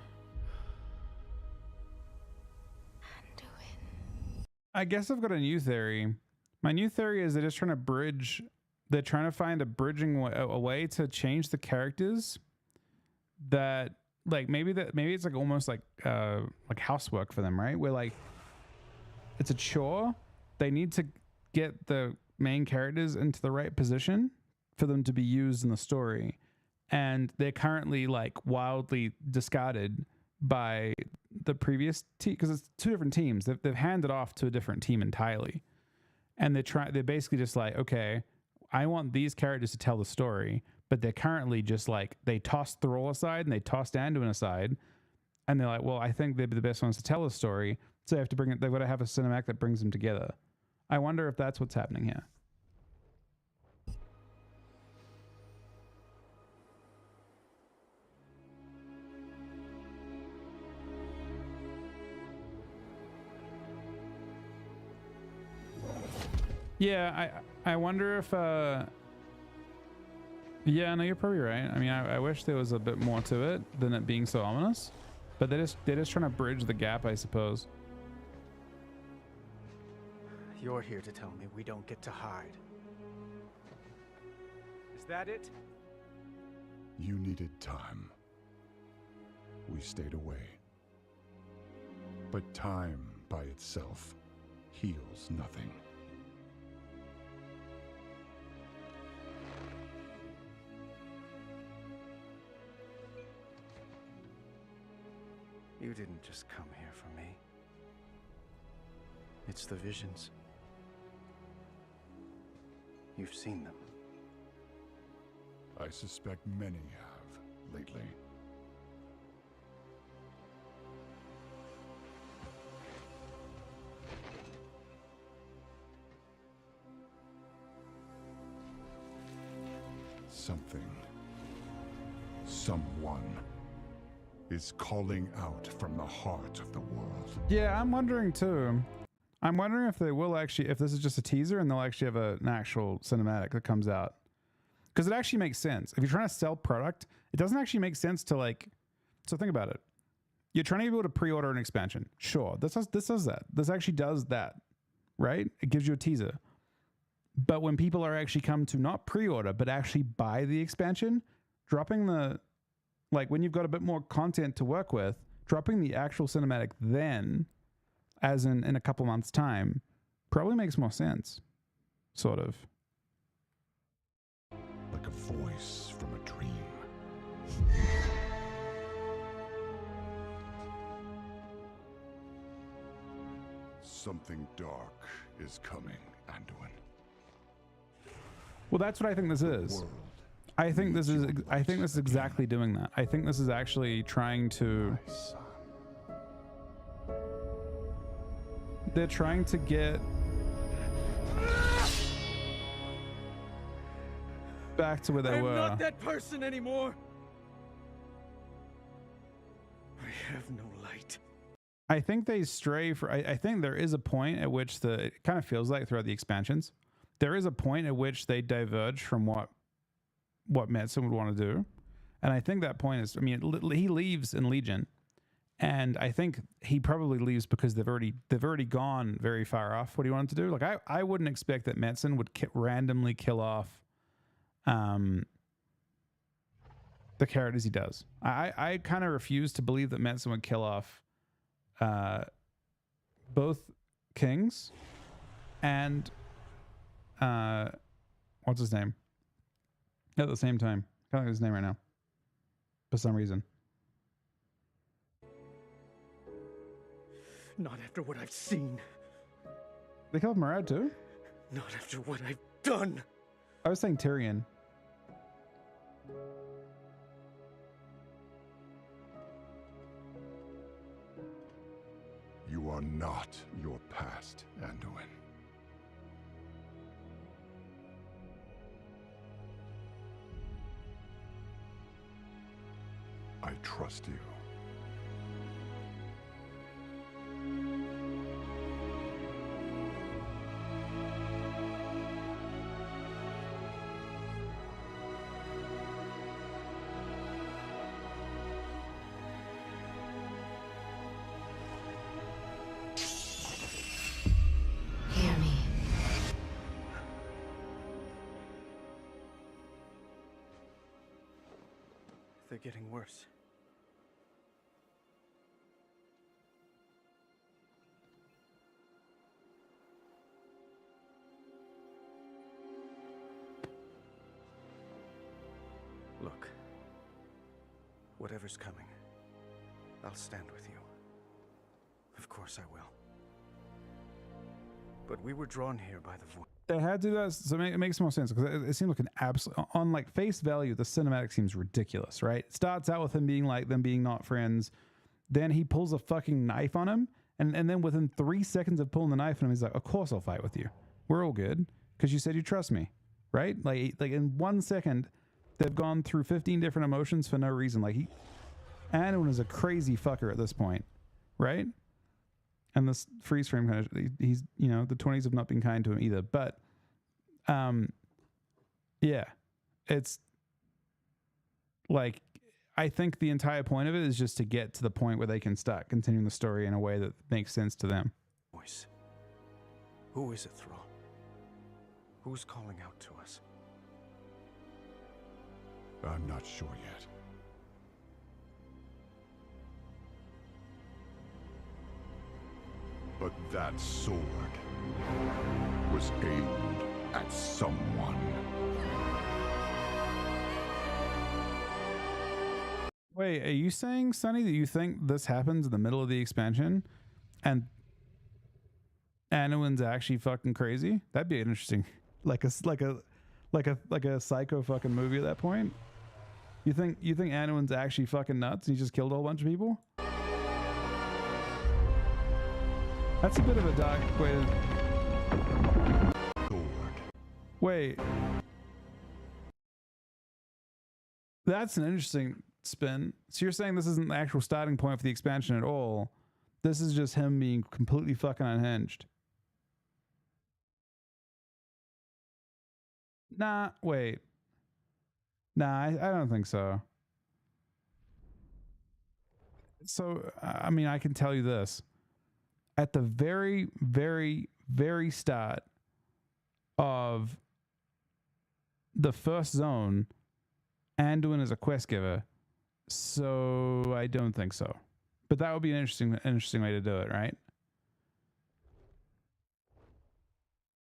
I guess I've got a new theory. My new theory is they're just trying to bridge. They're trying to find a bridging way, a way to change the characters that like maybe it's like almost like housework for them, right? Where like it's a chore. They need to get the main characters into the right position for them to be used in the story, and they're currently like wildly discarded by the previous team because it's two different teams. They've handed off to a different team entirely, and they're basically just like, okay, I want these characters to tell the story, but they're currently just like they tossed Thrall aside and they tossed Anduin aside, and they're like, well, I think they'd be the best ones to tell the story, so they have to bring it. They've got to have a cinematic that brings them together. I wonder if that's what's happening here. Yeah, I wonder if yeah, no, you're probably right. I mean, I wish there was a bit more to it than it being so ominous, but they're just trying to bridge the gap, I suppose. You're here to tell me we don't get to hide. Is that it? You needed time. We stayed away. But time by itself heals nothing. You didn't just come here for me. It's the visions. You've seen them. I suspect many have lately. Something, someone is calling out from the heart of the world. Yeah, I'm wondering too. I'm wondering if they will actually, if this is just a teaser and they'll actually have an actual cinematic that comes out. Because it actually makes sense. If you're trying to sell product, it doesn't actually make sense to like, so think about it. You're trying to be able to pre-order an expansion. Sure, this does that. This actually does that, right? It gives you a teaser. But when people are actually come to not pre-order, but actually buy the expansion, dropping the, like when you've got a bit more content to work with, dropping the actual cinematic then, as in a couple months time, probably makes more sense. Sort of. Like a voice from a dream. Something dark is coming, Anduin. Well, that's what I think this is. I think this is exactly doing that. I think this is actually trying to. They're trying to get back to where they were. I'm not that person anymore. I have no light. I think they stray for. I think there is a point at which it kind of feels like throughout the expansions, there is a point at which they diverge from what Metzen would want to do, and I think that point is. I mean, he leaves in Legion, and I think he probably leaves because they've already gone very far off what he wanted to do. Like I wouldn't expect that Metzen would randomly kill off, the characters he does. I kind of refuse to believe that Metzen would kill off, both kings, and what's his name? At the same time. I can't think of his name right now. For some reason. Not after what I've seen. They killed Murad too? Not after what I've done. I was saying Tyrion. You are not your past, Anduin. I trust you. they're getting worse. Look, whatever's coming, I'll stand with you. Of course I will. But we were drawn here by the voice. They had to do that, so it makes more sense because it seemed like an absolute, on like face value, the cinematic seems ridiculous, right? It starts out with him being like them being not friends, then he pulls a fucking knife on him, and then within 3 seconds of pulling the knife on him, he's like, "Of course I'll fight with you. We're all good because you said you trust me," right? Like in 1 second, they've gone through 15 different emotions for no reason. Like Anduin is a crazy fucker at this point, right? And this freeze frame kind of, he's, you know, the 20s have not been kind to him either. But, yeah, it's like, I think the entire point of it is just to get to the point where they can start continuing the story in a way that makes sense to them. Voice. Who is it, Thrall? Who's calling out to us? I'm not sure yet. But that sword was aimed at someone. Wait, are you saying, Sonny, that you think this happens in the middle of the expansion and Anduin's actually fucking crazy? That'd be interesting. Like a psycho fucking movie at that point. You think Anduin's actually fucking nuts and he just killed a whole bunch of people? That's a bit of a dark way to... Wait. That's an interesting spin. So you're saying this isn't the actual starting point for the expansion at all. This is just him being completely fucking unhinged. Nah, wait. Nah, I don't think so. So, I mean, I can tell you this. At the very, very, very start of the first zone, Anduin is a quest giver. So I don't think so. But that would be an interesting way to do it, right?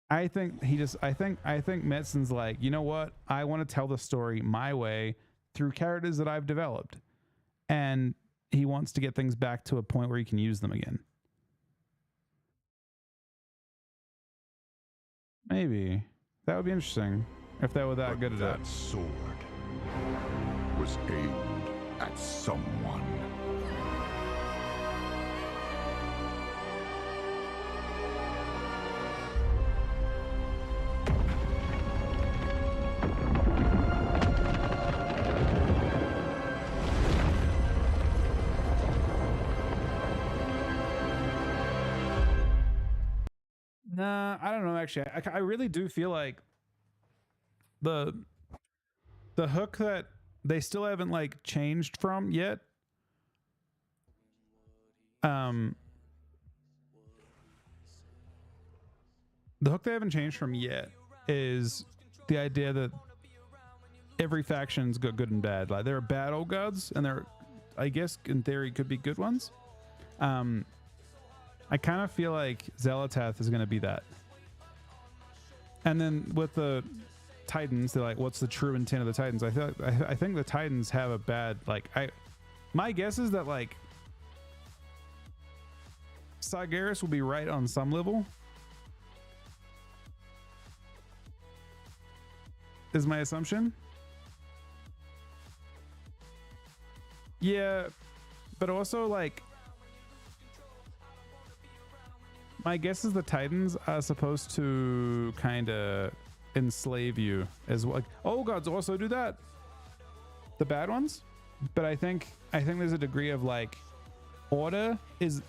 I think Metzen's like, you know what? I want to tell the story my way through characters that I've developed. And he wants to get things back to a point where he can use them again. Maybe. That would be interesting if they were that good at it. That sword was aimed at someone. Nah, I don't know. Actually, I really do feel like the hook that they still haven't like changed from yet. The hook they haven't changed from yet is the idea that every faction's got good and bad. Like there are bad old gods, and there, I guess, in theory, could be good ones. I kind of feel like Xelatath is going to be that. And then with the Titans, they're like, what's the true intent of the Titans? I think the Titans have a bad, like, my guess is that like Sargeras will be right on some level. Is my assumption. Yeah, but also like, my guess is the Titans are supposed to kind of enslave you as well. Like, oh, gods also do that. The bad ones, but I think there's a degree of like order is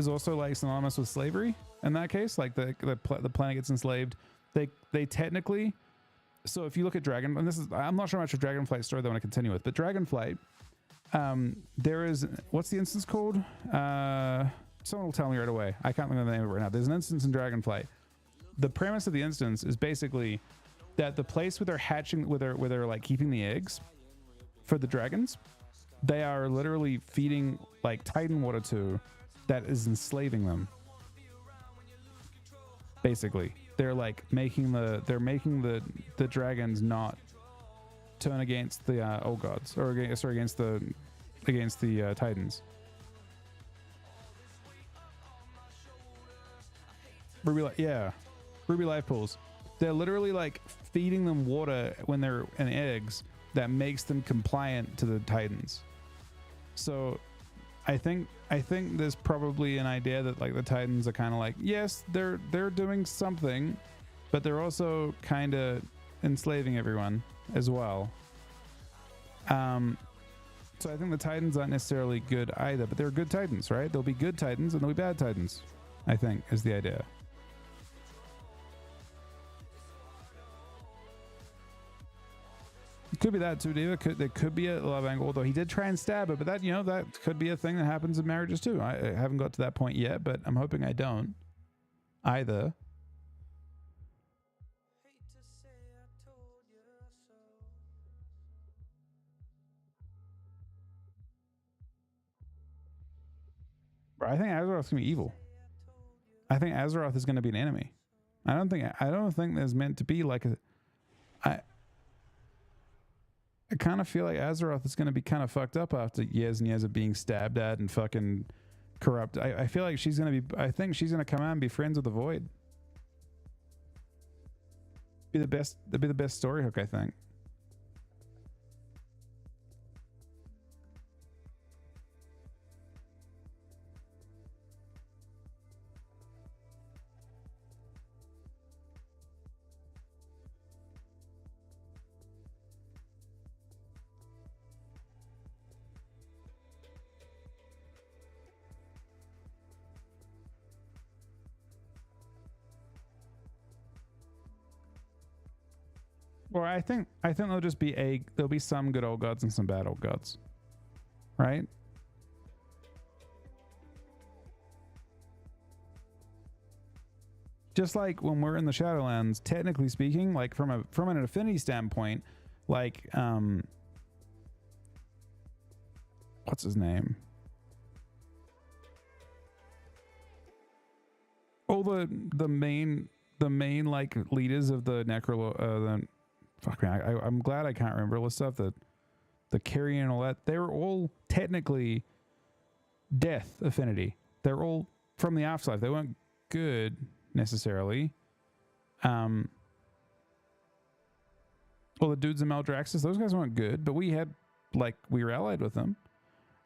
also like synonymous with slavery in that case. Like the planet gets enslaved. They technically. So if you look at Dragon, and this is, I'm not sure much of Dragonflight story that I want to continue with, but Dragonflight, there is, what's the instance called? Someone will tell me right away. I can't remember the name of it right now. There's an instance in Dragonflight. The premise of the instance is basically that the place where they're hatching, where they're like keeping the eggs for the dragons, they are literally feeding like Titan water to that is enslaving them. Basically, they're like making the dragons not turn against the old gods, or against the Titans. Ruby life pools. They're literally like feeding them water when they're in eggs that makes them compliant to the Titans. So I think there's probably an idea that like the Titans are kind of like, yes, they're doing something, but they're also kind of enslaving everyone as well. So I think the Titans aren't necessarily good either, but they're good Titans, right? There'll be good Titans and there'll be bad Titans, I think, is the idea. It could be that too, Diva. There could be a love angle, although he did try and stab her, but that, you know, that could be a thing that happens in marriages too. I haven't got to that point yet, but I'm hoping I don't either. I think Azeroth's gonna be evil. I think Azeroth is gonna be an enemy. I don't think there's meant to be like I kind of feel like Azeroth is gonna be kind of fucked up after years and years of being stabbed at and fucking corrupt. I feel like she's gonna be. I think she's gonna come out and be friends with the Void. Be the best. That'd be the best story hook, I think. Or I think there'll just be there'll be some good old gods and some bad old gods, right? Just like when we're in the Shadowlands, technically speaking, like from an affinity standpoint, like what's his name? All the main like leaders of the fuck me, I'm glad I can't remember all the stuff, the Carrion and all that. They were all technically death affinity. They're all from the afterlife. They weren't good necessarily. All the dudes in Maldraxxus, those guys weren't good, but we were allied with them.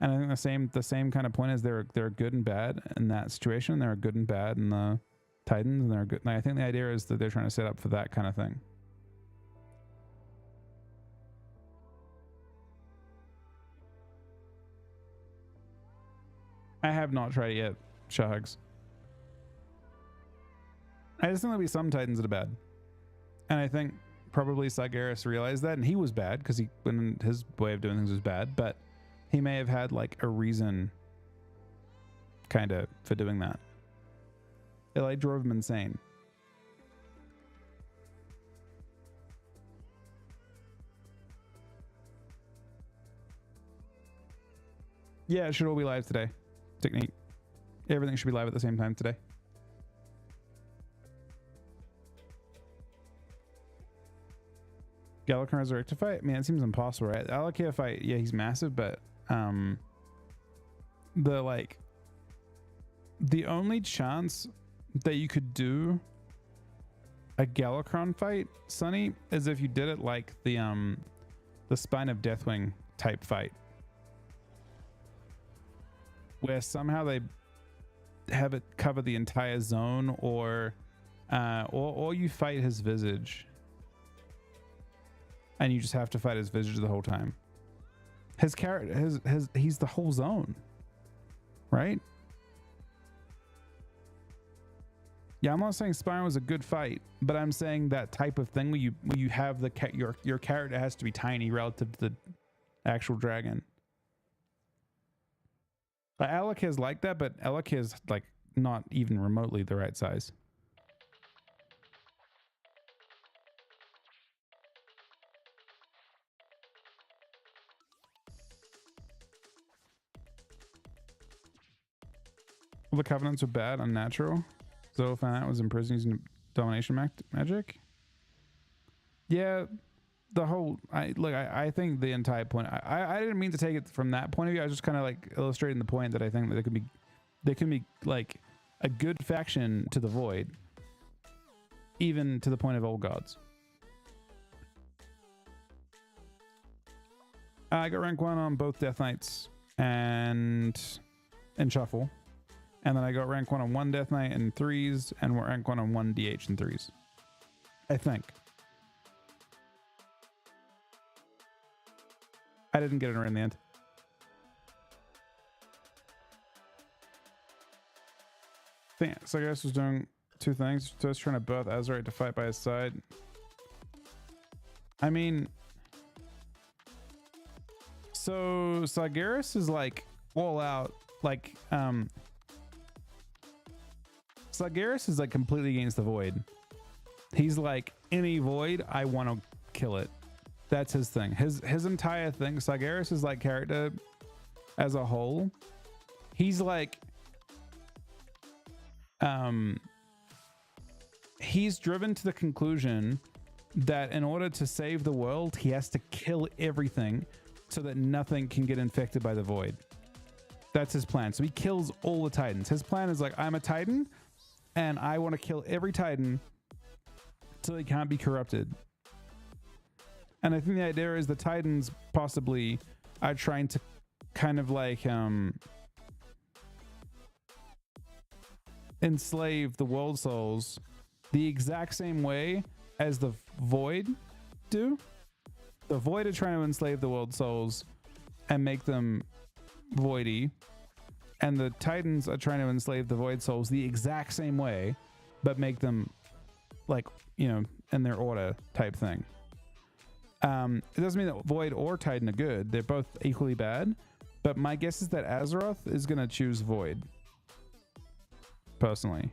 And I think the same kind of point is they're good and bad in that situation. They're good and bad in the Titans, and they're good. I think the idea is that they're trying to set up for that kind of thing. I have not tried it yet, Shahugs. I just think there'll be some Titans that are bad. And I think probably Sargeras realized that, and he was bad because when his way of doing things was bad, but he may have had like a reason kind of for doing that. It like drove him insane. Yeah, it should all be live today. Technique. Everything should be live at the same time today. Galakan Resurrected fight? I mean, it seems impossible, right? Alakir fight, yeah, he's massive, but the only chance that you could do a Galakron fight, Sonny, is if you did it like the Spine of Deathwing type fight, where somehow they have it cover the entire zone, or you fight his visage and you just have to fight his visage the whole time. His character, he's the whole zone, right? Yeah, I'm not saying Spine was a good fight, but I'm saying that type of thing where you have your character has to be tiny relative to the actual dragon. Alec is like that, but Alec is like not even remotely the right size. All the covenants were bad, unnatural. Zoe found out was imprisoned using domination magic. Yeah, the whole I think the entire point. I didn't mean to take it from that point of view. I was just kind of like illustrating the point that I think that there can be like a good faction to the void, even to the point of old gods. I got rank 1 on both Death Knights and Shuffle. And then I got rank 1 on 1 Death Knight and 3s, and rank 1 on 1 DH and 3s. I think. I didn't get her in the end. So I guess was doing two things. So I was trying to birth Azerite to fight by his side. I mean, so Sargeras is like all out, like Sargeras is like completely against the void. He's like, any void, I want to kill it. That's his thing. His entire thing. Sargeras is like character as a whole. He's like, he's driven to the conclusion that in order to save the world, he has to kill everything so that nothing can get infected by the void. That's his plan. So he kills all the Titans. His plan is like, I'm a Titan and I want to kill every Titan so they can't be corrupted. And I think the idea is the Titans possibly are trying to kind of like enslave the world souls the exact same way as the void do. The void are trying to enslave the world souls and make them voidy, and the Titans are trying to enslave the void souls the exact same way but make them like, you know, in their order type thing. It doesn't mean that void or Titan are good. They're both equally bad, but my guess is that Azeroth is gonna choose void personally.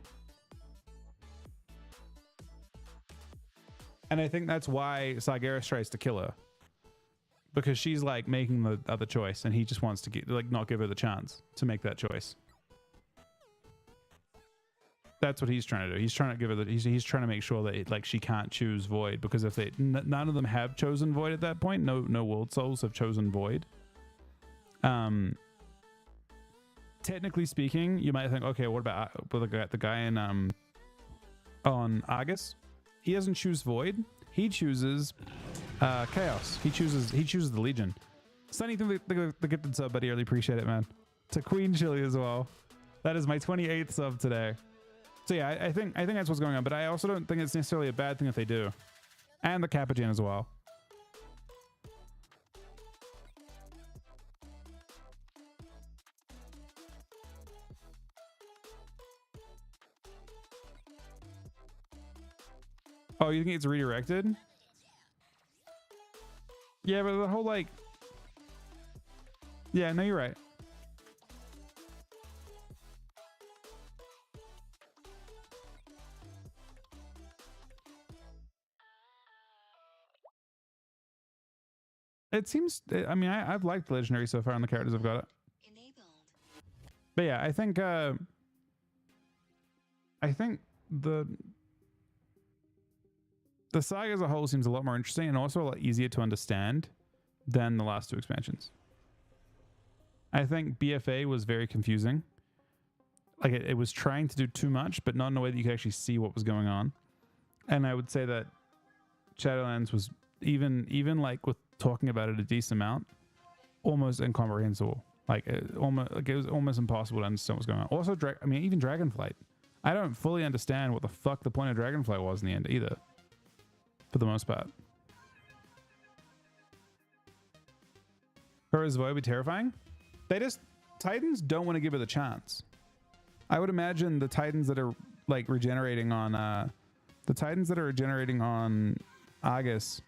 And I think that's why Sargeras tries to kill her, because she's like making the other choice, and he just wants to get, like, not give her the chance to make that choice. That's what he's trying to do. He's trying to give her he's trying to make sure that like she can't choose void, because if they none of them have chosen void at that point, no world souls have chosen void. Technically speaking, you might think, okay, what about the guy in on Argus? He doesn't choose void. He chooses chaos. He chooses the Legion. Sunny, the gifted sub, buddy. Really appreciate it, man. To Queen Chili as well. That is my 28th sub today. So yeah, I think that's what's going on, but I also don't think it's necessarily a bad thing if they do. And the Capuchin as well. Oh, you think it's redirected? Yeah, but the whole like... Yeah, no, you're right. It seems, I mean, I've liked the Legendary so far on the characters I've got it. But yeah, I think the saga as a whole seems a lot more interesting and also a lot easier to understand than the last two expansions. I think BFA was very confusing. Like it was trying to do too much, but not in a way that you could actually see what was going on. And I would say that Shadowlands was even like with talking about it a decent amount, almost incomprehensible. Like it was almost impossible to understand what's going on. Also, even Dragonflight. I don't fully understand what the fuck the point of Dragonflight was in the end either, for the most part. Her as Void would be terrifying. Titans don't want to give her the chance. I would imagine the Titans that are like regenerating on Argus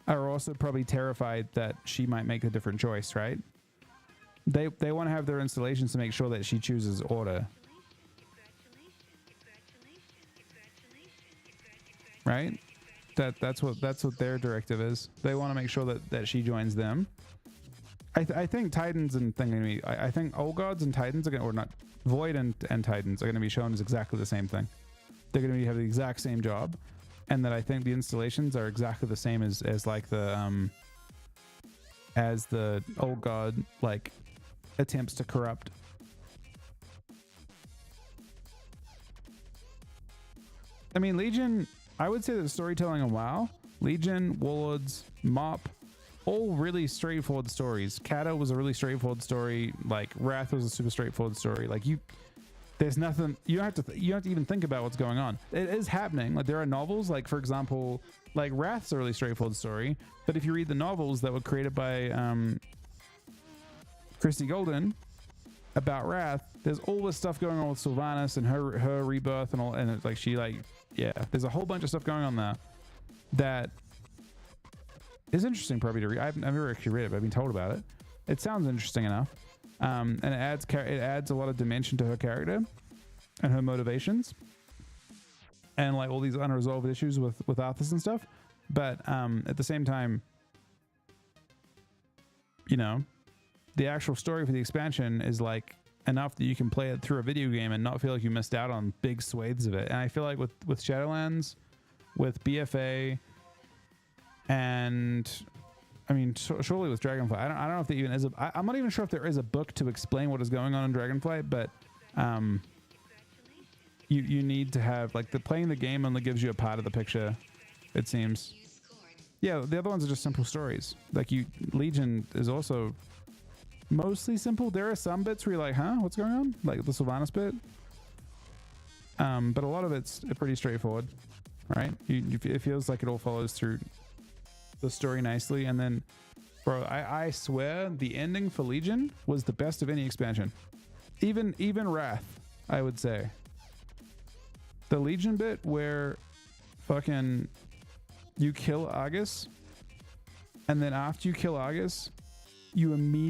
are also probably terrified that she might make a different choice, right? They want to have their installations to make sure that she chooses order. Right? That's what their directive is. They want to make sure that she joins them. I think Titans and thing gonna be. I think Old Gods and Titans are gonna, or not, Void and Titans are gonna be shown as exactly the same thing. They're gonna have the exact same job, and that I think the installations are exactly the same as like the Old God like attempts to corrupt. I mean, Legion. I would say that the storytelling in WoW, Legion, Warlords, Mop, all really straightforward stories. Kata was a really straightforward story. Like Wrath was a super straightforward story. Like there's nothing, you don't have to even think about what's going on. It is happening. Like there are novels, like for example, like Wrath's a really straightforward story. But if you read the novels that were created by Christy Golden about Wrath, there's all this stuff going on with Sylvanas and her rebirth and all, and it's like there's a whole bunch of stuff going on there that is interesting probably to read. I've never actually read it, but I've been told about it. It sounds interesting enough, and it adds a lot of dimension to her character and her motivations, and like all these unresolved issues with Arthas and stuff. But at the same time, you know, the actual story for the expansion is like enough that you can play it through a video game and not feel like you missed out on big swathes of it. And I feel like with Shadowlands, with BFA, and I mean surely with Dragonflight, I don't know if there even is I'm not even sure if there is a book to explain what is going on in Dragonflight, but you need to have like playing the game only gives you a part of the picture, it seems. Yeah, the other ones are just simple stories. Like Legion is also mostly simple. There are some bits where you're like, huh, what's going on? Like the Sylvanas bit. But a lot of it's pretty straightforward, right? It feels like it all follows through the story nicely. And then, bro, I swear the ending for Legion was the best of any expansion. Even Wrath, I would say. The Legion bit where fucking you kill Argus, and then after you kill Argus, you immediately